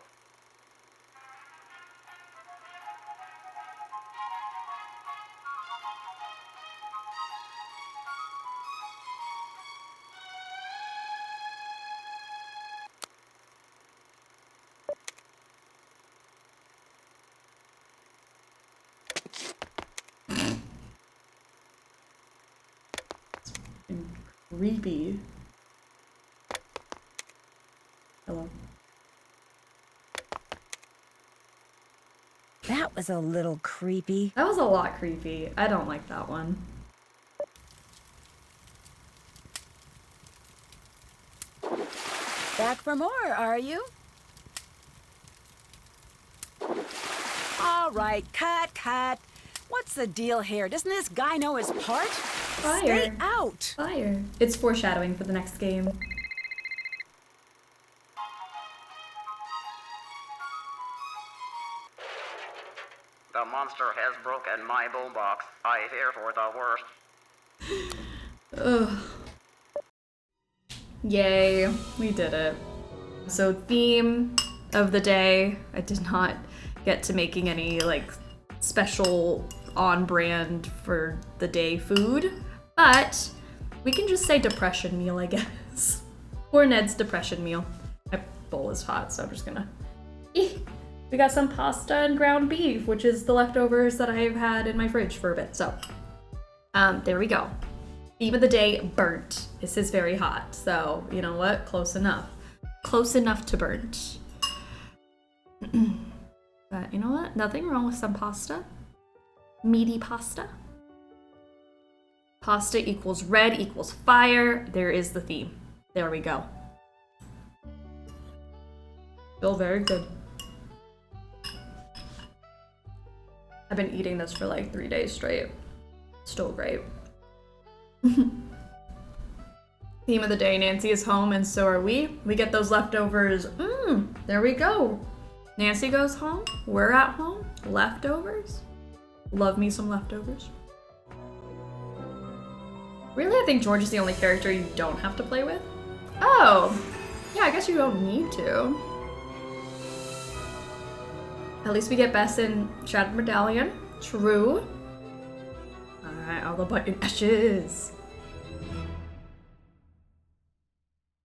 Creepy. Hello. That was a little creepy. That was a lot creepy. I don't like that one. Back for more, are you? All right, cut. What's the deal here? Doesn't this guy know his part? Fire. Stay out. Fire. It's foreshadowing for the next game. The monster has broken my boombox. I fear for the worst. Ugh. Yay, we did it. So theme of the day, I did not get to making any like special on brand for the day food, but we can just say depression meal, I guess. Or Ned's depression meal. My bowl is hot, so I'm just gonna... We got some pasta and ground beef, which is the leftovers that I've had in my fridge for a bit, so. There we go. Theme of the day, burnt. This is very hot, so you know what? Close enough. Close enough to burnt. But you know what? Nothing wrong with some pasta. Meaty pasta. Pasta equals red equals fire. There is the theme. There we go. Feel very good. I've been eating this for like 3 days straight. Still great. Theme of the day, Nancy is home and so are we. We get those leftovers. There we go. Nancy goes home. We're at home. Leftovers. Love me some leftovers. Really, I think George is the only character you don't have to play with. Oh, yeah, I guess you don't need to. At least we get Bess and Shattered Medallion. True. Alright, all the button ashes.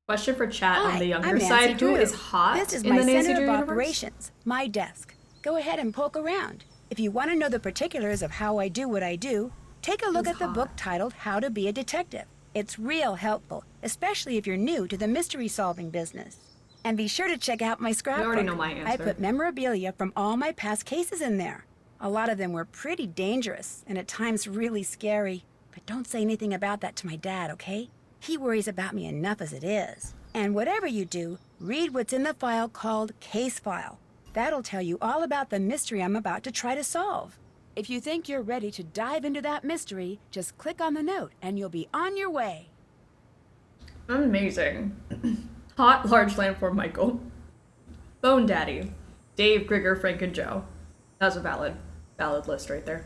Question for chat on the Hi, younger I'm side. Nancy Who Drew. is hot This is in my the Nancy center Drew of universe? operations, my desk. Go ahead and poke around. If you want to know the particulars of how I do what I do, take a look Who's at the book hot? titled How to Be a Detective. It's real helpful, especially if you're new to the mystery-solving business. And be sure to check out my scrapbook. already know my I answer. put memorabilia from all my past cases in there. A lot of them were pretty dangerous and at times really scary. But don't say anything about that to my dad, okay? He worries about me enough as it is. And whatever you do, read what's in the file called Case File. That'll tell you all about the mystery I'm about to try to solve. If you think you're ready to dive into that mystery, just click on the note and you'll be on your way. Amazing. Hot large landform Michael. Bone Daddy. Dave, Grigger, Frank, and Joe. That's a valid list right there.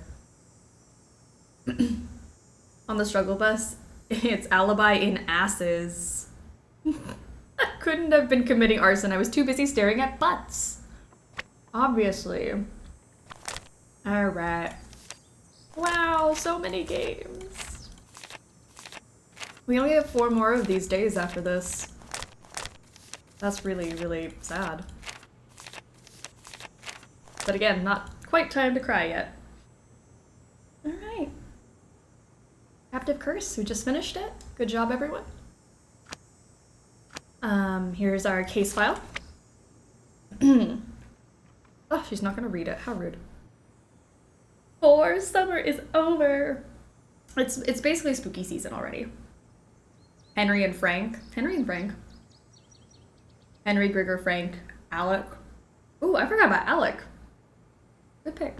On the struggle bus, it's Alibi in asses. I couldn't have been committing arson. I was too busy staring at butts. Obviously. Alright. Wow, so many games. We only have 4 more of these days after this. That's really, really sad. But again, not quite time to cry yet. Alright. Captive Curse, we just finished it. Good job, everyone. Here's our case file. Oh, she's not gonna read it. How rude. Summer is over. It's basically spooky season already. Henry, Grigger, Frank, Alec. Ooh, I forgot about Alec. Good pick.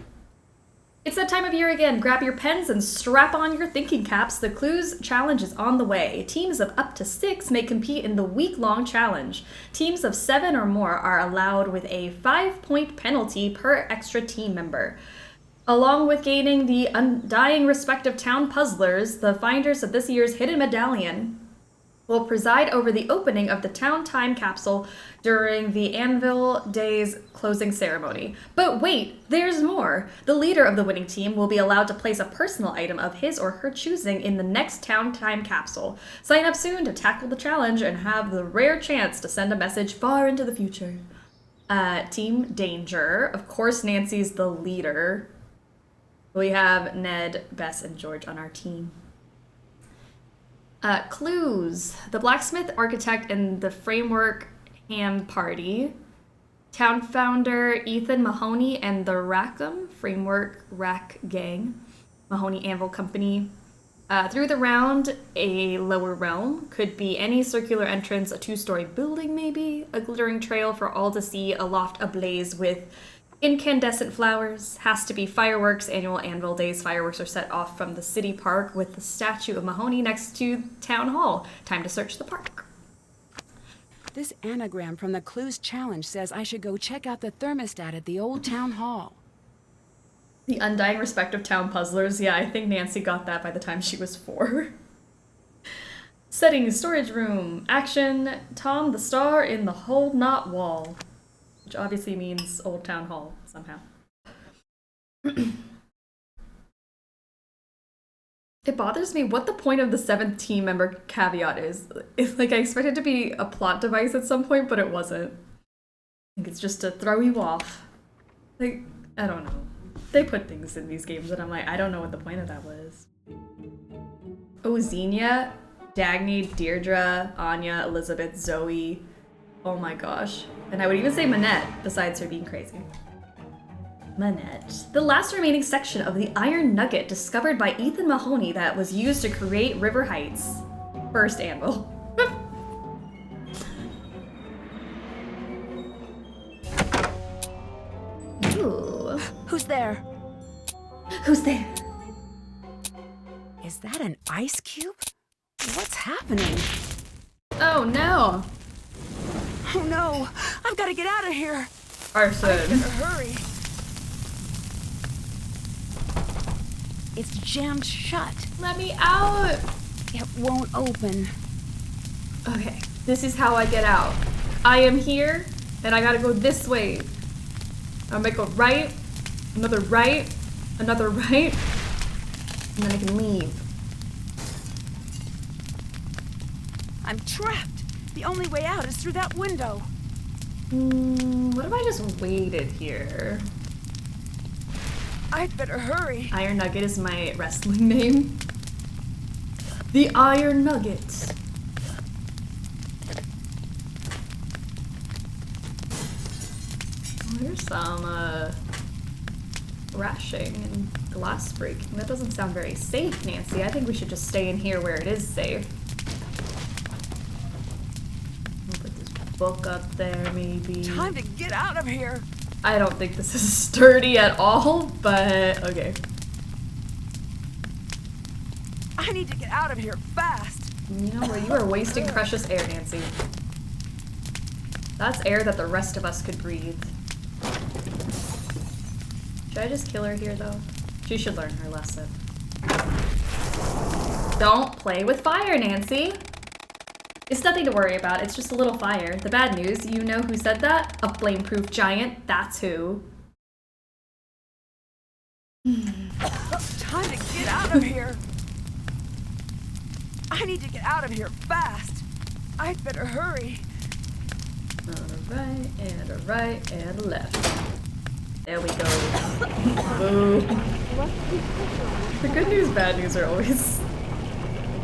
It's that time of year again. Grab your pens and strap on your thinking caps. The Clues challenge is on the way. Teams of up to 6 may compete in the week-long challenge. Teams of 7 or more are allowed with a 5-point penalty per extra team member. Along with gaining the undying respect of town puzzlers, the finders of this year's hidden medallion will preside over the opening of the town time capsule during the Anvil Day's closing ceremony. But wait, there's more. The leader of the winning team will be allowed to place a personal item of his or her choosing in the next town time capsule. Sign up soon to tackle the challenge and have the rare chance to send a message far into the future. Team Danger. Of course, Nancy's the leader. We have Ned, Bess, and George on our team. Clues. The blacksmith, architect, and the framework ham party. Town founder Ethan Mahoney and the Rackham framework rack gang. Mahoney Anvil Company. Through the round, a lower realm. Could be any circular entrance, a 2-story building maybe. A glittering trail for all to see, aloft ablaze with incandescent flowers. Has to be fireworks. Annual Anvil Days fireworks are set off from the city park with the statue of Mahoney next to Town Hall. Time to search the park. This anagram from the Clues Challenge says I should go check out the thermostat at the old town hall. The undying respect of town puzzlers. Yeah, I think Nancy got that by the time she was 4. Setting storage room. Action. Tom the Star in the Hold Not Wall. Which obviously means Old Town Hall, somehow. It bothers me what the point of the 7th team member caveat is. It's like I expect it to be a plot device at some point, but it wasn't. I think it's just to throw you off. Like, I don't know. They put things in these games that I'm like, I don't know what the point of that was. Oh, Xenia, Dagny, Deirdre, Anya, Elizabeth, Zoe. Oh my gosh. And I would even say Manette, besides her being crazy. Manette. The last remaining section of the iron nugget discovered by Ethan Mahoney that was used to create River Heights. First anvil. Ooh. Who's there? Who's there? Is that an ice cube? What's happening? Oh no. Oh no! I've got to get out of here! Arson. I better hurry. It's jammed shut. Let me out! It won't open. Okay, this is how I get out. I am here, and I gotta go this way. I'll make a right, another right, another right, and then I can leave. I'm trapped. The only way out is through that window. What if I just waited here? I'd better hurry. Iron Nugget is my wrestling name. The Iron Nugget. There's some rashing and glass breaking. That doesn't sound very safe, Nancy. I think we should just stay in here where it is safe. We'll put this book up there, maybe. Time to get out of here. I don't think this is sturdy at all, but okay. I need to get out of here fast. You know what? You are wasting precious air, Nancy. That's air that the rest of us could breathe. Should I just kill her here, though? She should learn her lesson. Don't play with fire, Nancy. It's nothing to worry about. It's just a little fire. The bad news, you know who said that? A flame-proof giant. That's who. Time to get out of here. I need to get out of here fast. I'd better hurry. On a right, and a right, and a left. There we go. Boo. The good news, bad news are always...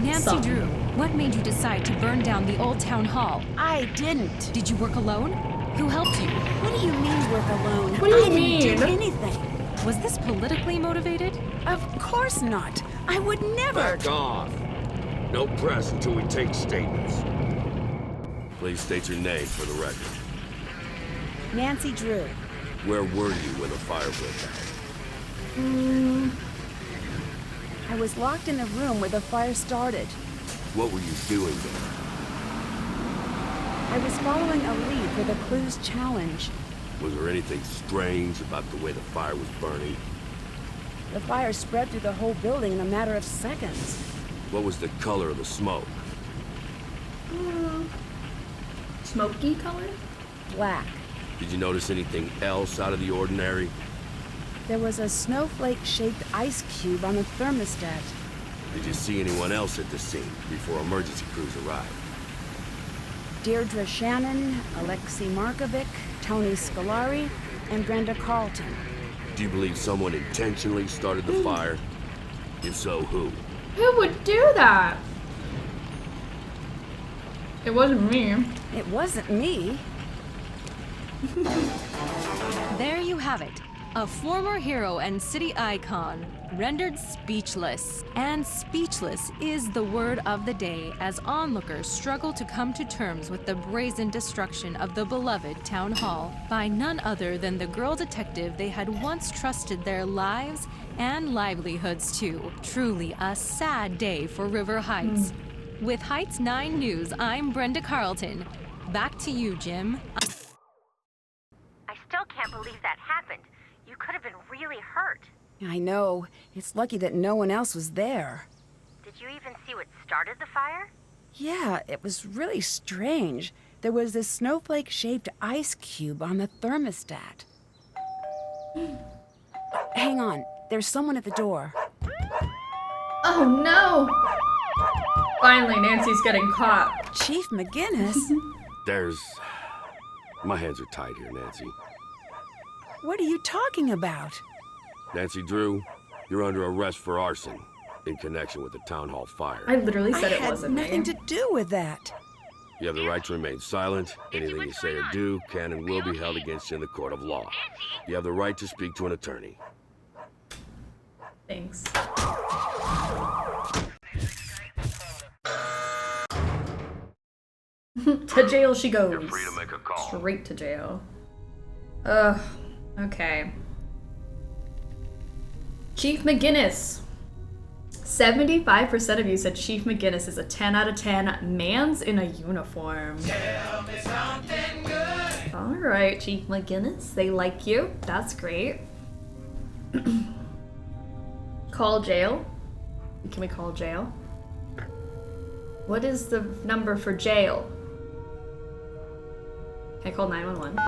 Nancy something. Drew, what made you decide to burn down the old town hall? I didn't. Did you work alone? Who helped you? What do you mean work alone? What do you I mean? didn't do anything. Was this politically motivated? Of course not. I would never. Back off. No press until we take statements. Please state your name for the record. Nancy Drew. Where were you when the fire broke out? I was locked in a room where the fire started. What were you doing there? I was following a lead for the Clues Challenge. Was there anything strange about the way the fire was burning? The fire spread through the whole building in a matter of seconds. What was the color of the smoke? Smoky color? Black. Did you notice anything else out of the ordinary? There was a snowflake-shaped ice cube on the thermostat. Did you see anyone else at the scene before emergency crews arrived? Deirdre Shannon, Alexei Markovic, Tony Scolari, and Brenda Carlton. Do you believe someone intentionally started the fire? If so, who? Who would do that? It wasn't me. It wasn't me. There you have it. A former hero and city icon, rendered speechless. And speechless is the word of the day as onlookers struggle to come to terms with the brazen destruction of the beloved town hall by none other than the girl detective they had once trusted their lives and livelihoods to. Truly a sad day for River Heights. With Heights 9 News, I'm Brenda Carlton. Back to you, Jim. I still can't believe that happened. You could have been really hurt. I know. It's lucky that no one else was there. Did you even see what started the fire? Yeah, it was really strange. There was this snowflake-shaped ice cube on the thermostat. Hang on. There's someone at the door. Oh no! Finally, Nancy's getting caught. Chief McGinnis? My hands are tied here, Nancy. What are you talking about? Nancy Drew, you're under arrest for arson in connection with the town hall fire. I literally said it I wasn't had nothing me. to do with that. You have the right to remain silent. Anything you say or do can and will be held against you in the court of law. You have the right to speak to an attorney. Thanks. To jail she goes. You're free to make a call. Straight to jail. Okay. Chief McGinnis. 75% of you said Chief McGinnis is a 10 out of 10 man's in a uniform. Tell me something good. Alright, Chief McGinnis. They like you. That's great. Call jail. Can we call jail? What is the number for jail? Can I call 911?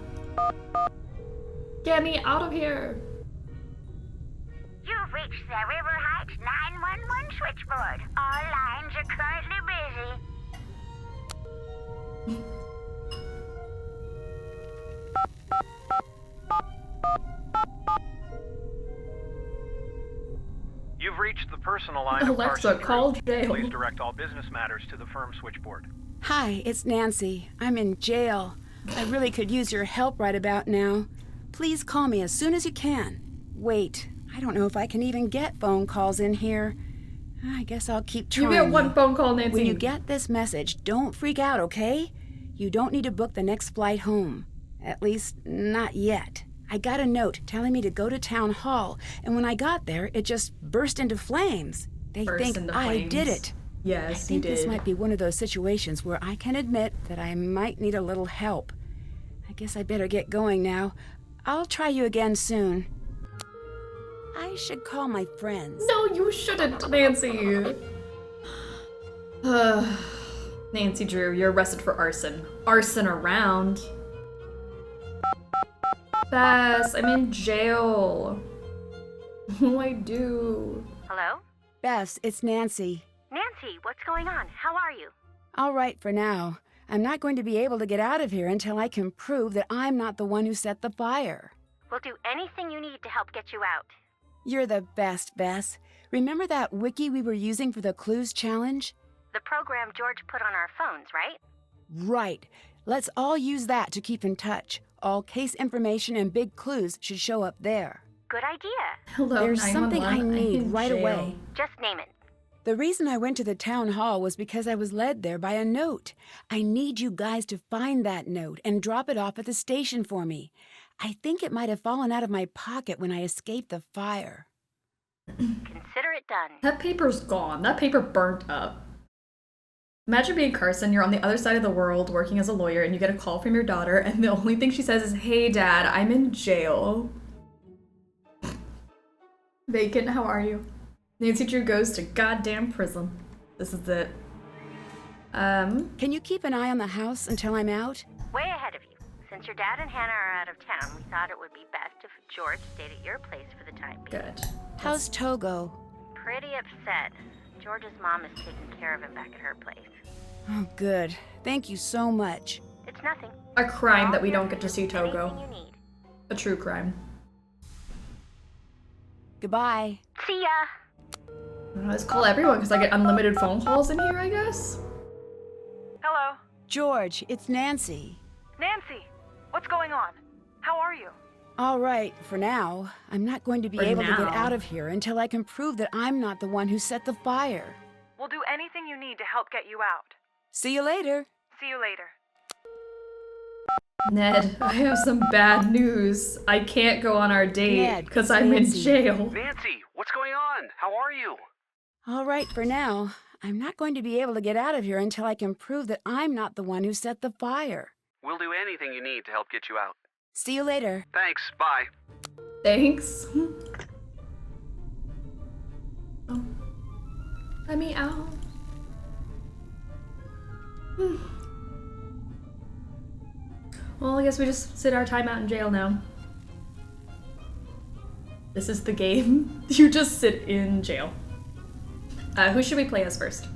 Get me out of here! You've reached the River Heights 911 switchboard. All lines are currently busy. You've reached the personal line of Alexa, Carson call Drew. jail. Please direct all business matters to the firm switchboard. Hi, it's Nancy. I'm in jail. I really could use your help right about now. Please call me as soon as you can. Wait, I don't know if I can even get phone calls in here. I guess I'll keep trying. You get one phone call, Nancy. When you get this message, don't freak out, okay? You don't need to book the next flight home. At least, not yet. I got a note telling me to go to town hall, and when I got there, it just burst into flames. They think I did it. Yes, I think this might be one of those situations where I can admit that I might need a little help. I guess I better get going now. I'll try you again soon. I should call my friends. No, you shouldn't, Nancy. Nancy Drew, you're arrested for arson. Arson around. Bess, I'm in jail. What do I do? Hello? Bess, it's Nancy. Nancy, what's going on? How are you? All right for now. I'm not going to be able to get out of here until I can prove that I'm not the one who set the fire. We'll do anything you need to help get you out. You're the best, Bess. Remember that wiki we were using for the clues challenge? The program George put on our phones, right? Right. Let's all use that to keep in touch. All case information and big clues should show up there. Good idea. Hello, There's something I need right away. Just name it. The reason I went to the town hall was because I was led there by a note. I need you guys to find that note and drop it off at the station for me. I think it might have fallen out of my pocket when I escaped the fire. Consider it done. That paper's gone. That paper burnt up. Imagine being Carson, you're on the other side of the world working as a lawyer and you get a call from your daughter and the only thing she says is, "Hey Dad, I'm in jail." Vacant, how are you? Nancy Drew goes to goddamn prison. This is it. Can you keep an eye on the house until I'm out? Way ahead of you. Since your dad and Hannah are out of town, we thought it would be best if George stayed at your place for the time being. Good. How's Togo? Pretty upset. George's mom is taking care of him back at her place. Oh, good. Thank you so much. It's nothing. A crime that we don't get to see Togo. Anything you need. A true crime. Goodbye. See ya. Let's call everyone because I get unlimited phone calls in here, I guess. Hello. George, it's Nancy. Nancy, what's going on? How are you? All right, for now. I'm not going to be able to get out of here until I can prove that I'm not the one who set the fire. We'll do anything you need to help get you out. See you later. See you later. Ned, I have some bad news. I can't go on our date because I'm in jail. Nancy, what's going on? How are you? All right, for now. I'm not going to be able to get out of here until I can prove that I'm not the one who set the fire. We'll do anything you need to help get you out. See you later. Thanks, bye. Thanks. Oh. Let me out. Well, I guess we just sit our time out in jail now. This is the game. You just sit in jail. Who should we play as first?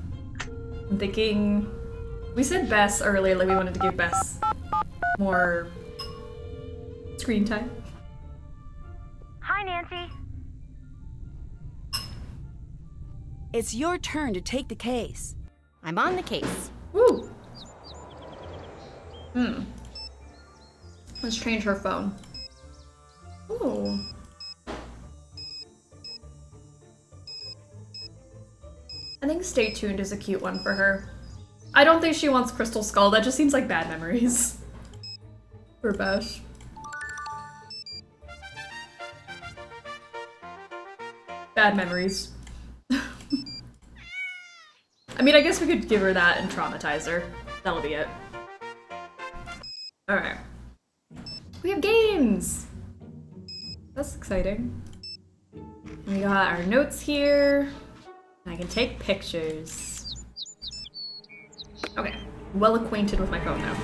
I'm thinking... We said Bess earlier, like we wanted to give Bess more screen time. Hi, Nancy. It's your turn to take the case. I'm on the case. Woo! Let's change her phone. Ooh. I think Stay Tuned is a cute one for her. I don't think she wants Crystal Skull. That just seems like bad memories. For Bess. Bad memories. I mean, I guess we could give her that and traumatize her. That'll be it. Alright. We have games! That's exciting. We got our notes here. I can take pictures. Okay. Well acquainted with my phone now.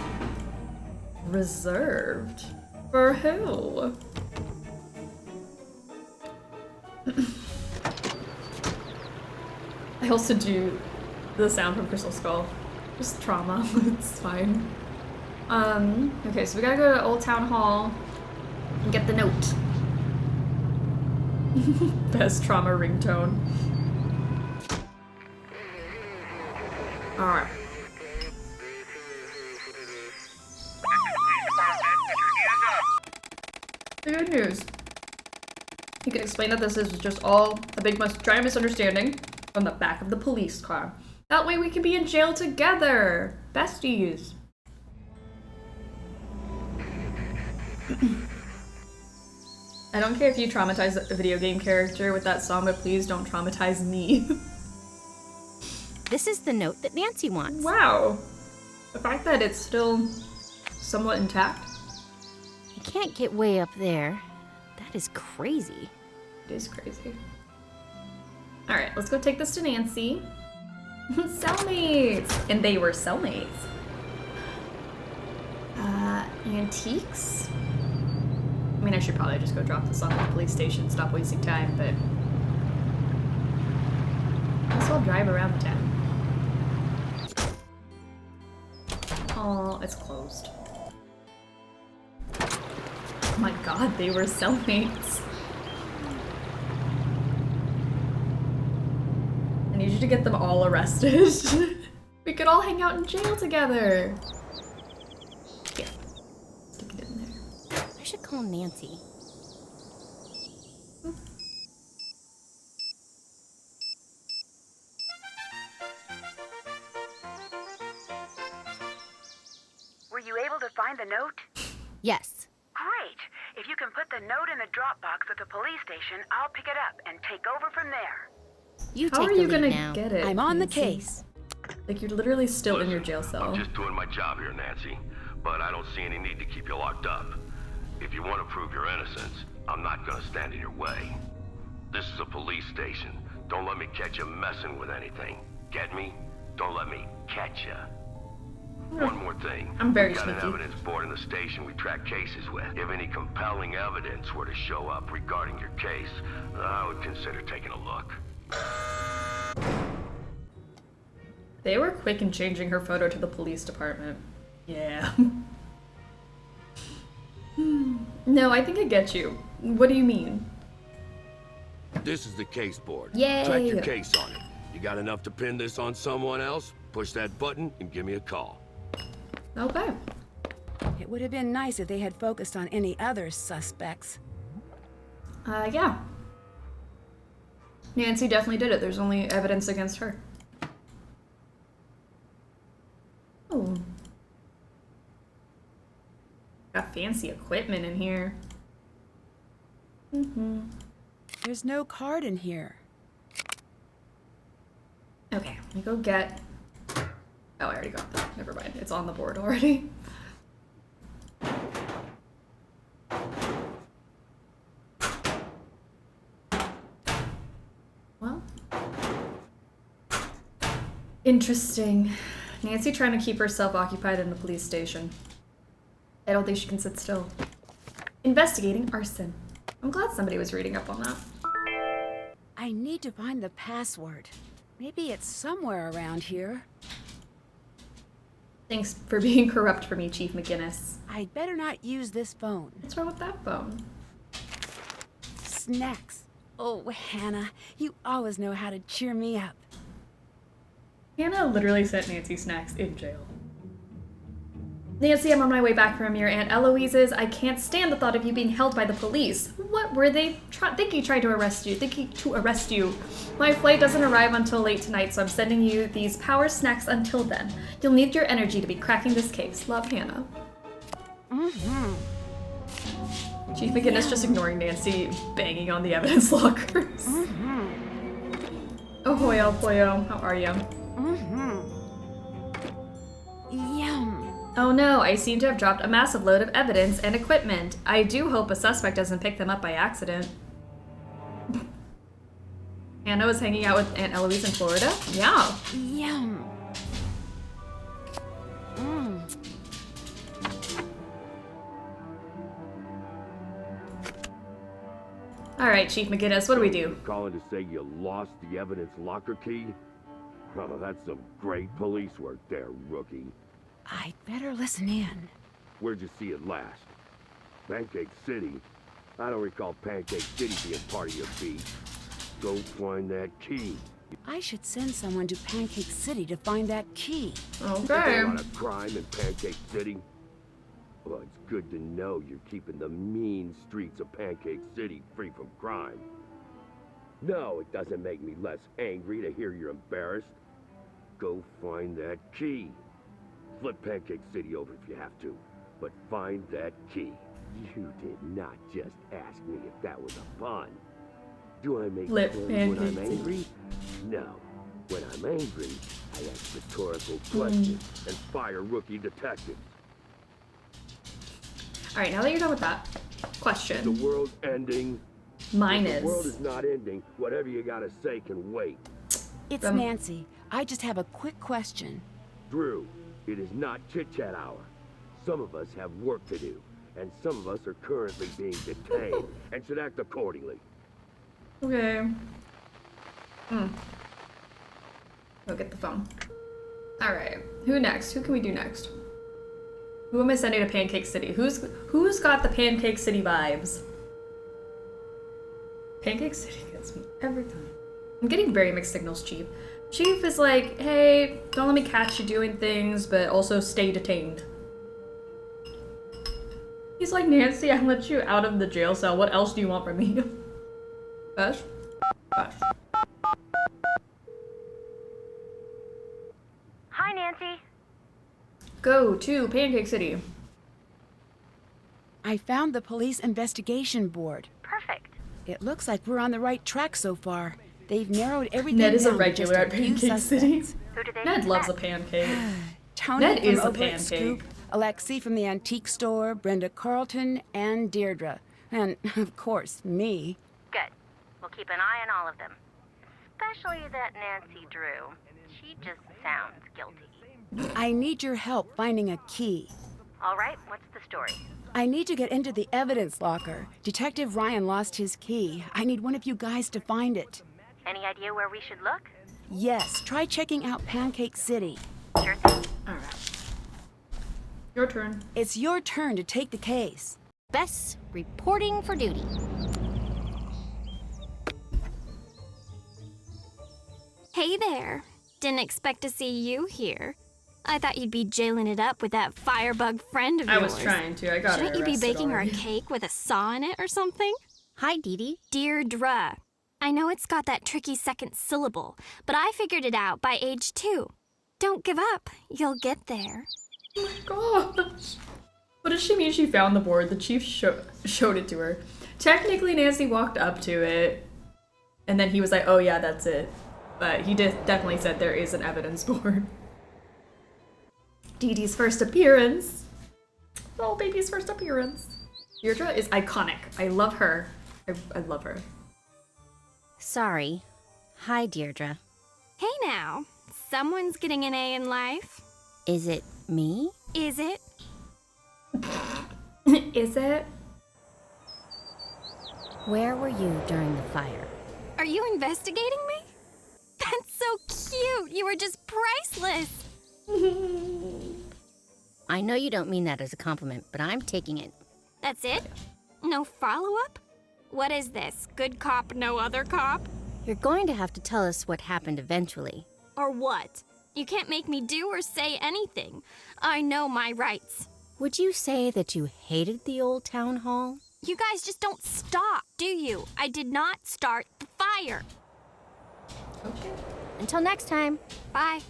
Reserved? For who? I also do the sound from Crystal Skull. Just trauma. It's fine. Okay, so we gotta go to Old Town Hall and get the note. Best trauma ringtone. Alright. The good news. You can explain that this is just all a big giant misunderstanding from the back of the police car. That way we can be in jail together. Besties. I don't care if you traumatize a video game character with that song, but please don't traumatize me. This is the note that Nancy wants. Wow. The fact that it's still somewhat intact. You can't get way up there. That is crazy. It is crazy. Alright, let's go take this to Nancy. Cellmates! And they were cellmates. Antiques? I mean, I should probably just go drop this off at the police station, stop wasting time, but... I guess I'll drive around the town. Oh, it's closed. Oh my god, they were cellmates. I need you to get them all arrested. We could all hang out in jail together. Yeah. Stick it in there. I should call Nancy. Were you able to find the note? Yes. Great. If you can put the note in the drop box at the police station, I'll pick it up and take over from there. You How take are the you lead gonna now. get it? I'm on the Nancy? case. Like, you're literally still in your jail cell. I'm just doing my job here, Nancy. But I don't see any need to keep you locked up. If you want to prove your innocence, I'm not gonna stand in your way. This is a police station. Don't let me catch you messing with anything. Get me? Don't let me catch you. One more thing. I'm very we got an sneaky. evidence board in the station we track cases with. If any compelling evidence were to show up regarding your case, I would consider taking a look. They were quick in changing her photo to the police department. Yeah. No, I think I get you. What do you mean? This is the case board. Yay! Track your case on it. You got enough to pin this on someone else? Push that button and give me a call. Okay. It would have been nice if they had focused on any other suspects. Yeah. Nancy definitely did it. There's only evidence against her. Oh. Got fancy equipment in here. There's no card in here. Okay, let me go get... Oh, I already got that. Never mind. It's on the board already. Well. Interesting. Nancy trying to keep herself occupied in the police station. I don't think she can sit still. Investigating arson. I'm glad somebody was reading up on that. I need to find the password. Maybe it's somewhere around here. Thanks for being corrupt for me, Chief McGinnis. I'd better not use this phone. What's wrong with that phone? Snacks. Oh, Hannah, you always know how to cheer me up. Hannah literally sent Nancy snacks in jail. Nancy, I'm on my way back from your Aunt Eloise's. I can't stand the thought of you being held by the police. What were they thinking to arrest you? My flight doesn't arrive until late tonight, so I'm sending you these power snacks until then. You'll need your energy to be cracking this case. Love, Hannah. Chief McGinnis just ignoring Nancy, banging on the evidence lockers. Ahoy, El Pollo. How are you? Yum. Oh no, I seem to have dropped a massive load of evidence and equipment. I do hope a suspect doesn't pick them up by accident. Hannah was hanging out with Aunt Eloise in Florida? Yeah. Yum. Alright, Chief McGinnis, what do we do? Calling to say you lost the evidence locker key? Oh, that's some great police work there, rookie. I'd better listen in. Where'd you see it last? Pancake City? I don't recall Pancake City being part of your beat. Go find that key. I should send someone to Pancake City to find that key. Okay. A lot of crime in Pancake City. Well, it's good to know you're keeping the mean streets of Pancake City free from crime. No, it doesn't make me less angry to hear you're embarrassed. Go find that key. Flip Pancake City over if you have to, but find that key. You did not just ask me if that was a pun. Do I make Flip puns when I'm Pancake angry? City. No. When I'm angry, I ask rhetorical questions and fire rookie detectives. All right, now that you're done with that question. The world's ending. Mine If is. the world is not ending. Whatever you gotta say can wait. It's Nancy. I just have a quick question. Drew, it is not chit-chat hour. Some of us have work to do, and some of us are currently being detained and should act accordingly. Okay. Go get the phone. All right. Who next? Who can we do next? Who am I sending to Pancake City? Who's got the Pancake City vibes? Pancake City gets me every time. I'm getting very mixed signals, Chief. Chief is like, hey, don't let me catch you doing things, but also stay detained. He's like, Nancy, I let you out of the jail cell. What else do you want from me? Hush. Hush. Hi, Nancy. Go to Pancake City. I found the police investigation board. Perfect. It looks like we're on the right track so far. They've narrowed everything Ned is a down to regular just at a few Pancake City. suspects. Who did they Ned loves a suspect? pancake. Tony Ned from is a over at pancake. Scoop, Alexi from the antique store, Brenda Carlton, and Deirdre. And, of course, me. Good. We'll keep an eye on all of them. Especially that Nancy Drew. She just sounds guilty. I need your help finding a key. All right, what's the story? I need to get into the evidence locker. Detective Ryan lost his key. I need one of you guys to find it. Any idea where we should look? Yes, try checking out Pancake City. Sure thing. All right. Your turn. It's your turn to take the case. Bess, reporting for duty. Hey there. Didn't expect to see you here. I thought you'd be jailing it up with that firebug friend of yours. I was trying to. I got her Shouldn't you be arrested baking her a already. cake with a saw in it or something? Hi, Dee Dee. Deirdre. I know it's got that tricky second syllable, but I figured it out by age 2. Don't give up. You'll get there. Oh my gosh. What does she mean she found the board? The chief showed it to her. Technically, Nancy walked up to it, and then he was like, oh yeah, that's it. But he definitely said there is an evidence board. Dee Dee's first appearance. Oh, baby's first appearance. Deirdre is iconic. I love her. I love her. Sorry. Hi, Deirdre. Hey now. Someone's getting an A in life. Is it me? Is it? Is it? Where were you during the fire? Are you investigating me? That's so cute. You were just priceless. I know you don't mean that as a compliment, but I'm taking it. That's it? No follow-up? What is this? Good cop, no other cop? You're going to have to tell us what happened eventually. Or what? You can't make me do or say anything. I know my rights. Would you say that you hated the old town hall? You guys just don't stop, do you? I did not start the fire. Okay. Until next time. Bye.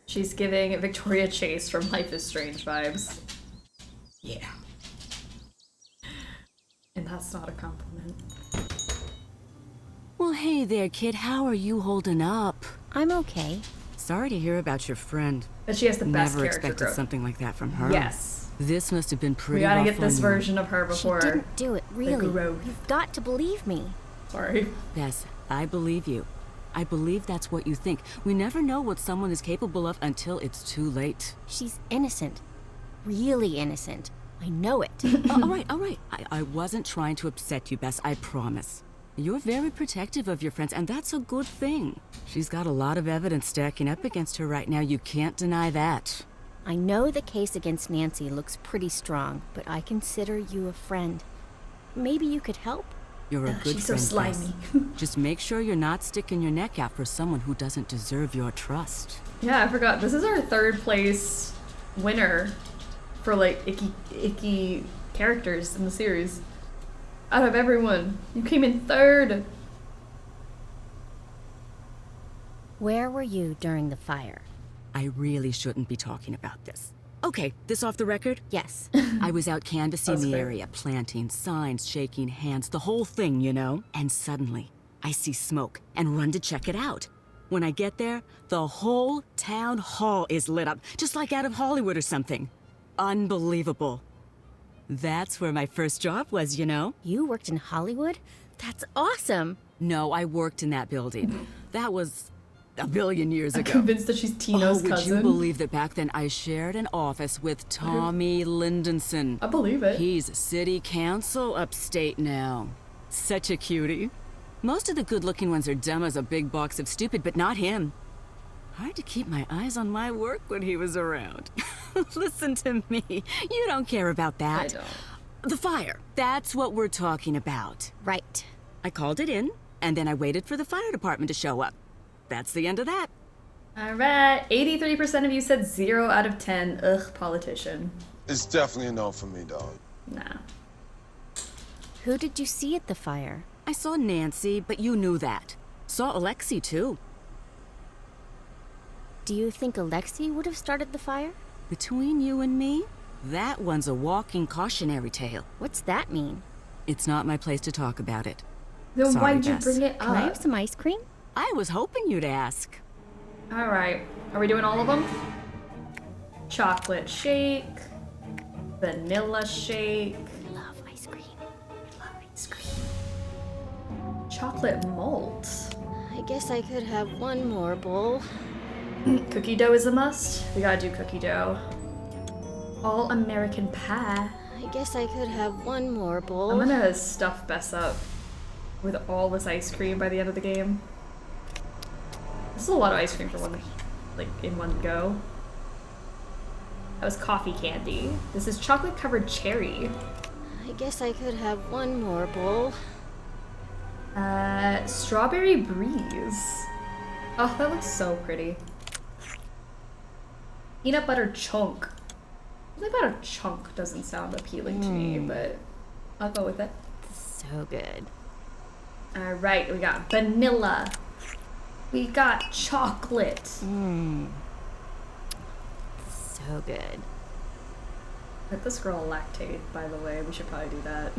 She's giving Victoria Chase from Life is Strange vibes. Yeah. And that's not a compliment. Well, hey there, kid. How are you holding up? I'm okay. Sorry to hear about your friend. But she has the best Never character expected growth. something like that from her. Yes. This must have been pretty We gotta rough get this on you. version of her before. She didn't do it, really. growth. You've got to believe me. Sorry. Yes, I believe you. I believe that's what you think. We never know what someone is capable of until it's too late. She's innocent. Really innocent. I know it. All right. I wasn't trying to upset you, Bess, I promise. You're very protective of your friends, and that's a good thing. She's got a lot of evidence stacking up against her right now. You can't deny that. I know the case against Nancy looks pretty strong, but I consider you a friend. Maybe you could help? You're a good she's friend, so slimy. Just make sure you're not sticking your neck out for someone who doesn't deserve your trust. Yeah, I forgot. This is our 3rd place winner for like icky characters in the series. Out of everyone, you came in 3rd. Where were you during the fire? I really shouldn't be talking about this. Okay, this off the record? Yes. I was out canvassing the area, planting signs, shaking hands, the whole thing, you know? And suddenly, I see smoke and run to check it out. When I get there, the whole town hall is lit up, just like out of Hollywood or something. Unbelievable. That's where my first job was, you know? You worked in Hollywood? That's awesome. No, I worked in that building. That was a billion years ago. I'm convinced that she's Tino's would cousin. you believe that back then I shared an office with Tommy Lindenson? I believe it. He's city council upstate now. Such a cutie. Most of the good-looking ones are dumb as a big box of stupid, but not him. Hard to keep my eyes on my work when he was around. Listen to me. You don't care about that. I don't. The fire. That's what we're talking about. Right. I called it in, and then I waited for the fire department to show up. That's the end of that. Alright, 83% of you said 0 out of 10. Ugh, politician. It's definitely a no for me, dog. Nah. Who did you see at the fire? I saw Nancy, but you knew that. Saw Alexi, too. Do you think Alexi would have started the fire? Between you and me, that one's a walking cautionary tale. What's that mean? It's not my place to talk about it. Then Sorry, why'd you Bess. bring it up? Can I have some ice cream? I was hoping you'd ask. Alright, are we doing all of them? Chocolate shake, vanilla shake. Love ice cream. Love ice cream. Chocolate malt. I guess I could have one more bowl. Cookie dough is a must. We gotta do cookie dough. All American pie. I guess I could have one more bowl. I'm gonna stuff Bess up with all this ice cream by the end of the game. This is a lot of ice cream for one, like, in one go. That was coffee candy. This is chocolate covered cherry. I guess I could have one more bowl. Strawberry breeze. Oh, that looks so pretty. Peanut butter chunk. Something about a chunk doesn't sound appealing to me, but I'll go with it. So good. Alright, we got vanilla. We got chocolate. So good. Let this girl lactate, by the way. We should probably do that.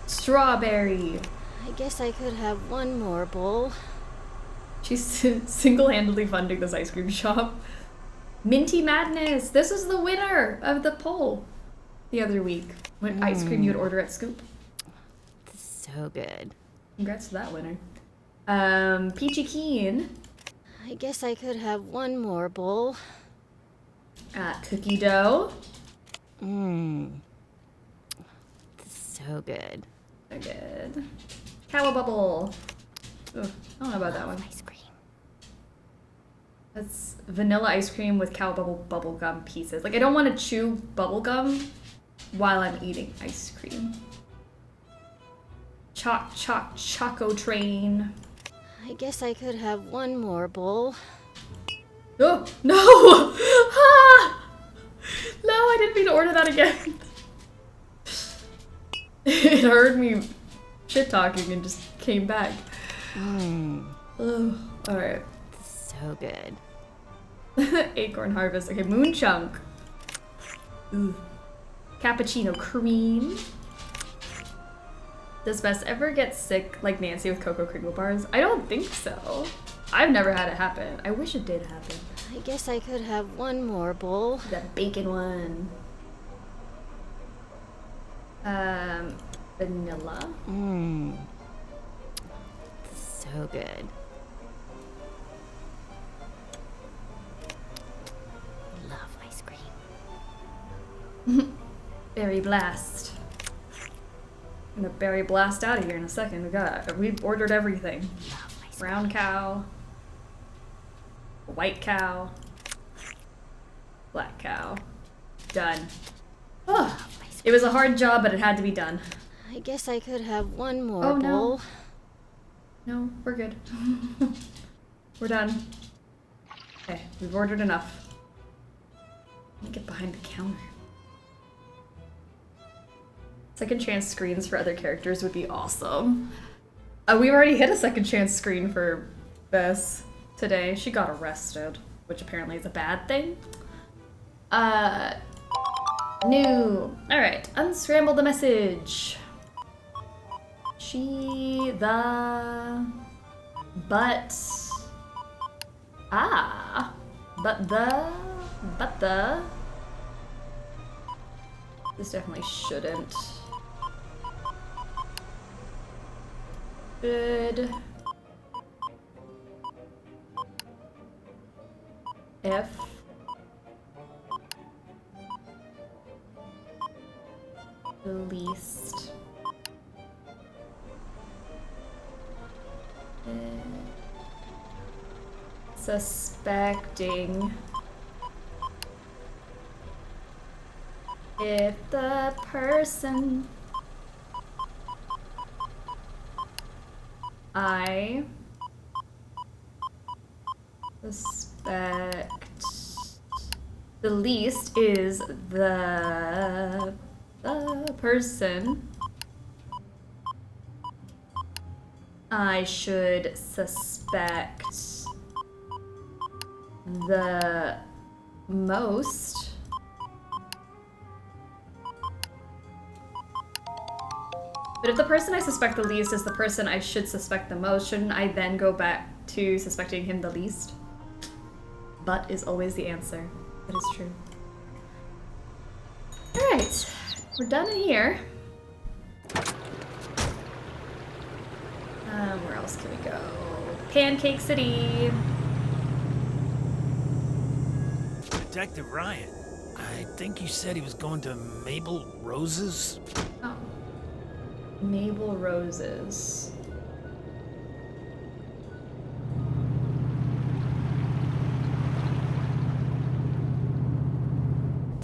Strawberry. I guess I could have one more bowl. She's single-handedly funding this ice cream shop. Minty Madness. This was the winner of the poll the other week. What ice cream you'd order at Scoop. So good. Congrats to that winner. Peachy Keen. I guess I could have one more bowl. Cookie dough. So good. So good. Cowabubble. Ugh, I don't know about that one. Ice cream. That's vanilla ice cream with Cowabubble bubblegum pieces. Like, I don't want to chew bubblegum while I'm eating ice cream. Choco Train. I guess I could have one more bowl. Oh, no! Ah! No, I didn't mean to order that again. It heard me shit-talking and just came back. Oh, alright. So good. Acorn Harvest. Okay, Moon Chunk. Ooh. Cappuccino Cream. Does Bess ever get sick like Nancy with Cocoa Crinkle Bars? I don't think so. I've never had it happen. I wish it did happen. I guess I could have one more bowl. That bacon one. Vanilla. So good. Love ice cream. Berry Blast. I'm gonna Barry blast out of here in a second. We ordered everything. Brown cow. White cow. Black cow. Done. Oh, it was a hard job, but it had to be done. I guess I could have one more Oh, bowl. No, we're good. We're done. Okay, we've ordered enough. Let me get behind the counter. Second chance screens for other characters would be awesome. We already hit a second chance screen for Bess today. She got arrested, which apparently is a bad thing. New. Alright, unscramble the message. This definitely shouldn't. Should. If. The least. Suspecting if the person I suspect the least is the person I should suspect the most. But if the person I suspect the least is the person I should suspect the most, shouldn't I then go back to suspecting him the least? But is always the answer. That is true. Alright, we're done in here. Where else can we go? Pancake City. Detective Ryan, I think you said he was going to Mabel Rose's? Oh. Mabel Roses.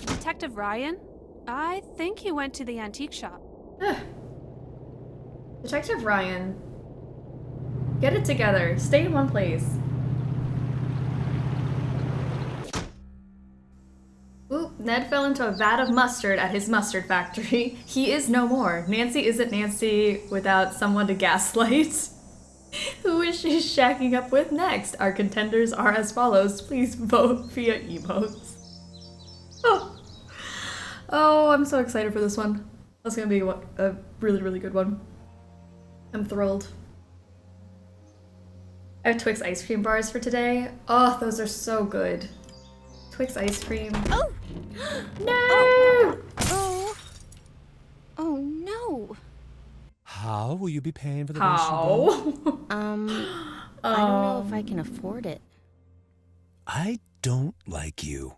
Detective Ryan? I think he went to the antique shop. Detective Ryan, get it together. Stay in one place. Oop, Ned fell into a vat of mustard at his mustard factory. He is no more. Nancy isn't Nancy without someone to gaslight. Who is she shacking up with next? Our contenders are as follows. Please vote via emotes. Oh, I'm so excited for this one. That's gonna be a really, really good one. I'm thrilled. I have Twix ice cream bars for today. Oh, those are so good. Twix ice cream. Oh! No! Oh no! How will you be paying for the How? I don't know if I can afford it. I don't like you.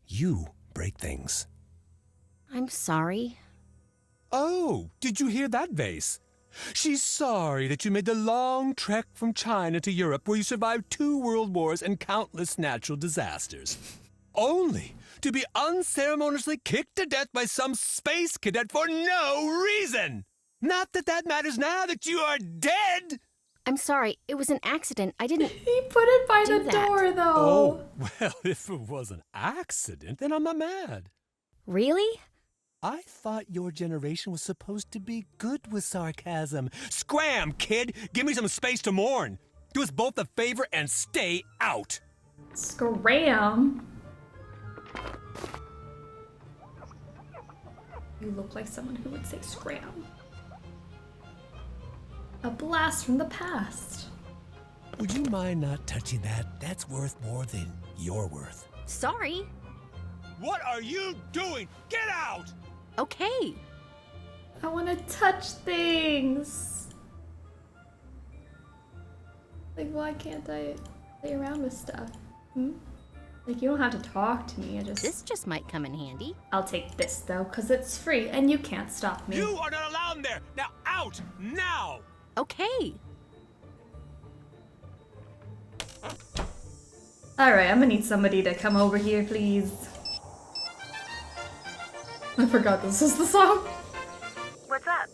You break things. I'm sorry. Oh, did you hear that vase? She's sorry that you made the long trek from China to Europe where you survived 2 world wars and countless natural disasters. Only to be unceremoniously kicked to death by some space cadet for no reason! Not that that matters now that you are dead! I'm sorry, it was an accident. I didn't. He put it by the door, though. Oh, well, if it was an accident, then I'm not mad. Really? I thought your generation was supposed to be good with sarcasm. Scram, kid! Give me some space to mourn. Do us both a favor and stay out. Scram? You look like someone who would say scram. A blast from the past. Would you mind not touching that? That's worth more than you're worth. Sorry. What are you doing? Get out! Okay. I want to touch things. Like, why can't I play around with stuff? Like, you don't have to talk to me. This just might come in handy. I'll take this, though, because it's free, and you can't stop me. You are not allowed in there! Now out! Now! Okay. Alright, I'm gonna need somebody to come over here, please. I forgot this is the song. What's up?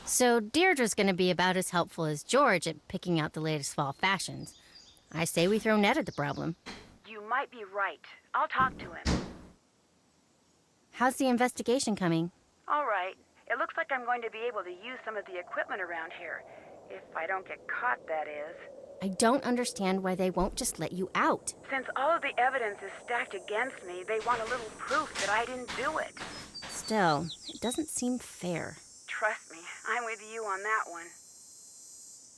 So Deirdre's gonna be about as helpful as George at picking out the latest fall fashions. I say we throw Ned at the problem. You might be right. I'll talk to him. How's the investigation coming? All right. It looks like I'm going to be able to use some of the equipment around here. If I don't get caught, that is. I don't understand why they won't just let you out. Since all of the evidence is stacked against me, they want a little proof that I didn't do it. Still, it doesn't seem fair. Trust me, I'm with you on that one.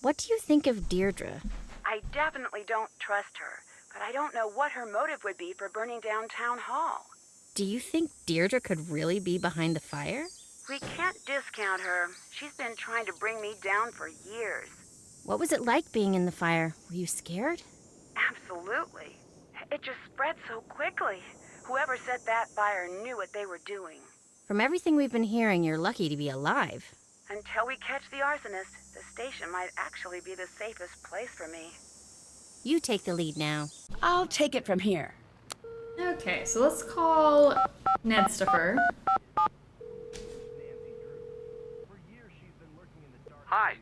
What do you think of Deirdre? I definitely don't trust her, but I don't know what her motive would be for burning down Town Hall. Do you think Deirdre could really be behind the fire? We can't discount her. She's been trying to bring me down for years. What was it like being in the fire? Were you scared? Absolutely. It just spread so quickly. Whoever set that fire knew what they were doing. From everything we've been hearing, you're lucky to be alive. Until we catch the arsonist, the station might actually be the safest place for me. You take the lead now. I'll take it from here. Okay, so let's call NinaStruggles. Hi.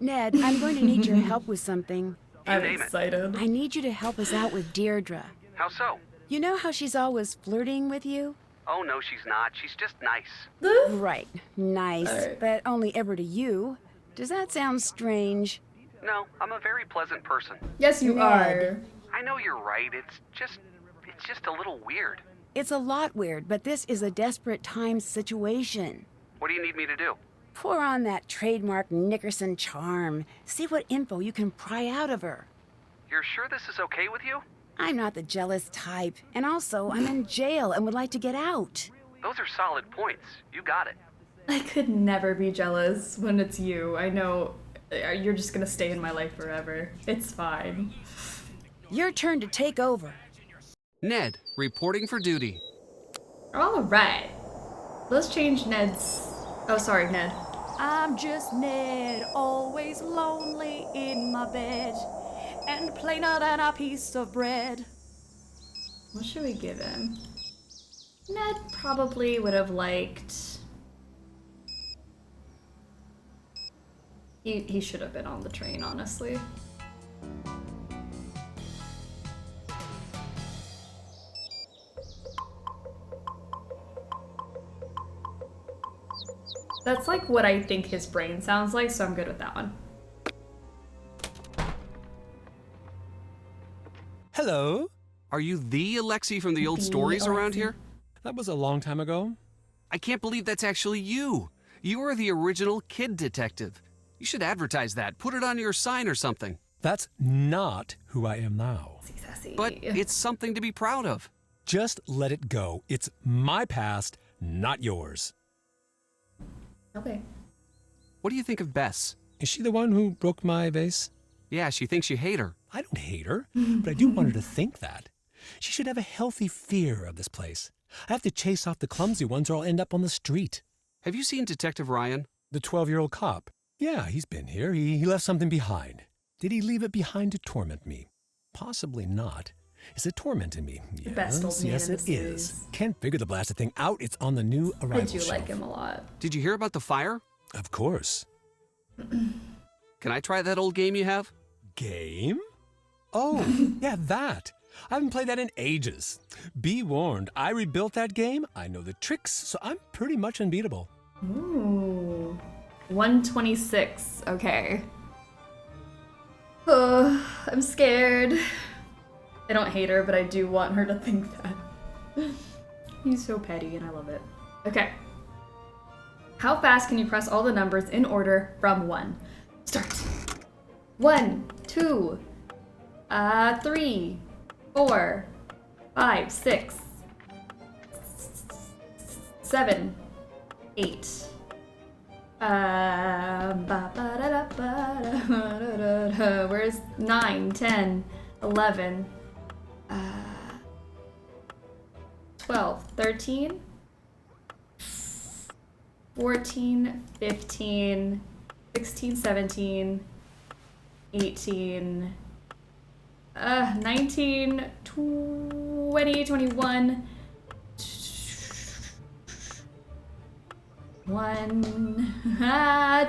Ned, I'm going to need your help with something. I'm excited. I need you to help us out with Deirdre. How so? You know how she's always flirting with you? Oh, no, she's not. She's just nice. Right. Nice. Alright. But only ever to you. Does that sound strange? No, I'm a very pleasant person. Yes, you Ned. are. I know you're right. It's just a little weird. It's a lot weird, but this is a desperate times situation. What do you need me to do? Pour on that trademark Nickerson charm. See what info you can pry out of her. You're sure this is okay with you? I'm not the jealous type, and also I'm in jail and would like to get out. Those are solid points. You got it. I could never be jealous when it's you. I know you're just gonna stay in my life forever. It's fine. Your turn to take over. Ned, reporting for duty. Alright. Let's change Ned's... Oh, sorry, Ned. I'm just Ned, always lonely in my bed, and plainer than a piece of bread. What should we give him? Ned probably would have liked... He should have been on the train, honestly. That's like what I think his brain sounds like, so I'm good with that one. Hello? Are you the Alexi from the old stories around here? That was a long time ago. I can't believe that's actually you. You are the original kid detective. You should advertise that. Put it on your sign or something. That's not who I am now. But it's something to be proud of. Just let it go. It's my past, not yours. Okay. What do you think of Bess? Is she the one who broke my vase? Yeah, she thinks you hate her. I don't hate her, but I do want her to think that. She should have a healthy fear of this place. I have to chase off the clumsy ones or I'll end up on the street. Have you seen Detective Ryan? The 12-year-old cop. Yeah, he's been here. He left something behind. Did he leave it behind to torment me? Possibly not. Is it tormenting me? The best old man yes, in it the is. series. Can't figure the blasted thing out. It's on the new arrival I do shelf. like him a lot. Did you hear about the fire? Of course. Can I try that old game you have? Game? Oh, yeah, that. I haven't played that in ages. Be warned, I rebuilt that game. I know the tricks, so I'm pretty much unbeatable. Ooh. 126. Okay. I'm scared. I don't hate her, but I do want her to think that. He's so petty and I love it. Okay. How fast can you press all the numbers in order from 1? Start. 1, 2, 3, 4, 5, 6, 7, 8, Where's 9, 10, 11, 12, 13, 14, 15, 16, 17, 18, 19, 20, 21,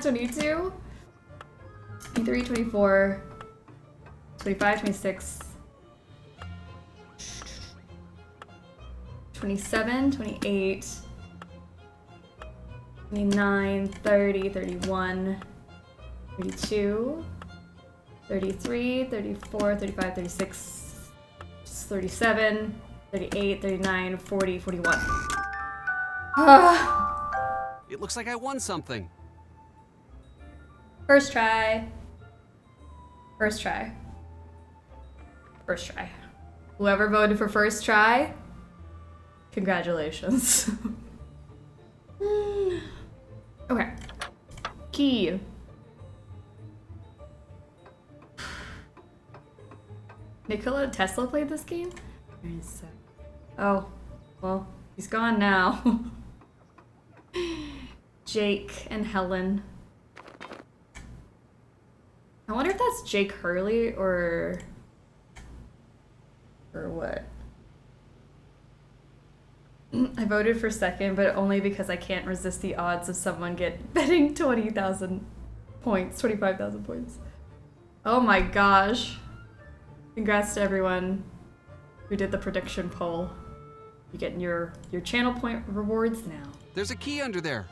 22, 23, 24, 25, 26, 27, 28, 29, 30, 31, 32, 33, 34, 35, 36, 37, 38, 39, 40, 41. It looks like I won something. First try. First try. First try. Whoever voted for first try, congratulations. Okay. Key. Nikola Tesla played this game? Oh, well, he's gone now. Jake and Helen. I wonder if that's Jake Hurley or what? I voted for second, but only because I can't resist the odds of someone betting 20,000 points, 25,000 points. Oh my gosh. Congrats to everyone who did the prediction poll. You're getting your channel point rewards now. There's a key under there.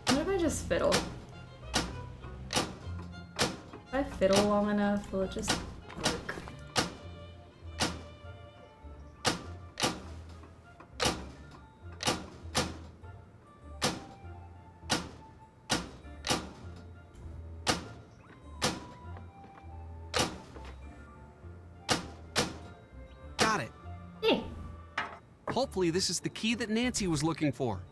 What if I just fiddle? If I fiddle long enough, will it just work? Got it. Hey. Hopefully this is the key that Nancy was looking for.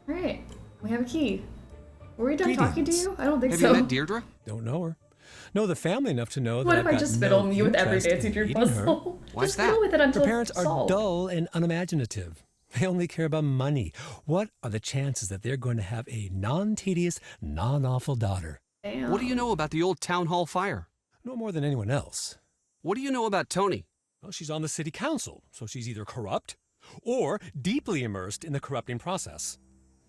Alright, we have a key. Were we done talking to you? I don't think Have so. you met Deirdre? Don't know her. Know the family enough to know What that if I've I got just no fiddle me with every interest Nancy in Drew meeting her. puzzle? Why's Just that? fiddle with it until Her parents it's are solved. dull and unimaginative. They only care about money. What are the chances that they're going to have a non-tedious, non-awful daughter? Damn. What do you know about the old town hall fire? No more than anyone else. What do you know about Tony? Well, she's on the city council, so she's either corrupt or deeply immersed in the corrupting process.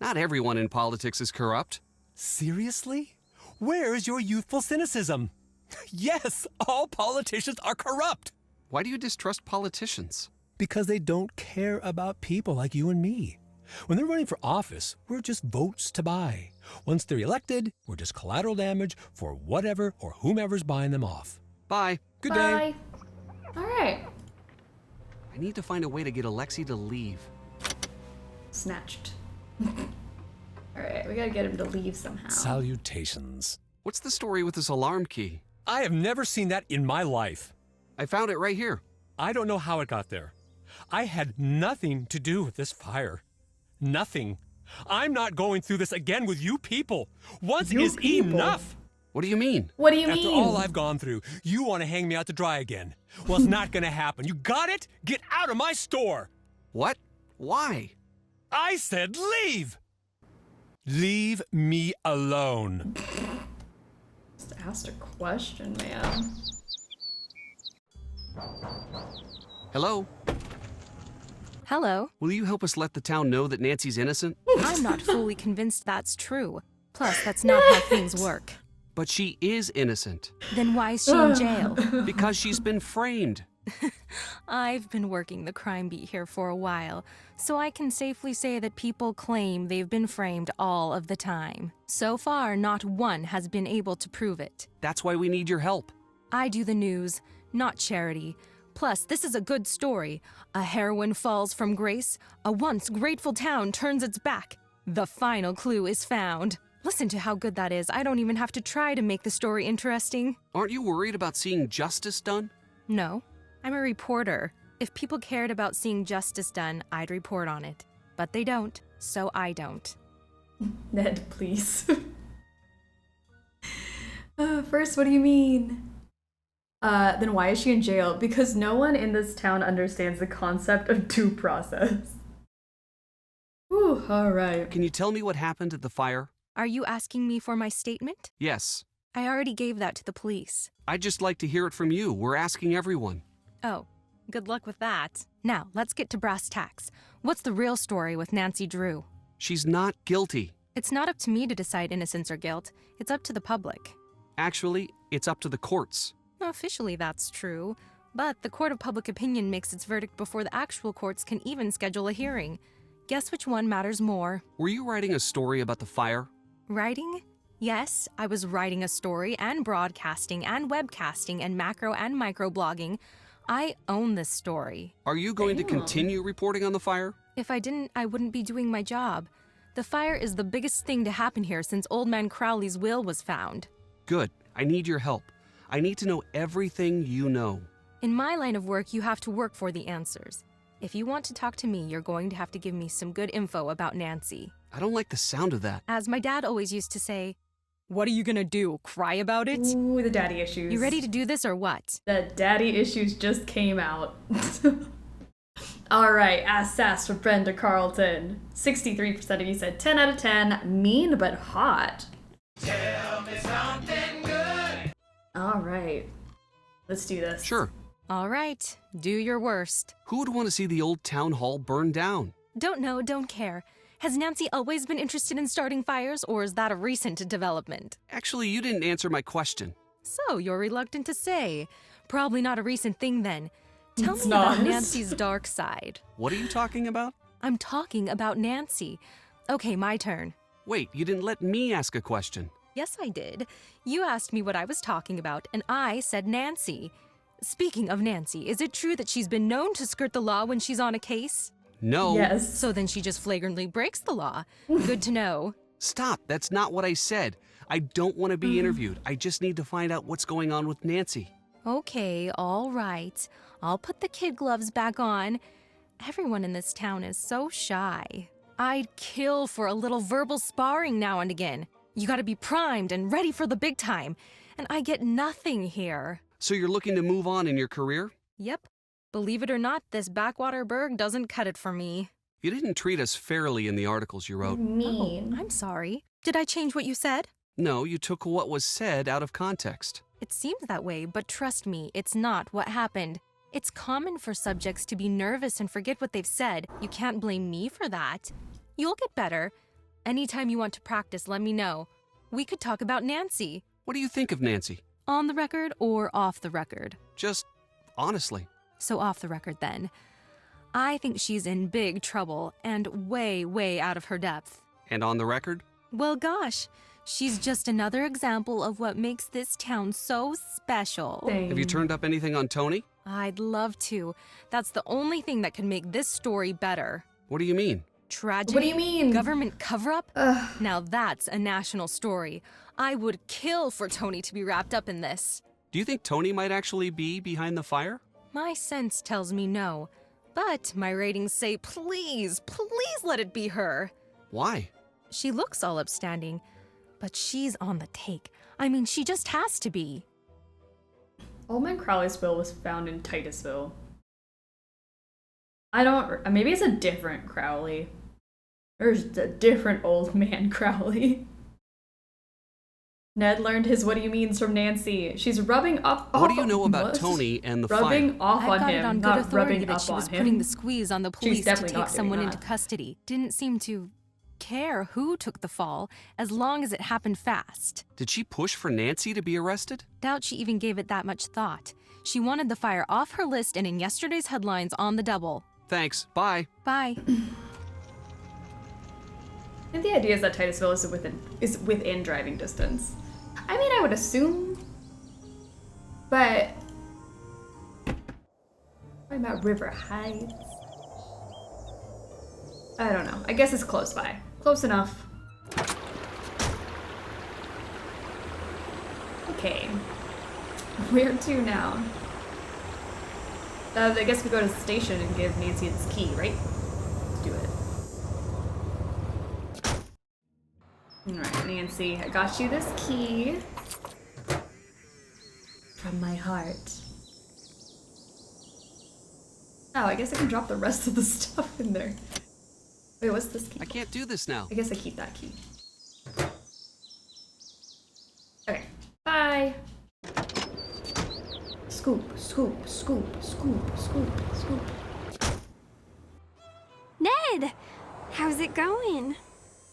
Not everyone in politics is corrupt. Seriously? Where is your youthful cynicism? Yes, all politicians are corrupt. Why do you distrust politicians? Because they don't care about people like you and me. When they're running for office, we're just votes to buy. Once they're elected, we're just collateral damage for whatever or whomever's buying them off. Bye. Good day. Bye. Alright. I need to find a way to get Alexei to leave. Snatched. Alright, we gotta get him to leave somehow. Salutations. What's the story with this alarm key? I have never seen that in my life. I found it right here. I don't know how it got there. I had nothing to do with this fire. Nothing. I'm not going through this again with you people. Once is enough. What do you mean? What do you After mean? all I've gone through, you want to hang me out to dry again. Well, it's not going to happen. You got it? Get out of my store. What? Why? I said leave. Leave me alone. Just asked a question, man. Hello? Hello. Will you help us let the town know that Nancy's innocent? I'm not fully convinced that's true. Plus, that's not how things work. But she is innocent. Then why is she in jail? Because she's been framed. I've been working the crime beat here for a while, so I can safely say that people claim they've been framed all of the time. So far, not one has been able to prove it. That's why we need your help. I do the news, not charity. Plus, this is a good story. A heroine falls from grace, a once grateful town turns its back. The final clue is found. Listen to how good that is. I don't even have to try to make the story interesting. Aren't you worried about seeing justice done? No, I'm a reporter. If people cared about seeing justice done, I'd report on it. But they don't, so I don't. Ned, please. First, what do you mean? Then why is she in jail? Because no one in this town understands the concept of due process. Ooh, alright. Can you tell me what happened at the fire? Are you asking me for my statement? Yes. I already gave that to the police. I'd just like to hear it from you. We're asking everyone. Oh, good luck with that. Now, let's get to brass tacks. What's the real story with Nancy Drew? She's not guilty. It's not up to me to decide innocence or guilt. It's up to the public. Actually, it's up to the courts. Officially, that's true. But the court of public opinion makes its verdict before the actual courts can even schedule a hearing. Guess which one matters more? Were you writing a story about the fire? Writing? Yes, I was writing a story and broadcasting and webcasting and macro and micro blogging. I own this story. Are you going to continue reporting on the fire? If I didn't, I wouldn't be doing my job. The fire is the biggest thing to happen here since Old Man Crowley's will was found. Good. I need your help. I need to know everything you know. In my line of work, you have to work for the answers. If you want to talk to me, you're going to have to give me some good info about Nancy. I don't like the sound of that. As my dad always used to say, what are you gonna do, cry about it? Ooh, the daddy issues. You ready to do this or what? The daddy issues just came out. Alright, ass sass for Brenda Carlton. 63% of you said 10 out of 10, mean but hot. Tell me something good. Alright, let's do this. Sure. All right, do your worst. Who would want to see the old town hall burn down? Don't know, don't care. Has Nancy always been interested in starting fires, or is that a recent development? Actually, you didn't answer my question. So, you're reluctant to say. Probably not a recent thing then. Tell It's me not. about Nancy's dark side. What are you talking about? I'm talking about Nancy. Okay, my turn. Wait, you didn't let me ask a question. Yes, I did. You asked me what I was talking about, and I said Nancy. Speaking of Nancy, is it true that she's been known to skirt the law when she's on a case? No. Yes. So then she just flagrantly breaks the law. Good to know. Stop, that's not what I said. I don't want to be interviewed. I just need to find out what's going on with Nancy. Okay, all right. I'll put the kid gloves back on. Everyone in this town is so shy. I'd kill for a little verbal sparring now and again. You gotta be primed and ready for the big time. And I get nothing here. So you're looking to move on in your career? Yep. Believe it or not, this backwater burg doesn't cut it for me. You didn't treat us fairly in the articles you wrote. Mean. Oh, I'm sorry. Did I change what you said? No, you took what was said out of context. It seems that way, but trust me, it's not what happened. It's common for subjects to be nervous and forget what they've said. You can't blame me for that. You'll get better. Anytime you want to practice, let me know. We could talk about Nancy. What do you think of Nancy? On the record or off the record? Just honestly. So off the record then. I think she's in big trouble and way, way out of her depth. And on the record? Well, gosh, she's just another example of what makes this town so special. Dang. Have you turned up anything on Tony? I'd love to. That's the only thing that could make this story better. What do you mean? Tragedy? What do you mean? Government cover-up? Now that's a national story. I would kill for Tony to be wrapped up in this. Do you think Tony might actually be behind the fire? My sense tells me no. But my ratings say please, please let it be her. Why? She looks all upstanding, but she's on the take. I mean, she just has to be. Old Man Crowley's will was found in Titusville. Maybe it's a different Crowley. There's a different Old Man Crowley. Ned learned his what do you means from Nancy. She's rubbing off. What do you know about Tony and the rubbing fire? off I've on got him, it on good not authority rubbing that up she was on him. putting the squeeze on the police to definitely take not doing someone that. into custody. Didn't seem to care who took the fall, as long as it happened fast. Did she push for Nancy to be arrested? Doubt she even gave it that much thought. She wanted the fire off her list and in yesterday's headlines on the double. Thanks. Bye. Bye. I think the idea is that Titusville is within driving distance. I mean, I would assume, but what about River Heights? I don't know. I guess it's close by. Close enough. Okay. Where to now? I guess we go to the station and give Nancy this key, right? Let's do it. Alright, Nancy, I got you this key. From my heart. Oh, I guess I can drop the rest of the stuff in there. Wait, what's this key? I can't do this now. I guess I keep that key. Okay, bye. Scoop, scoop, scoop, scoop, scoop, scoop. Ned! How's it going?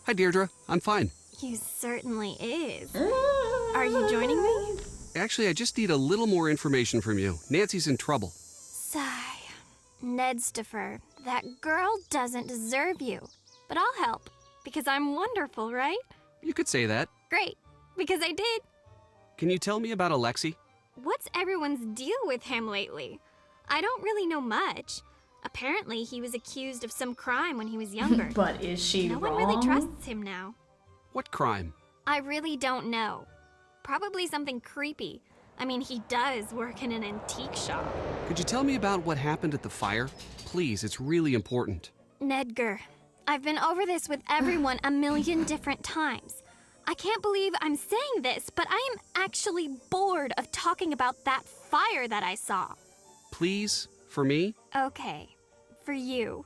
Hi, Deirdre. I'm fine. You certainly is. Are you joining me? Actually, I just need a little more information from you. Nancy's in trouble. Sigh. Nedstifer, that girl doesn't deserve you. But I'll help, because I'm wonderful, right? You could say that. Great, because I did. Can you tell me about Alexei? What's everyone's deal with him lately? I don't really know much. Apparently, he was accused of some crime when he was younger. But is she No wrong? one really trusts him now. What crime? I really don't know. Probably something creepy. I mean, he does work in an antique shop. Could you tell me about what happened at the fire? Please, it's really important. Nedgar, I've been over this with everyone a million different times. I can't believe I'm saying this, but I am actually bored of talking about that fire that I saw. Please, for me? Okay, for you.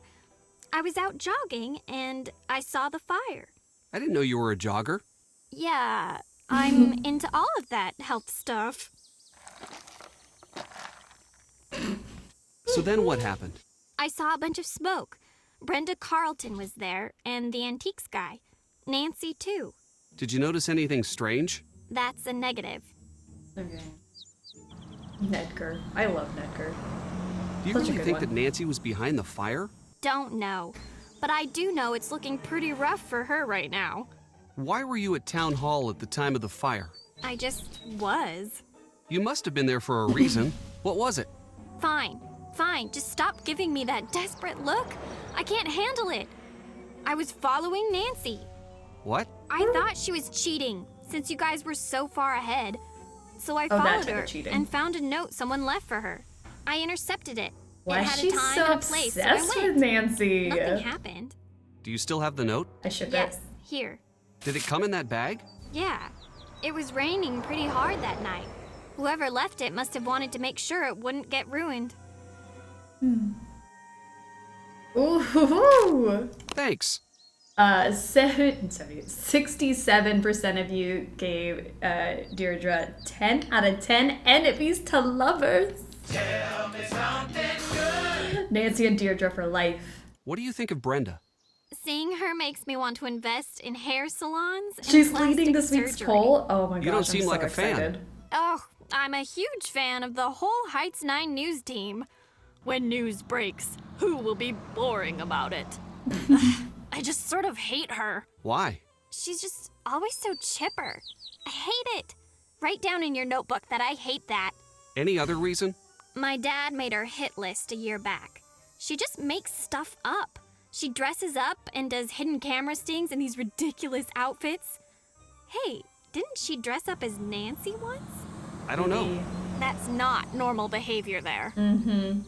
I was out jogging and I saw the fire. I didn't know you were a jogger. Yeah, I'm into all of that health stuff. So then what happened? I saw a bunch of smoke. Brenda Carlton was there, and the antiques guy. Nancy, too. Did you notice anything strange? That's a negative. Okay. Nedgar. I love Nedgar. Do you really think that Nancy was behind the fire? Don't know. But I do know it's looking pretty rough for her right now. Why were you at town hall at the time of the fire? I just was. You must have been there for a reason. What was it? Fine. Fine. Just stop giving me that desperate look. I can't handle it. I was following Nancy. What? I thought she was cheating, since you guys were so far ahead. So I Oh, that followed type of her cheating. and found a note someone left for her. I intercepted it. Why it is had she a time so and a place, so I obsessed went. with Nancy? Nothing happened. Do you still have the note? I should Yes, here. Did it come in that bag? Yeah. It was raining pretty hard that night. Whoever left it must have wanted to make sure it wouldn't get ruined. Ooh. Thanks. 67% of you gave Deirdre 10 out of 10 enemies to lovers. Tell me something good. Nancy and Deirdre for life. What do you think of Brenda? Seeing her makes me want to invest in hair salons and She's plastic leading this week's surgery. poll. Oh my gosh, You don't seem I'm so like a fan. excited. Oh, I'm a huge fan of the whole Heights 9 news team. When news breaks, who will be boring about it? I just sort of hate her. Why? She's just always so chipper. I hate it. Write down in your notebook that I hate that. Any other reason? My dad made her hit list a year back. She just makes stuff up. She dresses up and does hidden camera stings in these ridiculous outfits. Hey, didn't she dress up as Nancy once? I don't know. That's not normal behavior there. Mm-hmm.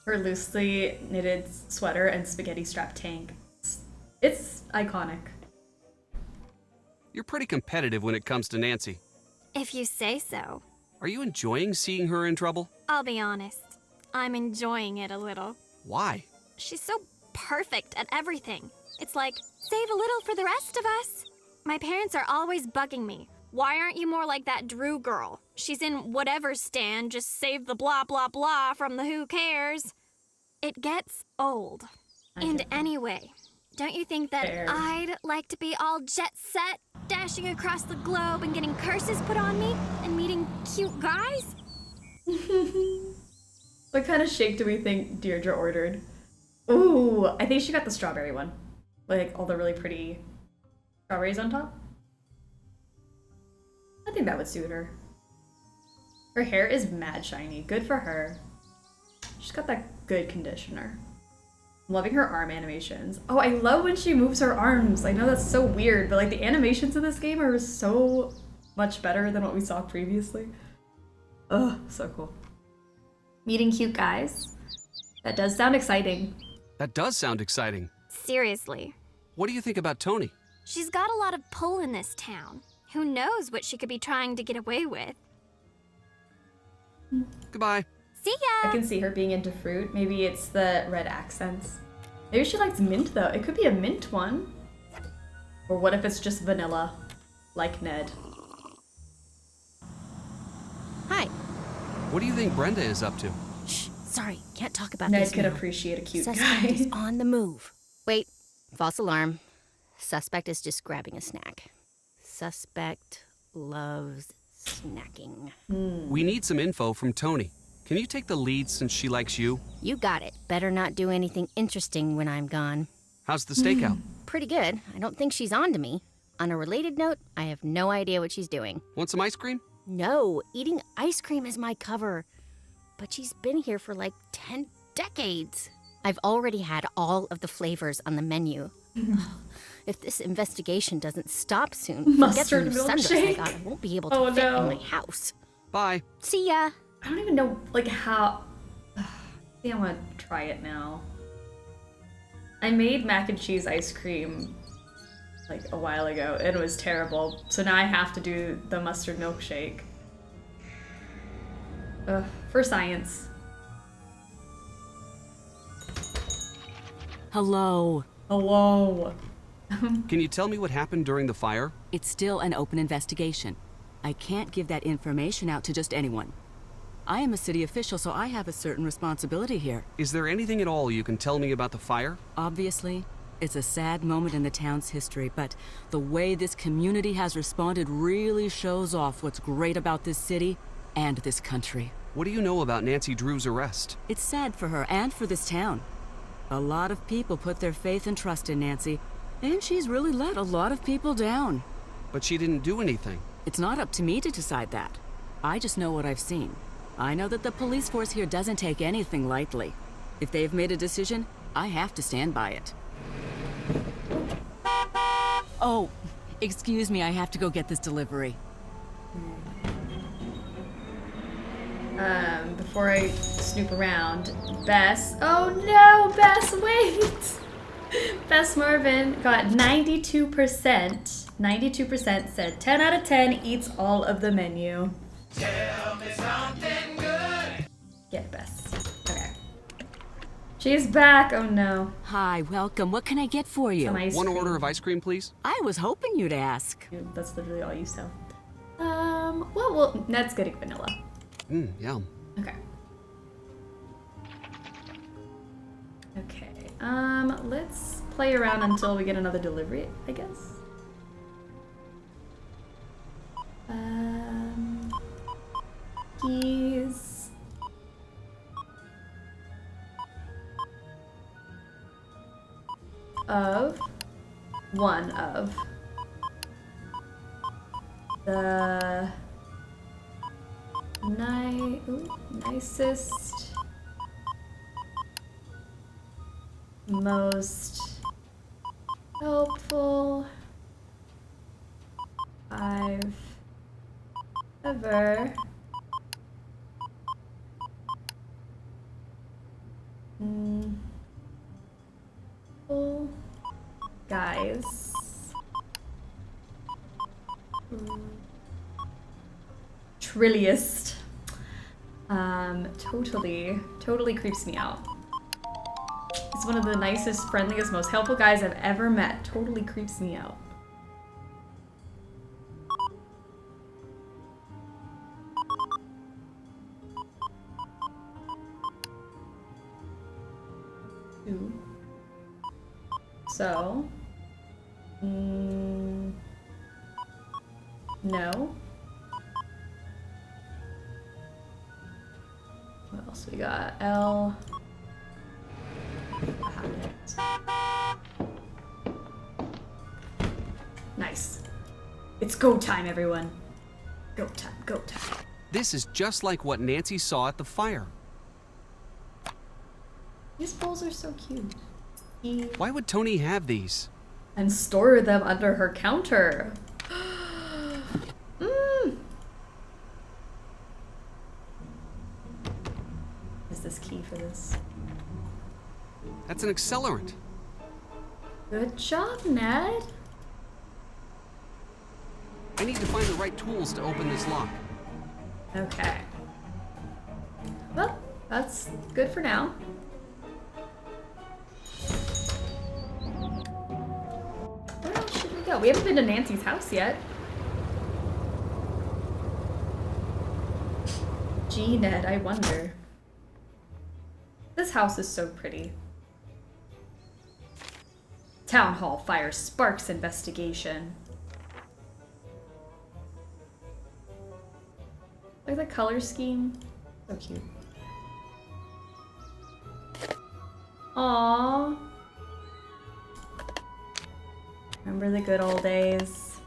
Her loosely knitted sweater and spaghetti strap tank. It's iconic. You're pretty competitive when it comes to Nancy. If you say so. Are you enjoying seeing her in trouble? I'll be honest. I'm enjoying it a little. Why? She's so perfect at everything. It's like, save a little for the rest of us. My parents are always bugging me. Why aren't you more like that Drew girl? She's in whatever stand, just save the blah blah blah from the who cares. It gets old. And anyway, don't you think that Fair. I'd like to be all jet set, dashing across the globe and getting curses put on me and meeting cute guys? What kind of shake do we think Deirdre ordered? Ooh, I think she got the strawberry one. Like all the really pretty strawberries on top. I think that would suit her. Her hair is mad shiny. Good for her. She's got that good conditioner. I'm loving her arm animations. Oh, I love when she moves her arms. I know that's so weird, but like the animations in this game are so much better than what we saw previously. Ugh, so cool. Meeting cute guys. That does sound exciting. That does sound exciting. Seriously. What do you think about Tony? She's got a lot of pull in this town. Who knows what she could be trying to get away with? Goodbye. See ya! I can see her being into fruit. Maybe it's the red accents. Maybe she likes mint though. It could be a mint one. Or what if it's just vanilla? Like Ned. Hi. What do you think Brenda is up to? Shh, sorry, can't talk about Ned this could now. appreciate a cute Suspect guy. is on the move. Wait, false alarm. Suspect is just grabbing a snack. Suspect loves snacking. We need some info from Tony. Can you take the lead since she likes you? You got it. Better not do anything interesting when I'm gone. How's the stakeout? Pretty good. I don't think she's on to me. On a related note, I have no idea what she's doing. Want some ice cream? No, eating ice cream is my cover. But she's been here for like 10 decades. I've already had all of the flavors on the menu. If this investigation doesn't stop soon, Mustard forget the new sundaes I milkshake? got. I won't be able to fit in my house. Bye. See ya. I don't even know, like, how... I think I want to try it now. I made mac and cheese ice cream, like, a while ago, and it was terrible. So now I have to do the mustard milkshake. For science. Hello. Hello. Can you tell me what happened during the fire? It's still an open investigation. I can't give that information out to just anyone. I am a city official, so I have a certain responsibility here. Is there anything at all you can tell me about the fire? Obviously, it's a sad moment in the town's history, but the way this community has responded really shows off what's great about this city and this country. What do you know about Nancy Drew's arrest? It's sad for her and for this town. A lot of people put their faith and trust in Nancy, and she's really let a lot of people down. But she didn't do anything. It's not up to me to decide that. I just know what I've seen. I know that the police force here doesn't take anything lightly. If they've made a decision, I have to stand by it. Oh, excuse me, I have to go get this delivery. Before I snoop around, Bess... Oh no, Bess, wait! Bess Marvin got 92%. 92% said 10 out of 10 eats all of the menu. Tell me something good. Get Bess. Okay. She's back. Oh no. Hi, welcome. What can I get for you? Some ice One cream. order of ice cream, please. I was hoping you'd ask. Dude, that's literally all you sell. Well, Ned's getting vanilla. Yum. Okay. Okay. Let's play around until we get another delivery, I guess. Keys. One of the nicest, most helpful I've ever guys. Trilliest. Totally creeps me out. He's one of the nicest, friendliest, most helpful guys I've ever met. Totally creeps me out. So, no. What else we got? L. Nice. It's go time, everyone. Go time, go time. This is just like what Nancy saw at the fire. These bowls are so cute. Why would Tony have these? And store them under her counter. for this. That's an accelerant. Good job, Ned. I need to find the right tools to open this lock. Okay. Well, that's good for now. Where else should we go? We haven't been to Nancy's house yet. Gee, Ned, I wonder. This house is so pretty. Town Hall fires sparks investigation. Like the color scheme. So cute. Aww. Remember the good old days.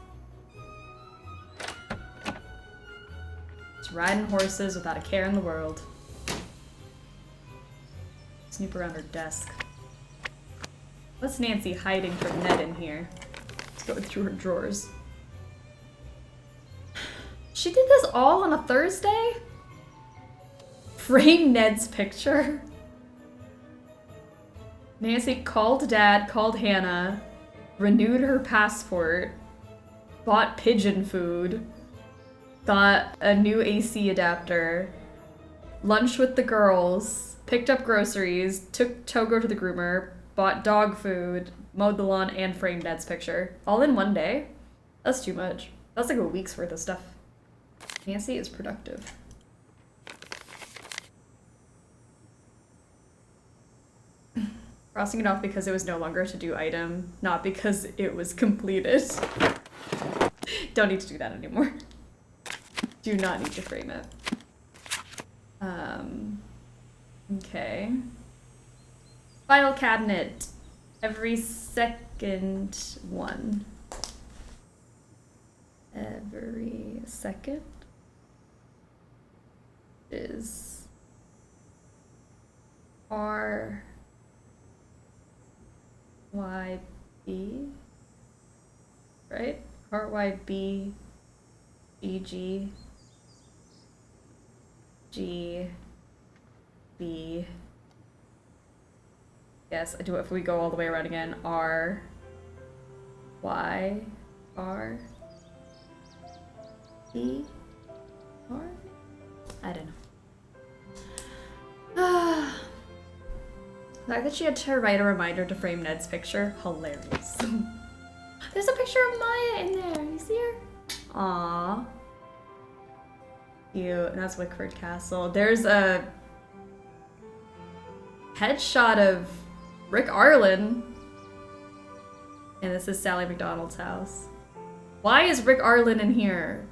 Just riding horses without a care in the world. Snoop around her desk. What's Nancy hiding from Ned in here? Let's go through her drawers. She did this all on a Thursday? Frame Ned's picture. Nancy called Dad, called Hannah, renewed her passport, bought pigeon food, got a new AC adapter, lunched with the girls, picked up groceries, took Togo to the groomer, bought dog food, mowed the lawn, and framed Ned's picture. All in one day? That's too much. That's like a week's worth of stuff. Nancy is productive. Crossing it off because it was no longer a to-do item, not because it was completed. Don't need to do that anymore. Do not need to frame it. Okay. File cabinet. Every second one. Every second is R Y B, right? R Y B E G G B. Yes, I do it if we go all the way around again. R Y R E R. I don't know. The fact that she had to write a reminder to frame Ned's picture, hilarious. There's a picture of Maya in there. You see her? Aww. Cute. And that's Wickford Castle. There's a headshot of Rick Arlen. And this is Sally McDonald's house. Why is Rick Arlen in here?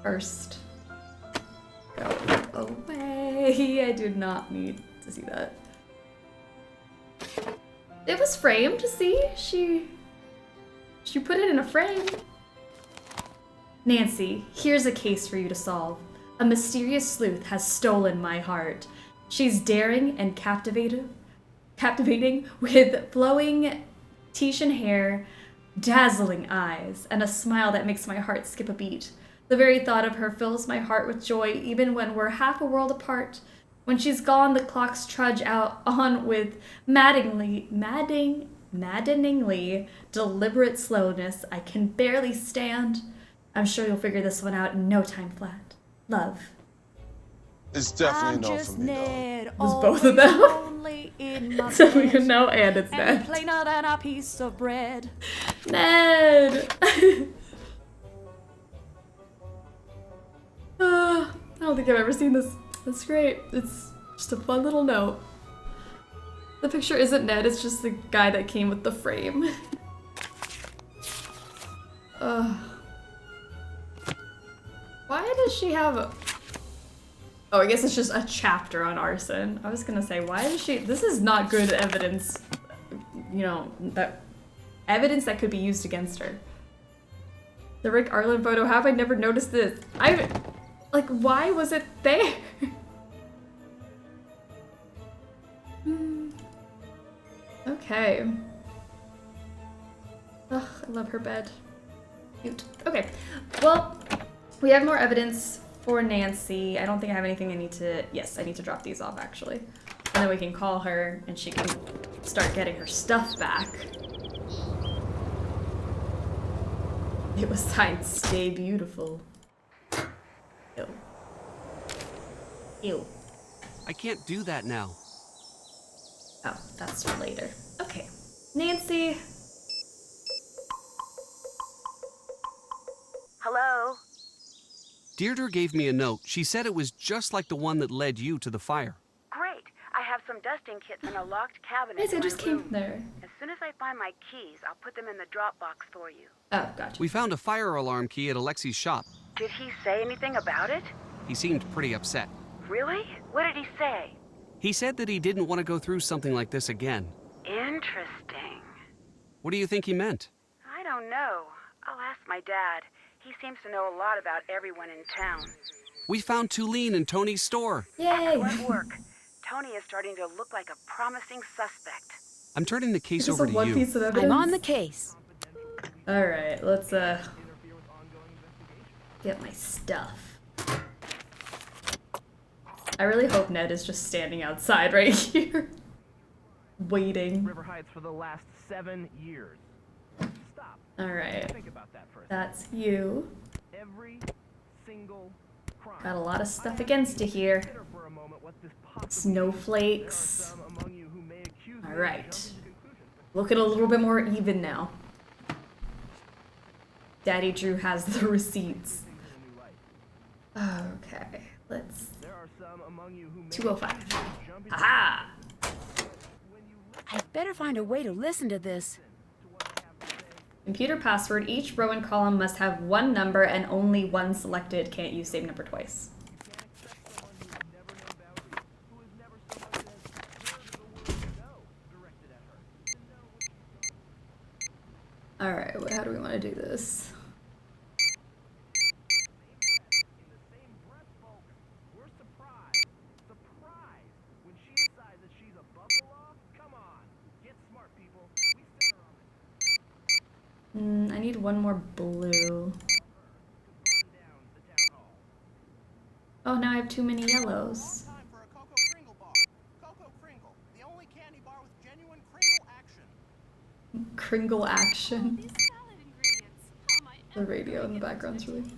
First. Go away. I do not need to see that. It was framed, see? She put it in a frame. Nancy, here's a case for you to solve. A mysterious sleuth has stolen my heart. She's daring and captivating with flowing Tahitian hair, dazzling eyes, and a smile that makes my heart skip a beat. The very thought of her fills my heart with joy even when we're half a world apart. When she's gone, the clocks trudge on with maddeningly deliberate slowness. I can barely stand. I'm sure you'll figure this one out in no time flat. Love. It's definitely no for me, It was both of them. So we can know, and it's Ned. Plainer than a piece of bread. Ned! I don't think I've ever seen this. That's great. It's just a fun little note. The picture isn't Ned, it's just the guy that came with the frame. Why does she have a... Oh, I guess it's just a chapter on arson. I was gonna say, why is she... This is not good evidence, you know, that evidence that could be used against her. The Rick Arlen photo, how have I never noticed this? Like, why was it there? Okay. Ugh, I love her bed. Cute. Okay, well, we have more evidence for Nancy. I don't think I have anything I need to... Yes, I need to drop these off, actually. And then we can call her, and she can start getting her stuff back. It was signed, Stay Beautiful. Ew. Ew. I can't do that now. Oh, that's for later. Okay. Nancy. Hello? Deirdre gave me a note. She said it was just like the one that led you to the fire. Great. I have some dusting kits in a locked cabinet Yes, I in just my came room. there. As soon as I find my keys, I'll put them in the drop box for you. Oh, gotcha. We found a fire alarm key at Alexi's shop. Did he say anything about it? He seemed pretty upset. Really? What did he say? He said that he didn't want to go through something like this again. Interesting. What do you think he meant? I don't know. I'll ask my dad. He seems to know a lot about everyone in town. We found Tulene in Tony's store. Yay! Excellent work. Tony is starting to look like a promising suspect. I'm turning the case This over is to one you. piece of evidence. I'm on the case. Alright, let's get my stuff. I really hope Ned is just standing outside right here. Waiting. River Heights for the last 7 years. Stop. Alright. Think about that for a That's you. Every single crime. Got a lot of stuff against you here. Snowflakes. Alright. Looking a little bit more even now. Daddy Drew has the receipts. Okay, let's... 205. Aha! I'd better find a way to listen to this. Computer password. Each row and column must have one number and only one selected. Can't use same number twice. Alright, how do we want to do this? I need one more blue. Oh, now I have too many yellows. Kringle action. The radio in the background's really cool.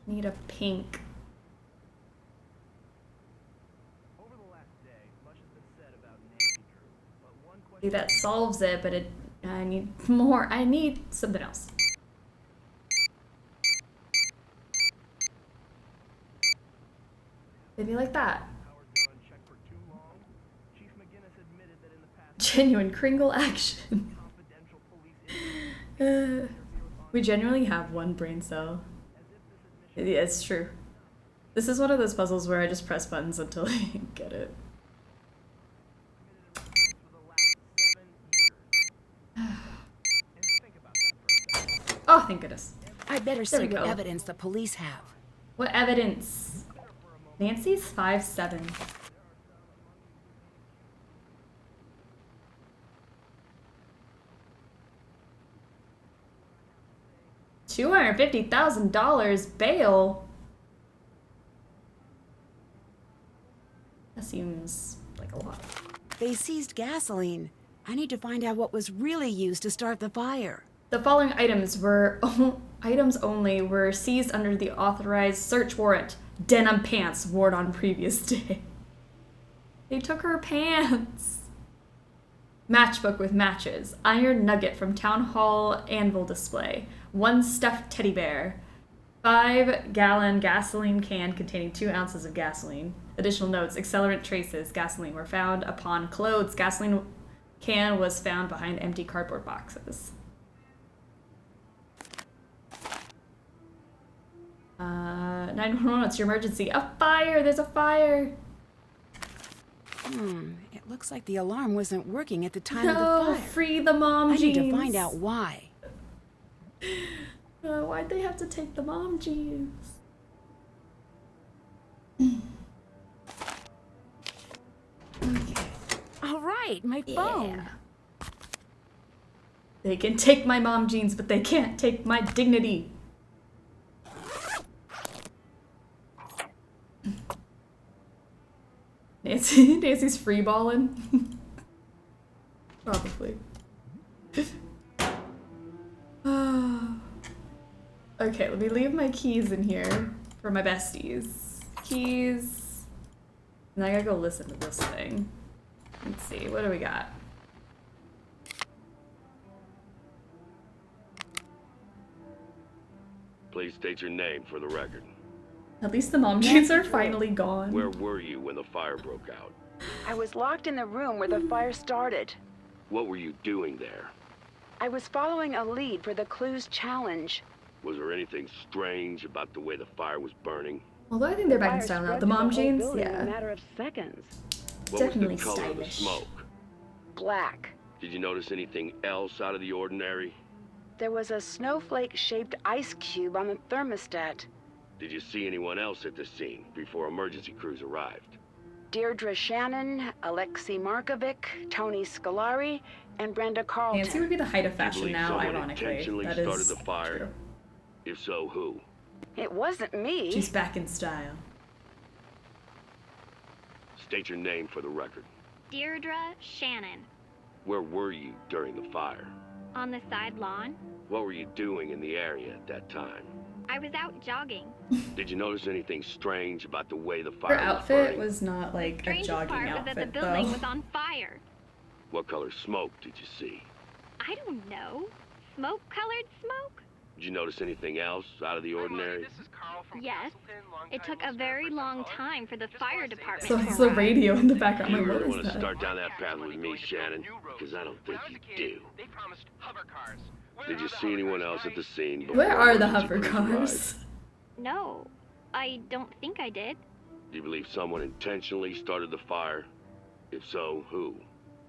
Need a pink. See, that solves it, but I need more. I need something else. Maybe like that. Genuine Kringle action. We genuinely have one brain cell. Yeah, it's true. This is one of those puzzles where I just press buttons until I get it. Oh, thank goodness. I better see what evidence the police have. What evidence? Nancy's 5'7". $250,000 bail? That seems like a lot. They seized gasoline. I need to find out what was really used to start the fire. The following items were items only were seized under the authorized search warrant. Denim pants worn on previous day. They took her pants. Matchbook with matches. Iron nugget from town hall anvil display. 1 stuffed teddy bear. 5-gallon gasoline can containing 2 ounces of gasoline. Additional notes. Accelerant traces. Gasoline were found upon clothes. Gasoline can was found behind empty cardboard boxes. 911, what's your emergency? A fire! There's a fire! It looks like the alarm wasn't working at the time of the fire. Free the mom jeans! I need to find out why. Why'd they have to take the mom jeans? right, my phone. They can take my mom jeans, but they can't take my dignity. Nancy's freeballing. Probably. Okay, let me leave my keys in here for my besties. Keys. And I gotta go listen to this thing. Let's see, what do we got? Please state your name for the record. At least the mom jeans are finally gone. Where were you when the fire broke out? I was locked in the room where the fire started. What were you doing there? I was following a lead for the Clues Challenge. Was there anything strange about the way the fire was burning? Although I think they're back in style now. The mom jeans, yeah. In a matter of seconds. What Definitely was the color stylish. of the smoke? Black. Did you notice anything else out of the ordinary? There was a snowflake-shaped ice cube on the thermostat. Did you see anyone else at the scene before emergency crews arrived? Deirdre Shannon, Alexei Markovic, Tony Scolari, and Brenda Carlton. Nancy would be the height of Do you fashion believe now, someone ironically. intentionally That started is the fire? true. If so, who? It wasn't me. She's back in style. State your name for the record. Deirdre Shannon. Where were you during the fire? On the side lawn. What were you doing in the area at that time? I was out jogging. Did you notice anything strange about the way the Her fire was outfit burning? was not like a Strangest jogging part was outfit, that the building though. was on fire. What color smoke did you see? I don't know. Smoke-colored smoke? Did you notice anything else out of the ordinary? Yes. It took a very long time for the fire department So to it's the arrive. radio in the background. You I'm like, really what want is to that? start down that path with me, Shannon? Because I don't think you do. Did you see anyone else at the scene before Where are the emergency hover crews cars? arrived? No, I don't think I did. Do you believe someone intentionally started the fire? If so, who?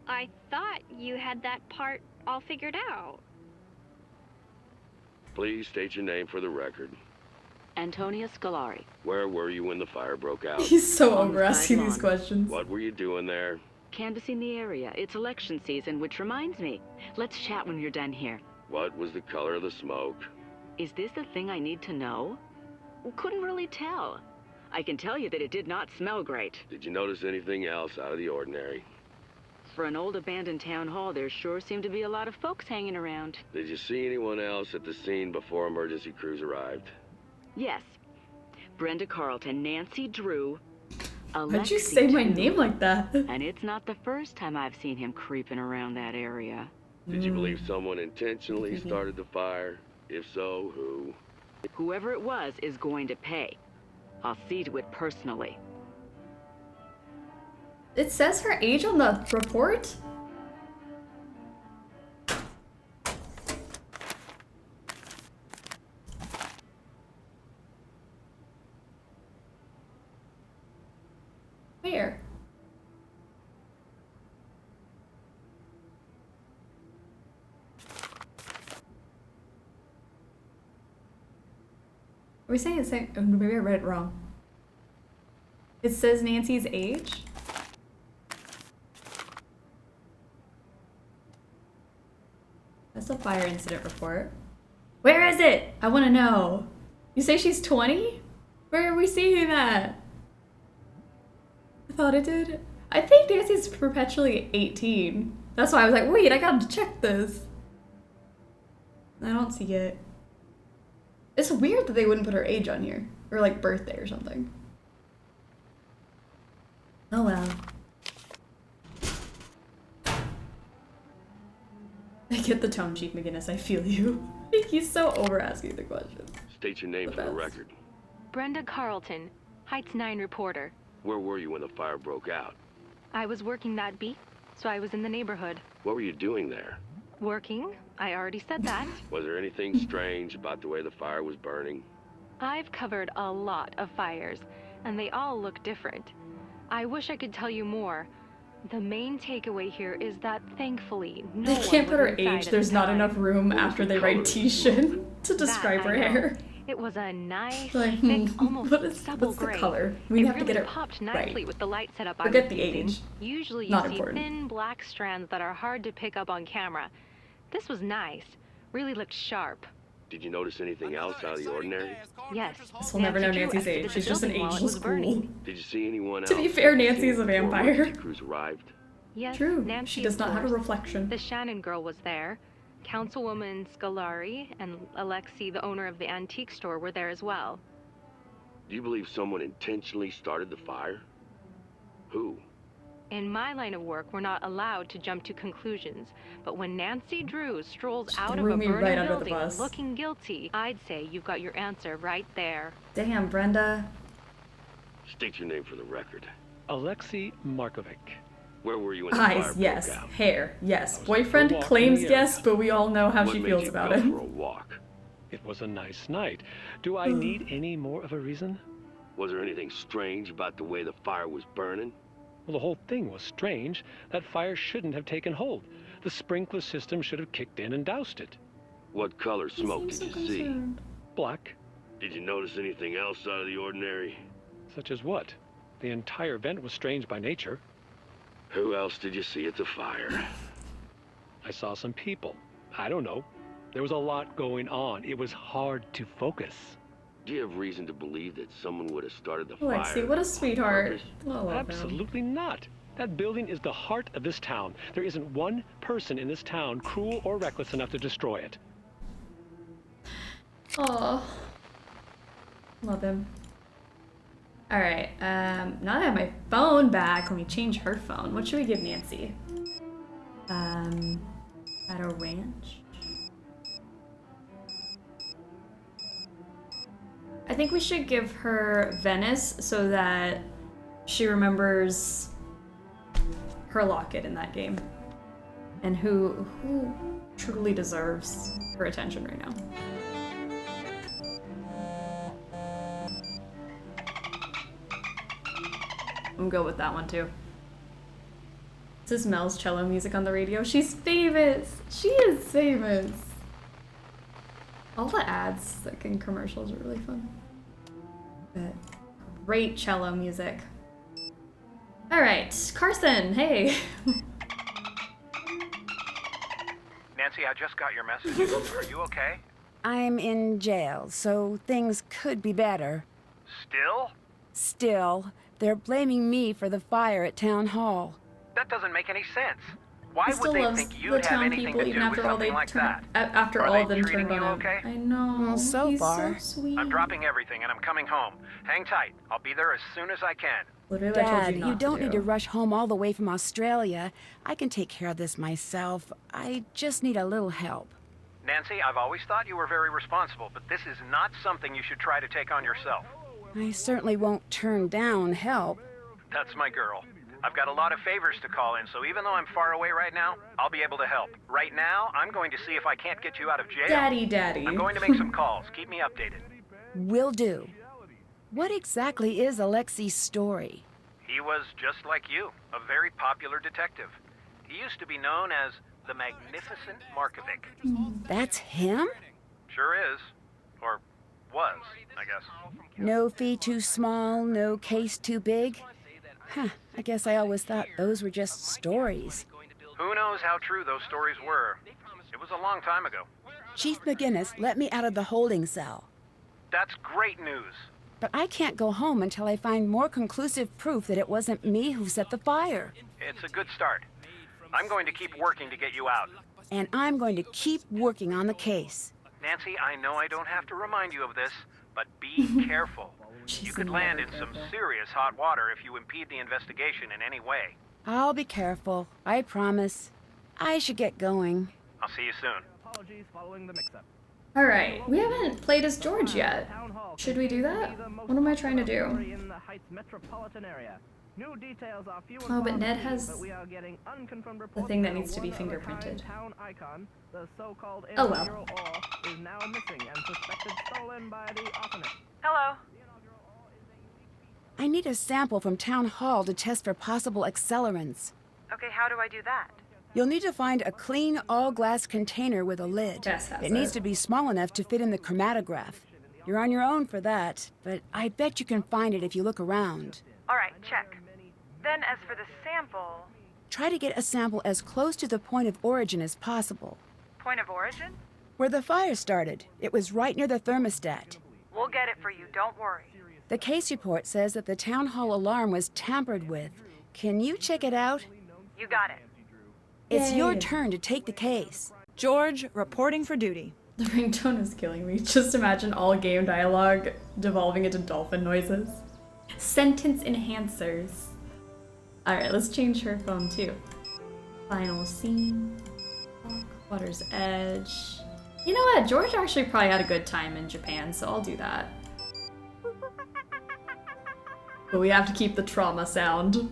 I thought you had that part all figured out. Please state your name for the record. Antonia Scolari. Where were you when the fire broke out? He's so On over the asking side these lawn. questions. What were you doing there? Canvassing the area. It's election season, which reminds me. Let's chat when you're done here. What was the color of the smoke? Is this the thing I need to know? Couldn't really tell. I can tell you that it did not smell great. Did you notice anything else out of the ordinary? For an old abandoned town hall, there sure seem to be a lot of folks hanging around. Did you see anyone else at the scene before emergency crews arrived? Yes. Brenda Carlton, Nancy Drew, Why'd you say my name like that? And it's not the first time I've seen him creeping around that area. Did you believe someone intentionally started the fire? If so, who? Whoever it was is going to pay. I'll see to it personally. It says her age on the report? Where? Are we saying it's saying? Oh, maybe I read it wrong. It says Nancy's age? That's a fire incident report. Where is it? I want to know. You say she's 20? Where are we seeing that? I thought it did. I think Nancy's perpetually 18. That's why I was like, wait, I gotta check this. I don't see it. It's weird that they wouldn't put her age on here. Or like birthday or something. Oh well. I get the tone, Chief McGinnis. I feel you. He's so over asking the questions. State your name for the record. Brenda Carlton, Heights 9 reporter. Where were you when the fire broke out? I was working that beat, so I was in the neighborhood. What were you doing there? Working? I already said that. Was there anything strange about the way the fire was burning? I've covered a lot of fires, and they all look different. I wish I could tell you more. The main takeaway here is that thankfully no They one can't put was her inside age. at There's the not time. enough room after they write Tishan to describe That her I know. hair. It was a nice, Like, thick, almost stubble what's the gray. color? We have to really get it popped right. nicely with the light setup I Forget was the using. age. Usually you Not see important. thin black strands that are hard to pick up on camera. This was nice. Really looked sharp. Did you notice anything else out of the ordinary? Yes. Guess we'll never know Drew Nancy's exited age. the She's just an building while it ageless was burning. ghoul. Did you see anyone else? To be fair, that was Nancy is a seen before vampire. emergency crews arrived? Yes, True. Nancy, She does of not have a course. reflection. The Shannon girl was there. Councilwoman Scolari and Alexei, the owner of the antique store, were there as well. Do you believe someone intentionally started the fire? Who? In my line of work, we're not allowed to jump to conclusions. But when Nancy Drew strolls out of threw a me burning right under the building bus. looking guilty, I'd say you've got your answer right there. Damn, Brenda. State your name for the record. Alexei Markovic. Where were you when the fire Eyes, yes. broke out? Hair, yes. for a Boyfriend walk in claims the area. yes, but we all know how What she made feels you about go him. for a walk? It was a nice night. Do I need any more of a reason? Was there anything strange about the way the fire was burning? Well, the whole thing was strange. That fire shouldn't have taken hold. The sprinkler system should have kicked in and doused it. What color smoke did you see? Black. Did you notice anything else out of the ordinary? Such as what? The entire vent was strange by nature. Who else did you see at the fire? I saw some people. I don't know. There was a lot going on. It was hard to focus. Do you have reason to believe that someone would have started the Lexi, fire? what a sweetheart. I love him. Absolutely not. That building is the heart of this town. There isn't one person in this town cruel or reckless enough to destroy it. Oh, love him. All right, now that I have my phone back, let me change her phone. What should we give Nancy? At a ranch? I think we should give her Venice so that she remembers her locket in that game. And who truly deserves her attention right now. I'm good with that one too. This is Mel's cello music on the radio. She's famous. She is famous. All the ads like in commercials are really fun. But great cello music. All right, Carson. Hey. Nancy, I just got your message. Are you okay? I'm in jail, so things could be better. Still? Still, they're blaming me for the fire at Town Hall. That doesn't make any sense. Why He would still they loves think the you'd have town anything people to even do with after all they something like that? after Are all they of them treating turned you on him. okay? I know. Well, so He's far. so sweet. I'm dropping everything and I'm coming home. Hang tight. I'll be there as soon as I can. Literally, I told Dad, you not don't to need do. to rush home all the way from Australia. I can take care of this myself. I just need a little help. Nancy, I've always thought you were very responsible, but this is not something you should try to take on yourself. I certainly won't turn down help. That's my girl. I've got a lot of favors to call in, so even though I'm far away right now, I'll be able to help. Right now, I'm going to see if I can't get you out of jail. Daddy. I'm going to make some calls. Keep me updated. Will do. What exactly is Alexei's story? He was just like you, a very popular detective. He used to be known as the Magnificent Markovic. That's him? Sure is. Or was, I guess. No fee too small, no case too big? Huh, I guess I always thought those were just stories. Who knows how true those stories were? It was a long time ago. Chief McGinnis let me out of the holding cell. That's great news. But I can't go home until I find more conclusive proof that it wasn't me who set the fire. It's a good start. I'm going to keep working to get you out. And I'm going to keep working on the case. Nancy, I know I don't have to remind you of this, but be careful. You could land in some serious hot water if you impede the investigation in any way. I'll be careful, I promise. I should get going. I'll see you soon. Apologies following the mix-up. All right, we haven't played as George yet. Should we do that? What am I trying to do? In the Heights metropolitan area. New details are few and Oh, but far Ned between, has but we are getting unconfirmed the reports thing that that needs to be one of a fingerprinted. kind town icon, the so-called Oh, well. inaugural ore, is now missing and suspected stolen by the arsonist. Hello. I need a sample from Town Hall to test for possible accelerants. Okay, how do I do that? You'll need to find a clean, all-glass container with a lid. Jess has It needs it. to be small enough to fit in the chromatograph. You're on your own for that, but I bet you can find it if you look around. All right, check. Then as for the sample... Try to get a sample as close to the point of origin as possible. Point of origin? Where the fire started. It was right near the thermostat. We'll get it for you, don't worry. The case report says that the town hall alarm was tampered with. Can you check it out? You got it. It's Yay. your turn to take the case. George, reporting for duty. The ringtone is killing me. Just imagine all game dialogue devolving into dolphin noises. Sentence enhancers. Alright, let's change her phone too. Final scene. Water's Edge. You know what? George actually probably had a good time in Japan, so I'll do that. But we have to keep the trauma sound.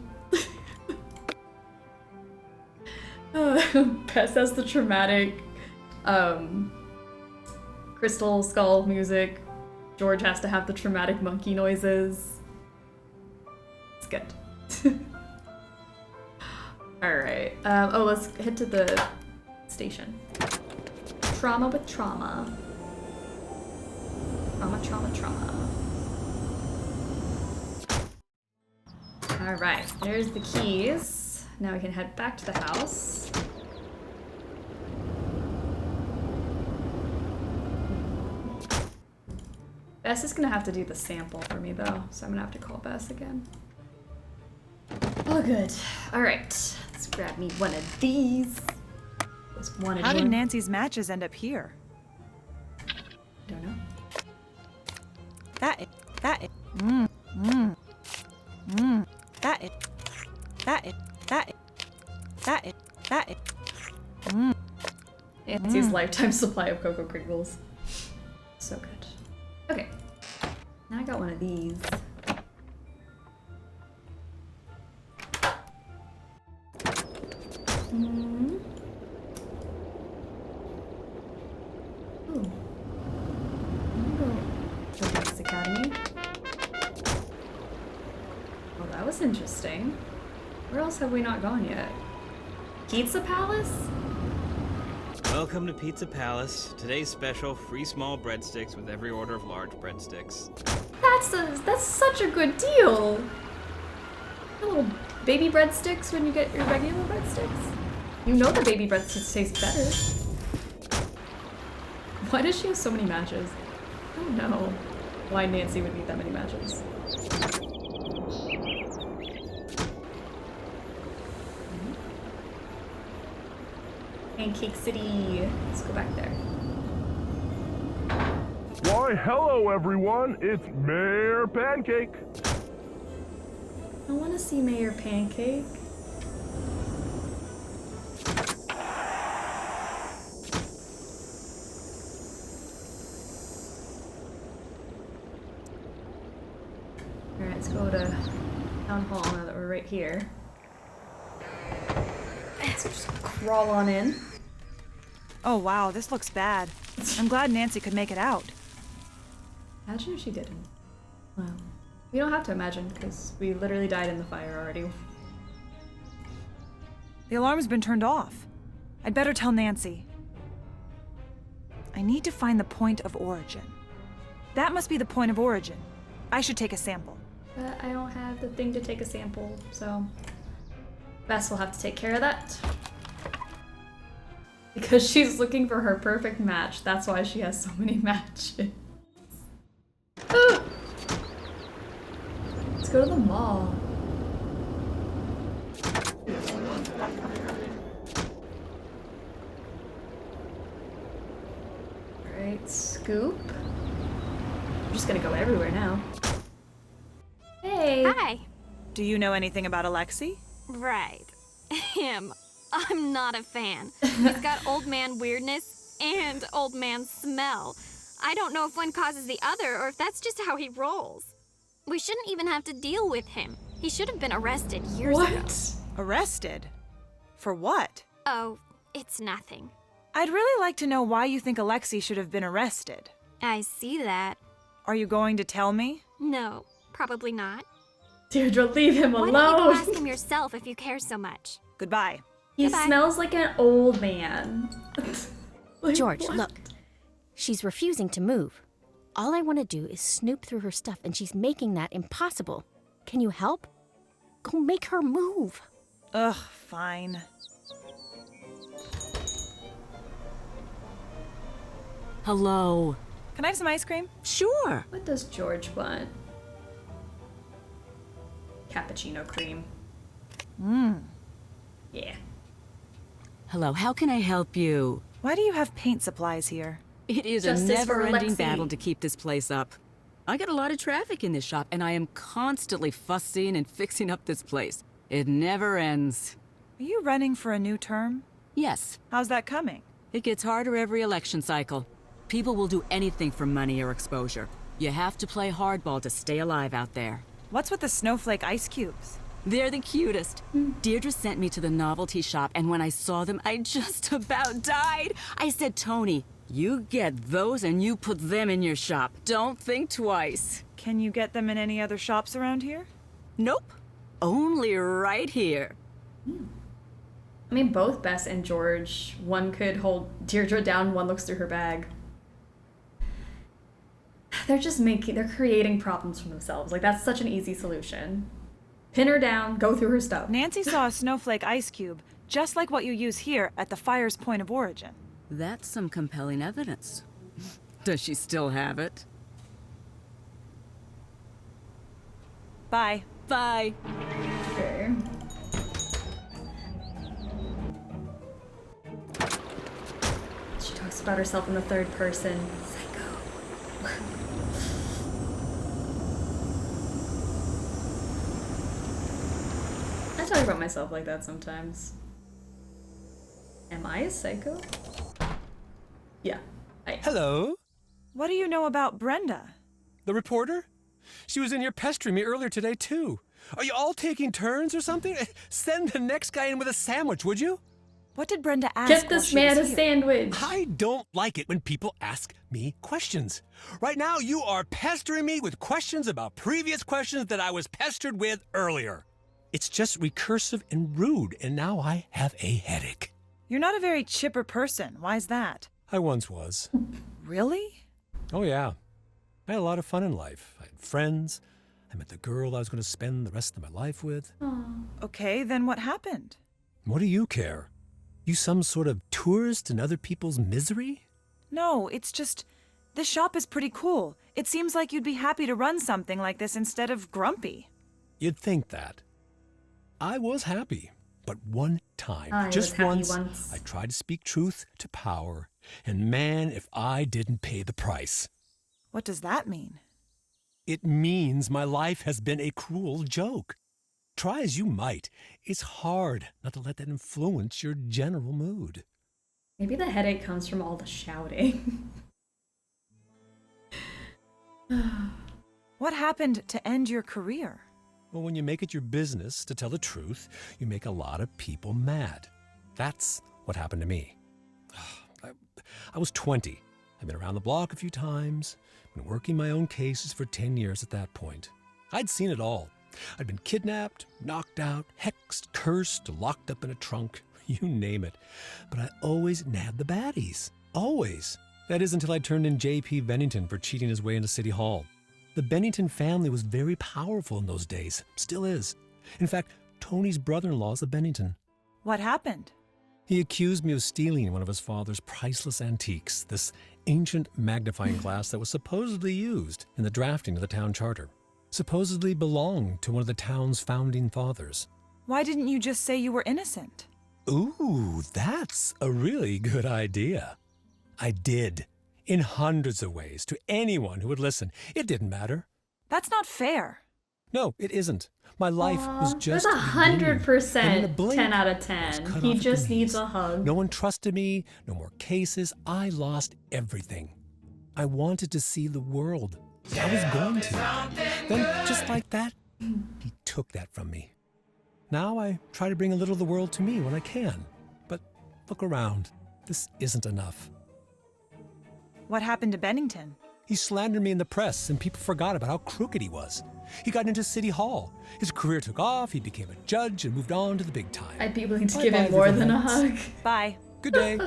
Bess has the traumatic crystal skull music. George has to have the traumatic monkey noises. It's good. Alright. Oh, let's head to the station. Trauma with trauma. Trauma, trauma, trauma. Alright, there's the keys. Now we can head back to the house. Bess is gonna have to do the sample for me though, so I'm gonna have to call Bess again. Oh good. Alright, let's grab me one of these. How did Nancy's matches end up here? Don't know. That is. That is. Nancy's lifetime supply of Cocoa Crinkles. So good. Okay. Now I got one of these. Ooh. Children's Academy. Well, that was interesting. Where else have we not gone yet? Pizza Palace? Welcome to Pizza Palace. Today's special, free small breadsticks with every order of large breadsticks. That's such a good deal. Little baby breadsticks when you get your regular breadsticks. You know the baby breadsticks taste better. Why does she have so many matches? I don't know why Nancy would need that many matches. Pancake City. Let's go back there. Why, hello everyone, it's Mayor Pancake. I want to see Mayor Pancake. Alright, let's go to Town Hall now that we're right here. Let's just crawl on in. Oh wow, this looks bad. I'm glad Nancy could make it out. Imagine if she didn't. Wow. We don't have to imagine, because we literally died in the fire already. The alarm's been turned off. I'd better tell Nancy. I need to find the point of origin. That must be the point of origin. I should take a sample. But I don't have the thing to take a sample, so Bess will have to take care of that. Because she's looking for her perfect match. That's why she has so many matches. Let's go to the mall. Alright, scoop. I'm just gonna go everywhere now. Hey! Hi! Do you know anything about Alexei? Right. Him. I'm not a fan. He's got old man weirdness and old man smell. I don't know if one causes the other or if that's just how he rolls. We shouldn't even have to deal with him. He should have been arrested years ago. Arrested? For what? Oh, it's nothing. I'd really like to know why you think Alexei should have been arrested. I see that. Are you going to tell me? No, probably not. Deirdre, leave him alone! Why don't you go ask him yourself if you care so much? Goodbye. He smells like an old man. George, look. She's refusing to move. All I want to do is snoop through her stuff, and she's making that impossible. Can you help? Go make her move. Ugh, fine. Hello. Can I have some ice cream? Sure. What does George want? Cappuccino cream. Yeah. Hello, how can I help you? Why do you have paint supplies here? It is Justice a for never-ending Alexei. battle to keep this place up. I get a lot of traffic in this shop, and I am constantly fussing and fixing up this place. It never ends. Are you running for a new term? Yes. How's that coming? It gets harder every election cycle. People will do anything for money or exposure. You have to play hardball to stay alive out there. What's with the snowflake ice cubes? They're the cutest. Deirdre sent me to the novelty shop, and when I saw them, I just about died. I said, Tony, you get those and you put them in your shop. Don't think twice. Can you get them in any other shops around here? Nope. Only right here. I mean, both Bess and George, one could hold Deirdre down, one looks through her bag. They're creating problems for themselves. Like, that's such an easy solution. Pin her down, go through her stuff. Nancy saw a snowflake ice cube, just like what you use here at the fire's point of origin. That's some compelling evidence. Does she still have it? Bye. Bye. Okay. She talks about herself in the third person. Psycho. I talk about myself like that sometimes. Am I a psycho? Yeah. Hello? What do you know about Brenda? The reporter? She was in here pestering me earlier today, too. Are you all taking turns or something? Send the next guy in with a sandwich, would you? What did Brenda ask? Get this man a sandwich. I don't like it when people ask me questions. Right now, you are pestering me with questions about previous questions that I was pestered with earlier. It's just recursive and rude, and now I have a headache. You're not a very chipper person. Why's that? I once was. Really? Oh, yeah. I had a lot of fun in life. I had friends. I met the girl I was going to spend the rest of my life with. Okay, then what happened? What do you care? You some sort of tourist in other people's misery? No, it's just, this shop is pretty cool. It seems like you'd be happy to run something like this instead of grumpy. You'd think that. I was happy, but one time, I just was happy once, I tried to speak truth to power, and man, if I didn't pay the price. What does that mean? It means my life has been a cruel joke. Try as you might, it's hard not to let that influence your general mood. Maybe the headache comes from all the shouting. What happened to end your career? Well, when you make it your business to tell the truth, you make a lot of people mad. That's what happened to me. I was 20. I'd been around the block a few times, been working my own cases for 10 years at that point. I'd seen it all. I'd been kidnapped, knocked out, hexed, cursed, locked up in a trunk, you name it. But I always nabbed the baddies. Always. That is until I turned in J.P. Bennington for cheating his way into City Hall. The Bennington family was very powerful in those days. Still is. In fact, Tony's brother-in-law is a Bennington. What happened? He accused me of stealing one of his father's priceless antiques, this ancient magnifying glass that was supposedly used in the drafting of the town charter. Supposedly belonged to one of the town's founding fathers. Why didn't you just say you were innocent? Ooh, that's a really good idea. I did. In hundreds of ways, to anyone who would listen. It didn't matter. That's not fair. No, it isn't. My life was just That's 100% blink, 10 out of 10. He just needs a hug. No one trusted me, no more cases. I lost everything. I wanted to see the world. I was going to. Then, just like that, he took that from me. Now I try to bring a little of the world to me when I can. But look around. This isn't enough. What happened to Bennington? He slandered me in the press, and people forgot about how crooked he was. He got into City Hall. His career took off, he became a judge, and moved on to the big time. I'd be willing to give him more than a hug. Bye. Good day.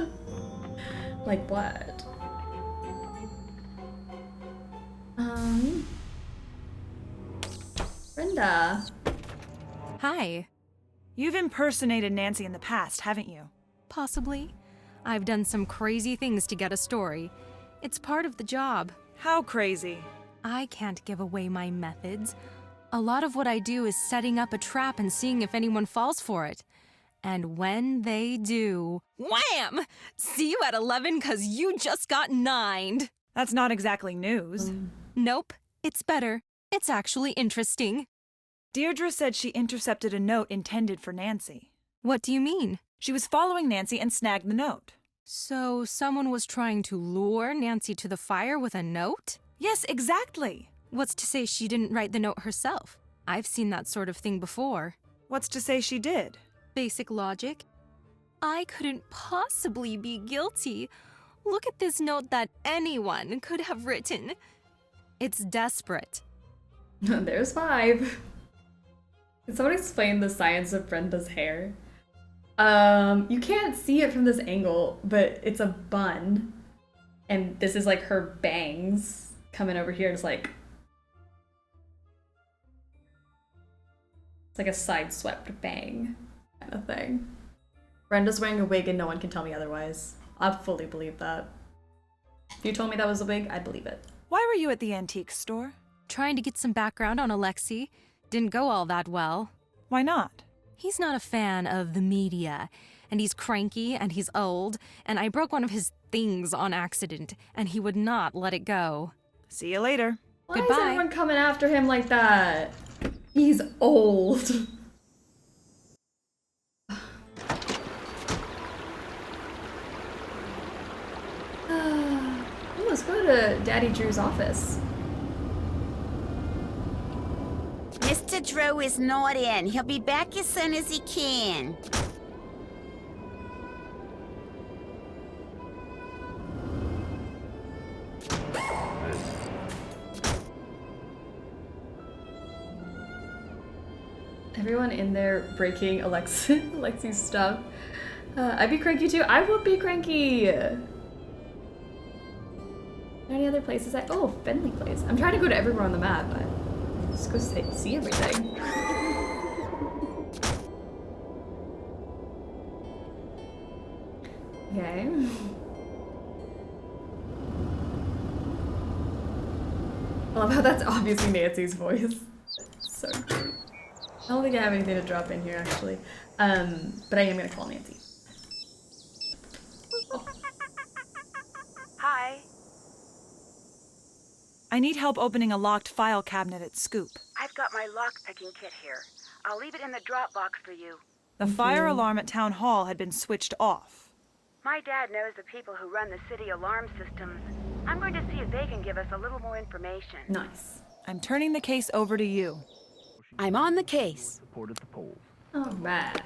Like what? Brenda. Hi. You've impersonated Nancy in the past, haven't you? Possibly. I've done some crazy things to get a story. It's part of the job. How crazy? I can't give away my methods. A lot of what I do is setting up a trap and seeing if anyone falls for it. And when they do, wham! See you at 11 'cause you just got 9'd. That's not exactly news. Nope, it's better. It's actually interesting. Deirdre said she intercepted a note intended for Nancy. What do you mean? She was following Nancy and snagged the note. So someone was trying to lure Nancy to the fire with a note? Yes, exactly. What's to say she didn't write the note herself? I've seen that sort of thing before. What's to say she did? Basic logic. I couldn't possibly be guilty. Look at this note that anyone could have written. It's desperate. There's 5. Can someone explain the science of Brenda's hair? You can't see it from this angle, but it's a bun. And this is like her bangs coming over here. It's like a side-swept bang kind of thing. Brenda's wearing a wig and no one can tell me otherwise. I fully believe that. If you told me that was a wig, I'd believe it. Why were you at the antique store? Trying to get some background on Alexei. Didn't go all that well. Why not? He's not a fan of the media, and he's cranky, and he's old, and I broke one of his things on accident, and he would not let it go. See you later. Why Goodbye. is everyone coming after him like that? He's old. Let's go to Daddy Drew's office. Mr. Drew is not in. He'll be back as soon as he can. Everyone in there breaking Alexi's stuff. I'd be cranky too. I would be cranky. Are there any other places? Oh, Fenley Place. I'm trying to go to everywhere on the map, but just go see everything. Okay. I love how that's obviously Nancy's voice. So great. I don't think I have anything to drop in here actually, but I am gonna call Nancy. Oh. Hi. I need help opening a locked file cabinet at Scoop. I've got my lock-picking kit here. I'll leave it in the drop box for you. The fire alarm at Town Hall had been switched off. My dad knows the people who run the city alarm systems. I'm going to see if they can give us a little more information. Nice. I'm turning the case over to you. I'm on the case. All right.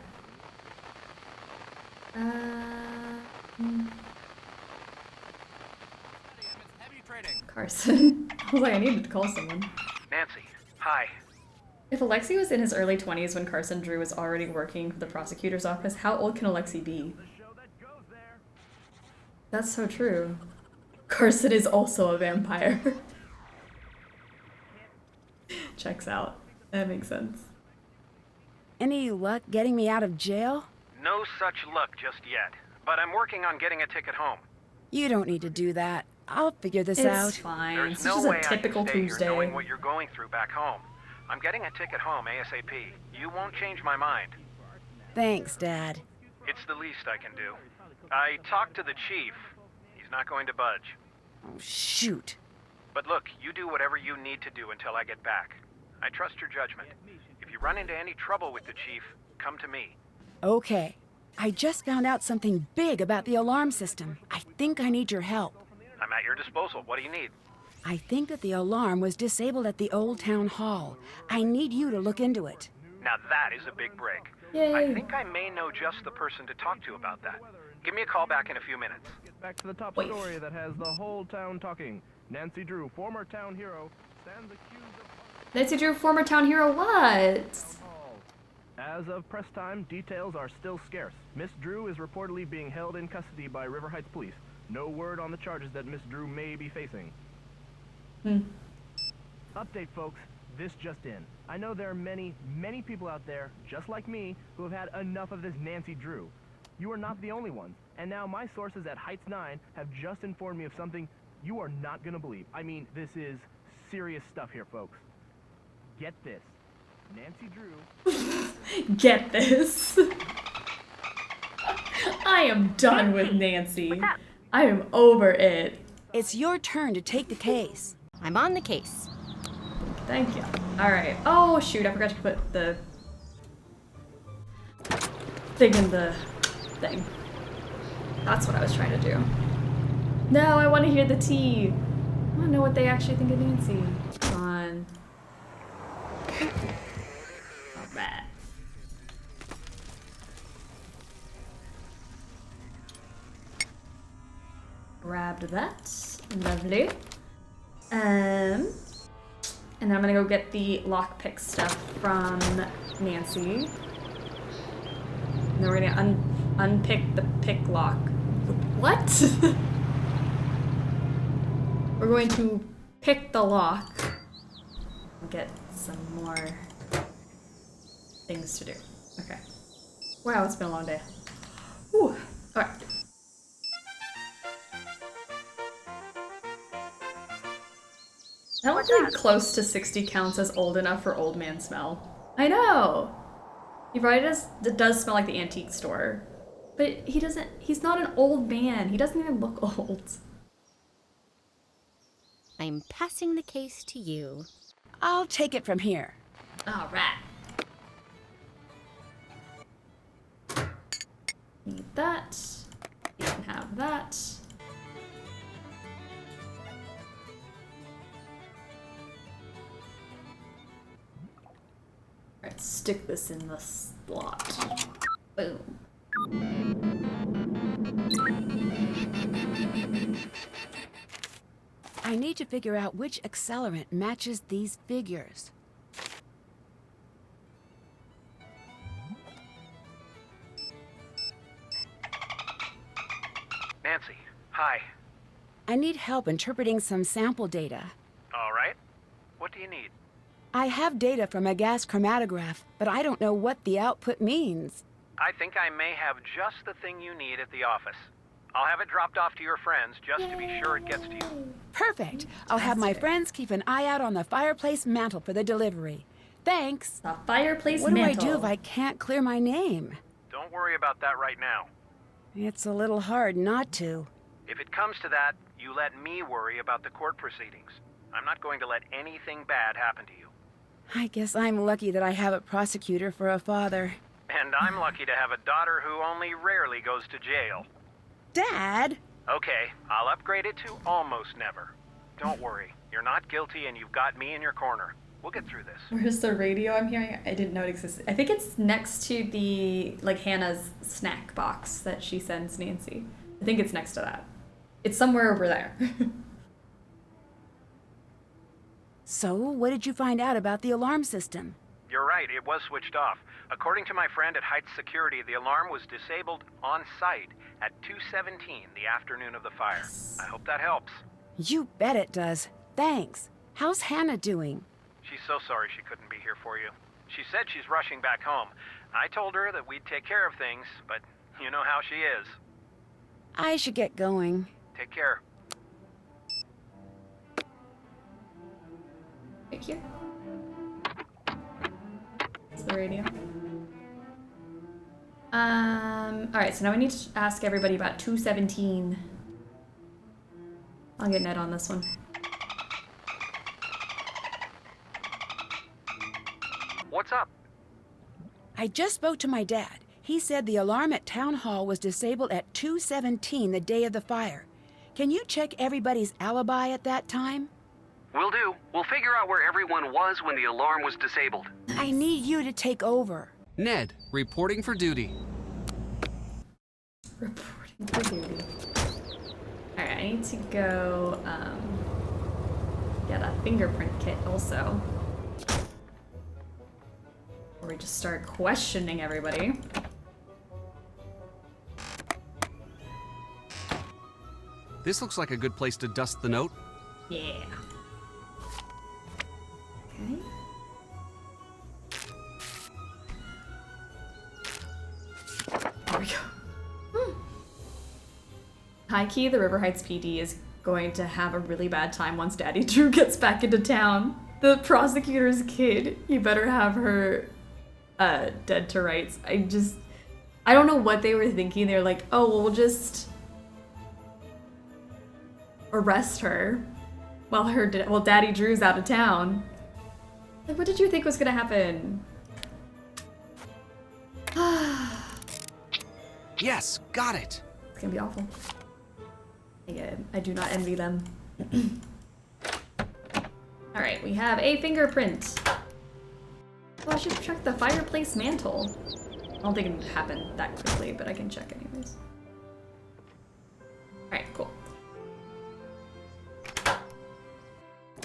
Carson. I was like, I needed to call someone. Nancy, hi. If Alexei was in his early 20s when Carson Drew was already working for the prosecutor's office, how old can Alexei be? That's so true. Carson is also a vampire. Checks out. That makes sense. Any luck getting me out of jail? No such luck just yet, but I'm working on getting a ticket home. You don't need to do that. I'll figure this It's out. fine. There's It's no just way a typical I can stay Tuesday. here knowing what you're going through back home. I'm getting a ticket home ASAP. You won't change my mind. Thanks, Dad. It's the least I can do. I talked to the chief. He's not going to budge. Oh, shoot. But look, you do whatever you need to do until I get back. I trust your judgment. If you run into any trouble with the chief, come to me. Okay. I just found out something big about the alarm system. I think I need your help. I'm at your disposal. What do you need? I think that the alarm was disabled at the old town hall. I need you to look into it. Now that is a big break. Yay. I think I may know just the person to talk to about that. Give me a call back in a few minutes. Back to the top story that has the whole town talking. Nancy Drew, former town hero, stands accused of... Nancy Drew, former town hero, what? As of press time, details are still scarce. Miss Drew is reportedly being held in custody by River Heights Police. No word on the charges that Miss Drew may be facing. Update, folks. This just in. I know there are many, many people out there, just like me, who have had enough of this Nancy Drew. You are not the only ones, and now my sources at Heights 9 have just informed me of something you are not gonna believe. I mean, this is serious stuff here, folks. Get this. Nancy Drew... Get this. I am done with Nancy. I am over it. It's your turn to take the case. I'm on the case. Thank you. Alright. Oh, shoot. I forgot to put the thing in the thing. That's what I was trying to do. No, I want to hear the tea. I want to know what they actually think of Nancy. Come on. Alright. Grabbed that. Lovely. And then I'm gonna go get the lockpick stuff from Nancy. And then we're gonna unpick the pick lock. What? We're going to pick the lock and get some more things to do. Okay. Wow, it's been a long day. Whew. Alright. I don't think close to 60 counts as old enough for old man smell. I know! He probably does smell like the antique store. But he's not an old man. He doesn't even look old. I'm passing the case to you. I'll take it from here. Alright. Need that. You can have that. Alright, stick this in the slot. Boom. I need to figure out which accelerant matches these figures. Nancy, hi. I need help interpreting some sample data. All right. What do you need? I have data from a gas chromatograph, but I don't know what the output means. I think I may have just the thing you need at the office. I'll have it dropped off to your friends just to be sure it gets to you. Perfect. I'll have my friends keep an eye out on the fireplace mantle for the delivery. Thanks. The fireplace mantle. What do I do mantle. if I can't clear my name? Don't worry about that right now. It's a little hard not to. If it comes to that, you let me worry about the court proceedings. I'm not going to let anything bad happen to you. I guess I'm lucky that I have a prosecutor for a father. And I'm lucky to have a daughter who only rarely goes to jail. Dad? Okay, I'll upgrade it to almost never. Don't worry, you're not guilty and you've got me in your corner. We'll get through this. Where's the radio I'm hearing? I didn't know it existed. I think it's next to the, Hannah's snack box that she sends Nancy. I think it's next to that. It's somewhere over there. So, what did you find out about the alarm system? You're right, it was switched off. According to my friend at Heights Security, the alarm was disabled on site at 2:17 the afternoon of the fire. I hope that helps. You bet it does. Thanks. How's Hannah doing? She's so sorry she couldn't be here for you. She said she's rushing back home. I told her that we'd take care of things, but you know how she is. I should get going. Take care. Right here. It's the radio. Alright, so now we need to ask everybody about 217. I'll get Ned on this one. What's up? I just spoke to my dad. He said the alarm at Town Hall was disabled at 2:17 the day of the fire. Can you check everybody's alibi at that time? Will do. We'll figure out where everyone was when the alarm was disabled. I need you to take over. Ned, reporting for duty. Reporting for duty. Alright, I need to go get a fingerprint kit also. Or we just start questioning everybody. This looks like a good place to dust the note. Yeah. High key, the River Heights PD is going to have a really bad time once Daddy Drew gets back into town. The prosecutor's kid, you better have her dead to rights. I don't know what they were thinking. They were like, oh, well, we'll just arrest her while Daddy Drew's out of town. Like, what did you think was gonna happen? Yes, got it. It's gonna be awful. I do not envy them. Alright, we have a fingerprint. Oh, I should check the fireplace mantle. I don't think it would happen that quickly, but I can check anyways. Alright, cool.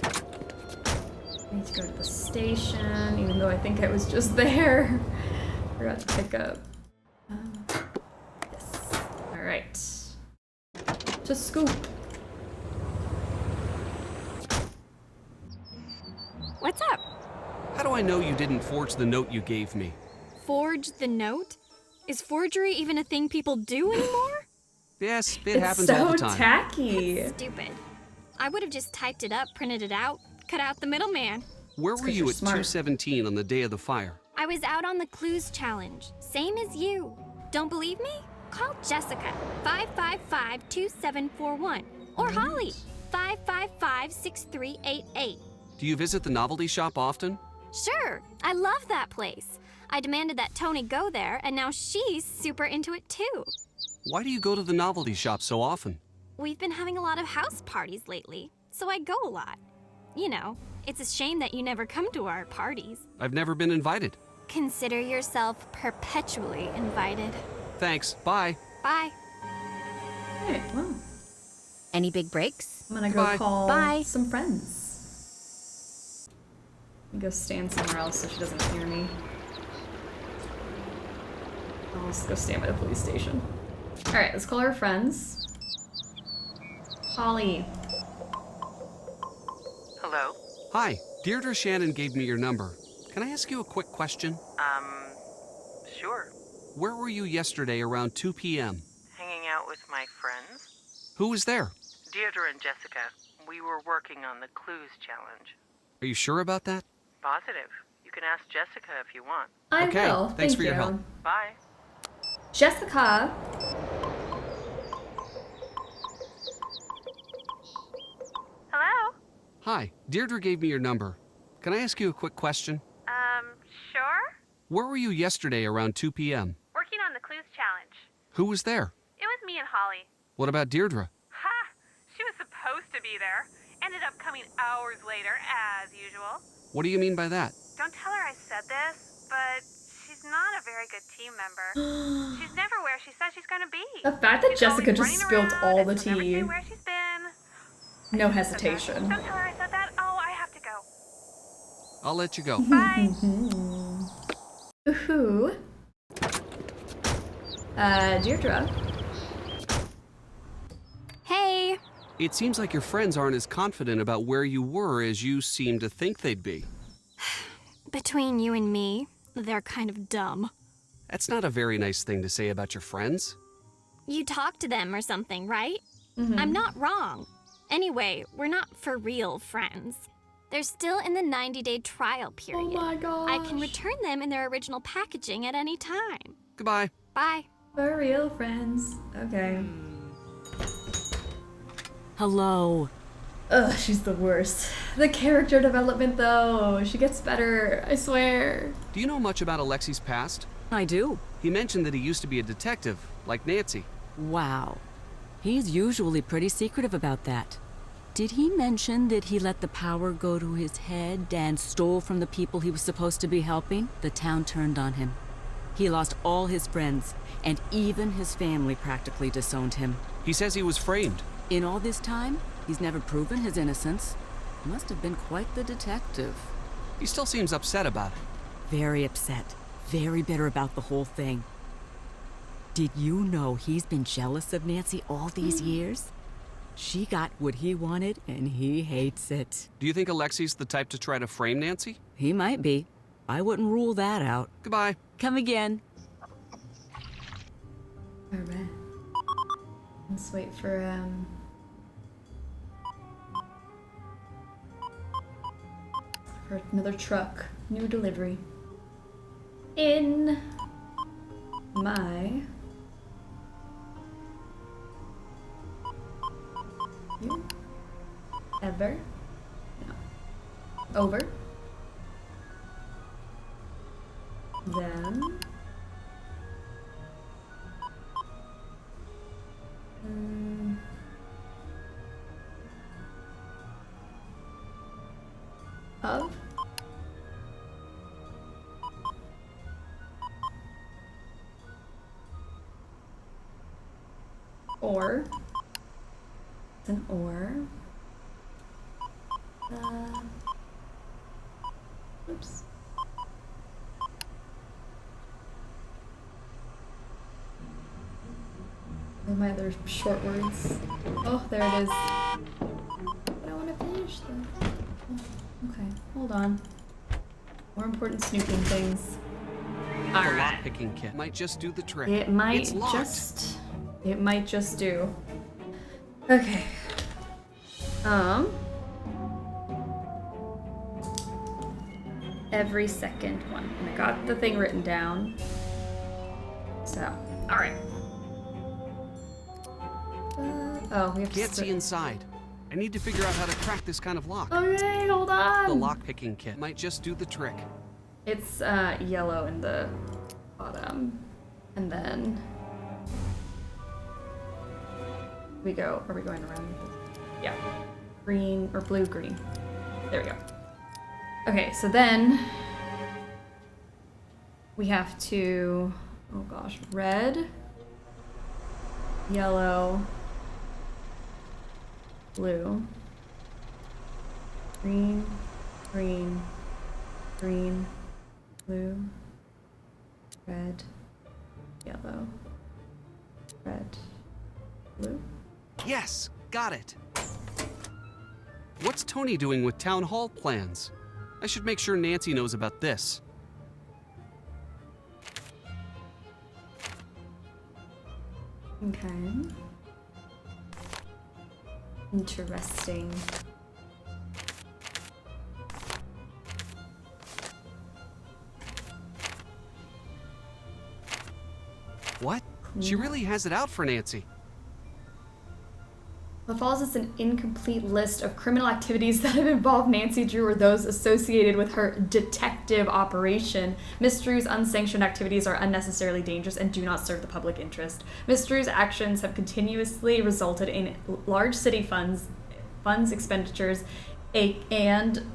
I need to go to the station, even though I think I was just there. Forgot to pick up. Yes. Alright. To scoop. What's up? How do I know you didn't forge the note you gave me? Forge the note? Is forgery even a thing people do anymore? Yes, it happens all the time. It's so tacky. That's stupid. I would have just typed it up, printed it out, cut out the middleman. Where were you at 2:17 on the day of the fire? I was out on the clues challenge, same as you. Don't believe me? Call Jessica, 555-2741, or Holly, 555-6388. Do you visit the novelty shop often? Sure, I love that place. I demanded that Tony go there, and now she's super into it too. Why do you go to the novelty shop so often? We've been having a lot of house parties lately, so I go a lot. You know, it's a shame that you never come to our parties. I've never been invited. Consider yourself perpetually invited. Thanks, bye. Bye. Hey, well. Any big breaks? I'm gonna go call Bye. some friends. Go stand somewhere else so she doesn't hear me. I'll just go stand by the police station. Alright, let's call our friends. Holly. Hello? Hi, Deirdre Shannon gave me your number. Can I ask you a quick question? Sure. Where were you yesterday around 2 p.m.? Hanging out with my friends? Who was there? Deirdre and Jessica. We were working on the clues challenge. Are you sure about that? Positive. You can ask Jessica if you want. I Okay, will. thanks for your you. help. Bye. Jessica. Hello? Hi, Deirdre gave me your number. Can I ask you a quick question? Sure? Where were you yesterday around 2 p.m.? Working on the clues challenge. Who was there? It was me and Holly. What about Deirdre? Ha! She was supposed to be there. Ended up coming hours later, as usual. What do you mean by that? Don't tell her I said this, but she's not a very good team member. She's never where she says she's gonna be. The fact that She's Jessica always just running spilled around all and the she'll never tea. say where she's been. No hesitation. Don't tell her I said that. Oh, I have to go. I'll let you go. Bye. Ooh. Deirdre. Hey. It seems like your friends aren't as confident about where you were as you seem to think they'd be. Between you and me, they're kind of dumb. That's not a very nice thing to say about your friends. You talk to them or something, right? Mm-hmm. I'm not wrong. Anyway, we're not for real friends. They're still in the 90-day trial period. Oh my gosh. I can return them in their original packaging at any time. Goodbye. Bye. For real friends. Okay. Hello. Ugh, she's the worst. The character development, though. She gets better, I swear. Do you know much about Alexi's past? I do. He mentioned that he used to be a detective, like Nancy. Wow. He's usually pretty secretive about that. Did he mention that he let the power go to his head and stole from the people he was supposed to be helping? The town turned on him. He lost all his friends, and even his family practically disowned him. He says he was framed. In all this time, he's never proven his innocence. Must have been quite the detective. He still seems upset about it. Very upset. Very bitter about the whole thing. Did you know he's been jealous of Nancy all these years? She got what he wanted, and he hates it. Do you think Alexi's the type to try to frame Nancy? He might be. I wouldn't rule that out. Goodbye. Come again. Alright. Let's wait for another truck. New delivery. In my ever over then of or it's an or oops. What are my other short words? Oh, there it is. But I want to finish this. Oh, okay, hold on. More important snooping things. The lock-picking kit might just do the trick. It might It's locked. It might just do. Okay. Every second one. And I got the thing written down. So, alright. Oh, we have to Can't see inside. I need to figure out how to crack this kind of lock. Okay, hold on. The lock-picking kit might just do the trick. It's yellow in the bottom. And then we go, are we going around? Yeah. Green or blue, green. There we go. Okay, so then we have to, oh gosh, red, yellow, blue, green, green, green, blue, red, yellow, red, blue. Yes, got it. What's Tony doing with town hall plans? I should make sure Nancy knows about this. Okay. Interesting. What? She really has it out for Nancy. What follows is an incomplete list of criminal activities that have involved Nancy Drew or those associated with her detective operation. Miss Drew's unsanctioned activities are unnecessarily dangerous and do not serve the public interest. Miss Drew's actions have continuously resulted in large city funds expenditures, and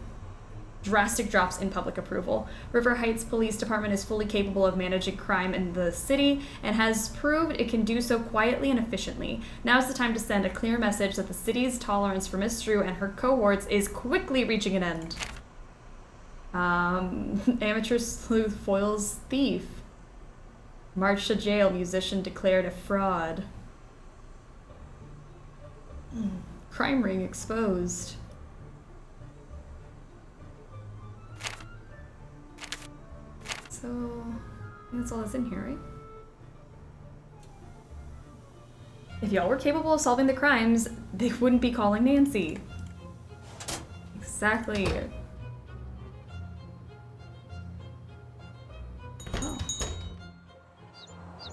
drastic drops in public approval. River Heights Police Department is fully capable of managing crime in the city and has proved it can do so quietly and efficiently. Now is the time to send a clear message that the city's tolerance for Miss Drew and her cohorts is quickly reaching an end. Amateur sleuth foils thief. March to jail, musician declared a fraud. Crime ring exposed. So, I think that's all that's in here, right? If y'all were capable of solving the crimes, they wouldn't be calling Nancy. Exactly. Oh.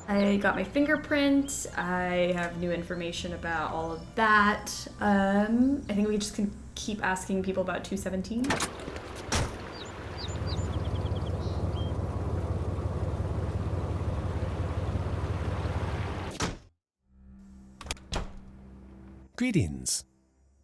I got my fingerprint. I have new information about all of that. I think we just can keep asking people about 217. Greetings.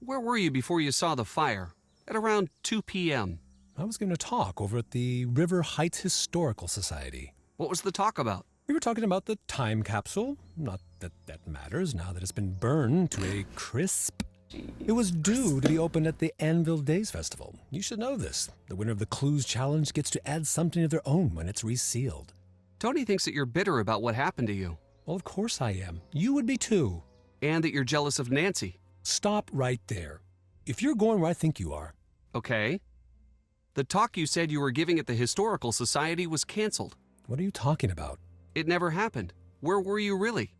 Where were you before you saw the fire? At around 2 p.m. I was going to talk over at the River Heights Historical Society. What was the talk about? We were talking about the time capsule. Not that that matters now that it's been burned to a crisp. It was due to be opened at the Anvil Days Festival. You should know this. The winner of the Clues Challenge gets to add something of their own when it's resealed. Tony thinks that you're bitter about what happened to you. Well, of course I am. You would be too. And that you're jealous of Nancy. Stop right there. If you're going where I think you are. Okay. The talk you said you were giving at the Historical Society was canceled. What are you talking about? It never happened. Where were you really?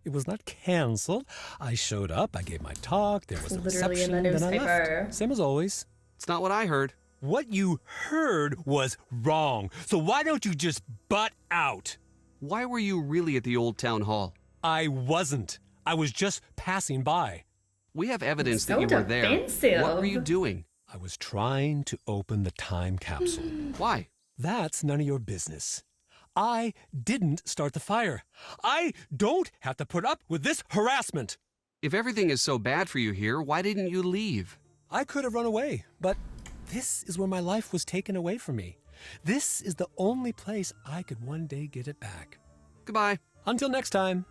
It was not canceled. I showed up, I gave my talk, there was a Literally in reception, the then I newspaper. left. Same as always. It's not what I heard. What you heard was wrong. So why don't you just butt out? Why were you really at the old town hall? I wasn't. I was just passing by. We have evidence So that you were there. defensive. What were you doing? I was trying to open the time capsule. Why? That's none of your business. I didn't start the fire. I don't have to put up with this harassment. If everything is so bad for you here, why didn't you leave? I could have run away, but this is where my life was taken away from me. This is the only place I could one day get it back. Goodbye. Until next time.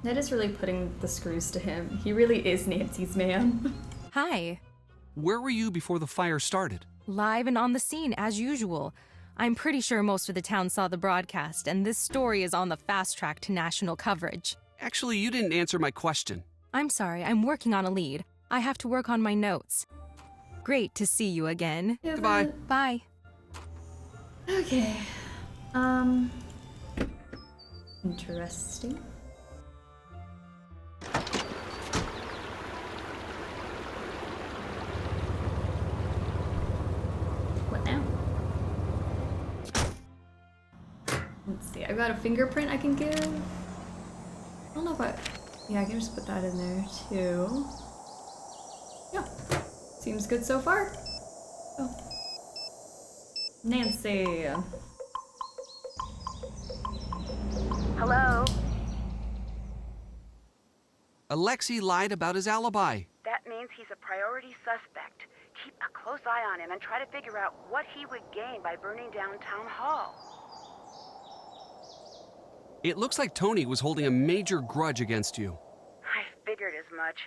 Ned is really putting the screws to him. He really is Nancy's man. Hi. Where were you before the fire started? Live and on the scene, as usual. I'm pretty sure most of the town saw the broadcast, and this story is on the fast track to national coverage. Actually, you didn't answer my question. I'm sorry, I'm working on a lead. I have to work on my notes. Great to see you again. Yeah, Goodbye. Bye. Okay. Interesting. What now? Let's see, I've got a fingerprint I can give. I don't know if yeah, I can just put that in there too. Yeah, seems good so far. Oh. Nancy. Hello? Alexei lied about his alibi. That means he's a priority suspect. Keep a close eye on him and try to figure out what he would gain by burning down Town Hall. It looks like Tony was holding a major grudge against you. I figured as much.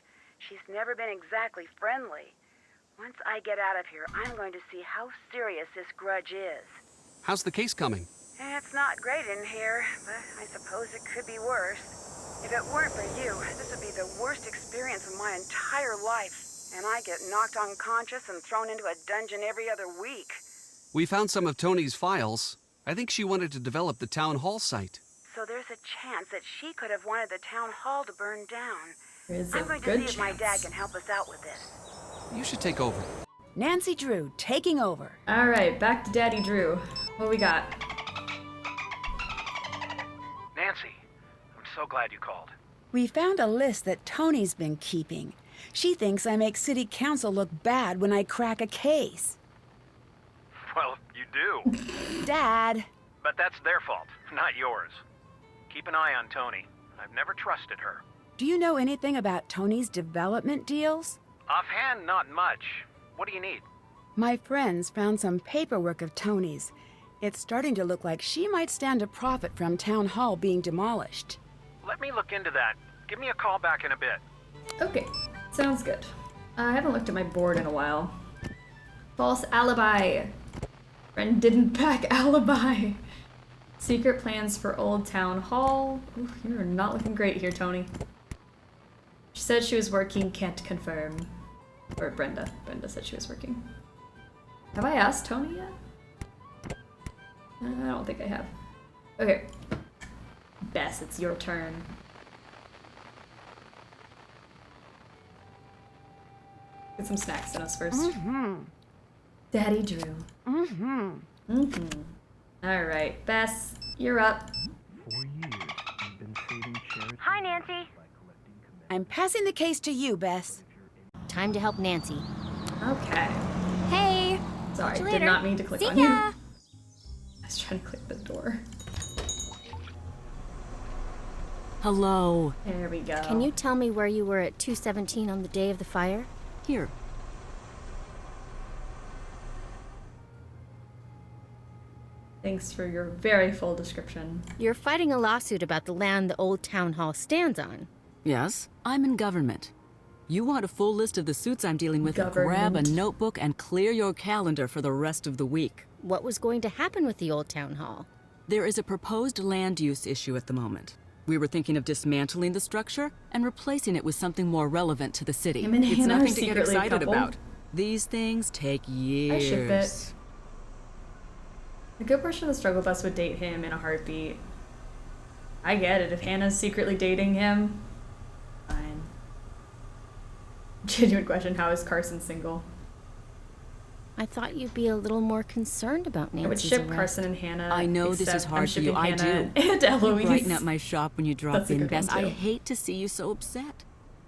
She's never been exactly friendly. Once I get out of here, I'm going to see how serious this grudge is. How's the case coming? It's not great in here, but I suppose it could be worse. If it weren't for you, this would be the worst experience of my entire life. And I get knocked unconscious and thrown into a dungeon every other week. We found some of Tony's files. I think she wanted to develop the town hall site. So there's a chance that she could have wanted the town hall to burn down. There's I'm a going to good see if my chance. dad can help us out with this. You should take over. Nancy Drew taking over. All right, back to Daddy Drew. What we got? Nancy, I'm so glad you called. We found a list that Tony's been keeping. She thinks I make city council look bad when I crack a case. Well, you do. Dad. But that's their fault, not yours. Keep an eye on Tony. I've never trusted her. Do you know anything about Tony's development deals? Offhand, not much. What do you need? My friends found some paperwork of Tony's. It's starting to look like she might stand to profit from Town Hall being demolished. Let me look into that. Give me a call back in a bit. Okay, sounds good. I haven't looked at my board in a while. False alibi. Friend didn't pack alibi. Secret plans for Old Town Hall. Ooh, you're not looking great here, Tony. She said she was working, can't confirm. Or Brenda. Brenda said she was working. Have I asked Tony yet? I don't think I have. Okay. Bess, it's your turn. Get some snacks in us first. Daddy Drew. All right, Bess, you're up. For years, you've been saving charity. Hi, Nancy. I'm passing the case to you, Bess. Time to help Nancy. Okay. Hey. Sorry, Catch you did later. not mean to click See on you. ya. I was trying to click the door. Hello. There we go. Can you tell me where you were at 2:17 on the day of the fire? Here. Thanks for your very full description. You're fighting a lawsuit about the land the old town hall stands on. Yes, I'm in government. You want a full list of the suits I'm dealing with? Grab a Government. notebook and clear your calendar for the rest of the week. What was going to happen with the old town hall? There is a proposed land use issue at the moment. We were thinking of dismantling the structure and replacing it with something more relevant to the city. Him and It's Hannah are nothing to get secretly a excited couple. about. These things take I ship years. it. A good portion of the struggle bus would date him in a heartbeat. I get it. If Hannah's secretly dating him, fine. Genuine question, how is Carson single? I thought you'd be a little more concerned about Nancy's I would ship arrest. Carson and Hannah. I know this is hard for you. I do. And Eloise. You brighten up my shop when you drop That's a in, good Bess. one, too. I hate to see you so upset.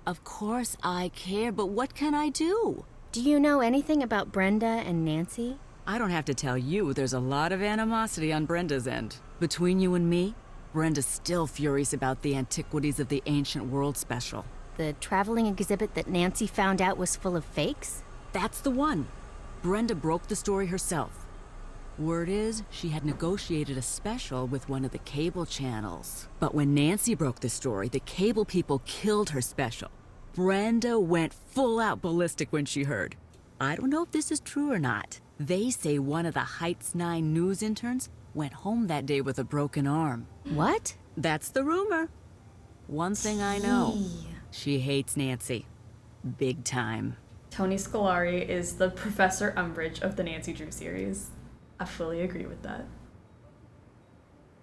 Of course I care, but what can I do? Do you know anything about Brenda and Nancy? I don't have to tell you, there's a lot of animosity on Brenda's end. Between you and me, Brenda's still furious about the Antiquities of the Ancient World special. The traveling exhibit that Nancy found out was full of fakes? That's the one. Brenda broke the story herself. Word is, she had negotiated a special with one of the cable channels. But when Nancy broke the story, the cable people killed her special. Brenda went full out ballistic when she heard. I don't know if this is true or not. They say one of the Heights 9 news interns went home that day with a broken arm. What? That's the rumor. One thing I know, she hates Nancy. Big time. Tony Scolari is the Professor Umbridge of the Nancy Drew series. I fully agree with that.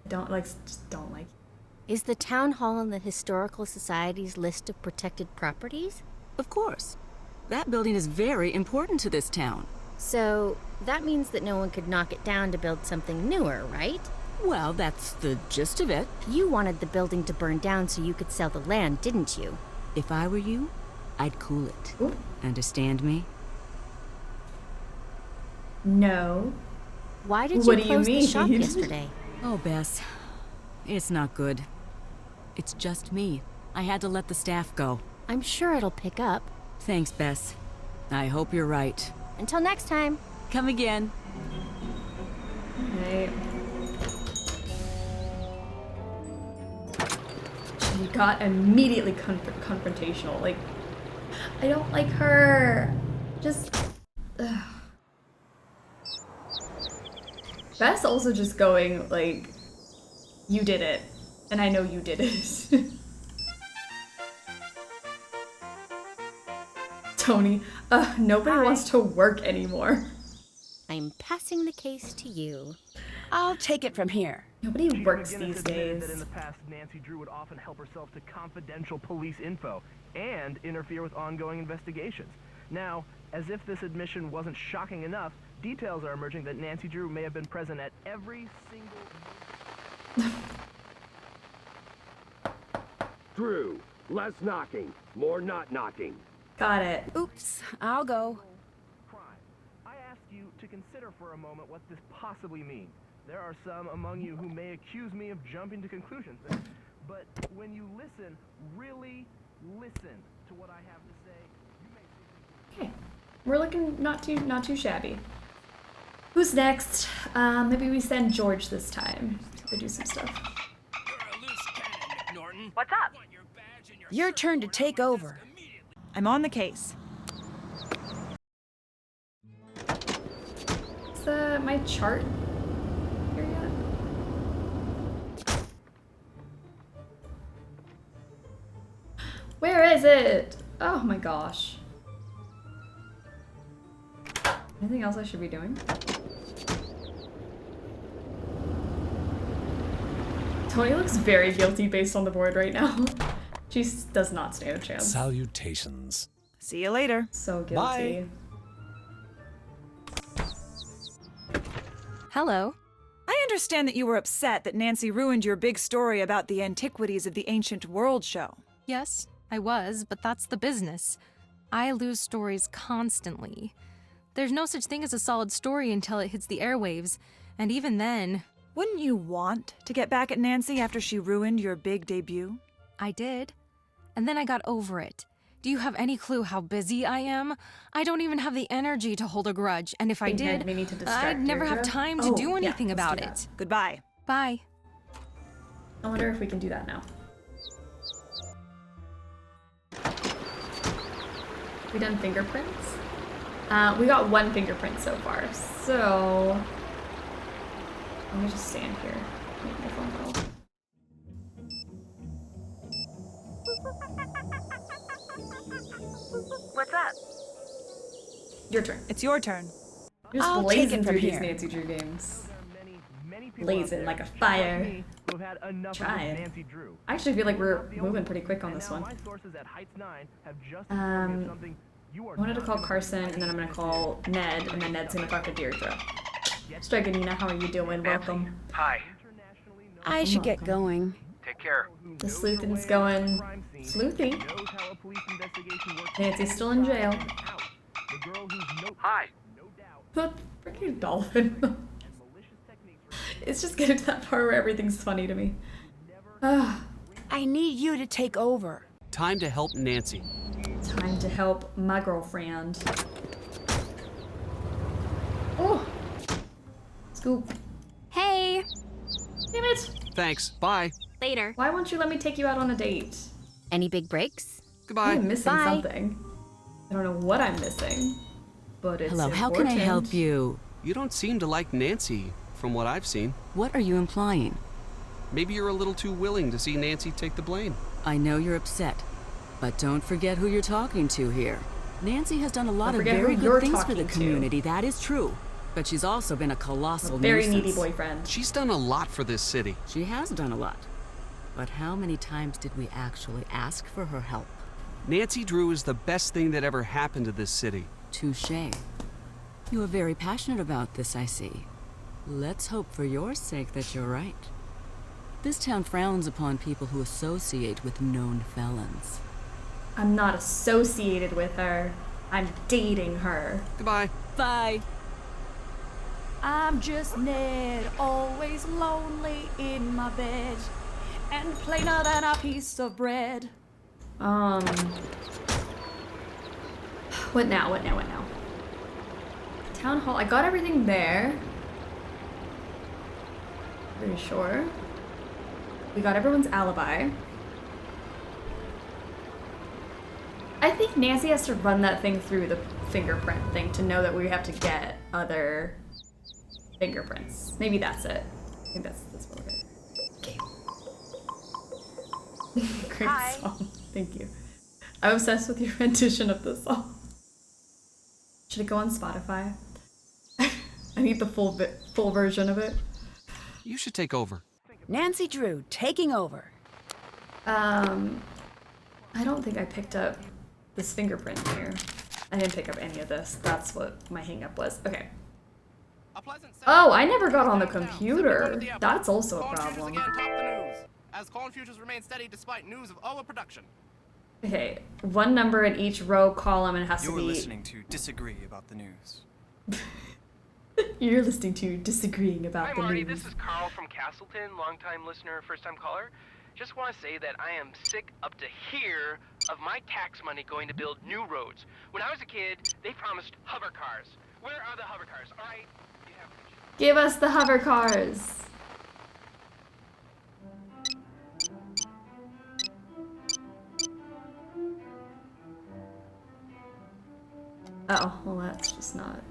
Just don't like. Is the town hall on the Historical Society's list of protected properties? Of course. That building is very important to this town. So, that means that no one could knock it down to build something newer, right? Well, that's the gist of it. You wanted the building to burn down so you could sell the land, didn't you? If I were you, I'd cool it. Ooh. Understand me? No. Why did What you do you close the mean? shop yesterday? Oh, Bess. It's not good. It's just me. I had to let the staff go. I'm sure it'll pick up. Thanks, Bess. I hope you're right. Until next time. Come again. Right. She got immediately confrontational. Like, I don't like her. Just. Ugh. Bess also just going, like, you did it. And I know you did it. Tony, nobody wants to work anymore. I'm passing the case to you. I'll take it from here. Nobody works McGinnis these admitted days. that in the past, Nancy Drew would often help herself to confidential police info and interfere with ongoing investigations. Now, as if this admission wasn't shocking enough, details are emerging that Nancy Drew may have been present at every single... Drew, less knocking, more not knocking. Got it. Oops, I'll go. crime. I ask you to consider for a moment what this possibly means. There are some among you who may accuse me of jumping to conclusions, but when you listen, really listen to what I have to say, you may see... Okay. We're looking not too shabby. Who's next? Maybe we send George this time to do some stuff. What's up? Your turn to take over. I'm on the case. Is my chart here yet? Where is it? Oh my gosh. Anything else I should be doing? Tony looks very guilty based on the board right now. She does not stand a chance. Salutations. See you later. So guilty. Bye. Hello. I understand that you were upset that Nancy ruined your big story about the Antiquities of the Ancient World show. Yes, I was, but that's the business. I lose stories constantly. There's no such thing as a solid story until it hits the airwaves, and even then... Wouldn't you want to get back at Nancy after she ruined your big debut? I did. And then I got over it. Do you have any clue how busy I am? I don't even have the energy to hold a grudge, and if I did, I'd never have time to do anything about it. Goodbye. Bye. I wonder if we can do that now. We done fingerprints? We got one fingerprint so far, so... Let me just stand here. Make my phone call. What's up? Your turn. It's your turn. You're just I'll take blazing it from through these here. Nancy Drew games. blazing like a fire. Trying. I actually feel like we're moving pretty quick on this one. I wanted to call Carson, and then I'm gonna call Ned, and then Ned's gonna talk to Deirdre. Strike Nina, how are you doing? Welcome. Hi. I should get going. Take care. The sleuthing's going sleuthy. Nancy's still in jail. Hi. The freaking dolphin. It's just getting to that part where everything's funny to me. I need you to take over. Time to help Nancy. Time to help my girlfriend. Oh! Scoop. Hey! Damn it! Thanks. Bye. Later. Why won't you let me take you out on a date? Any big breaks? Goodbye. I'm missing Bye. something. I don't know what I'm missing, but it's Hello, how can I important. help you? You don't seem to like Nancy, from what I've seen. What are you implying? Maybe you're a little too willing to see Nancy take the blame. I know you're upset, but don't forget who you're talking to here. Nancy has done a lot of very good things for the community, that is true. But she's also been a colossal Very nuisance. needy boyfriend. She's done a lot for this city. She has done a lot. But how many times did we actually ask for her help? Nancy Drew is the best thing that ever happened to this city. Touché. You are very passionate about this, I see. Let's hope for your sake that you're right. This town frowns upon people who associate with known felons. I'm not associated with her. I'm dating her. Goodbye. Bye. I'm just Ned, always lonely in my bed, and plainer than a piece of bread. What now? What now? What now? Town hall. I got everything there. Pretty sure. We got everyone's alibi. I think Nancy has to run that thing through the fingerprint thing to know that we have to get other fingerprints. Maybe that's it. I think that's what we're doing. Okay. Great song. Thank you. I'm obsessed with your rendition of this song. Should it go on Spotify? I need the full version of it. You should take over. Nancy Drew, taking over. I don't think I picked up this fingerprint here. I didn't pick up any of this. That's what my hang-up was. Okay. Oh, I never got on the computer. That's also a problem. As corn futures remain steady despite news of overproduction. Okay, one number in each row column, and it has to be... You're listening to Disagree About the News. You're listening to Disagreeing About Hi, the Marty. News. This is Carl from Castleton, longtime listener, first-time caller. Just want to say that I am sick up to here of my tax money going to build new roads. When I was a kid, they promised hover cars. Where are the hover cars? All right. Give us the hover cars. Oh, well that's just not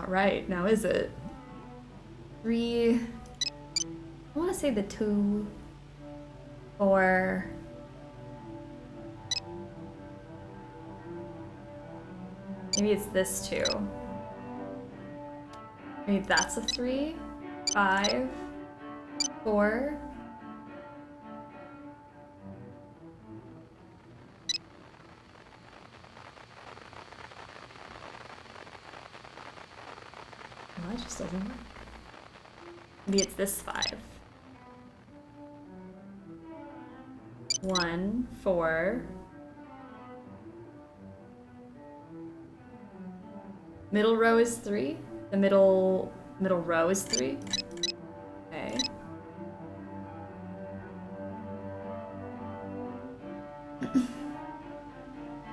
right, now is it? 3, I want to say the 2, 4, maybe it's this 2. Maybe that's a 3, 5, 4. Well, that just doesn't work. Maybe it's this 5. 1, 4. Middle row is 3. The middle row is 3. Okay.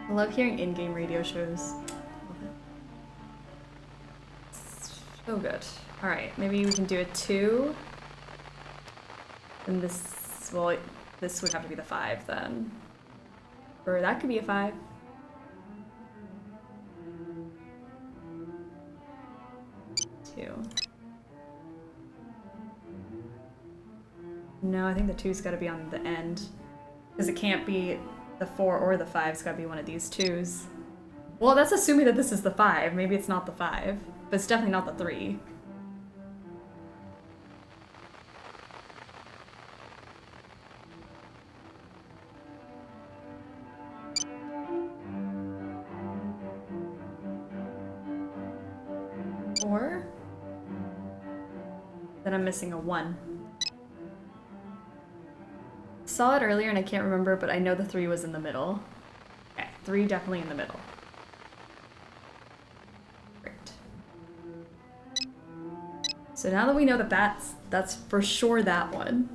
I love hearing in-game radio shows. So good. Alright, maybe we can do a 2. And this, well, this would have to be the 5 then. Or that could be a 5. No, I think the 2's gotta be on the end. Because it can't be the 4 or the 5, it's gotta be one of these 2's. Well, that's assuming that this is the 5. Maybe it's not the 5. But it's definitely not the 3. Then I'm missing a 1. Saw it earlier and I can't remember, but I know the 3 was in the middle. Okay, 3 definitely in the middle. Great. So now that we know that that's for sure that one,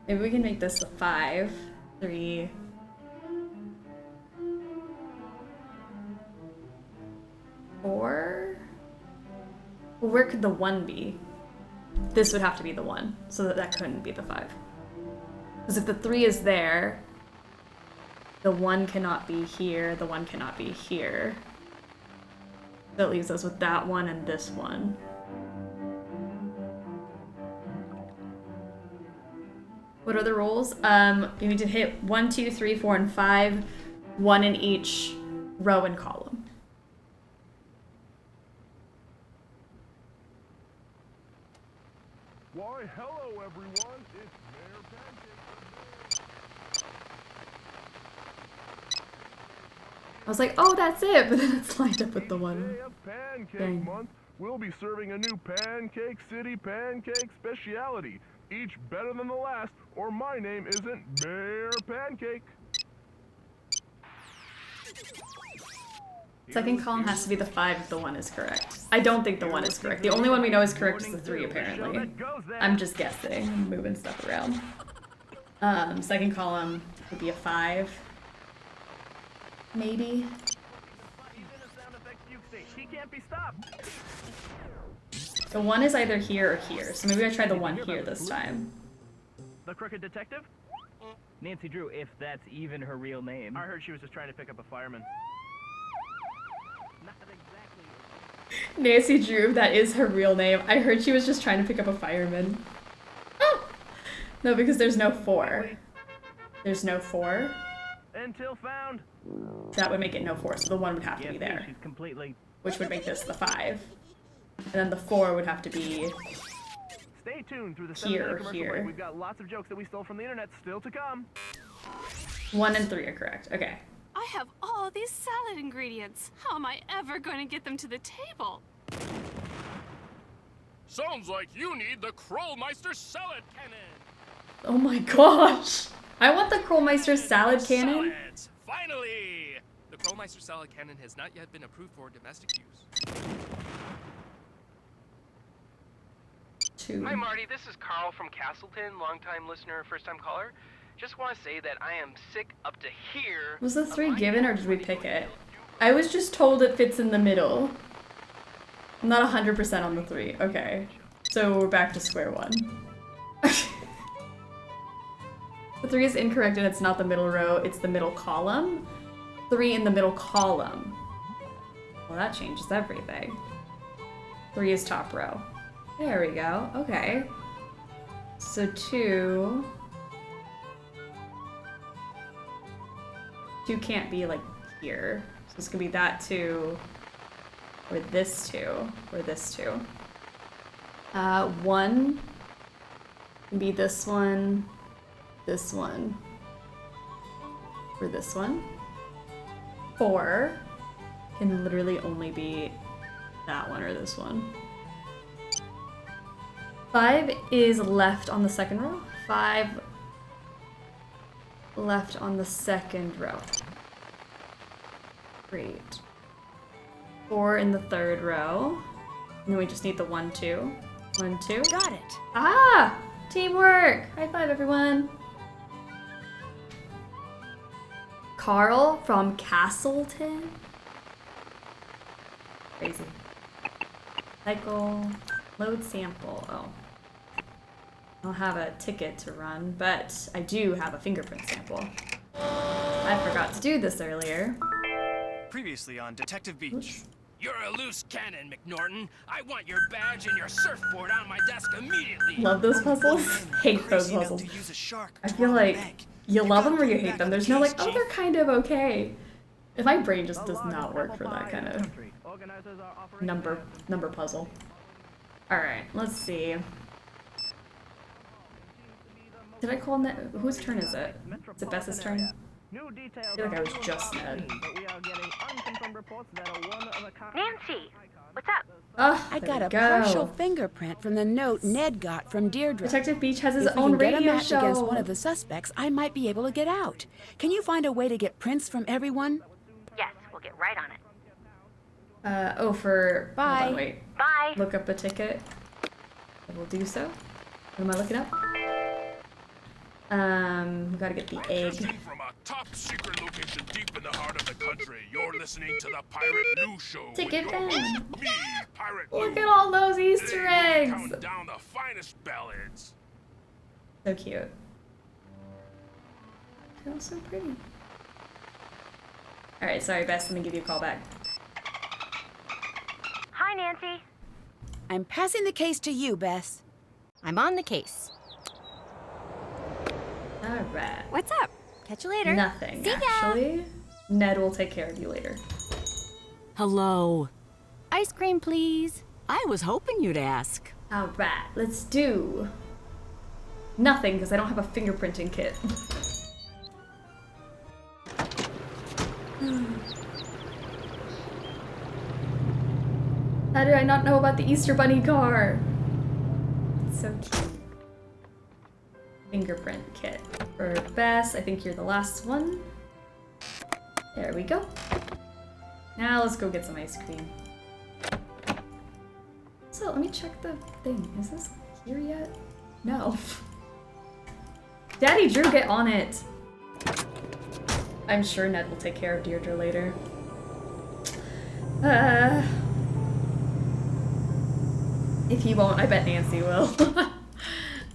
maybe we can make this a 5, 3. Well, where could the 1 be? This would have to be the 1, so that couldn't be the 5. Because if the 3 is there, the 1 cannot be here, the 1 cannot be here. That leaves us with that 1 and this 1. What are the rules? You need to hit 1, 2, 3, 4, and 5, 1 in each row and column. Why, hello everyone, it's Mayor Pancake. I was like, oh, that's it, but then it's lined up with the 1. Day of Pancake Dang. Month, we'll be serving a new Pancake City pancake speciality. Each better than the last, or my name isn't Mayor Pancake. Second column has to be the 5 if the 1 is correct. I don't think the 1 is correct. The only one we know is correct is the 3, apparently. I'm just guessing. I'm moving stuff around. Second column would be a 5. Maybe. He can't be stopped. The 1 is either here or here, so maybe I try the 1 here this time. The crooked detective? Nancy Drew, if that's even her real name. I heard she was just trying to pick up a fireman. Not exactly. Nancy Drew, that is her real name. I heard she was just trying to pick up a fireman. Oh! No, because there's no 4. There's no 4. Until found. That would make it no 4, so the 1 would have to be there. She's completely. Which would make this the 5. And then the 4 would have to be Stay tuned through the here, 7-minute commercial here. break. We've got lots of jokes that we stole from the internet still to come. 1 and 3 are correct. Okay. I have all these salad ingredients. How am I ever going to get them to the table? Sounds like you need the Krollmeister salad cannon. Oh my gosh! I want the Krollmeister salad cannon. Salads. Finally! The Krollmeister salad cannon has not yet been approved for domestic use. 2. Hi, Marty. This is Carl from Castleton, longtime listener, first-time caller. Just want to say that I am sick up to here. Was the 3 given or did we pick it? I was just told it fits in the middle. I'm not 100% on the 3. Okay. So we're back to square 1. The 3 is incorrect and it's not the middle row, it's the middle column. 3 in the middle column. Well, that changes everything. 3 is top row. There we go. Okay. So 2 can't be like here. So it's gonna be that 2, or this 2, or this 2. 1 can be this 1, or this one. 4 can literally only be that one or this one. 5 is left on the second row. 5 left on the second row. Great. 4 in the third row. And then we just need the 1, 2. 1, 2. Got it. Ah! Teamwork! High five, everyone. Carl from Castleton. Crazy. Cycle. Load sample. Oh. I don't have a ticket to run, but I do have a fingerprint sample. I forgot to do this earlier. Previously on Detective Beach. Oops. You're a loose cannon, McNorton. I want your badge and your surfboard on my desk immediately. Love those puzzles. Hate those puzzles. I feel like you love them or you hate them. There's no like, oh, they're kind of okay. If my brain just does not work for that kind of number puzzle. All right, let's see. Did I call Ned? Whose turn is it? Is it Bess's turn? I feel like I was just Ned. Nancy, What's up? Oh, I there got we a go. partial fingerprint from the note Ned got from Deirdre. Detective Beach has his If we own can get a radio match show. against one of the suspects, I might be able to get out. Can you find a way to get prints from everyone? Yes, we'll get right on it. For... Bye. Hold on, wait. Bye. Look up a ticket. I will do so. What am I looking up? We gotta get the egg. From a top secret location deep in the heart of the country, you're listening to the Pirate Lou Show. Ticket with your Ben. host, me, Pirate Look Lou. at all those Easter Today, eggs. count down the finest ballads. So cute. They're all so pretty. Alright, sorry, Bess. Let me give you a call back. Hi, Nancy. I'm passing the case to you, Bess. I'm on the case. Alright. What's up? Catch you later. Nothing, See ya. actually. Ned will take care of you later. Hello. Ice cream, please. I was hoping you'd ask. Alright, let's do... nothing, because I don't have a fingerprinting kit. How did I not know about the Easter Bunny car? It's so cute. Fingerprint kit. For Bess, I think you're the last one. There we go. Now let's go get some ice cream. So let me check the thing. Is this here yet? No. Daddy Drew, get on it. I'm sure Ned will take care of Deirdre later. If he won't, I bet Nancy will.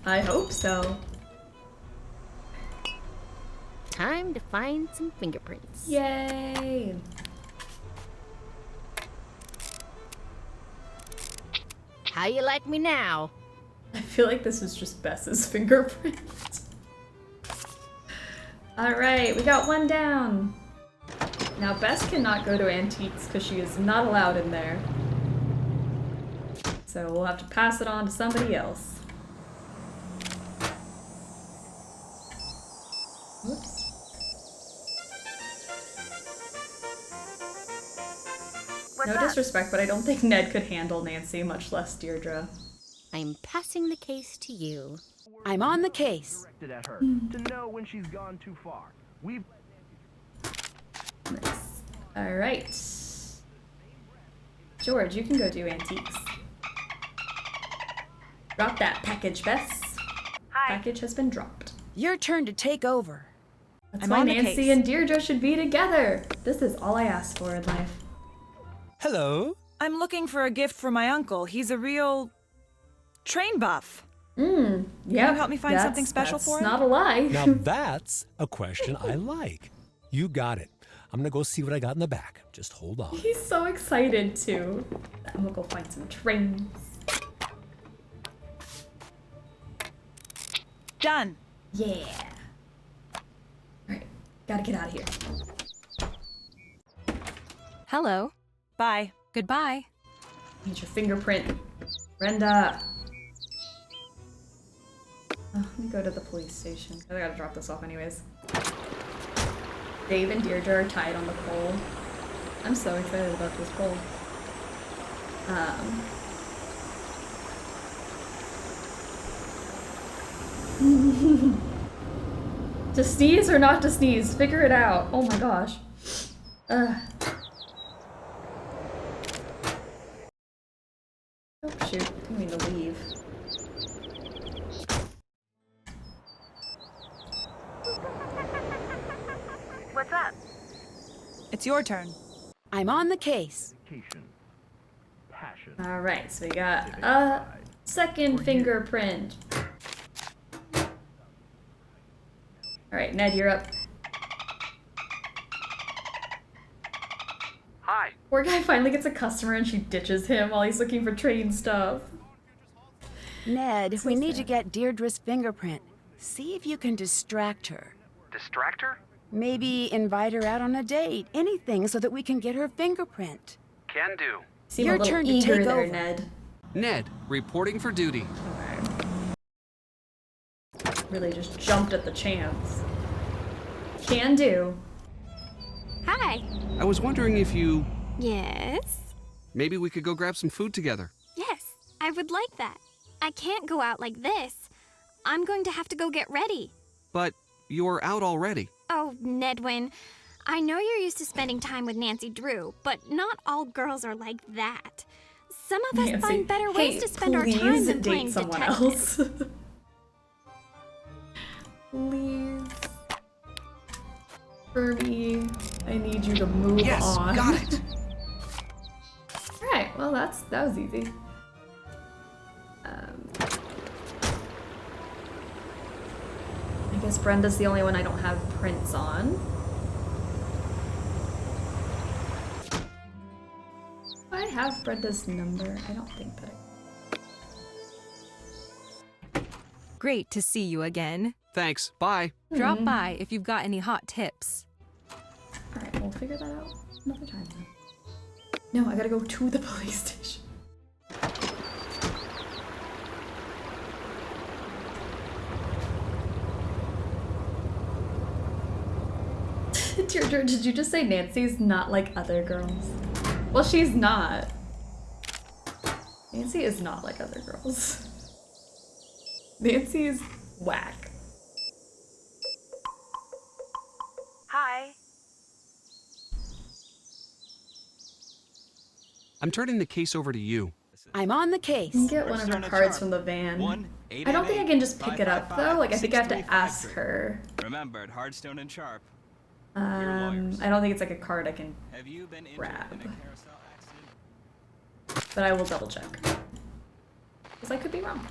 I hope so. Time to find some fingerprints. Yay! How you like me now? I feel like this was just Bess's fingerprint. Alright, we got one down. Now Bess cannot go to Antiques because she is not allowed in there. So we'll have to pass it on to somebody else. Whoops. What's No up? disrespect, but I don't think Ned could handle Nancy, much less Deirdre. I'm passing the case to you. I'm on the case. Directed at her to know when she's gone too far. We've Nice. Alright. George, you can go do Antiques. Drop that package, Bess. Hi. Package has been dropped. Your turn to take over. That's I'm why on the Nancy case. and Deirdre should be together. This is all I ask for in life. Hello? I'm looking for a gift for my uncle. He's a real train buff. Yeah. Can you help me find something special for him? That's not a lie. Now that's a question I like. You got it. I'm gonna go see what I got in the back. Just hold on. He's so excited too. I'm gonna go find some trains. Done. Yeah. Alright, gotta get out of here. Hello. Bye. Goodbye. Need your fingerprint. Brenda. Oh, let me go to the police station. I gotta drop this off anyways. Dave and Deirdre are tied on the pole. I'm so excited about this pole. To sneeze or not to sneeze? Figure it out. Oh my gosh. Oh shoot, I didn't mean to leave. What's up? It's your turn. I'm on the case. passion. Alright, so we got a second fingerprint. Alright, Ned, you're up. Hi. Poor guy finally gets a customer and she ditches him while he's looking for train stuff. Ned, we need to get Deirdre's fingerprint. See if you can distract her. Distract her? Maybe invite her out on a date. Anything so that we can get her fingerprint. Can do. Seem Your a little turn to eager take there, over. Ned. Ned, reporting for duty. Really just jumped at the chance. Can do. Hi. I was wondering if you Yes? Maybe we could go grab some food together. Yes, I would like that. I can't go out like this. I'm going to have to go get ready. But you're out already. Oh, Nedwin, I know you're used to spending time with Nancy Drew, but not all girls are like that. Some of us find better ways to spend our time than playing someone detective. else. Please. Kirby, I need you to move on. Yes, got it. Alright, well that was easy. I guess Brenda's the only one I don't have prints on. Do I have Brenda's number? I don't think that I... Great to see you again. Thanks, bye. Drop by if you've got any hot tips. Alright, we'll figure that out another time then. No, I gotta go to the police station. Did you just say Nancy's not like other girls? Well, she's not. Nancy is not like other girls. Nancy's whack. Hi. I'm turning the case over to you. I'm on the case. You can get one of her cards from the van. I don't think I can just pick it up though. Like I think I have to ask her. Remembered, Hardstone and Sharp. I don't think it's like a card I can Have you been grab. in a carousel accident? But I will double check. Because I could be wrong.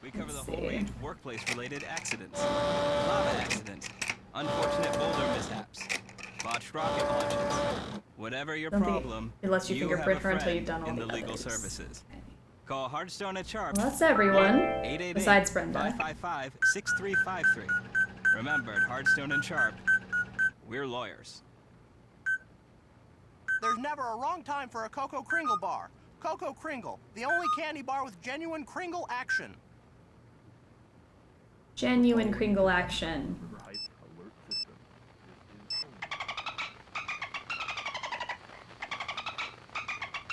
We cover the whole range of workplace-related accidents. Lava accidents, unfortunate boulder mishaps, botched rocket launches. Whatever your problem, it lets you fingerprint her have a until you've friend done all in the legal others. services. Call Hardstone at Sharp. Well, that's everyone, besides Brenda. 555-6353. Remembered, Hardstone and Sharp. We're lawyers. There's never a wrong time for a Cocoa Kringle bar. Cocoa Kringle, the only candy bar with genuine Kringle action. Genuine Kringle action.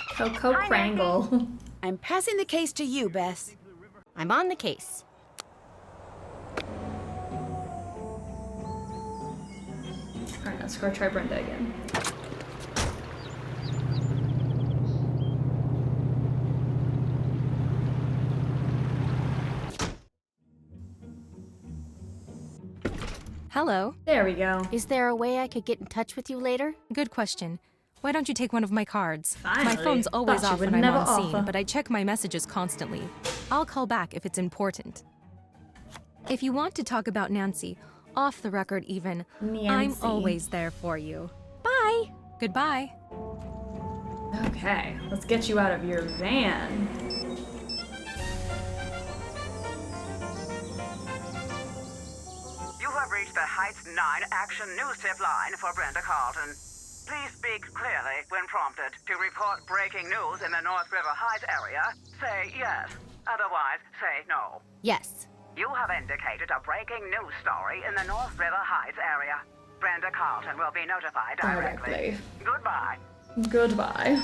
Cocoa Kringle. I'm passing the case to you, Bess. I'm on the case. Alright, let's go try Brenda again. Hello. There we go. Is there a way I could get in touch with you later? Good question. Why don't you take one of my cards? Finally. My phone's always Thought you off would when I'm never on scene, offer. but I check my messages constantly. I'll call back if it's important. If you want to talk about Nancy, off the record even, I'm Nancy. always there for you. Bye. Goodbye. Okay, let's get you out of your van. You have reached the Heights 9 Action News Tip line for Brenda Carlton. Please speak clearly when prompted. To report breaking news in the North River Heights area, say yes. Otherwise, say no. Yes. You have indicated a breaking news story in the North River Heights area. Brenda Carlton will be notified directly. Goodbye. Goodbye.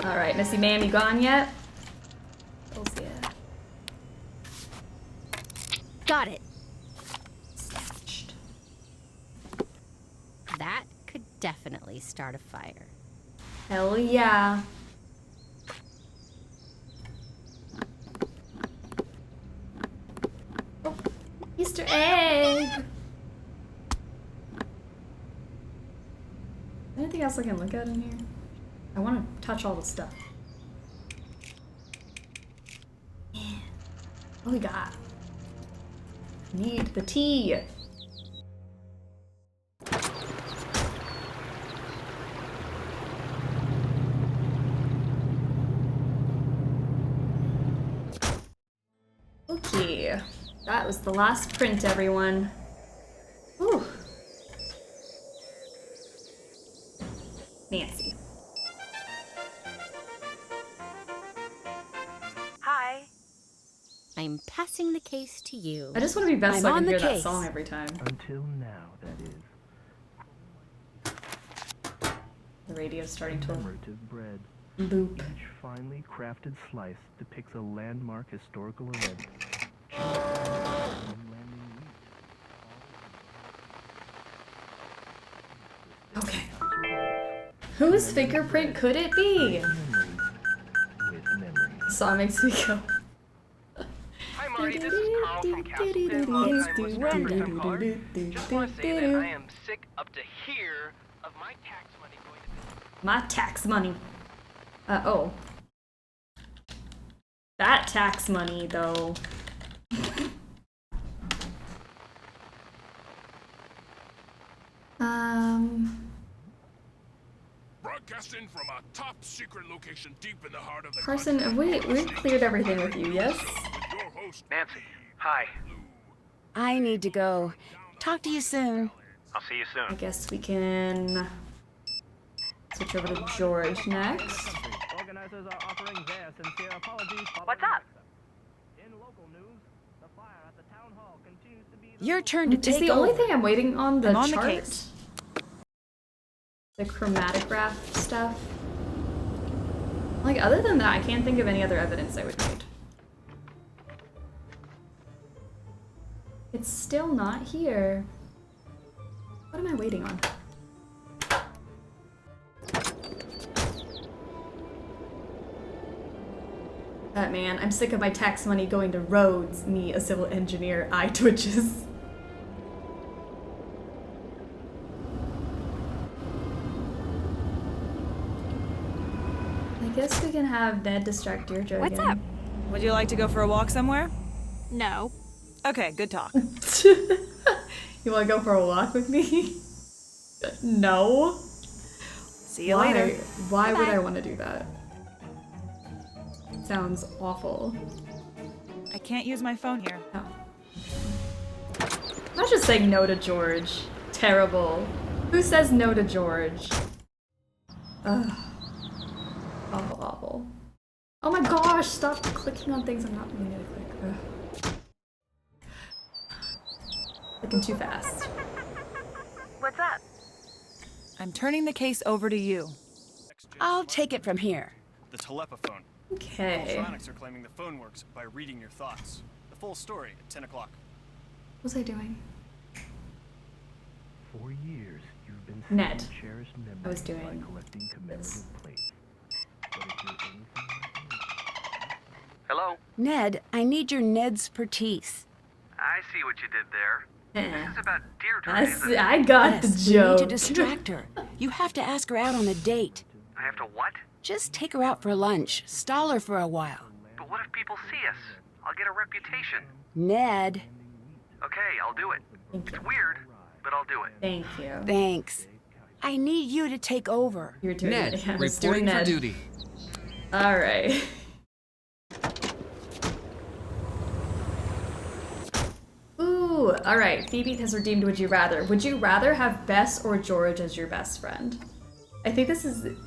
Alright, Missy Ma'am, you gone yet? Oh, yeah. Got it. That could definitely start a fire. Hell yeah. Oh, Easter egg! Anything else I can look at in here? I want to touch all the stuff. Yeah. What we got? Need the tea. Okay, that was the last print, everyone. Ooh. Nancy. Hi. I'm passing the case to you. I just want to be best I'm so I on can the hear that case. song every time. Until now, that is. The radio's starting to Commemorative bread. loop. Each finely crafted slice depicts a landmark historical event. Okay. Whose fingerprint could it be? Song makes me go. Hi Marty, this is Carl from Castleton, long-time listener, first-time caller. Just want to say that I am sick up to here of my tax money going to... My tax money. Oh. That tax money, though. Broadcasting from a top secret location deep in the heart of the Carson, have we cleared everything with you, yes? Nancy, hi. I need to go. Talk to you soon. I'll see you soon. I guess we can switch over to George next. Organizers are offering their sincere apologies. What's up? In local news, the fire at the town hall continues to be Your turn to take Is the only thing I'm waiting on the I'm on the chart? case. The chromatograph stuff. Like, other than that, I can't think of any other evidence I would need. It's still not here. What am I waiting on? That man, I'm sick of my tax money going to roads, me, a civil engineer, eye twitches. I guess we can have Ned distract Deirdre What's again. up? Would you like to go for a walk somewhere? No. Okay, good talk. You want to go for a walk with me? No. See you later. Why would Bye-bye. I want to do that? Sounds awful. I can't use my phone here. No. I was just saying no to George. Terrible. Who says no to George? Ugh. Awful, awful. Oh my gosh, stop clicking on things I'm not meaning to click. Ugh. Clicking too fast. What's up? I'm turning the case over to you. I'll take it from here. The telepaphone. Okay. Electronics are claiming the phone works by reading your thoughts. The full story at 10 o'clock. What was I doing? For years, you've been Ned. saving cherished memories I was by doing collecting commemorative plates. But if you're anything like Hello? Ned, I need your Ned's-pertise. I see what you did there. This is about Deirdre, isn't I it? I got Yes, the we joke. need to distract her. You have to ask her out on a date. I have to what? Just take her out for lunch. Stall her for a while. But what if people see us? I'll get a reputation. Ned. Okay, I'll do it. It's weird, but I'll do it. Thank you. Thanks. I need you to take over. You're doing Ned, it. I was doing reporting for Ned. duty. All right. Ooh, all right. Phoebe has redeemed Would You Rather. Would you rather have Bess or George as your best friend? I think this is...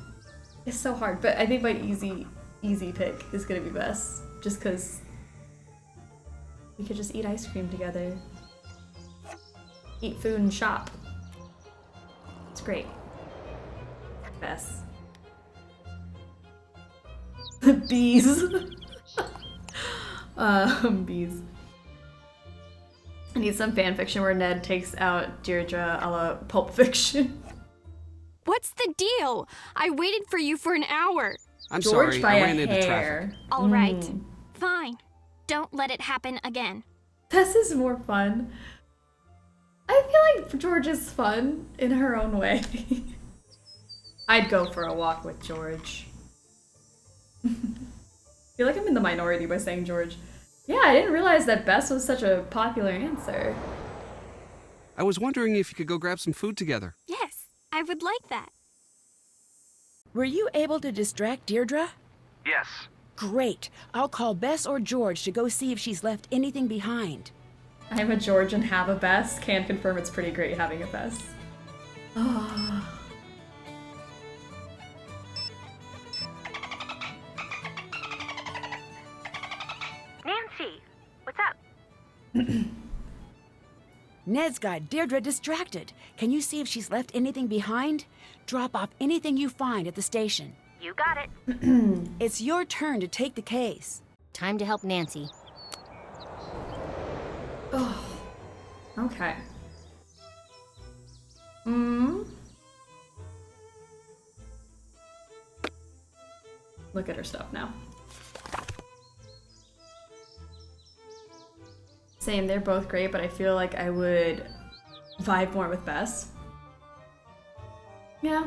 It's so hard, but I think my easy pick is gonna be Bess. Just because we could just eat ice cream together. Eat food and shop. It's great. Bess. Bees. Bees. I need some fan fiction where Ned takes out Deirdre a la Pulp Fiction. What's the deal? I waited for you for an hour. I'm George sorry, by I a ran into hair. traffic. All right. Fine. Don't let it happen again. This is more fun. I feel like George is fun in her own way. I'd go for a walk with George. I feel like I'm in the minority by saying George. Yeah, I didn't realize that Bess was such a popular answer. I was wondering if you could go grab some food together. Yes, I would like that. Were you able to distract Deirdre? Yes. Great. I'll call Bess or George to go see if she's left anything behind. I'm a George and have a Bess. Can confirm it's pretty great having a Bess. Oh. Nancy, what's up? Ned's got Deirdre distracted. Can you see if she's left anything behind? Drop off anything you find at the station. You got it. It's your turn to take the case. Time to help Nancy. Oh, okay. Look at her stuff now. Same, they're both great, but I feel like I would vibe more with Bess. Yeah.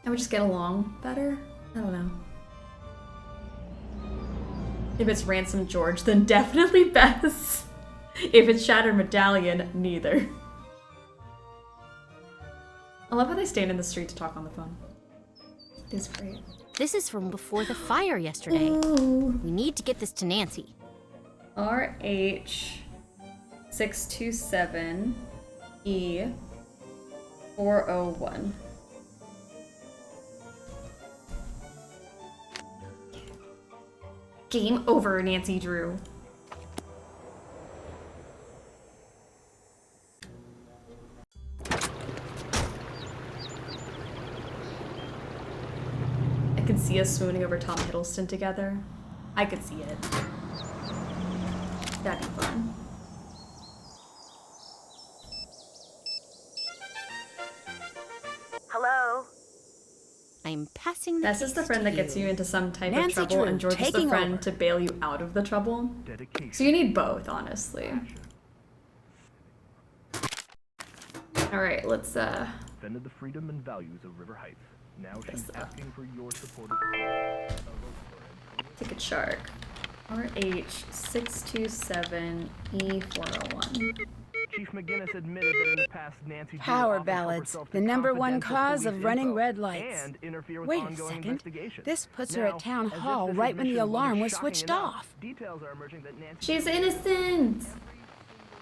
I would just get along better. I don't know. If it's Ransom George, then definitely Bess. If it's Shattered Medallion, neither. I love how they stand in the street to talk on the phone. It is great. This is from before the fire yesterday. Ooh. We need to get this to Nancy. RH627E401. Game over, Nancy Drew. I could see us swooning over Tom Hiddleston together. I could see it. That'd be fun. Hello? I'm passing the Bess is the friend that gets you into some type of trouble, Drew, and George is the taking friend over. to bail you out of the trouble. So you need both, honestly. Alright, let's Defended the freedom and values of River Heights. Now she's asking for your support as take a shark. RH627E401. Chief McGinnis admitted that in the past Nancy Drew Power often helped ballads, herself to the number one confidential cause police of running info red lights. and interfere with Wait a ongoing second. investigations. This puts her Now, at town as if hall this right when the admission alarm wasn't was shocking switched enough, off. Details are emerging that Nancy She's innocent!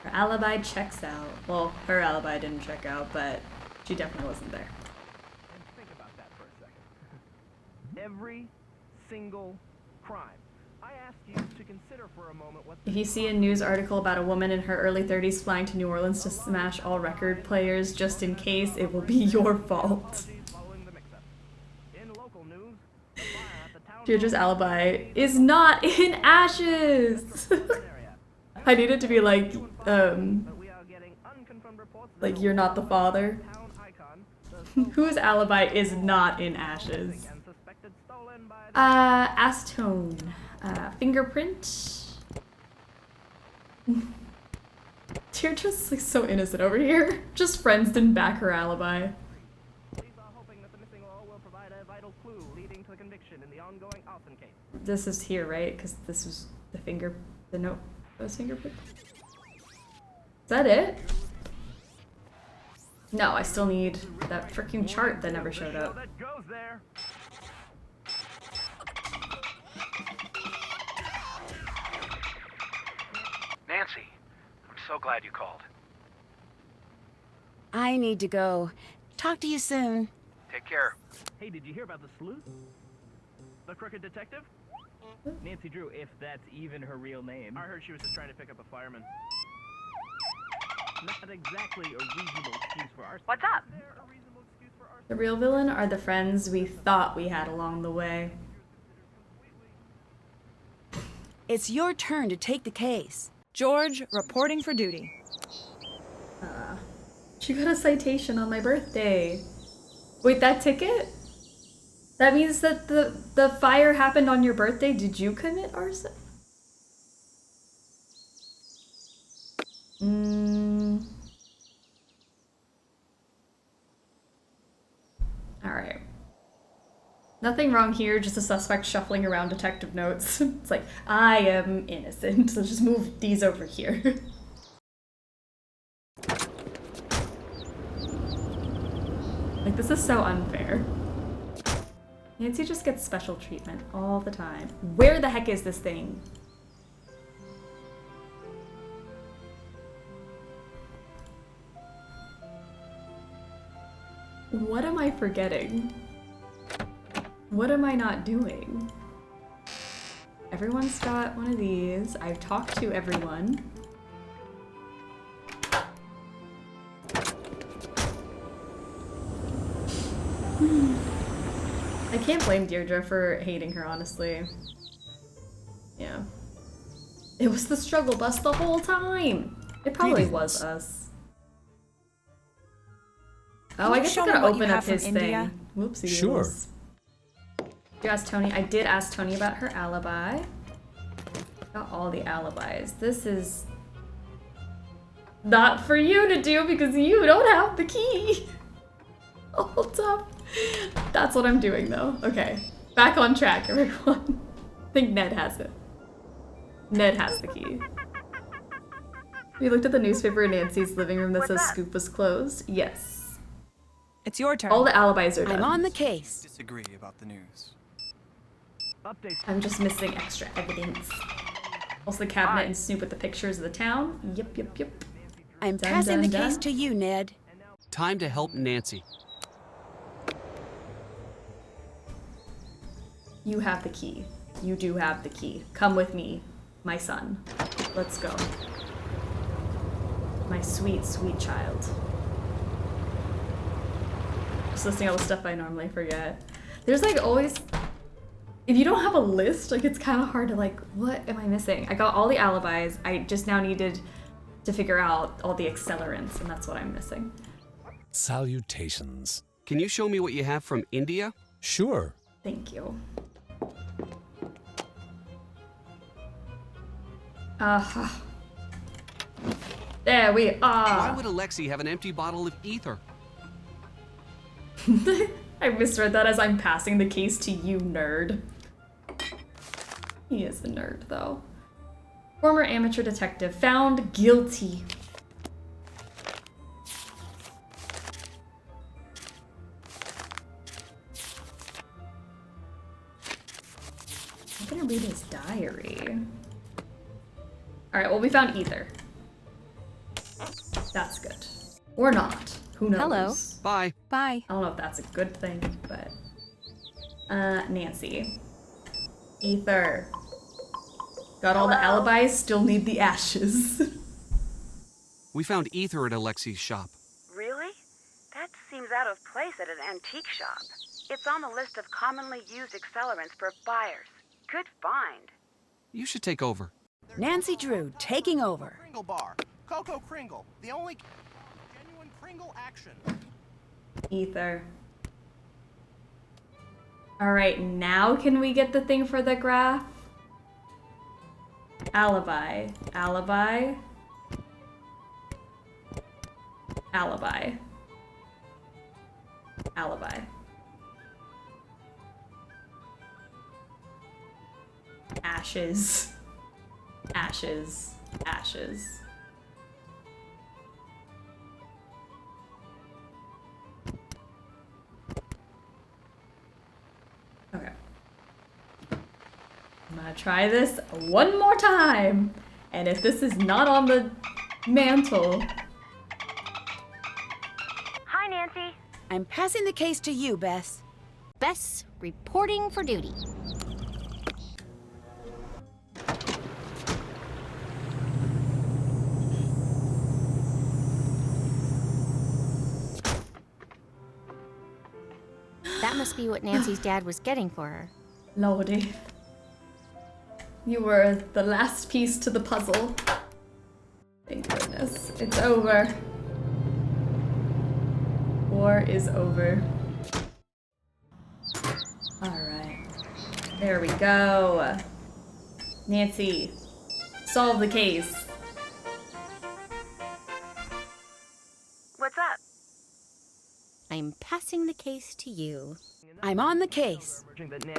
Her alibi checks out. Well, her alibi didn't check out, but she definitely wasn't there. Think about that for a second. Every single crime. I asked you to consider for a moment what If you see a news article about a woman in her early 30s flying to New Orleans to smash all record players just in case, it will be your fault. in local news, Deirdre's alibi is not in ashes! I need it to be like you're not the father. Whose alibi is not in ashes? Acetone. Fingerprint. Deirdre's like so innocent over here. Just friends didn't back her alibi. This is here, right? Because this was the note. Those fingerprint. Is that it? No, I still need that freaking chart that never showed up. Nancy, I'm so glad you called. I need to go. Talk to you soon. Take care. Hey, did you hear about the sleuth? The crooked detective? Nancy Drew, if that's even her real name. I heard she was just trying to pick up a fireman. Not exactly a reasonable excuse for arson. What's up? The real villain are the friends we thought we had along the way. It's your turn to take the case. George, reporting for duty. She got a citation on my birthday. Wait, that ticket? That means that the fire happened on your birthday? Did you commit arson? Alright. Nothing wrong here, just a suspect shuffling around detective notes. It's like, I am innocent, so just move these over here. Like, this is so unfair. Nancy just gets special treatment all the time. Where the heck is this thing? What am I forgetting? What am I not doing? Everyone's got one of these. I've talked to everyone. I can't blame Deirdre for hating her, honestly. Yeah. It was the struggle bus the whole time. It probably was us. Oh, I guess I gotta open up his thing. Whoopsie. Sure. You asked Tony. I did ask Tony about her alibi. Got all the alibis. This is not for you to do because you don't have the key. Hold up. That's what I'm doing though. Okay. Back on track, everyone. I think Ned has it. Ned has the key. We looked at the newspaper in Nancy's living room that says Scoop was closed. Yes. It's your turn. All the alibis are done. I'm on the case. Disagree about the news. I'm just missing extra evidence. Also the cabinet and Snoop with the pictures of the town. Yep. I'm passing the case to you, Ned. Time to help Nancy. You have the key. You do have the key. Come with me, my son. Let's go. My sweet, sweet child. Just listing all the stuff I normally forget. There's like always, if you don't have a list, like it's kind of hard to like, what am I missing? I got all the alibis. I just now needed to figure out all the accelerants, and that's what I'm missing. Salutations. Can you show me what you have from India? Sure. Thank you. There we are. Why would Alexei have an empty bottle of ether? I misread that as I'm passing the case to you, nerd. He is a nerd, though. Former amateur detective found guilty. I'm gonna read his diary. Alright, well, we found ether. That's good. Or not. Who knows? Hello. Bye. Bye. I don't know if that's a good thing, but... Nancy. Ether. Got all the alibis, still need the ashes. We found ether at Alexei's shop. Really? That seems out of place at an antique shop. It's on the list of commonly used accelerants for fires. Good find. You should take over. Nancy Drew, taking over. Kringle bar. Coco Kringle. The only genuine Kringle action. Ether. Alright, now can we get the thing for the graph? Alibi. Alibi. Alibi. Alibi. Ashes. Ashes. Ashes. Okay. I'm gonna try this one more time. And if this is not on the mantle... Hi, Nancy. I'm passing the case to you, Bess. Bess, reporting for duty. That must be what Nancy's dad was getting for her. Lordy. You were the last piece to the puzzle. Thank goodness. It's over. War is over. Alright. There we go. Nancy, solve the case. What's up? I'm passing the case to you. I'm on the case.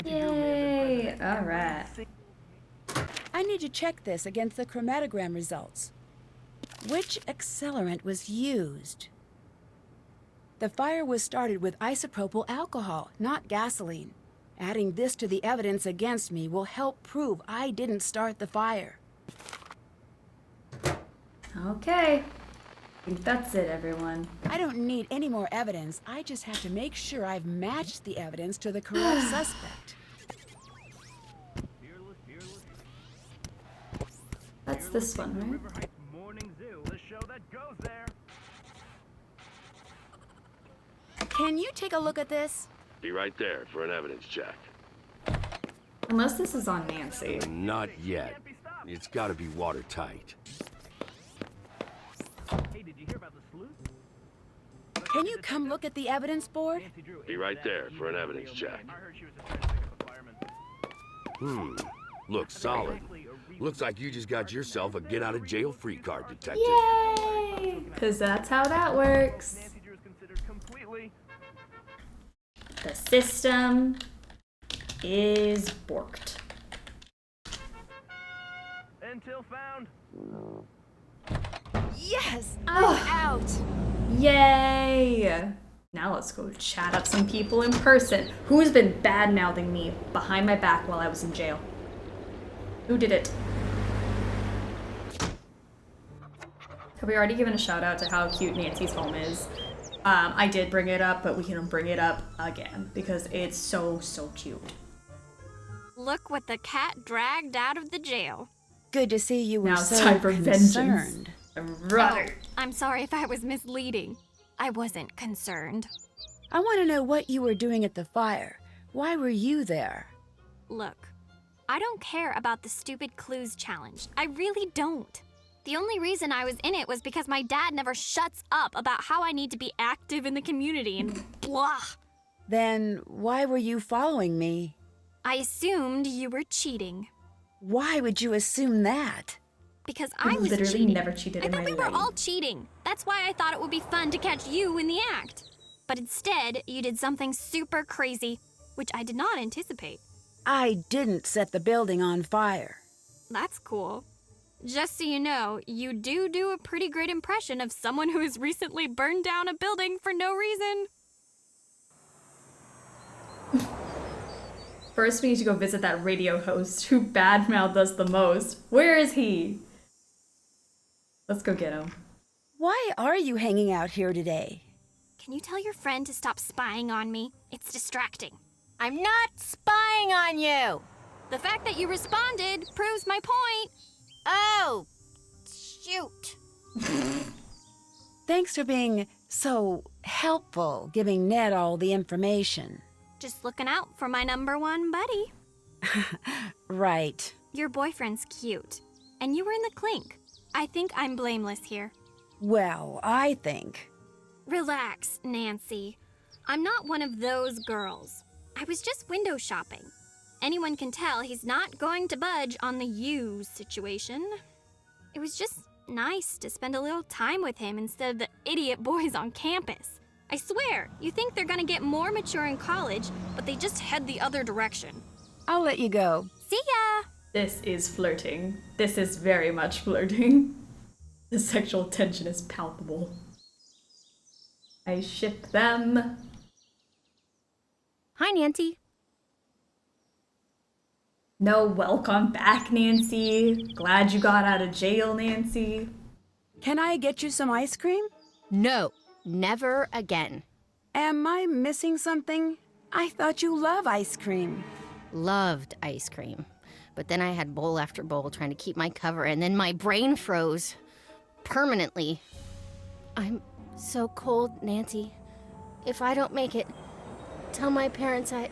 Yay! Alright. I need to check this against the chromatogram results. Which accelerant was used? The fire was started with isopropyl alcohol, not gasoline. Adding this to the evidence against me will help prove I didn't start the fire. Okay. I think that's it, everyone. I don't need any more evidence. I just have to make sure I've matched the evidence to the correct suspect. That's this one, right? Can you take a look at this? Be right there for an evidence check. Unless this is on Nancy. Not yet. It's gotta be watertight. Hey, did you hear about the sleuth? Can you come look at the evidence board? Be right there for an evidence check. Looks solid. Looks like you just got yourself a get-out-of-jail-free card, detective. Yay! Because that's how that works. The system is borked. Until found. Yes! Oh. I'm out! Yay! Now let's go chat up some people in person. Who's been bad-mouthing me behind my back while I was in jail? Who did it? Have we already given a shout out to how cute Nancy's home is? I did bring it up, but we can bring it up again because it's so cute. Look what the cat dragged out of the jail. Good to see you were Now it's so time for concerned. vengeance. Right. Oh, I'm sorry if I was misleading. I wasn't concerned. I want to know what you were doing at the fire. Why were you there? Look, I don't care about the stupid clues challenge. I really don't. The only reason I was in it was because my dad never shuts up about how I need to be active in the community and blah. Then why were you following me? I assumed you were cheating. Why would you assume that? Because I was literally cheating. never cheated I in thought my we were life. all cheating. That's why I thought it would be fun to catch you in the act. But instead, you did something super crazy, which I did not anticipate. I didn't set the building on fire. That's cool. Just so you know, you do a pretty great impression of someone who has recently burned down a building for no reason. First, we need to go visit that radio host who badmouthed us the most. Where is he? Let's go get him. Why are you hanging out here today? Can you tell your friend to stop spying on me? It's distracting. I'm not spying on you! The fact that you responded proves my point. Oh, shoot. Thanks for being so helpful, giving Ned all the information. Just looking out for my #1 buddy. Right. Your boyfriend's cute, and you were in the clink. I think I'm blameless here. Well, I think. Relax, Nancy. I'm not one of those girls. I was just window shopping. Anyone can tell he's not going to budge on the you situation. It was just nice to spend a little time with him instead of the idiot boys on campus. I swear, you think they're gonna get more mature in college, but they just head the other direction. I'll let you go. See ya! This is flirting. This is very much flirting. The sexual tension is palpable. I ship them. Hi, Nancy. No, welcome back, Nancy. Glad you got out of jail, Nancy. Can I get you some ice cream? No, never again. Am I missing something? I thought you love ice cream. Loved ice cream. But then I had bowl after bowl trying to keep my cover, and then my brain froze. Permanently. I'm so cold, Nancy. If I don't make it, tell my parents I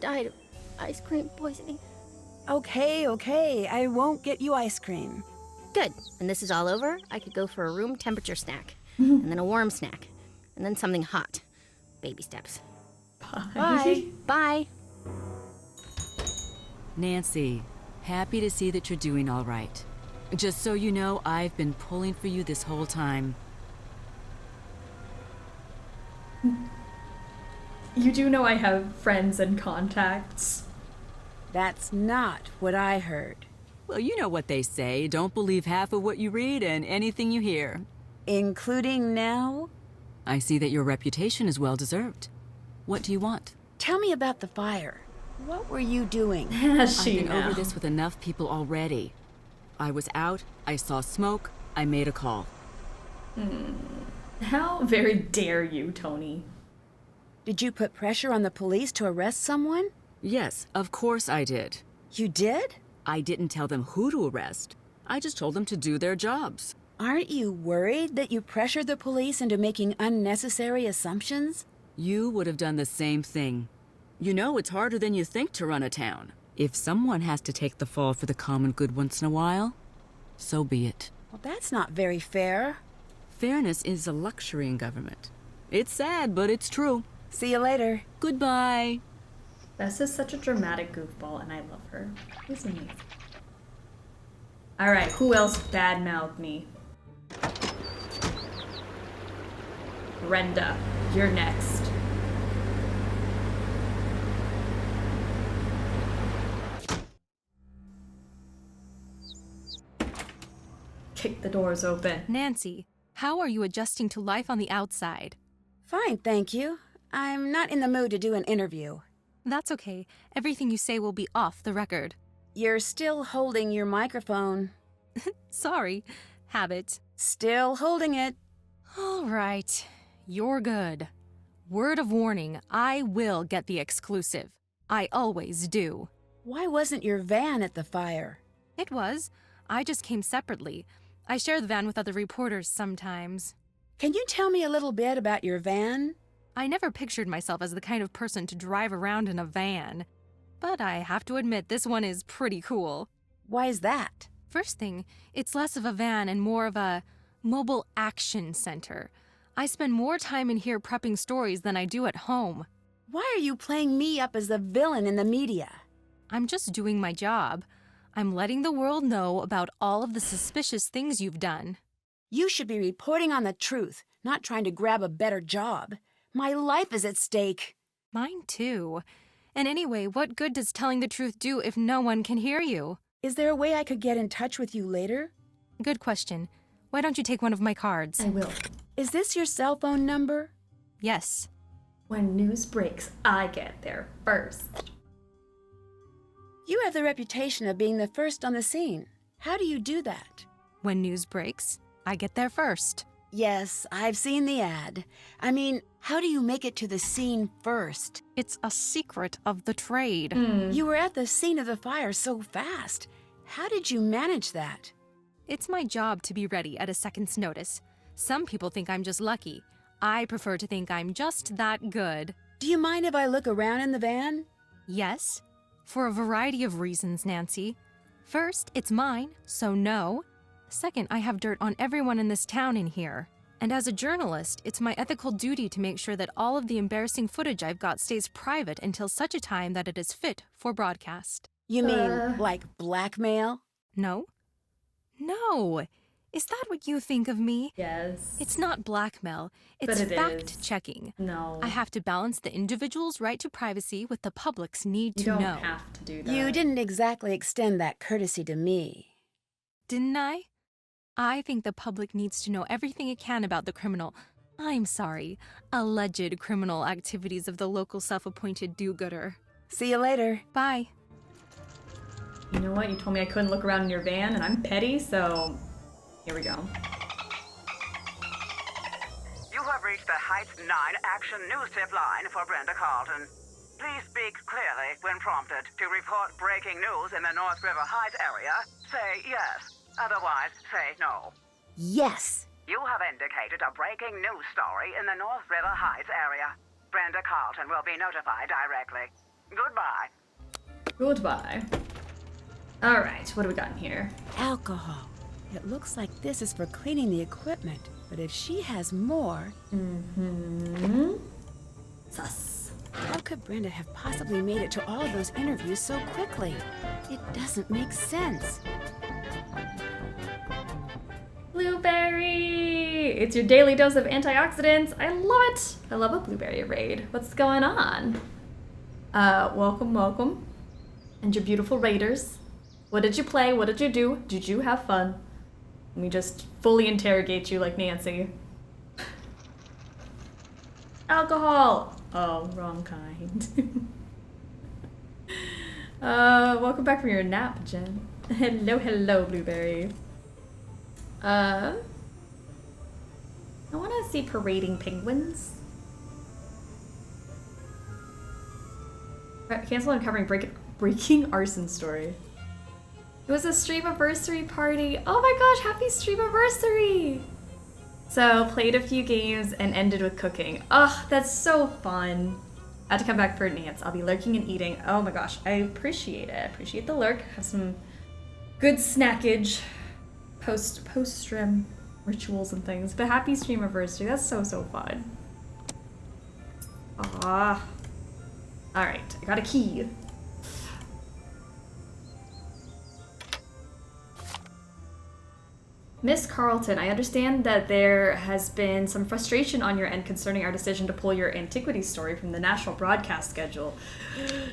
died of ice cream poisoning. Okay, I won't get you ice cream. Good. When this is all over, I could go for a room temperature snack, and then a warm snack, and then something hot. Baby steps. Bye. Bye. Nancy, happy to see that you're doing all right. Just so you know, I've been pulling for you this whole time. You do know I have friends and contacts. That's not what I heard. Well, you know what they say. Don't believe half of what you read and anything you hear. Including now? I see that your reputation is well deserved. What do you want? Tell me about the fire. What were you doing? I've been over this with enough people already. I was out, I saw smoke, I made a call. How very dare you, Tony? Did you put pressure on the police to arrest someone? Yes, of course I did. You did? I didn't tell them who to arrest. I just told them to do their jobs. Aren't you worried that you pressured the police into making unnecessary assumptions? You would have done the same thing. You know, it's harder than you think to run a town. If someone has to take the fall for the common good once in a while, so be it. Well, that's not very fair. Fairness is a luxury in government. It's sad, but it's true. See you later. Goodbye. Bess is such a dramatic goofball, and I love her. She's amazing. Alright, who else badmouthed me? Brenda, you're next. Kick the doors open. Nancy, how are you adjusting to life on the outside? Fine, thank you. I'm not in the mood to do an interview. That's okay. Everything you say will be off the record. You're still holding your microphone. Sorry. Habit. Still holding it. All right. You're good. Word of warning, I will get the exclusive. I always do. Why wasn't your van at the fire? It was. I just came separately. I share the van with other reporters sometimes. Can you tell me a little bit about your van? I never pictured myself as the kind of person to drive around in a van. But I have to admit, this one is pretty cool. Why is that? First thing, it's less of a van and more of a mobile action center. I spend more time in here prepping stories than I do at home. Why are you playing me up as the villain in the media? I'm just doing my job. I'm letting the world know about all of the suspicious things you've done. You should be reporting on the truth, not trying to grab a better job. My life is at stake. Mine too. And anyway, what good does telling the truth do if no one can hear you? Is there a way I could get in touch with you later? Good question. Why don't you take one of my cards? I will. Is this your cell phone number? Yes. When news breaks, I get there first. You have the reputation of being the first on the scene. How do you do that? When news breaks, I get there first. Yes, I've seen the ad. I mean, how do you make it to the scene first? It's a secret of the trade. You were at the scene of the fire so fast. How did you manage that? It's my job to be ready at a second's notice. Some people think I'm just lucky. I prefer to think I'm just that good. Do you mind if I look around in the van? Yes, for a variety of reasons, Nancy. First, it's mine, so no. Second, I have dirt on everyone in this town in here. And as a journalist, it's my ethical duty to make sure that all of the embarrassing footage I've got stays private until such a time that it is fit for broadcast. You mean, like blackmail? No. No! Is that what you think of me? Yes. It's not blackmail. It's fact-checking. No. I have to balance the individual's right to privacy with the public's need to know. You don't have to do that. You didn't exactly extend that courtesy to me. Didn't I? I think the public needs to know everything it can about the criminal, I'm sorry, alleged criminal activities of the local self-appointed do-gooder. See you later. Bye. You know what? You told me I couldn't look around in your van, and I'm petty, so here we go. You have reached the Heights 9 Action News Tip line for Brenda Carlton. Please speak clearly when prompted. To report breaking news in the North River Heights area, say yes. Otherwise, say no. Yes. You have indicated a breaking news story in the North River Heights area. Brenda Carlton will be notified directly. Goodbye. Goodbye. All right, what do we got in here? Alcohol. It looks like this is for cleaning the equipment, but if she has more... Sus. How could Brenda have possibly made it to all of those interviews so quickly? It doesn't make sense. Blueberry! It's your daily dose of antioxidants. I love it. I love a blueberry raid. What's going on? Welcome, welcome. And your beautiful raiders. What did you play? What did you do? Did you have fun? Let me just fully interrogate you like Nancy. Alcohol! Oh, wrong kind. Welcome back from your nap, Jen. Hello, hello, Blueberry. I want to see parading penguins. Cancel and covering breaking arson story. It was a stream anniversary party. Oh my gosh, happy stream anniversary! So, played a few games and ended with cooking. Oh, that's so fun. I had to come back for Nance. I'll be lurking and eating. Oh my gosh, I appreciate it. I appreciate the lurk. Have some good snackage post-stream rituals and things. But happy stream anniversary. That's so fun. Ah. Alright, I got a key. Miss Carleton, I understand that there has been some frustration on your end concerning our decision to pull your antiquities story from the national broadcast schedule.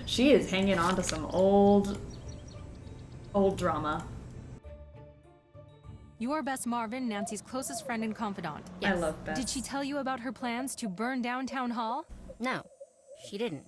She is hanging on to some old drama. Your Bess Marvin, Nancy's closest friend and confidant. Yes. I love Bess. Did she tell you about her plans to burn down Town Hall? No, she didn't.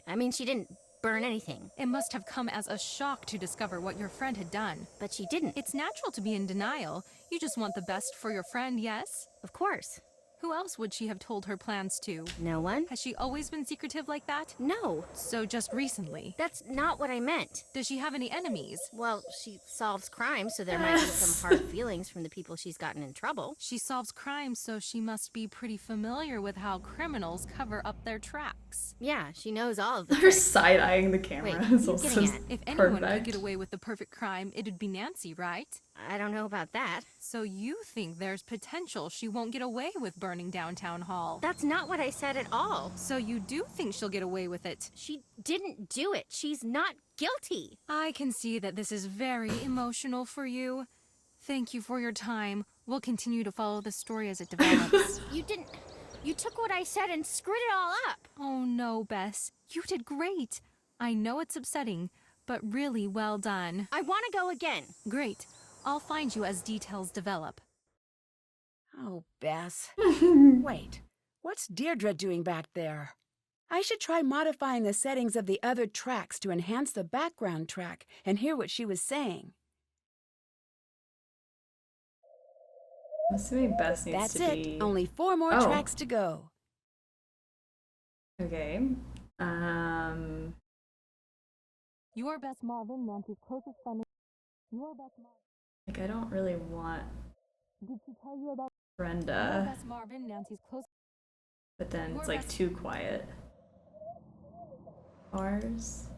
I mean, she didn't burn anything. It must have come as a shock to discover what your friend had done. But she didn't. It's natural to be in denial. You just want the best for your friend, yes? Of course. Who else would she have told her plans to? No one. Has she always been secretive like that? No. So just recently? That's not what I meant. Does she have any enemies? Well, she solves crimes, so there might be some hard feelings from the people she's gotten in trouble. She solves crimes, so she must be pretty familiar with how criminals cover up their tracks. Yeah, she knows all of the Her tricks. side-eyeing the camera is also If anyone perfect. could get away with the perfect crime, it'd be Nancy, right? I don't know about that. So you think there's potential she won't get away with burning down Town Hall? That's not what I said at all. So you do think she'll get away with it? She didn't do it. She's not guilty. I can see that this is very emotional for you. Thank you for your time. We'll continue to follow the story as it develops. You took what I said and screwed it all up. Oh no, Bess. You did great. I know it's upsetting, but really well done. I want to go again. Great. I'll find you as details develop. Oh, Bess. Wait, what's Deirdre doing back there? I should try modifying the settings of the other tracks to enhance the background track and hear what she was saying. I'm assuming Bess needs That's to be... That's it. Only 4 more tracks to go. Okay. Your Bess Marvin, Nancy's closest friend. Your Bess Marvin. Like, I don't really want Did she tell you about Brenda. Your Bess Marvin, Nancy's closest. But then it's like too quiet. Ours.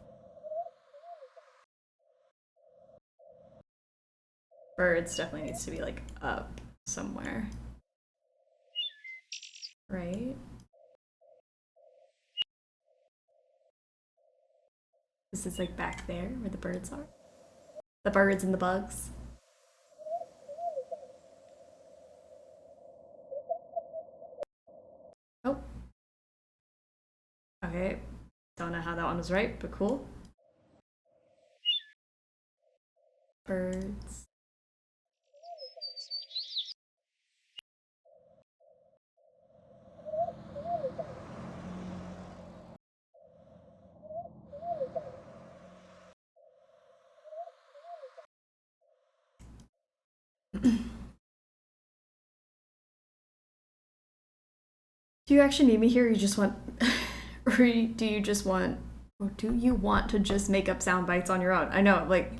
Birds definitely needs to be like up somewhere. Right? This is like back there where the birds are. The birds and the bugs. Oh. Okay. Don't know how that one was right, but cool. Birds. Do you actually need me here, or you just want, or do you just want, or do you want to just make up sound bites on your own? I know, like,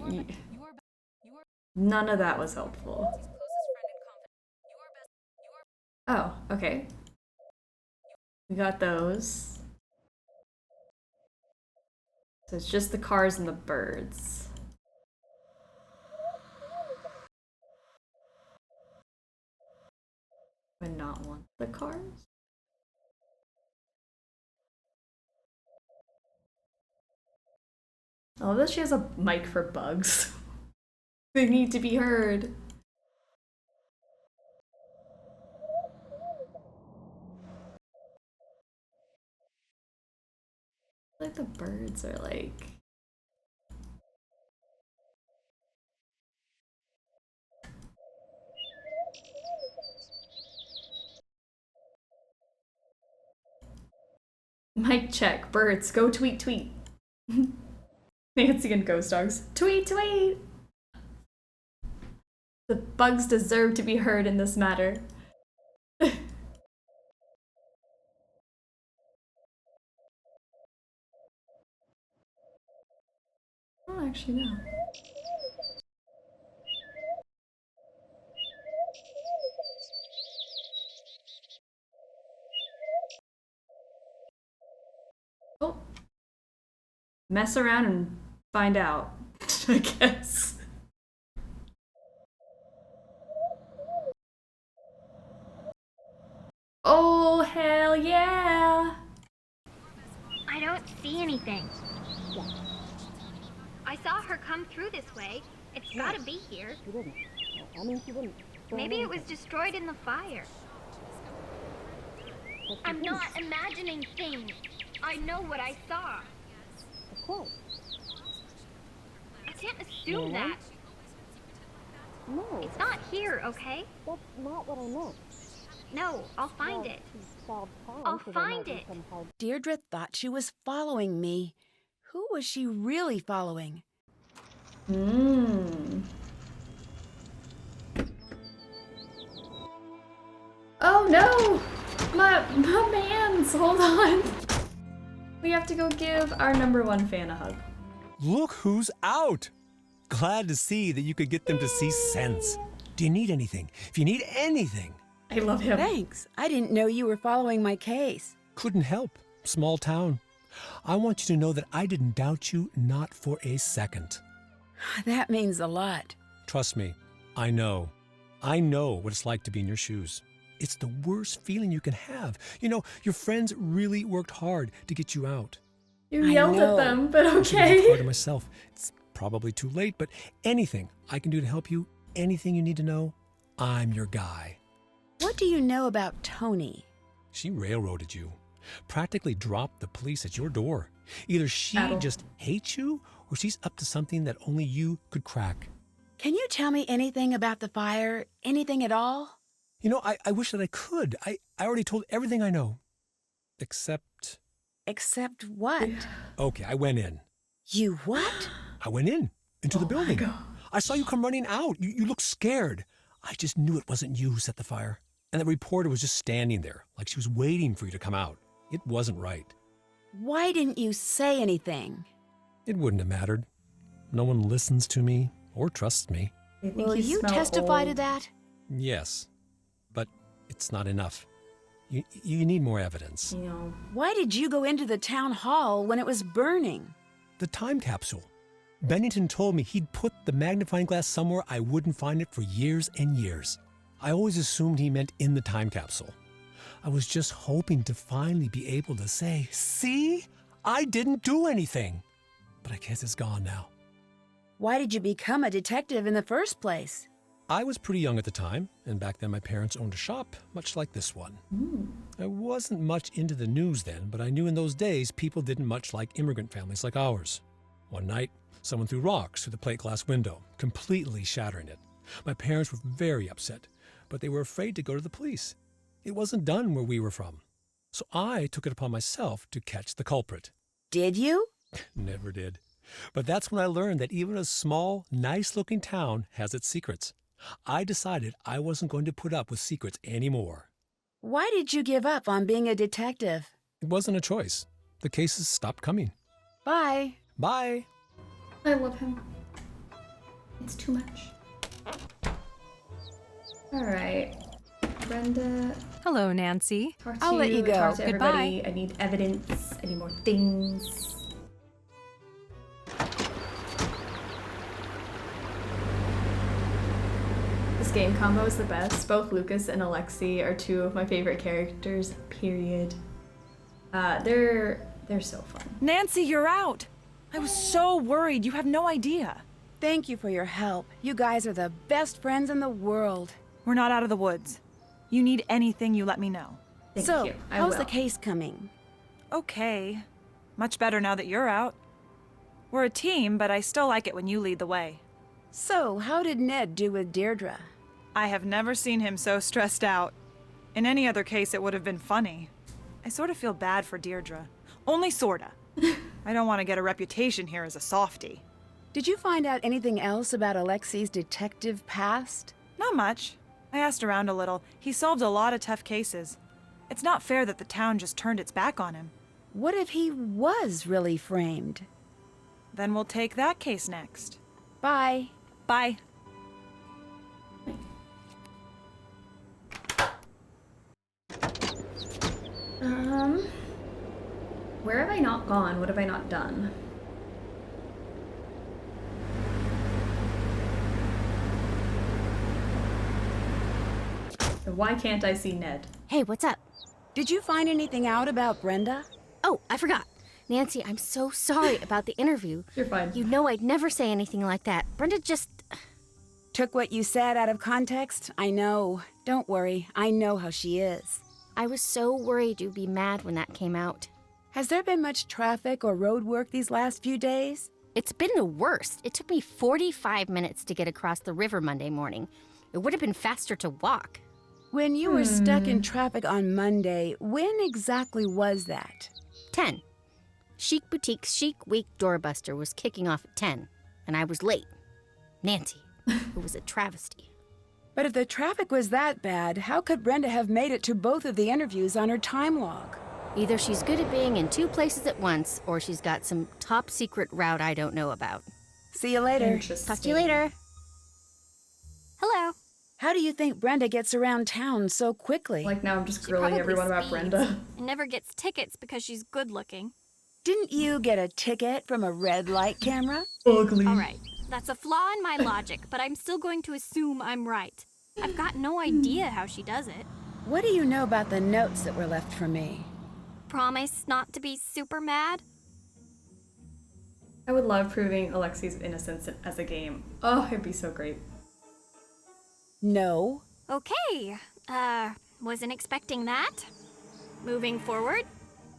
none of that was helpful. Oh, okay. We got those. So it's just the cars and the birds. Would not want the cars? Oh, that she has a mic for bugs. They need to be heard. Like the birds are like... Mic check. Birds, go tweet, tweet. Nancy and Ghost Dogs. Tweet, tweet! The bugs deserve to be heard in this matter. I don't actually know. mess around and find out, I guess. Oh, hell yeah! I don't see anything. I saw her come through this way. It's gotta be here. Maybe it was destroyed in the fire. I'm not imagining things. I know what I saw. Of course. I can't assume No. that. No. It's not here, okay? That's not what I meant. No, I'll find it. I'll find it. Deirdre thought she was following me. Who was she really following? Oh no! My mans, hold on. We have to go give our #1 fan a hug. Look who's out! Glad to see that you could get them to see sense. Do you need anything? If you need anything. I love him. Thanks. I didn't know you were following my case. Couldn't help. Small town. I want you to know that I didn't doubt you, not for a second. That means a lot. Trust me, I know. I know what it's like to be in your shoes. It's the worst feeling you can have. You know, your friends really worked hard to get you out. You yelled at them, but I should've okay. worked harder myself. It's probably too late, but anything I can do to help you, anything you need to know, I'm your guy. What do you know about Tony? She railroaded you. Practically dropped the police at your door. Either she just hates you, or she's up to something that only you could crack. Can you tell me anything about the fire? Anything at all? You know, I wish that I could. I already told everything I know. Except... Except what? Okay, I went in. You what? I went into the building. I saw you come running out. You looked scared. I just knew it wasn't you who set the fire. And the reporter was just standing there, like she was waiting for you to come out. It wasn't right. Why didn't you say anything? It wouldn't have mattered. No one listens to me or trusts me. Will you testify to that? Yes, but it's not enough. You need more evidence. Why did you go into the town hall when it was burning? The time capsule. Bennington told me he'd put the magnifying glass somewhere I wouldn't find it for years and years. I always assumed he meant in the time capsule. I was just hoping to finally be able to say, see, I didn't do anything. But I guess it's gone now. Why did you become a detective in the first place? I was pretty young at the time, and back then my parents owned a shop, much like this one. I wasn't much into the news then, but I knew in those days people didn't much like immigrant families like ours. One night, someone threw rocks through the plate glass window, completely shattering it. My parents were very upset, but they were afraid to go to the police. It wasn't done where we were from. So I took it upon myself to catch the culprit. Did you? Never did. But that's when I learned that even a small, nice-looking town has its secrets. I decided I wasn't going to put up with secrets anymore. Why did you give up on being a detective? It wasn't a choice. The cases stopped coming. Bye. Bye. I love him. It's too much. Alright. Brenda. Hello, Nancy. I'll let you go. Talk to Goodbye. everybody. I need evidence. I need more things. This game combo is the best. Both Lucas and Alexei are two of my favorite characters, period. They're so fun. Nancy, you're out! I was so worried. You have no idea. Thank you for your help. You guys are the best friends in the world. We're not out of the woods. You need anything, you let me know. Thank you. How's will. the case coming? Okay. Much better now that you're out. We're a team, but I still like it when you lead the way. So, how did Ned do with Deirdre? I have never seen him so stressed out. In any other case, it would have been funny. I sort of feel bad for Deirdre. Only sorta. I don't want to get a reputation here as a softie. Did you find out anything else about Alexei's detective past? Not much. I asked around a little. He solved a lot of tough cases. It's not fair that the town just turned its back on him. What if he was really framed? Then we'll take that case next. Bye. Bye. Where have I not gone? What have I not done? So why can't I see Ned? Hey, what's up? Did you find anything out about Brenda? Oh, I forgot. Nancy, I'm so sorry about the interview. You're fine. You know I'd never say anything like that. Brenda just... Took what you said out of context? I know. Don't worry. I know how she is. I was so worried you'd be mad when that came out. Has there been much traffic or road work these last few days? It's been the worst. It took me 45 minutes to get across the river Monday morning. It would have been faster to walk. When you were stuck in traffic on Monday, when exactly was that? 10. Chic Boutique's Chic Week doorbuster was kicking off at 10, and I was late. Nancy, it was a travesty. But if the traffic was that bad, how could Brenda have made it to both of the interviews on her time log? Either she's good at being in 2 places at once, or she's got some top secret route I don't know about. See you later. Talk to you later. Hello. How do you think Brenda gets around town so quickly? Like now I'm just She grilling probably everyone about speeds Brenda. and never gets tickets because she's good looking. Didn't you get a ticket from a red light camera? Ugly. All right, that's a flaw in my logic, but I'm still going to assume I'm right. I've got no idea how she does it. What do you know about the notes that were left for me? Promise not to be super mad? I would love proving Alexi's innocence as a game. Oh, it'd be so great. No. Okay, wasn't expecting that. Moving forward,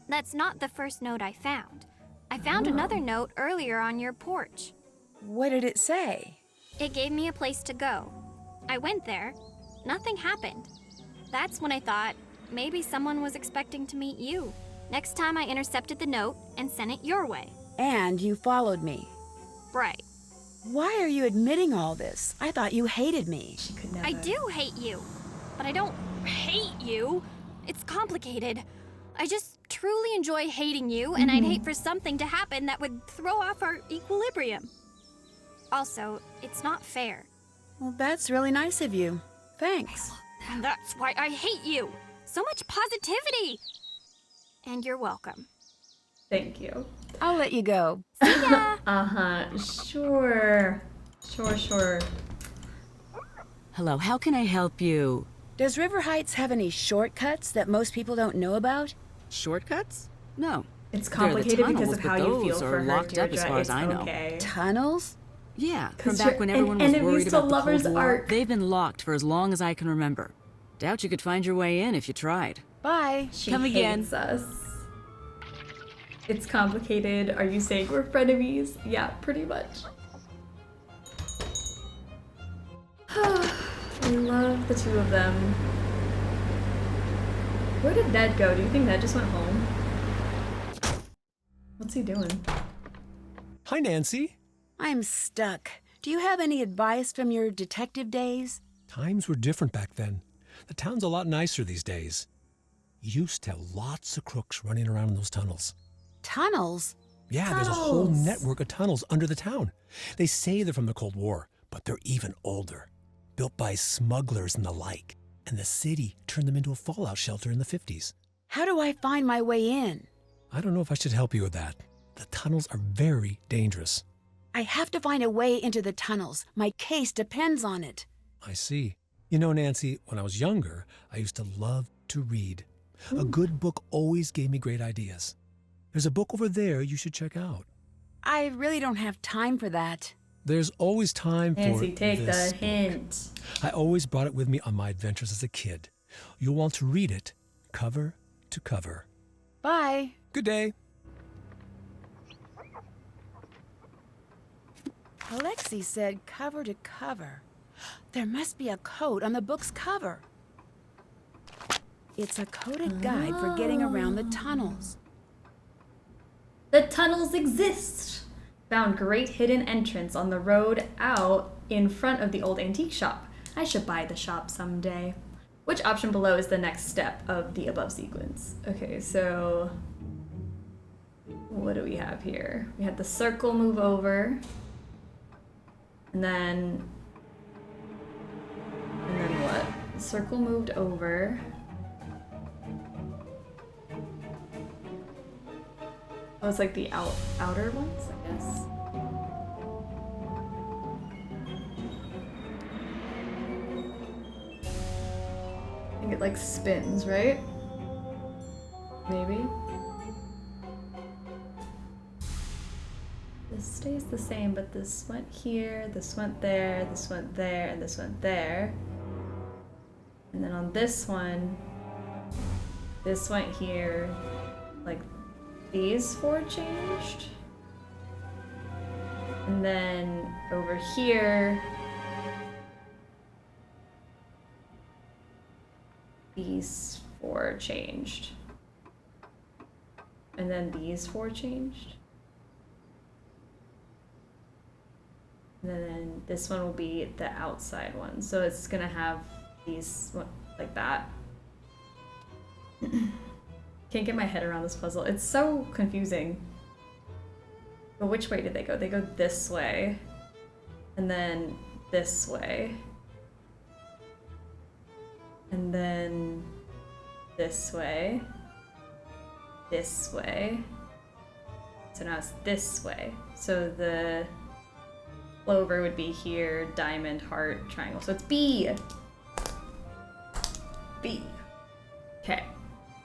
that's not the first note I found. I found another note earlier on your porch. What did it say? It gave me a place to go. I went there. Nothing happened. That's when I thought maybe someone was expecting to meet you. Next time I intercepted the note and sent it your way. And you followed me. Right. Why are you admitting all this? I thought you hated me. She could never. I do hate you, but I don't hate you. It's complicated. I just truly enjoy hating you, and I'd hate for something to happen that would throw off our equilibrium. Also, it's not fair. Well, that's really nice of you. Thanks. And that's why I hate you. So much positivity. And you're welcome. Thank you. I'll let you go. See ya! Uh-huh. Sure. Sure. Hello, how can I help you? Does River Heights have any shortcuts that most people don't know about? Shortcuts? No. It's There are the complicated because tunnels, of but how you feel those for are her, locked up Deirdre. as far as It's I know. okay. Tunnels? Yeah, from 'Cause back you're when an everyone was enemies worried to about the lovers Cold War. arc. They've been locked for as long as I can remember. Doubt you could find your way in if you tried. Bye. She Come again. hates us. It's complicated. Are you saying we're frenemies? Yeah, pretty much. I love the two of them. Where did Ned go? Do you think Ned just went home? What's he doing? Hi, Nancy. I'm stuck. Do you have any advice from your detective days? Times were different back then. The town's a lot nicer these days. You used to have lots of crooks running around in those tunnels. Tunnels? Yeah, there's a whole network of tunnels under the town. They say they're from the Cold War, but they're even older. Built by smugglers and the like. And the city turned them into a fallout shelter in the 50s. How do I find my way in? I don't know if I should help you with that. The tunnels are very dangerous. I have to find a way into the tunnels. My case depends on it. I see. You know, Nancy, when I was younger, I used to love to read. A good book always gave me great ideas. There's a book over there you should check out. I really don't have time for that. There's always time for Nancy, take this the hint. I always brought it with me on my adventures as a kid. You'll want to read it cover to cover. Bye. Good day. Alexi said cover to cover. There must be a code on the book's cover. It's a coded guide for getting around the tunnels. The tunnels exist! Found great hidden entrance on the road out in front of the old antique shop. I should buy the shop someday. Which option below is the next step of the above sequence? Okay, so what do we have here? We had the circle move over. And then what? The circle moved over. Oh, it's like the outer ones, I guess. I think it like spins, right? Maybe. This stays the same, but this went here, this went there, this went there, and this went there. And then on this one, this went here, like these four changed. And then over here, these four changed. And then these four changed. And then this one will be the outside one. So it's gonna have these like that. Can't get my head around this puzzle. It's so confusing. But which way did they go? They go this way. And then this way. And then this way. This way. So now it's this way. So the clover would be here, diamond, heart, triangle. So it's B. B. Okay.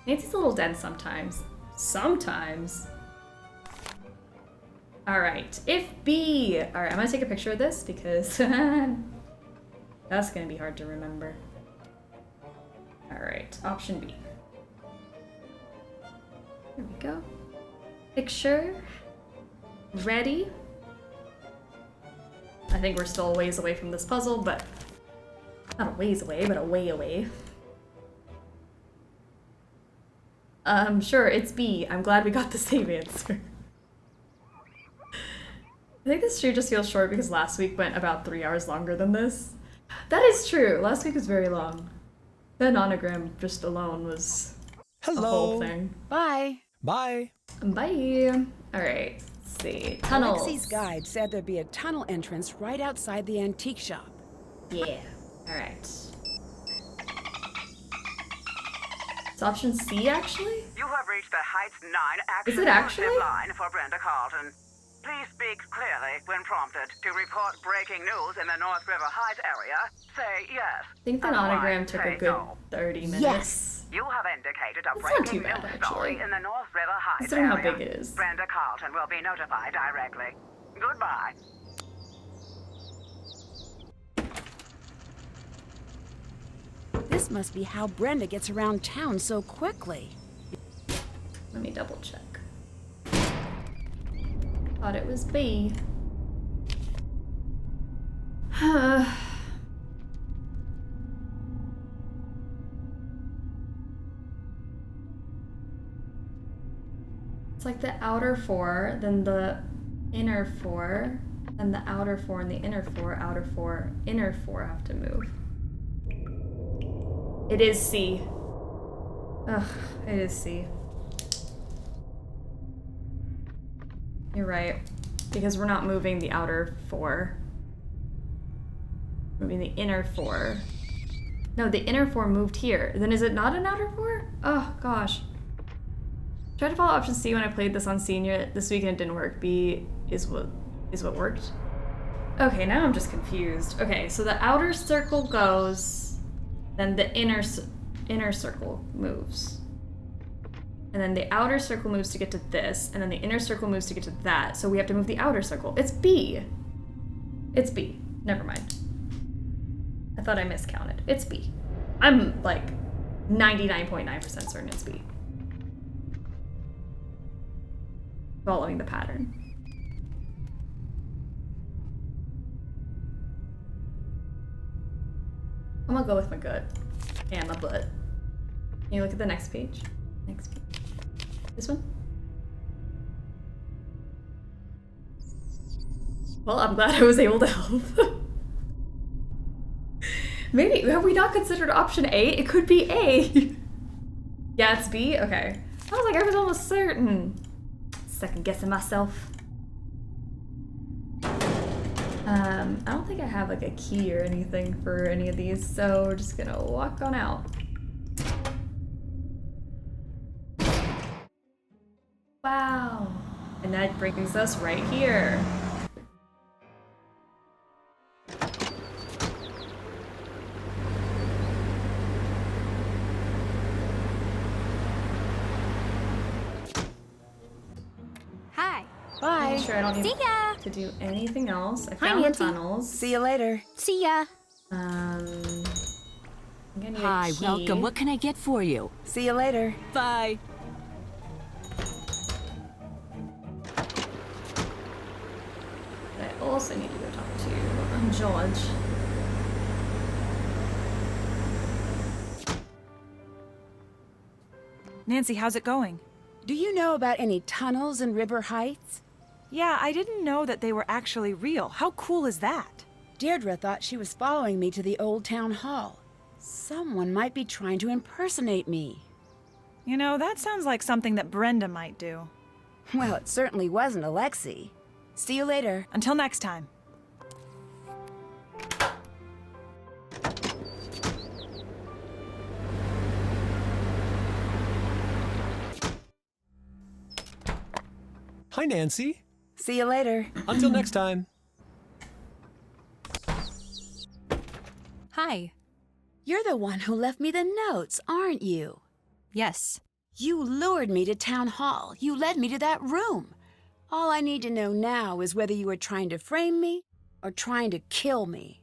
Nancy's a little dense sometimes. Sometimes. Alright, if B. Alright, I'm gonna take a picture of this because that's gonna be hard to remember. Alright, option B. There we go. Picture. Ready. I think we're still a ways away from this puzzle, but not a ways away, but a way away. Sure, it's B. I'm glad we got the same answer. I think this stream just feels short because last week went about 3 hours longer than this. That is true. Last week was very long. The nonogram just alone was a whole thing. Bye. Bye. Bye. All right. Let's see. Tunnels. Alexei's guide said there'd be a tunnel entrance right outside the antique shop. Yeah. All right. It's option C, actually? You have reached the Heights 9 Is it actually? line for Brenda Carlton. Please speak clearly when prompted. To report breaking news in the North River Heights area, say yes. I think the nonogram took a good 30 minutes. Yes. You have indicated a It's not too breaking bad, news story actually. in the North River Heights Considering how area. big it is. Brenda Carlton will be notified directly. Goodbye. This must be how Brenda gets around town so quickly. Let me double check. Thought it was B. It's like the outer four, then the inner four, then the outer four and the inner four, outer four, inner four have to move. It is C. Ugh, it is C. You're right, because we're not moving the outer four. Moving the inner four. No, the inner four moved here. Then is it not an outer four? Oh, gosh. Tried to follow option C when I played this on Senior this weekend. It didn't work. B is what worked. Okay, now I'm just confused. Okay, so the outer circle goes, then the inner circle moves. And then the outer circle moves to get to this, and then the inner circle moves to get to that. So we have to move the outer circle. It's B. It's B. Never mind. I thought I miscounted. It's B. I'm like 99.9% certain it's B. Following the pattern. I'm gonna go with my gut and my butt. Can you look at the next page? Next page. This one? Well, I'm glad I was able to help. Maybe, have we not considered option A? It could be A. Yeah, it's B? Okay. I was like, I was almost certain. Second guessing myself. I don't think I have like a key or anything for any of these, so we're just gonna walk on out. Wow. And that brings us right here. Bye. Make sure I don't need See ya. to do anything else. I Hi, found the Nancy. tunnels. See you later. See ya. I'm gonna need a Hi, key. welcome. What can I get for you? See you later. Bye. I also need to go talk to George. Nancy, how's it going? Do you know about any tunnels in River Heights? Yeah, I didn't know that they were actually real. How cool is that? Deirdre thought she was following me to the old town hall. Someone might be trying to impersonate me. You know, that sounds like something that Brenda might do. Well, it certainly wasn't Alexei. See you later. Until next time. Hi, Nancy. See you later. Until next time. Hi. You're the one who left me the notes, aren't you? Yes. You lured me to town hall. You led me to that room. All I need to know now is whether you were trying to frame me or trying to kill me.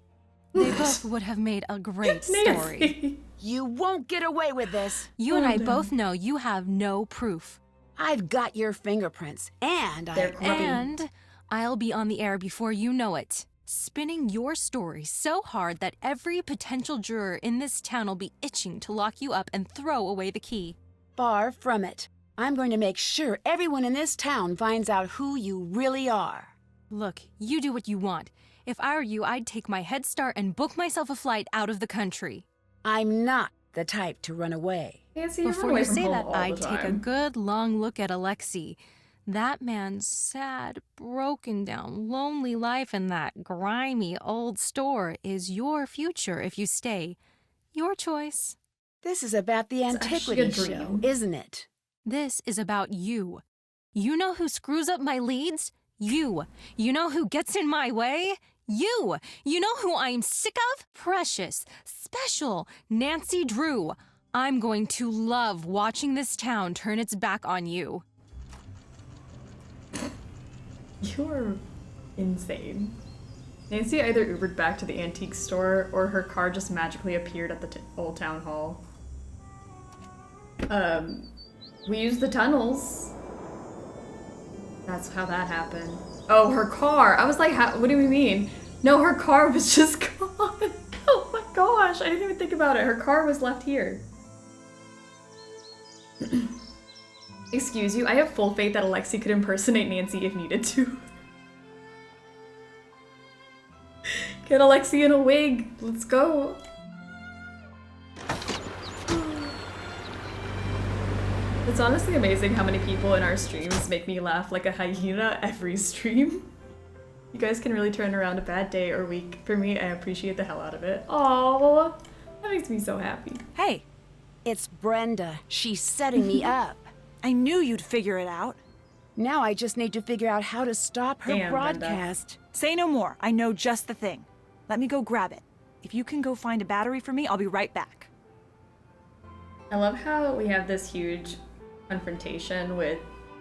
They both would have made a great story. You won't get away with this. You and I both know you have no proof. I've got your fingerprints, and And I'll be on the air before you know it, spinning your story so hard that every potential juror in this town will be itching to lock you up and throw away the key. Far from it. I'm going to make sure everyone in this town finds out who you really are. Look, you do what you want. If I were you, I'd take my head start and book myself a flight out of the country. I'm not the type to run away. Before you say that, I'd take a good long look at Alexei. That man's sad, broken down, lonely life in that grimy old store is your future if you stay. Your choice. This is about the antiquity show, isn't it? This is about you. You know who screws up my leads? You. You know who gets in my way? You. You know who I'm sick of? Precious, special, Nancy Drew. I'm going to love watching this town turn its back on you. You're insane. Nancy either Ubered back to the antique store or her car just magically appeared at the old town hall. We used the tunnels. That's how that happened. Oh, her car. I was like, what do we mean? No, her car was just gone. Oh my gosh, I didn't even think about it. Her car was left here. Excuse you, I have full faith that Alexei could impersonate Nancy if needed to. Get Alexei in a wig. Let's go. It's honestly amazing how many people in our streams make me laugh like a hyena every stream. You guys can really turn around a bad day or week. For me, I appreciate the hell out of it. Aww, that makes me so happy. Hey. It's Brenda. She's setting me up. I knew you'd figure it out. Now I just need to figure out how to stop her Damn, broadcast. Brenda. Say no more. I know just the thing. Let me go grab it. If you can go find a battery for me, I'll be right back. I love how we have this huge confrontation with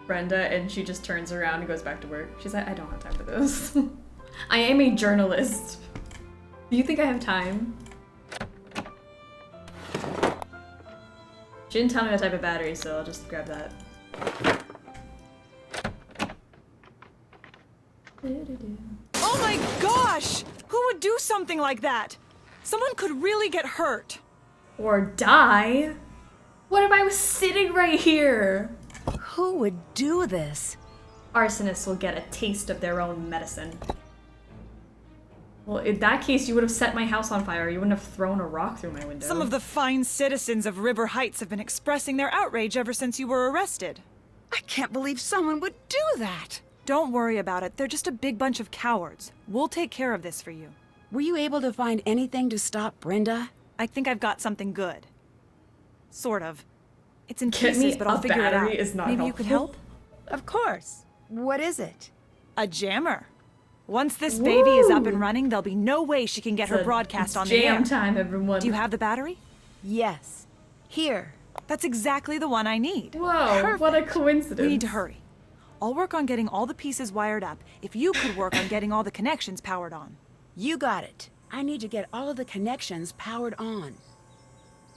Brenda and she just turns around and goes back to work. She's like, I don't have time for this. I am a journalist. Do you think I have time? She didn't tell me the type of battery, so I'll just grab that. Oh my gosh! Who would do something like that? Someone could really get hurt. Or die? What if I was sitting right here? Who would do this? Arsonists will get a taste of their own medicine. Well, in that case, you would have set my house on fire. You wouldn't have thrown a rock through my window. Some of the fine citizens of River Heights have been expressing their outrage ever since you were arrested. I can't believe someone would do that. Don't worry about it. They're just a big bunch of cowards. We'll take care of this for you. Were you able to find anything to stop Brenda? I think I've got something good. Sort of. It's in Get pieces, me but I'll a figure it out. battery is not Maybe you helpful. could help? Of course. What is it? A jammer. Once this baby is up and running, there'll be no way she can get her broadcast on the air. Jam time, everyone. Do you have the battery? Yes. Here. That's exactly the one I need. Whoa, what a coincidence. We need to hurry. I'll work on getting all the pieces wired up if you could work on getting all the connections powered on. You got it. I need to get all of the connections powered on.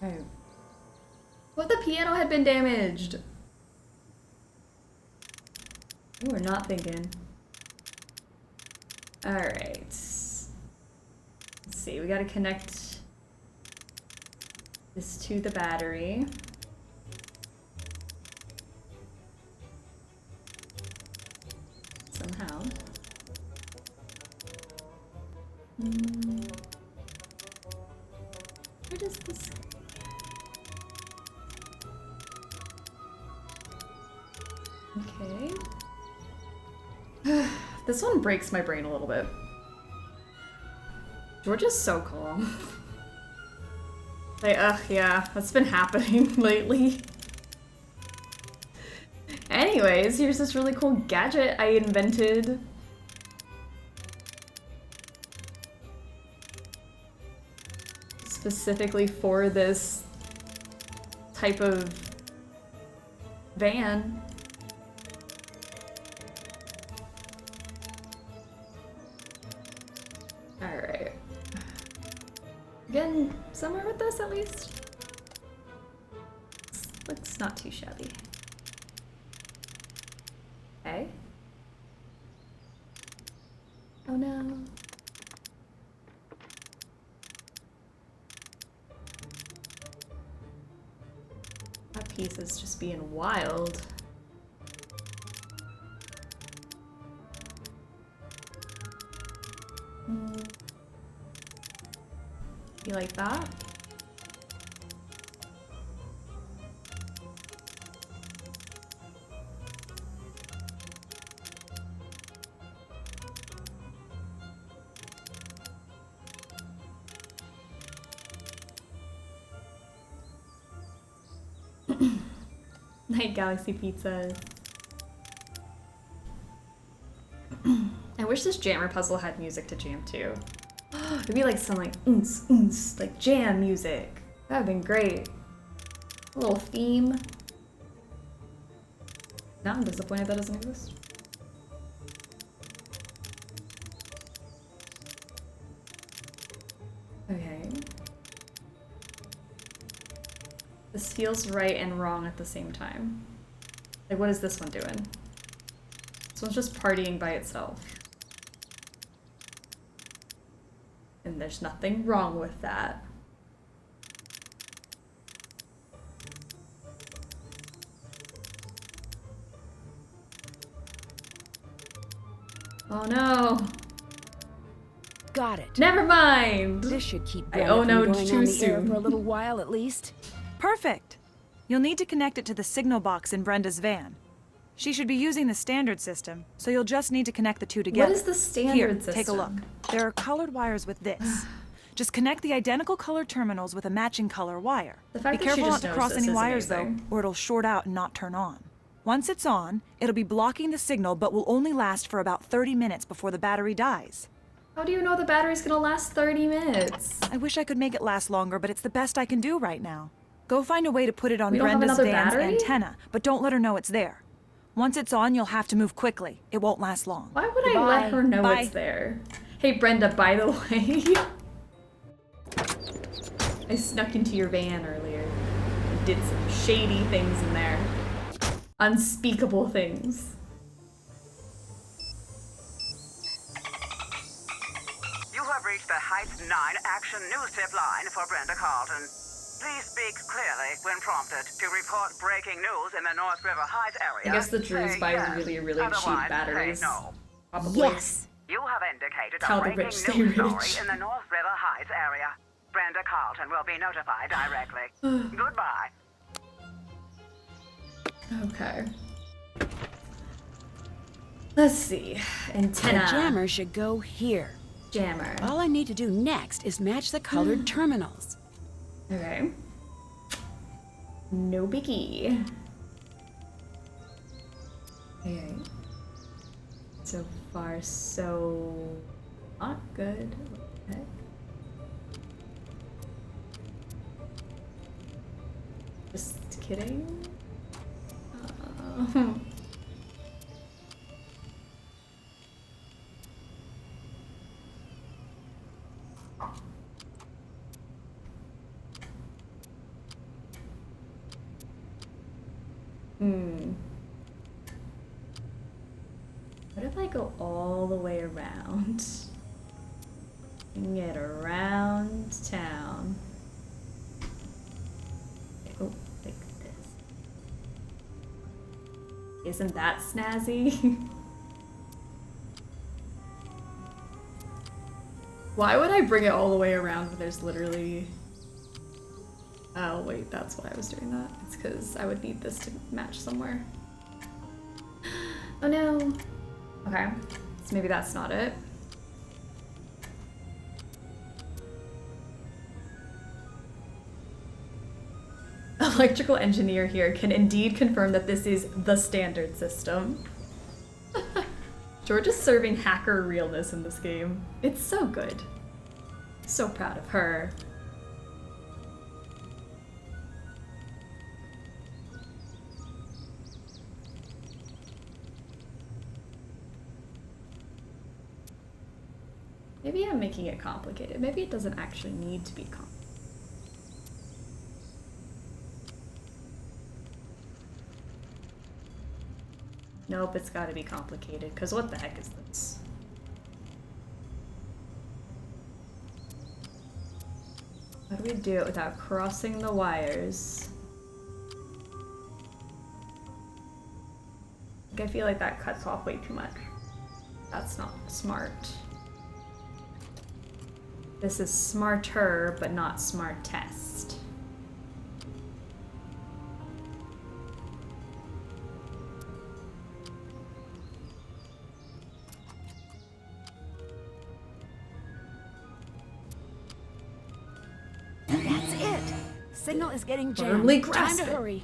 Right. What if the piano had been damaged? We're not thinking. Alright. Let's see, we gotta connect this to the battery. Somehow. Where does this... Okay. This one breaks my brain a little bit. Georgia's so calm. Like, yeah, that's been happening lately. Anyways, here's this really cool gadget I invented. Specifically for this type of van. Alright. Getting somewhere with this at least. Looks not too shabby. Okay. Oh no. That piece is just being wild. You like that? Night Galaxy pizzas. I wish this jammer puzzle had music to jam to. It'd be like some like oons oons, like jam music. That'd been great. A little theme. Now I'm disappointed that doesn't exist. Okay. This feels right and wrong at the same time. Like, what is this one doing? This one's just partying by itself. And there's nothing wrong with that. Oh no. Got it. Never mind. This should keep I oh no going too on the air soon. for a little while at least. Perfect. You'll need to connect it to the signal box in Brenda's van. She should be using the standard system, so you'll just need to connect the two together. What is the standard Here, system? take a look. There are colored wires with this. Just connect the identical colored terminals with a matching color wire. The fact Be that she careful not just to knows cross this any is wires amazing. though, or it'll short out and not turn on. Once it's on, it'll be blocking the signal but will only last for about 30 minutes before the battery dies. How do you know the battery's gonna last 30 minutes? I wish I could make it last longer, but it's the best I can do right now. Go find a way to put it on We don't have Brenda's another van's battery? antenna, but don't let her know it's there. Once it's on, you'll have to move quickly. It won't last long. Why would I let her know Bye. it's there? Hey Brenda, by the way. I snuck into your van earlier and did some shady things in there. Unspeakable things. You have reached the Heights 9 Action News Tip line for Brenda Carlton. Please speak clearly when prompted to report breaking news in the North River Heights area. I guess the Drews Say buy yes. really, really cheap Otherwise, batteries. say no. Probably. Yes. You have indicated How a the breaking rich stay news story rich. in the North River Heights area. Brenda Carlton will be notified directly. Goodbye. Okay. Let's see. Antenna. The jammer should go here. Jammer. All I need to do next is match the colored terminals. Okay. No biggie. Okay. So far, so not good. What the heck? Just kidding. What if I go all the way around? And get around town. Oh, like this. Isn't that snazzy? Why would I bring it all the way around when there's literally... Oh wait, that's why I was doing that. It's because I would need this to match somewhere. Oh no. Okay, so maybe that's not it. Electrical engineer here can indeed confirm that this is the standard system. George is serving hacker realness in this game. It's so good. So proud of her. Maybe I'm making it complicated. Maybe it doesn't actually need to be complicated. Nope, it's gotta be complicated, because what the heck is this? How do we do it without crossing the wires? I feel like that cuts off way too much. That's not smart. This is smarter, but not smartest. That's it. Signal is getting jammed. Firmly Time grasp to it. hurry.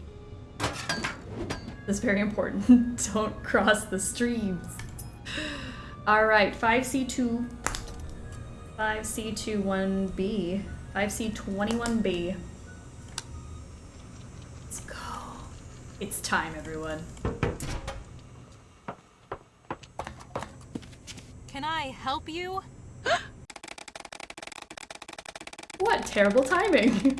That's very important. Don't cross the streams. Alright, 5C2. 5C21B. 5C21B. Let's go. It's time, everyone. Can I help you? What terrible timing.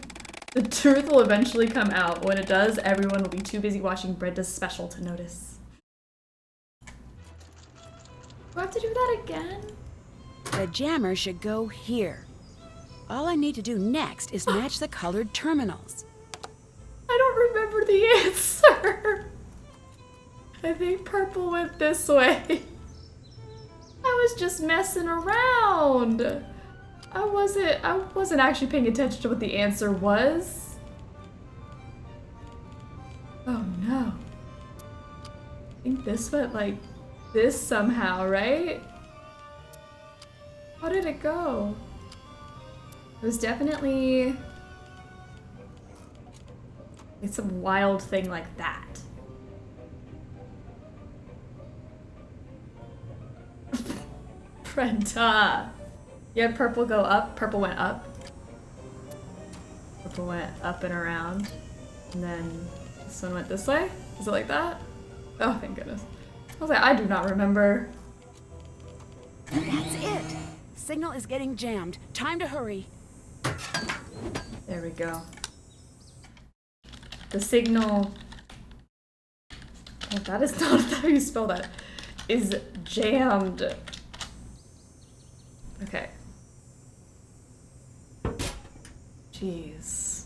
The truth will eventually come out. When it does, everyone will be too busy watching Brenda's special to notice. Do I have to do that again? The jammer should go here. All I need to do next is match the colored terminals. I don't remember the answer. I think purple went this way. I was just messing around. I wasn't actually paying attention to what the answer was. Oh no. I think this went like this somehow, right? How did it go? It was definitely it's some wild thing like that. Brenda. You had purple go up, purple went up. Purple went up and around. And then this one went this way? Is it like that? Oh, thank goodness. I was like, I do not remember. That's it. Signal is getting jammed. Time to hurry. There we go. The signal... Oh, that is not how you spell that. Is jammed. Okay. Jeez.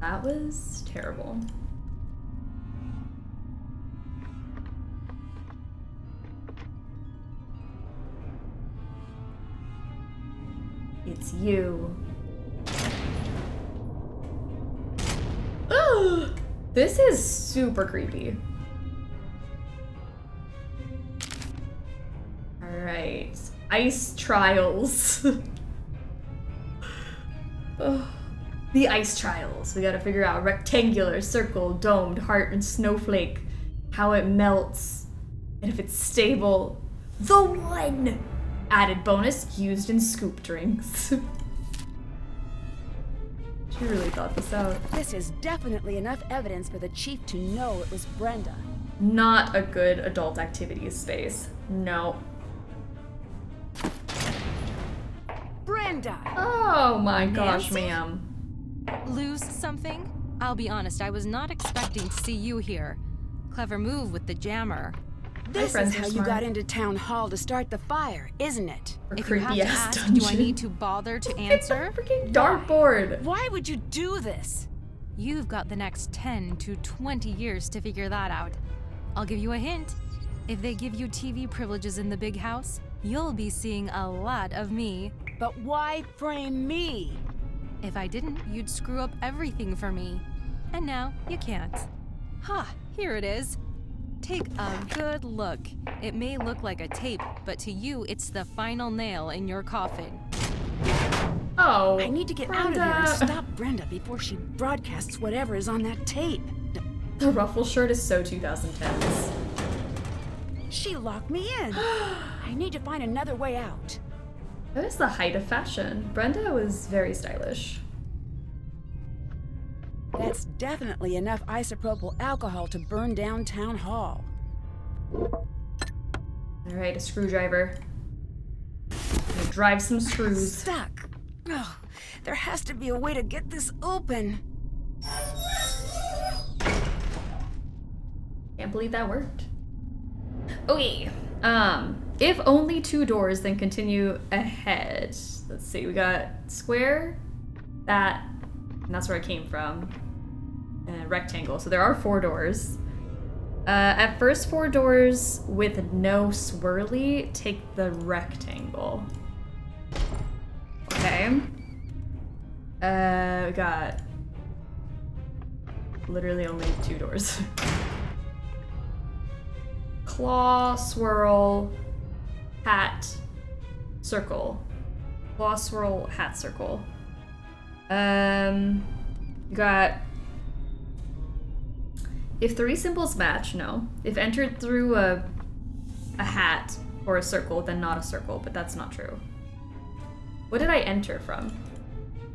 That was terrible. It's you. Oh, this is super creepy. Alright. Ice trials. Oh. The ice trials. We gotta figure out rectangular, circle, domed, heart, and snowflake. How it melts. And if it's stable. The one! Added bonus, used in scoop drinks. She really thought this out. This is definitely enough evidence for the chief to know it was Brenda. Not a good adult activities space. No. Brenda! Brenda! Oh my gosh, Nancy? ma'am. Lose something? I'll be honest, I was not expecting to see you here. Clever move with the jammer. This friends is are how you smart. got into town hall to start the fire, isn't it? If you have to creepy-ass ask, do I dungeon. need to bother to answer? Freaking dartboard. Why would you do this? You've got the next 10 to 20 years to figure that out. I'll give you a hint. If they give you TV privileges in the big house, you'll be seeing a lot of me. But why frame me? If I didn't, you'd screw up everything for me. And now you can't. Ha, here it is. Take a good look. It may look like a tape, but to you, it's the final nail in your coffin. Oh, I need to get out of here and stop Brenda before she broadcasts whatever is on that tape. The ruffle shirt is so 2010s. She locked me in. I need to find another way out. That is the height of fashion. Brenda was very stylish. That's definitely enough isopropyl alcohol to burn down town hall. Alright, a screwdriver. I'm gonna drive some screws. Stuck. Oh, there has to be a way to get this open. Can't believe that worked. Okay. If only 2 doors, then continue ahead. Let's see, we got square, that, and that's where I came from. And rectangle. So there are 4 doors. At first 4 doors with no swirly, take the rectangle. Okay. We got literally only 2 doors. Claw, swirl, hat, circle. Claw, swirl, hat, circle. You got if 3 symbols match, no. If entered through a hat or a circle, then not a circle, but that's not true. What did I enter from?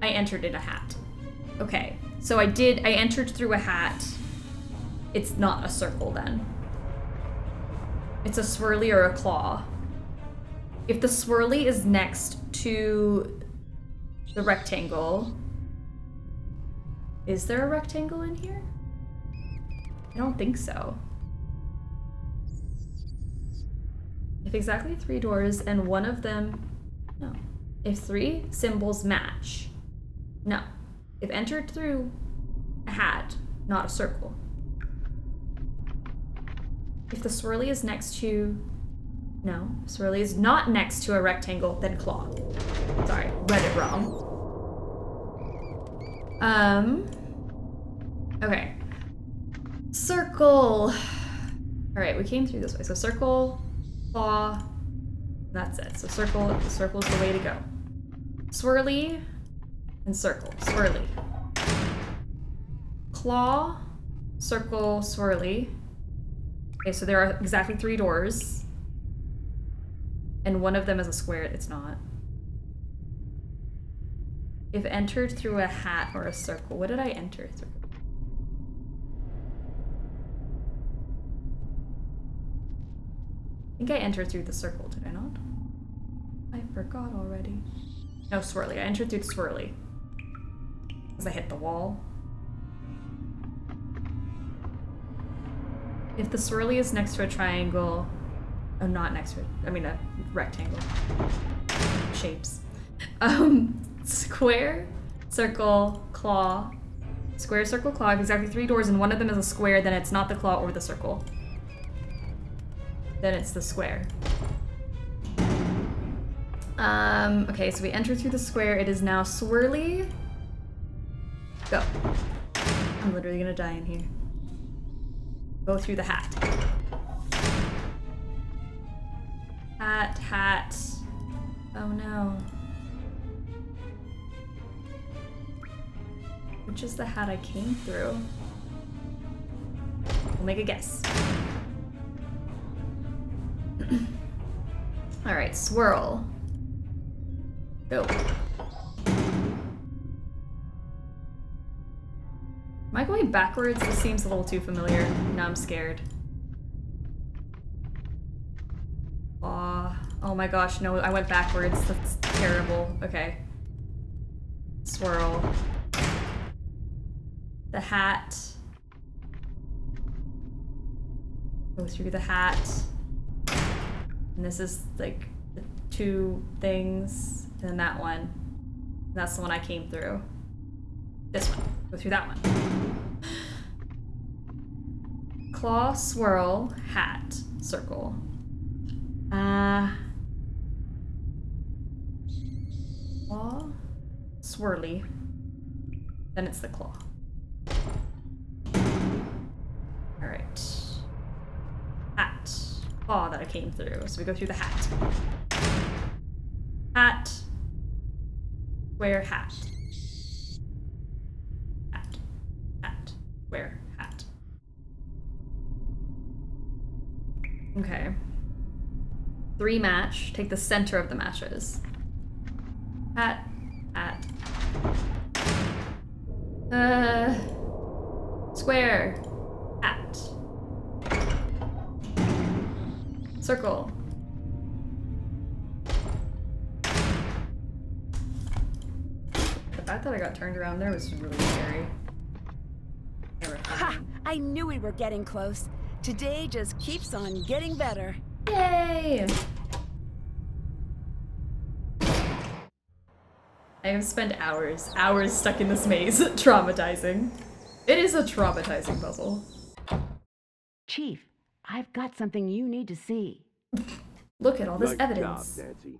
I entered in a hat. Okay, so I entered through a hat. It's not a circle then. It's a swirly or a claw. If the swirly is next to the rectangle, is there a rectangle in here? I don't think so. If exactly 3 doors and one of them, no. If 3 symbols match, no. If entered through a hat, not a circle. If the swirly is next to, no. If swirly is not next to a rectangle, then claw. Sorry, read it wrong. Okay. Circle. All right, we came through this way. So circle, claw, that's it. So circle's the way to go. Swirly and circle, swirly. Claw, circle, swirly. Okay, so there are exactly 3 doors. And one of them is a square, it's not. If entered through a hat or a circle, what did I enter through? I think I entered through the circle, did I not? I forgot already. No, swirly. I entered through the swirly. Because I hit the wall. If the swirly is next to a triangle, oh, not next to it, I mean a rectangle. Shapes. Square, circle, claw. Square, circle, claw. Exactly 3 doors and one of them is a square, then it's not the claw or the circle. Then it's the square. Okay, so we enter through the square. It is now swirly. Go. I'm literally gonna die in here. Go through the hat. Hat. Oh no. Which is the hat I came through? We'll make a guess. All right, swirl. Go. Am I going backwards? This seems a little too familiar. Now I'm scared. Claw. Oh Oh my gosh, no, I went backwards. That's terrible. Okay. Swirl. The hat. Go through the hat. And this is like the 2 things. And then that one. And that's the one I came through. This one. Go through that one. Claw, swirl, hat, circle. Claw, swirly. Then it's the claw. Alright. Hat. Claw that I came through. So we go through the hat. Hat. Square, hat. Hat. Hat. Square, hat. Okay. 3 match. Take the center of the matches. Hat. Hat. Square. Hat. Circle. The fact that I got turned around there was really scary. Ha! I knew we were getting close. Today just keeps on getting better. Yay! I have spent hours stuck in this maze. Traumatizing. It is a traumatizing puzzle. Chief, I've got something you need to see. Look at all this Nice evidence. job, Nancy.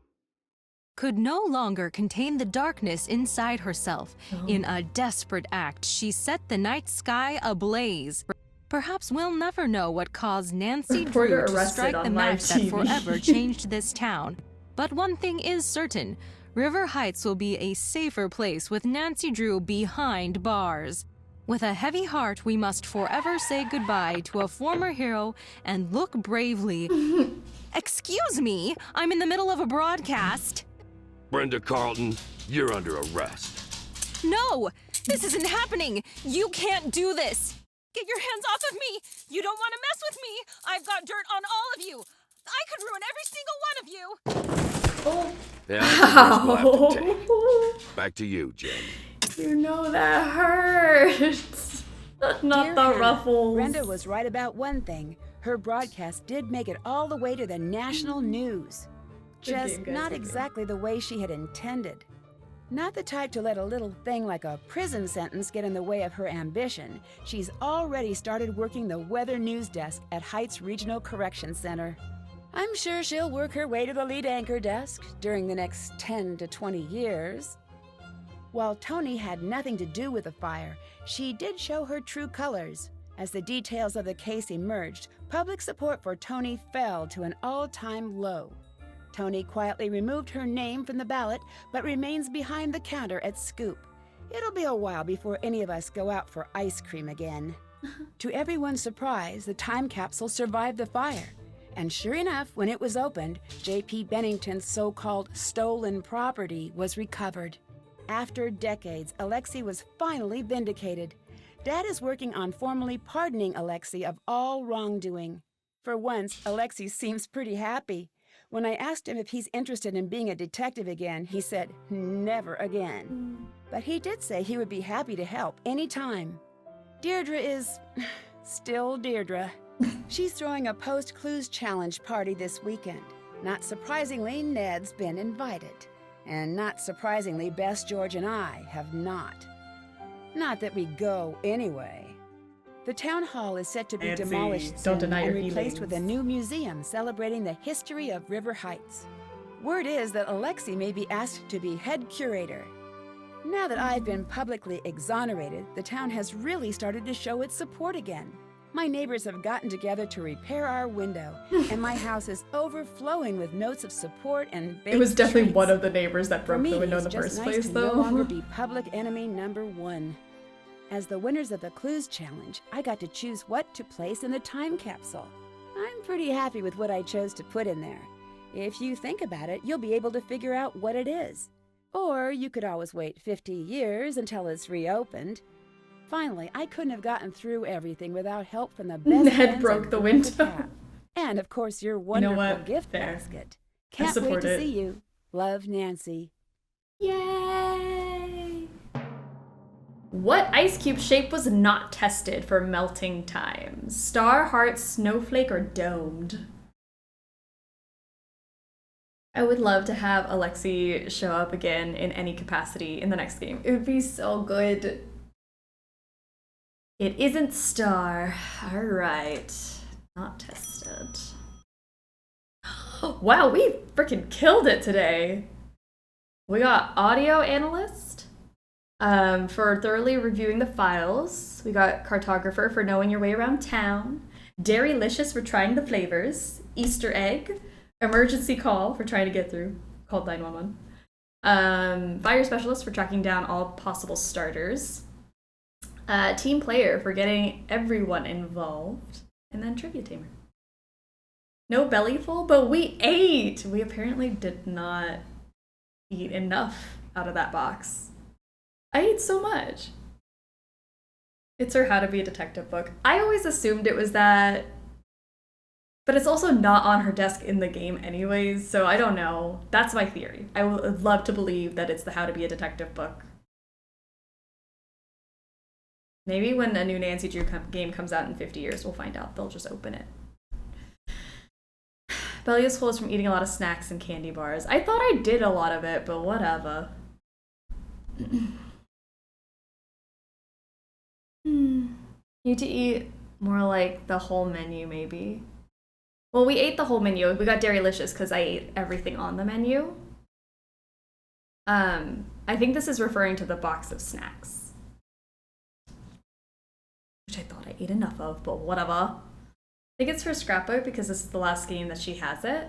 Could no longer contain the darkness inside herself. Oh. In a desperate act, she set the night sky ablaze. Perhaps we'll never know what caused Nancy Reporter Drew to arrested strike on the live match that TV. forever changed this town. But one thing is certain. River Heights will be a safer place with Nancy Drew behind bars. With a heavy heart, we must forever say goodbye to a former hero and look bravely. Excuse me, I'm in the middle of a broadcast. Brenda Carlton, you're under arrest. No, this isn't happening. You can't do this. Get your hands off of me. You don't want to mess with me. I've got dirt on all of you. I could ruin every single one of you. Oh. Yeah, that's the risk we'll have to take. Back to you, Jen. You know that hurts. Not Dear the Hannah, ruffles. Brenda was right about one thing. Her broadcast did make it all the way to the national news. Good Just game, guys, not good game. exactly the way she had intended. Not the type to let a little thing like a prison sentence get in the way of her ambition. She's already started working the weather news desk at Heights Regional Correction Center. I'm sure she'll work her way to the lead anchor desk during the next 10 to 20 years. While Tony had nothing to do with the fire, she did show her true colors. As the details of the case emerged, public support for Tony fell to an all-time low. Tony quietly removed her name from the ballot, but remains behind the counter at Scoop. It'll be a while before any of us go out for ice cream again. To everyone's surprise, the time capsule survived the fire. And sure enough, when it was opened, J.P. Bennington's so-called stolen property was recovered. After decades, Alexei was finally vindicated. Dad is working on formally pardoning Alexei of all wrongdoing. For once, Alexei seems pretty happy. When I asked him if he's interested in being a detective again, he said, never again. But he did say he would be happy to help anytime. Deirdre is still Deirdre. She's throwing a post-clues challenge party this weekend. Not surprisingly, Ned's been invited. And not surprisingly, Bess, George, and I have not. Not that we go anyway. The town hall is set to be Nancy, demolished don't soon deny and your replaced with a feelings. new museum celebrating the history of River Heights. Word is that Alexei may be asked to be head curator. Now that I've been publicly exonerated, the town has really started to show its support again. My neighbors have gotten together to repair our window, and my house is overflowing with notes of support and It was baked definitely treats. one of the neighbors that For broke me, the window in it's the just first nice place, to though. no longer be public enemy number 1. As the winners of the Clues Challenge, I got to choose what to place in the time capsule. I'm pretty happy with what I chose to put in there. If you think about it, you'll be able to figure out what it is. Or you could always wait 50 years until it's reopened. Finally, I couldn't have gotten through everything without help from the best Ned friends broke and the Brenda window. Cap. And of course, your know wonderful what? gift Fair. basket. Can't wait support to it. see you. Love, Nancy. Yay! What ice cube shape was not tested for melting time? Star, heart, snowflake, or domed? I would love to have Alexi show up again in any capacity in the next game. It would be so good. It isn't star. All right. Not tested. Wow, we freaking killed it today. We got audio analyst for thoroughly reviewing the files. We got cartographer for knowing your way around town. Dairylicious for trying the flavors. Easter egg. Emergency call for trying to get through. Called 911. Fire specialist for tracking down all possible starters. Team player for getting everyone involved. And then trivia tamer. No belly full, but we ate! We apparently did not eat enough out of that box. I ate so much. It's her How to Be a Detective book. I always assumed it was that, but it's also not on her desk in the game anyways, so I don't know. That's my theory. I would love to believe that it's the How to Be a Detective book. Maybe when a new Nancy Drew game comes out in 50 years, we'll find out. They'll just open it. Belly is full from eating a lot of snacks and candy bars. I thought I did a lot of it, but whatever. Need to eat more like the whole menu, maybe. Well, we ate the whole menu. We got Dairylicious because I ate everything on the menu. I think this is referring to the box of snacks, which I thought I ate enough of, but whatever. I think it's her scrapbook because this is the last game that she has it.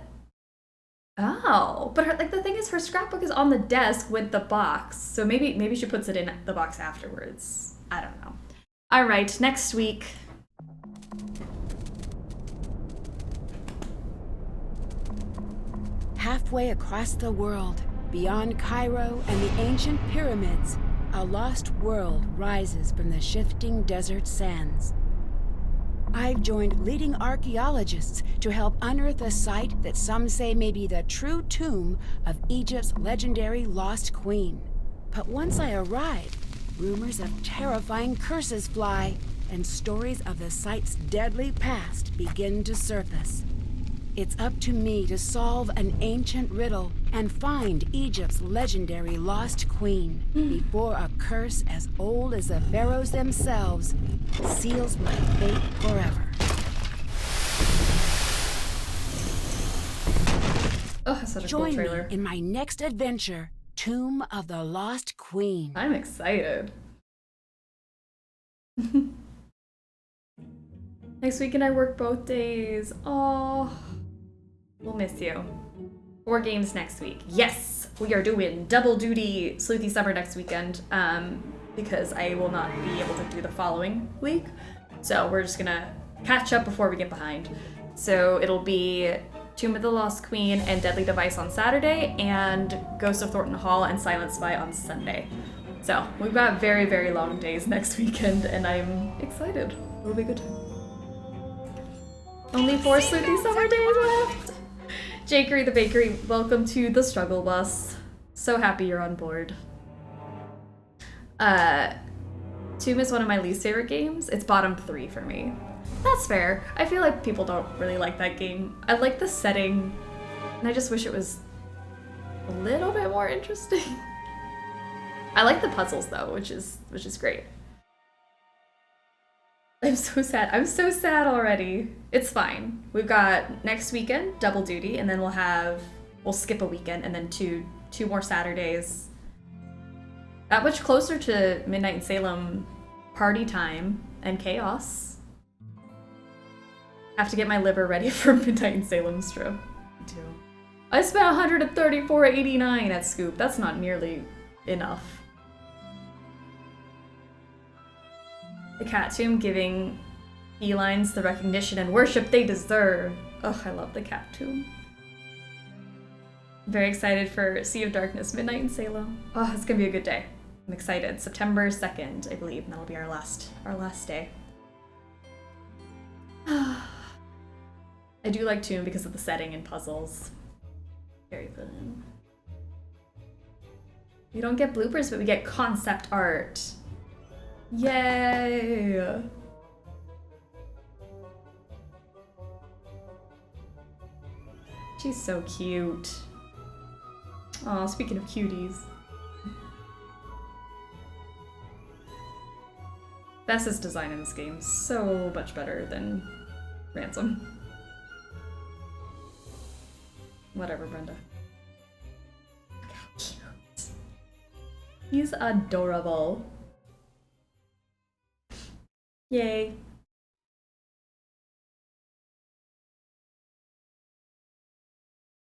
Oh, but her, like the thing is, her scrapbook is on the desk with the box, so maybe she puts it in the box afterwards. I don't know. All right, next week. Halfway across the world, beyond Cairo and the ancient pyramids, a lost world rises from the shifting desert sands. I've joined leading archaeologists to help unearth a site that some say may be the true tomb of Egypt's legendary lost queen. But once I arrive, rumors of terrifying curses fly, and stories of the site's deadly past begin to surface. It's up to me to solve an ancient riddle and find Egypt's legendary lost queen before a curse as old as the pharaohs themselves seals my fate forever. Oh, that's such a cool Join trailer. me in my next adventure, Tomb of the Lost Queen. I'm excited. Next weekend I work both days. Oh, we'll miss you. 4 games next week. Yes, we are doing double duty Sleuthy Summer next weekend because I will not be able to do the following week. So we're just gonna catch up before we get behind. So it'll be Tomb of the Lost Queen and Deadly Device on Saturday, and Ghost of Thornton Hall and Silent Spy on Sunday. So we've got very, very long days next weekend, and I'm excited. It'll be a good time. Only 4 Sleuthy Summer days left! Jakery the Bakery, welcome to the Struggle Bus. So happy you're on board. Tomb is one of my least favorite games. It's bottom 3 for me. That's fair. I feel like people don't really like that game. I like the setting, and I just wish it was a little bit more interesting. I like the puzzles though, which is great. I'm so sad. I'm so sad already. It's fine. We've got next weekend, double duty, and then we'll skip a weekend and then two more Saturdays. That much closer to Midnight in Salem party time and chaos. Have to get my liver ready for Midnight in Salem strip. Me too. I spent $134.89 at Scoop. That's not nearly enough. The Cat Tomb giving felines the recognition and worship they deserve. Oh, I love the Cat Tomb. Very excited for Sea of Darkness, Midnight in Salem. Oh, it's gonna be a good day. I'm excited. September 2nd, I believe, and that'll be our last day. I do like Tomb because of the setting and puzzles. Very fun. We don't get bloopers, but we get concept art. Yay! She's so cute. Oh, speaking of cuties. Bess's design in this game is so much better than Ransom. Whatever, Brenda. Look how cute. He's adorable. Yay.